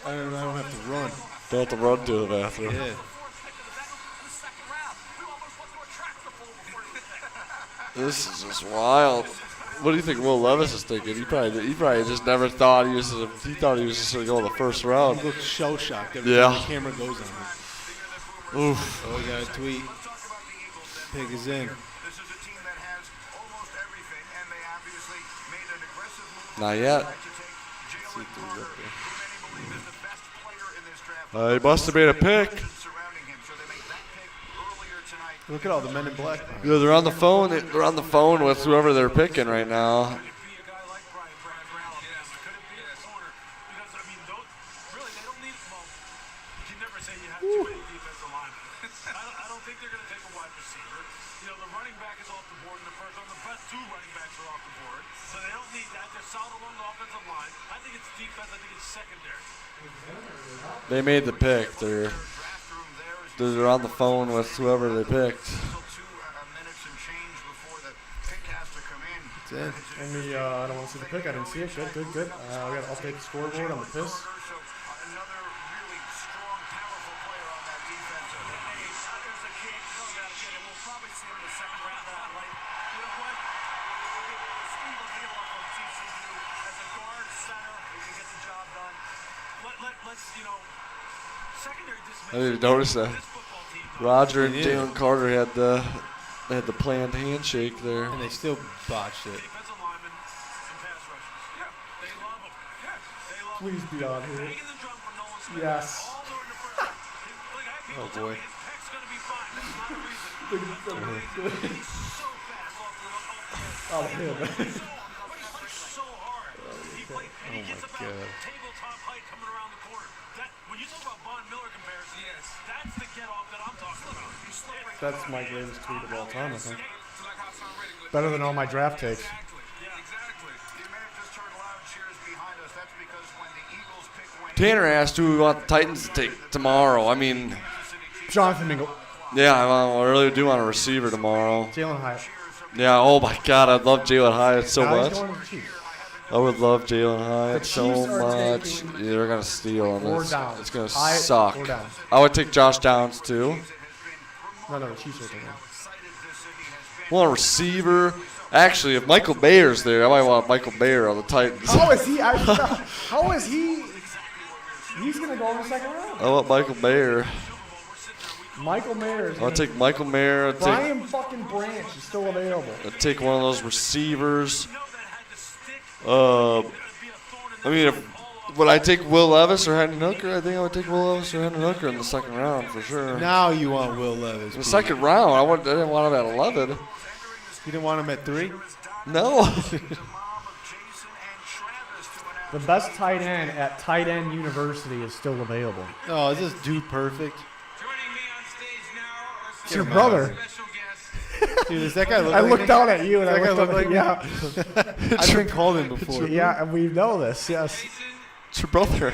B: I don't have to run.
F: Don't have to run to the bathroom.
B: Yeah.
F: This is just wild. What do you think Will Levis is thinking? He probably just never thought he thought he was just going to go in the first round.
B: He looks shell shocked every time the camera goes on him.
F: Oof.
B: Oh, we got a tweet. Pig is in.
F: Not yet. He must have made a pick.
B: Look at all the men in black.
F: Yeah, they're on the phone. They're on the phone with whoever they're picking right now. They made the pick. They're on the phone with whoever they picked.
B: It's in.
A: I don't want to see the pick. I didn't see it. Good. We got to update the scoreboard on the piss.
F: I didn't even notice that. Roger and Jalen Carter had They had the planned handshake there.
B: And they still botched it.
A: Please be on here. Yes.
B: Oh boy.
A: Oh, him.
B: Oh my god.
V: Tabletop height coming around the corner. When you talk about Von Miller comparison, that's the get off that I'm talking about.
A: That's my greatest tweet of all time, I think. Better than all my draft takes.
F: Tanner asked who we want the Titans to take tomorrow. I mean,
A: Jonathan Mingle.
F: yeah, I really do want a receiver tomorrow.
A: Jalen Hyatt.
F: Yeah, oh my God, I love Jalen Hyatt so
A: Now he's
F: much.
A: going to the Chiefs.
F: I would love Jalen Hyatt
A: The
F: so
A: Chiefs are
F: much.
A: taking
F: Yeah, they're gonna steal him.
A: four down.
F: It's gonna
A: Hyatt,
F: suck.
A: 4 down.
F: I would take Josh Downs too.
A: No, the Chiefs are taking him.
F: Want a receiver? Actually, if Michael Mayer's there, I might want Michael Mayer on the Titans.
A: How is he? How is he? He's going to go in the second round.
F: I want Michael Mayer.
A: Michael Mayer is
F: I'll take Michael Mayer. I'll take,
A: Brian fucking Branch is still available.
F: I'll take one of those receivers. I mean, would I take Will Levis or Hendon Hooker? I think I would take Will Levis or Hendon Hooker in the second round for sure.
B: Now you want Will Levis.
F: In the second round, I didn't want him at 11.
B: You didn't want him at 3?
F: No.
A: The best tight end at Tight End University is still available.
B: Oh, is this dude perfect?
A: It's your brother.
B: Dude, does that guy look
A: I
B: like
A: looked
B: me?
A: down at you and
B: Does
A: I
B: that guy
A: looked
B: look
A: up
B: like
A: at
B: me? I've been called him before.
A: Yeah, and we know this. Yes.
F: It's your brother.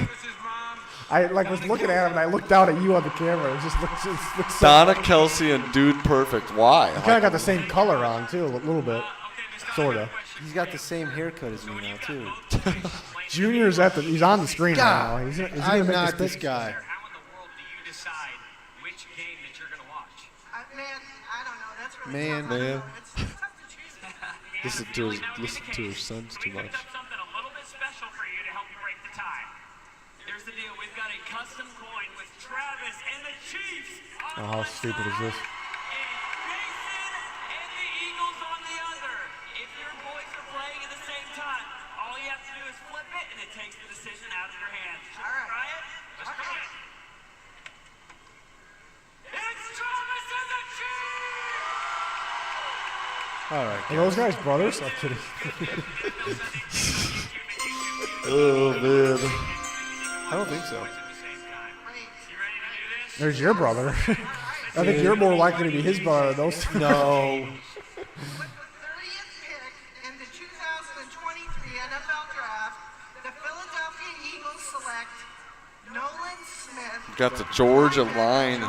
A: I was looking at him and I looked down at you on the camera. It just looks so
F: Donna Kelsey and Dude Perfect. Why?
A: You kind of got the same color on too, a little bit, sorta.
B: He's got the same haircut as me now too.
A: Junior's he's on the screen right now. He's gonna
B: I'm
A: make
B: not
A: this
B: this guy. Man.
F: Listen to his sons too much.
N: Something a little bit special for you to help you break the tie. Here's the deal. We've got a custom coin with Travis and the Chiefs.
A: Oh, how stupid is this?
N: And the Eagles on the other. If your boys are playing at the same time, all you have to do is flip it, and it takes the decision out of your hands. Should we try it? Let's try it. It's Travis and the Chiefs!
B: All right.
A: Are those guys brothers? I'm kidding.
F: Oh man.
B: I don't think so.
A: There's your brother. I think you're more likely to be his brother than those two.
B: No.
E: In the 2023 NFL Draft, the Philadelphia Eagles select Nolan Smith.
F: Got the Georgia line.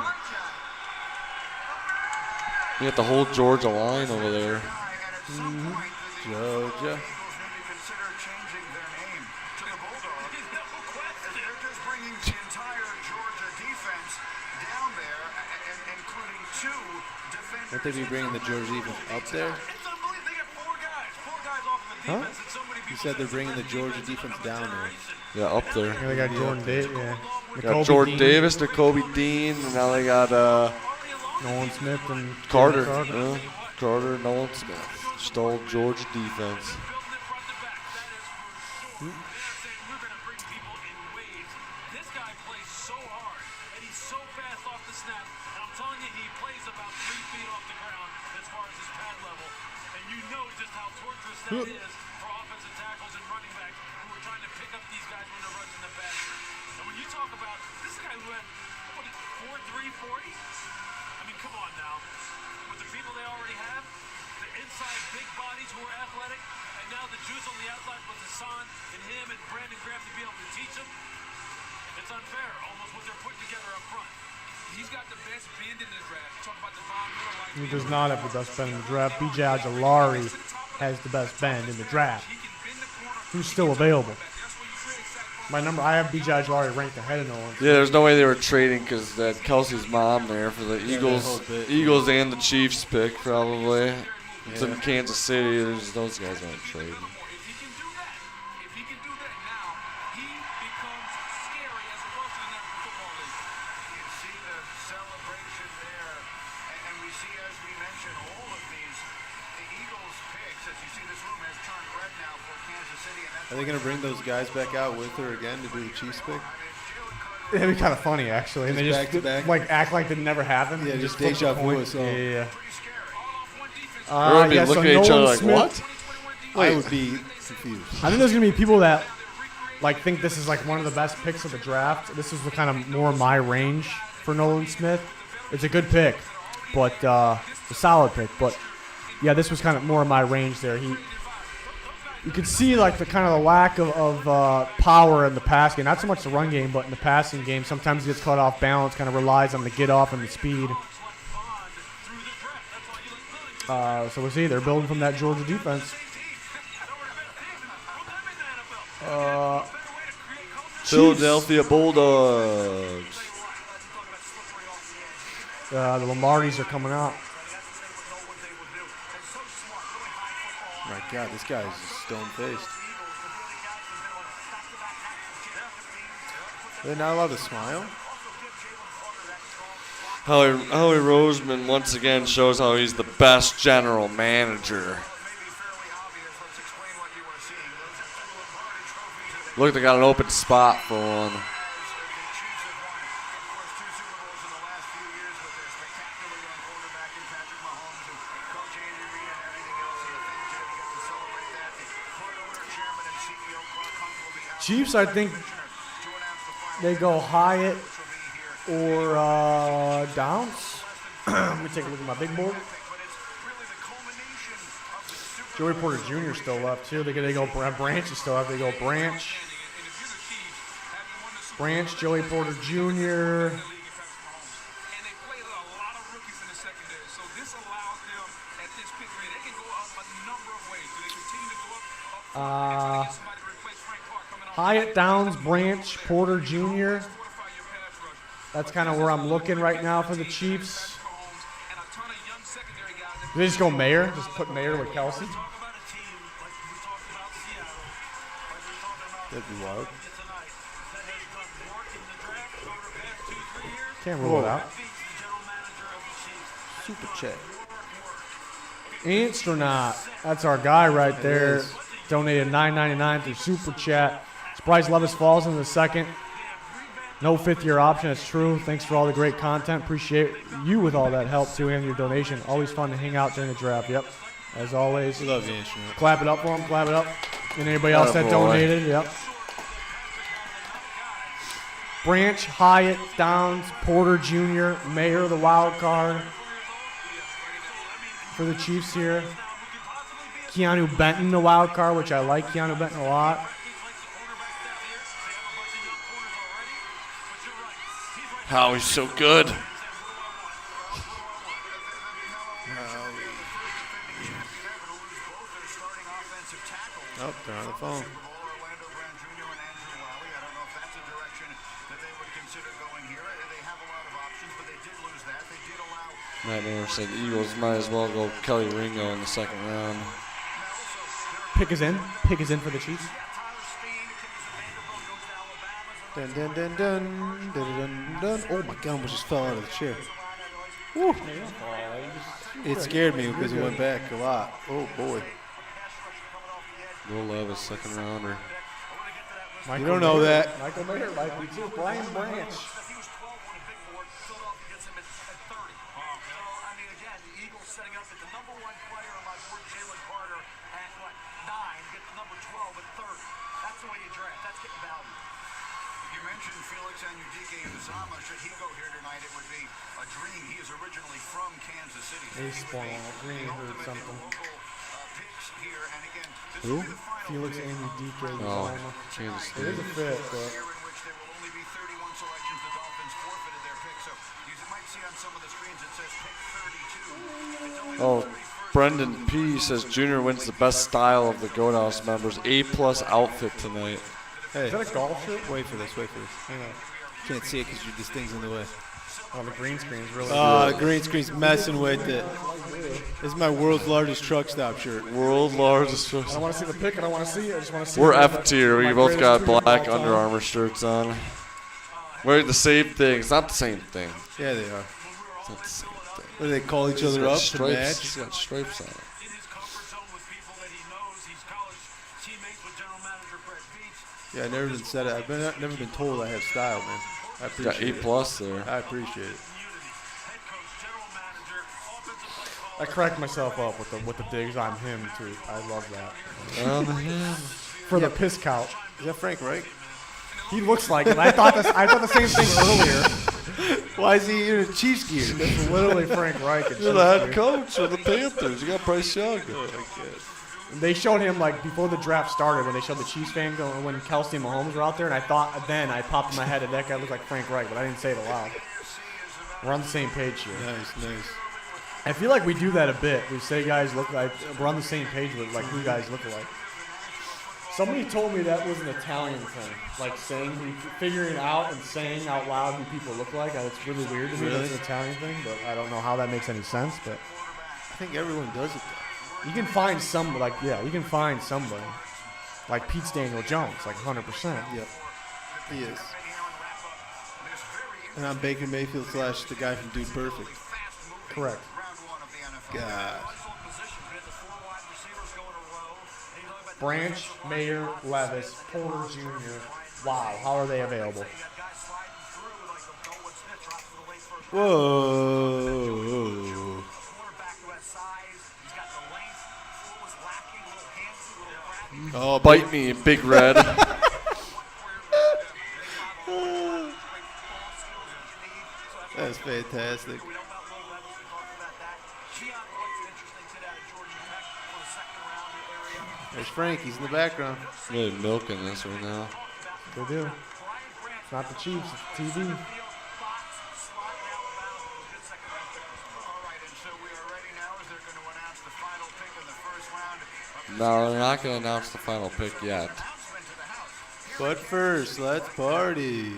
F: You got the whole Georgia line over there.
B: Georgia. Won't they be bringing the Georgia defense up there?
A: Huh?
B: You said they're bringing the Georgia defense down there.
F: Yeah, up there.
A: Yeah, they got Jordan Davis. Yeah.
F: Got Jordan Davis, N'Kobe Dean, and now they got
A: Nolan Smith and
F: Carter.
A: Carter.
F: Carter, Nolan Smith. Stole Georgia defense.
V: This guy plays so hard, and he's so fast off the snap. And I'm telling you, he plays about 3 feet off the ground as far as his pad level. And you know just how torturous that is for offensive tackles and running backs who are trying to pick up these guys when they're rushing the basket. And when you talk about this guy who had 4.3 40, I mean, come on now. With the people they already have, the inside big bodies who are athletic, and now the juice on the outside with Hassan and him and Brandon Graham to be able to teach them. It's unfair, almost what they're putting together up front.
M: He's got the best bend in the draft. Talk about the Von Miller like
A: He does not have the best bend in the draft. Bijan Robinson has the best bend in the draft. Who's still available? I have Bijan Robinson ranked ahead of Nolan.
F: Yeah, there's no way they were trading because that Kelsey's mom there for the Eagles and the Chiefs pick probably. It's in Kansas City. Those guys aren't trading.
P: See the celebration there, and we see, as we mentioned, all of
B: Are they going to bring those guys back out with her again to do the Chiefs pick?
A: It'd be kind of funny, actually. And they just
B: back-to-back?
A: like act like it never happened.
B: Yeah,
A: and
B: just
A: flip the
B: deja vu
A: coin.
B: us all.
A: Yeah.
F: Everyone be looking at each other like, what?
B: I would be confused.
A: I think there's gonna be people that like think this is like one of the best picks of the draft. This is the kind of more my range for Nolan Smith. It's a good pick, but a solid pick. But yeah, this was kind of more of my range there. You could see like the kind of the lack of power in the pass game. Not so much the run game, but in the passing game, sometimes he gets caught off balance. Kind of relies on the get off and the speed. So we'll see. They're building from that Georgia defense.
F: Philadelphia Bulldogs.
A: The Lombardis are coming out.
B: My God, this guy's stone-faced. They're not allowed to smile?
F: Howie Roseman once again shows how he's the best general manager. Look, they got an open spot for one.
A: Chiefs, I think they go Hyatt or Downs. Let me take a look at my big board. Joey Porter Jr. still left too. They go Branch is still left. They go Branch, Joey Porter Jr. Hyatt, Downs, Branch, Porter Jr. That's kind of where I'm looking right now for the Chiefs. Do they just go Mayer? Just put Mayer with Kelsey?
B: That'd be wild.
A: Can't rule it out.
B: Super chat.
A: Astronaut. That's our guy right there. Donated $9.99 through Super Chat. Bryce Levis falls in the second. No fifth-year option. That's true. Thanks for all the great content. Appreciate you with all that help, too, and your donation. Always fun to hang out during the draft. Yep. As always.
B: We love you, Astronaut.
A: Clap it up for him. Clap it up. And anybody else that donated. Yep. Branch, Hyatt, Downs, Porter Jr., Mayer, the wild card for the Chiefs here. Keanu Benton, the wild card, which I like Keanu Benton a lot.
F: How he's so good.
B: Oh, they're on the phone.
F: Matt Miller said Eagles might as well go Kelly Ringo in the second round.
A: Pick is in. Pick is in for the Chiefs.
B: Dun, dun, dun, dun, dun, dun, dun. Oh my God, I almost just fell out of the chair. Woo. It scared me because it went back a lot. Oh boy.
F: Will Levis, second rounder.
B: You don't know that.
A: Michael Mayer, likely too. Brian Branch.
E: Setting up at the number one player on my board, Jalen Carter, at what, 9, get the number 12 at 30. That's the way you draft. That's getting value.
P: You mentioned Felix Anudike-Uzomah. Should he go here tonight, it would be a dream. He is originally from Kansas City.
A: Baseball. Green heard something.
P: Here, and again,
A: who? Felix Anudike-Uzomah.
F: Kansas
A: It is a fit, but.
P: in which there will only be 31 selections. The Dolphins forfeited their pick. So you might see on some of the screens it says pick 32.
F: Oh, Brendan P. says Junior wins the best style of the Goat House members. A+ outfit tonight.
B: Hey.
A: Is that a golf shirt?
B: Wait for this. Hang on. Can't see it because this thing's in the way.
A: Oh, the green screen's really
B: the green screen's messing with it. This is my world's largest truck stop shirt.
F: World's largest truck
A: stop. I don't want to see the pick. I don't want to see it. I just want to see
F: We're F tier. We both got black Under Armour shirts on. We're the same thing. It's not the same thing.
B: Yeah, they are.
F: It's not the same thing.
B: What, do they call each other up to match?
F: He's got stripes on it.
V: teammates with general manager Brett Veach.
B: Yeah, I've never been said it. I've never been told I have style, man. I appreciate it.
F: Got A+ there.
B: I appreciate it.
A: I cracked myself up with the digs on him too. I love that.
F: Him.
A: For the piss couch.
B: Is that Frank Reich?
A: He looks like him. I thought the same thing earlier.
B: Why is he in a Chiefs gear?
A: It's literally Frank Reich.
F: You're the head coach of the Panthers. You got Bryce Young.
A: They showed him like before the draft started when they showed the Chiefs fan going when Kelsey and Mahomes were out there, and I thought then I popped in my head that guy looked like Frank Reich, but I didn't say it aloud. We're on the same page here.
B: Nice.
A: I feel like we do that a bit. We say guys look like we're on the same page with like who guys look like. Somebody told me that was an Italian thing, like figuring out and saying out loud who people look like. It's really weird to me. That's an Italian thing, but I don't know how that makes any sense. But
B: I think everyone does it though.
A: You can find somebody, like Pete's Daniel Jones, like 100%.
B: Yep, he is. And I'm Baker Mayfield / the guy from Dude Perfect.
A: Correct.
B: God.
A: Branch, Mayer, Levis, Porter Jr. Wow, how are they available?
B: Whoa.
F: Oh, bite me, Big Red.
B: That's fantastic. There's Frank. He's in the background.
F: Really milking this right now.
A: They do. It's not the Chiefs. It's the TV.
F: No, they're not going to announce the final pick yet.
B: But first, let's party.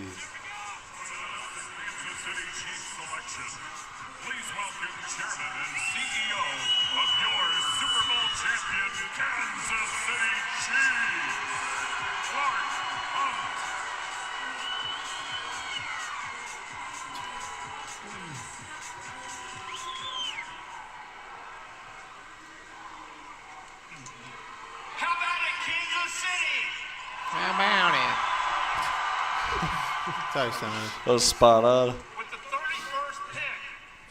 B: That's how he sounded.
F: That was spot on.
D: With the 31st pick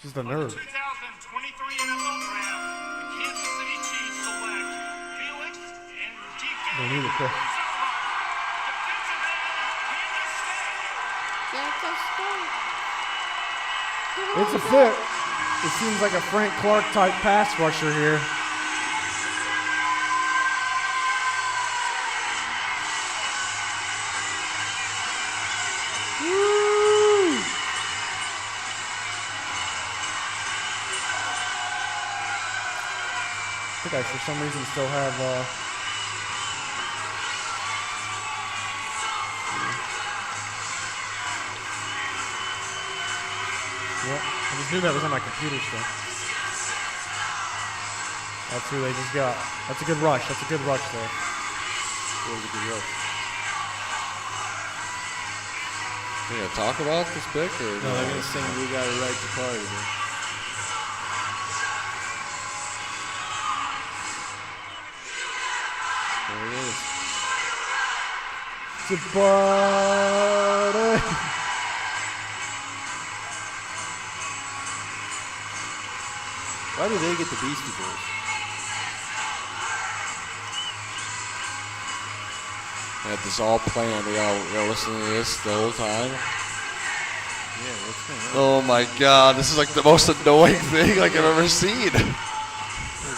A: Just a
D: of the
A: nerd.
D: 2023 NFL Draft, the Kansas City Chiefs select Felix Njigba.
A: They need a pick. It's a fit. It seems like a Frank Clark type pass rusher here. I think I, for some reason, still have. Yep, I just knew that was on my computer still. That's who they just got. That's a good rush. That's a good rush there.
B: That was a good rush.
F: You gonna talk about this pick or
B: no? They're gonna sing "We Got a Right to Party." Man. There it is.
A: It's a party.
B: Why do they get the Beastie Boys?
F: They had this all planned. We gotta listen to this the whole time.
B: Yeah, what's going on?
F: Oh my God, this is like the most annoying thing like I've ever seen.
B: We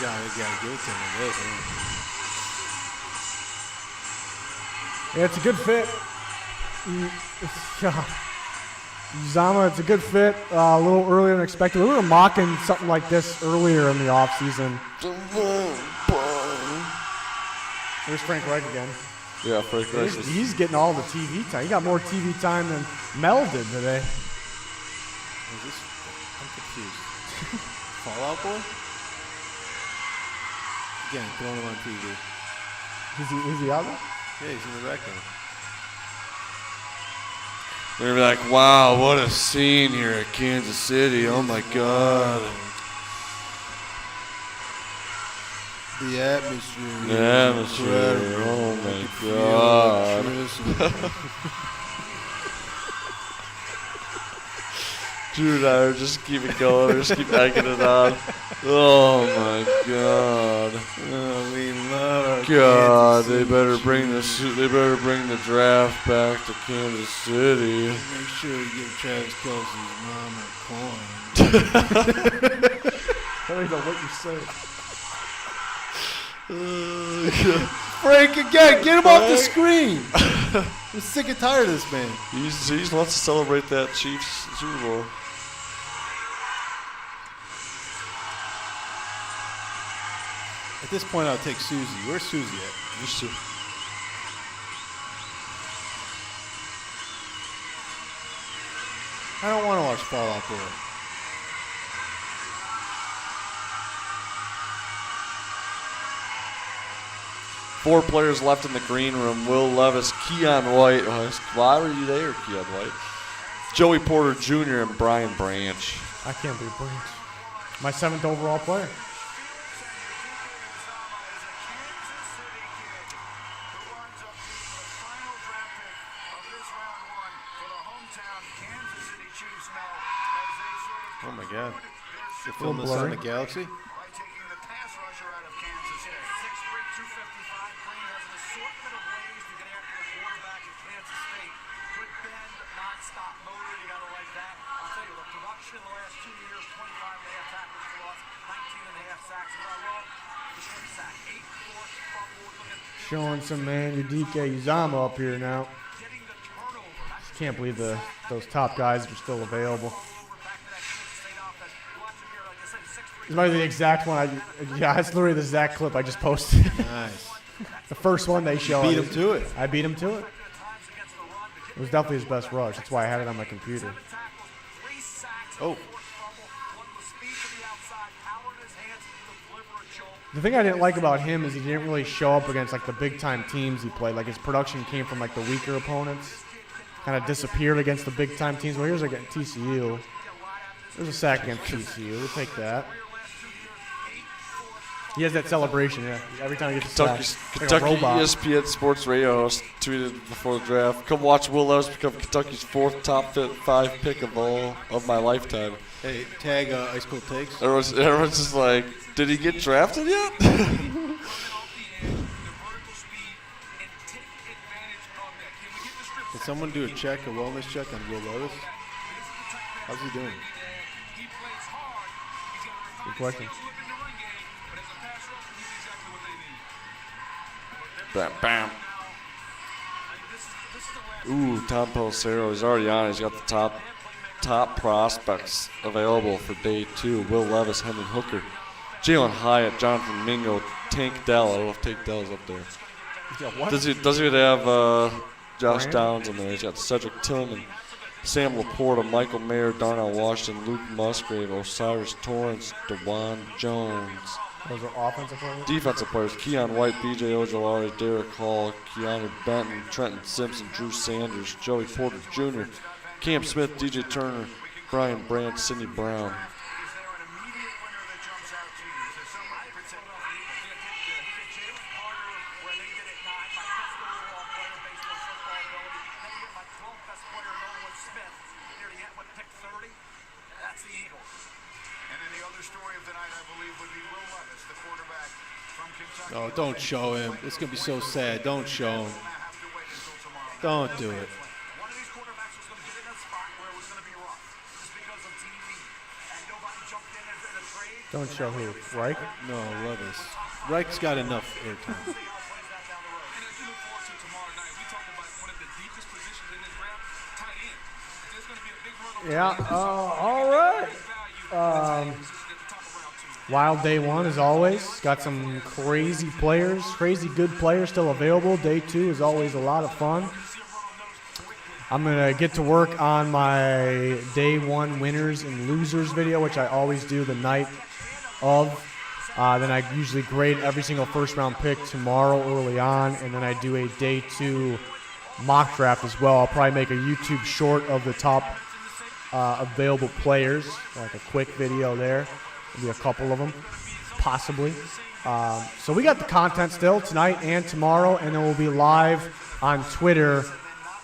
B: gotta give it to him with this.
A: Yeah, it's a good fit. Uzomah, it's a good fit. A little earlier than expected. We were mocking something like this earlier in the offseason. There's Frank Reich again.
F: Yeah, Frank Reich.
A: He's getting all the TV time. He got more TV time than Mel did today.
B: I'm confused. Fallout Boy? Again, throwing him on TV.
A: Is he out there?
B: Yeah, he's in the background.
F: They're gonna be like, wow, what a scene here at Kansas City. Oh my God.
B: The atmosphere.
F: The atmosphere. Oh my God. Drew and I are just keep it going. Just keep egging it on. Oh my God.
B: Oh, we love our
F: God,
B: Kansas
F: they
B: City
F: better bring
B: Chiefs.
F: they better bring the draft back to Kansas City.
B: Make sure you give Travis Kelce's mom a coin.
A: I don't even know what you're saying.
B: Frank again, get him off the screen. I'm sick and tired of this man.
F: He wants to celebrate that Chiefs Super Bowl.
B: At this point, I'll take Susie. Where's Susie at?
F: Where's Susie?
B: I don't want to watch Fallout Boy.
F: Four players left in the green room. Will Levis, Keon White. Why were you there, Keon White? Joey Porter Jr. and Brian Branch.
A: I can't believe Branch. My 7th overall player.
B: Oh my God. They're filming this on the Galaxy?
A: Showing some Anudike-Uzomah up here now. Just can't believe those top guys are still available. This might be the exact one. Yeah, it's literally the exact clip I just posted.
B: Nice.
A: The first one they showed.
B: Beat him to it.
A: I beat him to it. It was definitely his best rush. That's why I had it on my computer.
B: Oh.
A: The thing I didn't like about him is he didn't really show up against like the big time teams he played. Like his production came from like the weaker opponents. Kind of disappeared against the big time teams. Well, here's like TCU. There's a sack against TCU. We'll take that. He has that celebration, yeah. Every time he gets a sack.
F: Kentucky ESPN Sports Radio host tweeted before the draft, "Come watch Will Levis become Kentucky's 4th top 5 pick of my lifetime."
B: Hey, tag Ice Cold Takes.
F: Everyone's just like, did he get drafted yet?
B: Did someone do a wellness check on Will Levis? How's he doing?
A: Good question.
F: Bam, bam. Ooh, Tom Pelissero, he's already on. He's got the top prospects available for day 2. Will Levis, Hendon Hooker, Jalen Hyatt, Jonathan Mingo, Tank Dell. I don't know if Tank Dell's up there. Does he have Josh Downs in there? He's got Cedric Tillman, Sam Laporta, Michael Mayer, Darnell Washington, Luke Musgrave, Osiris Torrance, DeJuan Jones.
A: Those are offensive players?
F: Defensive players: Keon White, B.J. Ojolari, Derek Hall, Keanu Benton, Trenton Simpson, Drew Sanders, Joey Porter Jr., Cam Smith, DJ Turner, Brian Branch, Sidney Brown.
B: Oh, don't show him. It's going to be so sad. Don't show him. Don't do it.
A: Don't show who? Reich?
B: No, Levis. Reich's got enough airtime.
A: Yeah, all right. Wild day 1 as always. Got some crazy players, crazy good players still available. Day 2 is always a lot of fun. I'm going to get to work on my day 1 winners and losers video, which I always do the night of. Then I usually grade every single first round pick tomorrow early on, and then I do a day 2 mock draft as well. I'll probably make a YouTube short of the top available players, like a quick video there. Maybe a couple of them. possibly. So we got the content still tonight and tomorrow, and then we'll be live on Twitter.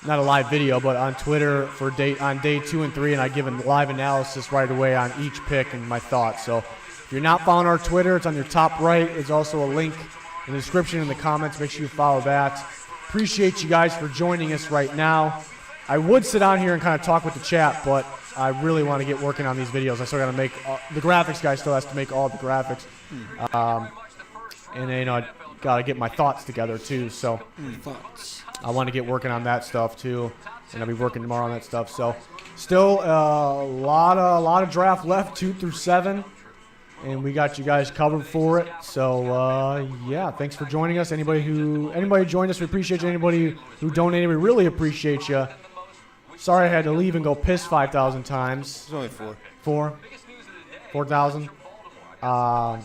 A: Not a live video, but on Twitter on day 2 and 3, and I give a live analysis right away on each pick and my thoughts. So if you're not following our Twitter, it's on your top right. There's also a link in the description in the comments. Make sure you follow that. Appreciate you guys for joining us right now. I would sit down here and kind of talk with the chat, but I really want to get working on these videos. I still got to make the graphics guy still has to make all the graphics, and I got to get my thoughts together too. So I want to get working on that stuff too, and I'll be working tomorrow on that stuff. So still a lot of draft left, 2 through 7, and we got you guys covered for it. So yeah, thanks for joining us. Anybody who joined us, we appreciate you. Anybody who donated, we really appreciate you. Sorry I had to leave and go piss 5,000 times.
B: It's only 4.
A: 4,000. All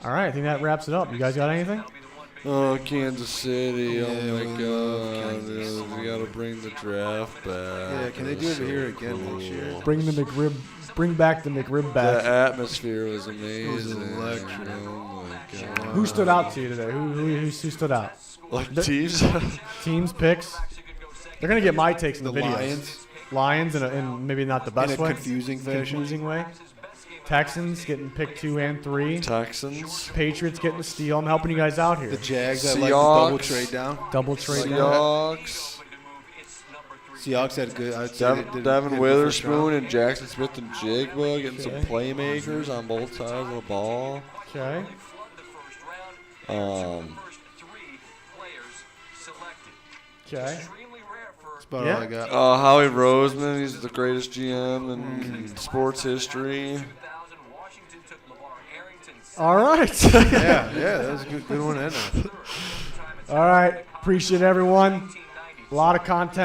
A: right, I think that wraps it up. You guys got anything?
F: Oh, Kansas City. Oh, my God. We got to bring the draft back.
B: Yeah, can they do it here again next year?
A: Bring back the McRib back.
F: The atmosphere was amazing.
B: It was electric.
F: Oh, my God.
A: Who stood out to you today? Who stood out?
F: Like teams?
A: Teams, picks? They're going to get my takes in the videos.
B: Lions.
A: Lions in maybe not the best
B: in a
A: way.
B: confusing
A: way. Texans getting picked 2 and 3.
F: Texans.
A: Patriots getting a steal. I'm helping you guys out here.
B: The Jags that like the double trade down. Seahawks had good. I'd say
F: Devin Witherspoon and Jackson Smith-Njigba getting some playmakers on both sides of the ball.
A: Okay. Okay.
B: That's about all I got.
F: Howie Roseman, he's the greatest GM in sports history.
A: All right.
B: yeah, that was a good one to end on.
A: All right. Appreciate everyone. A lot of content.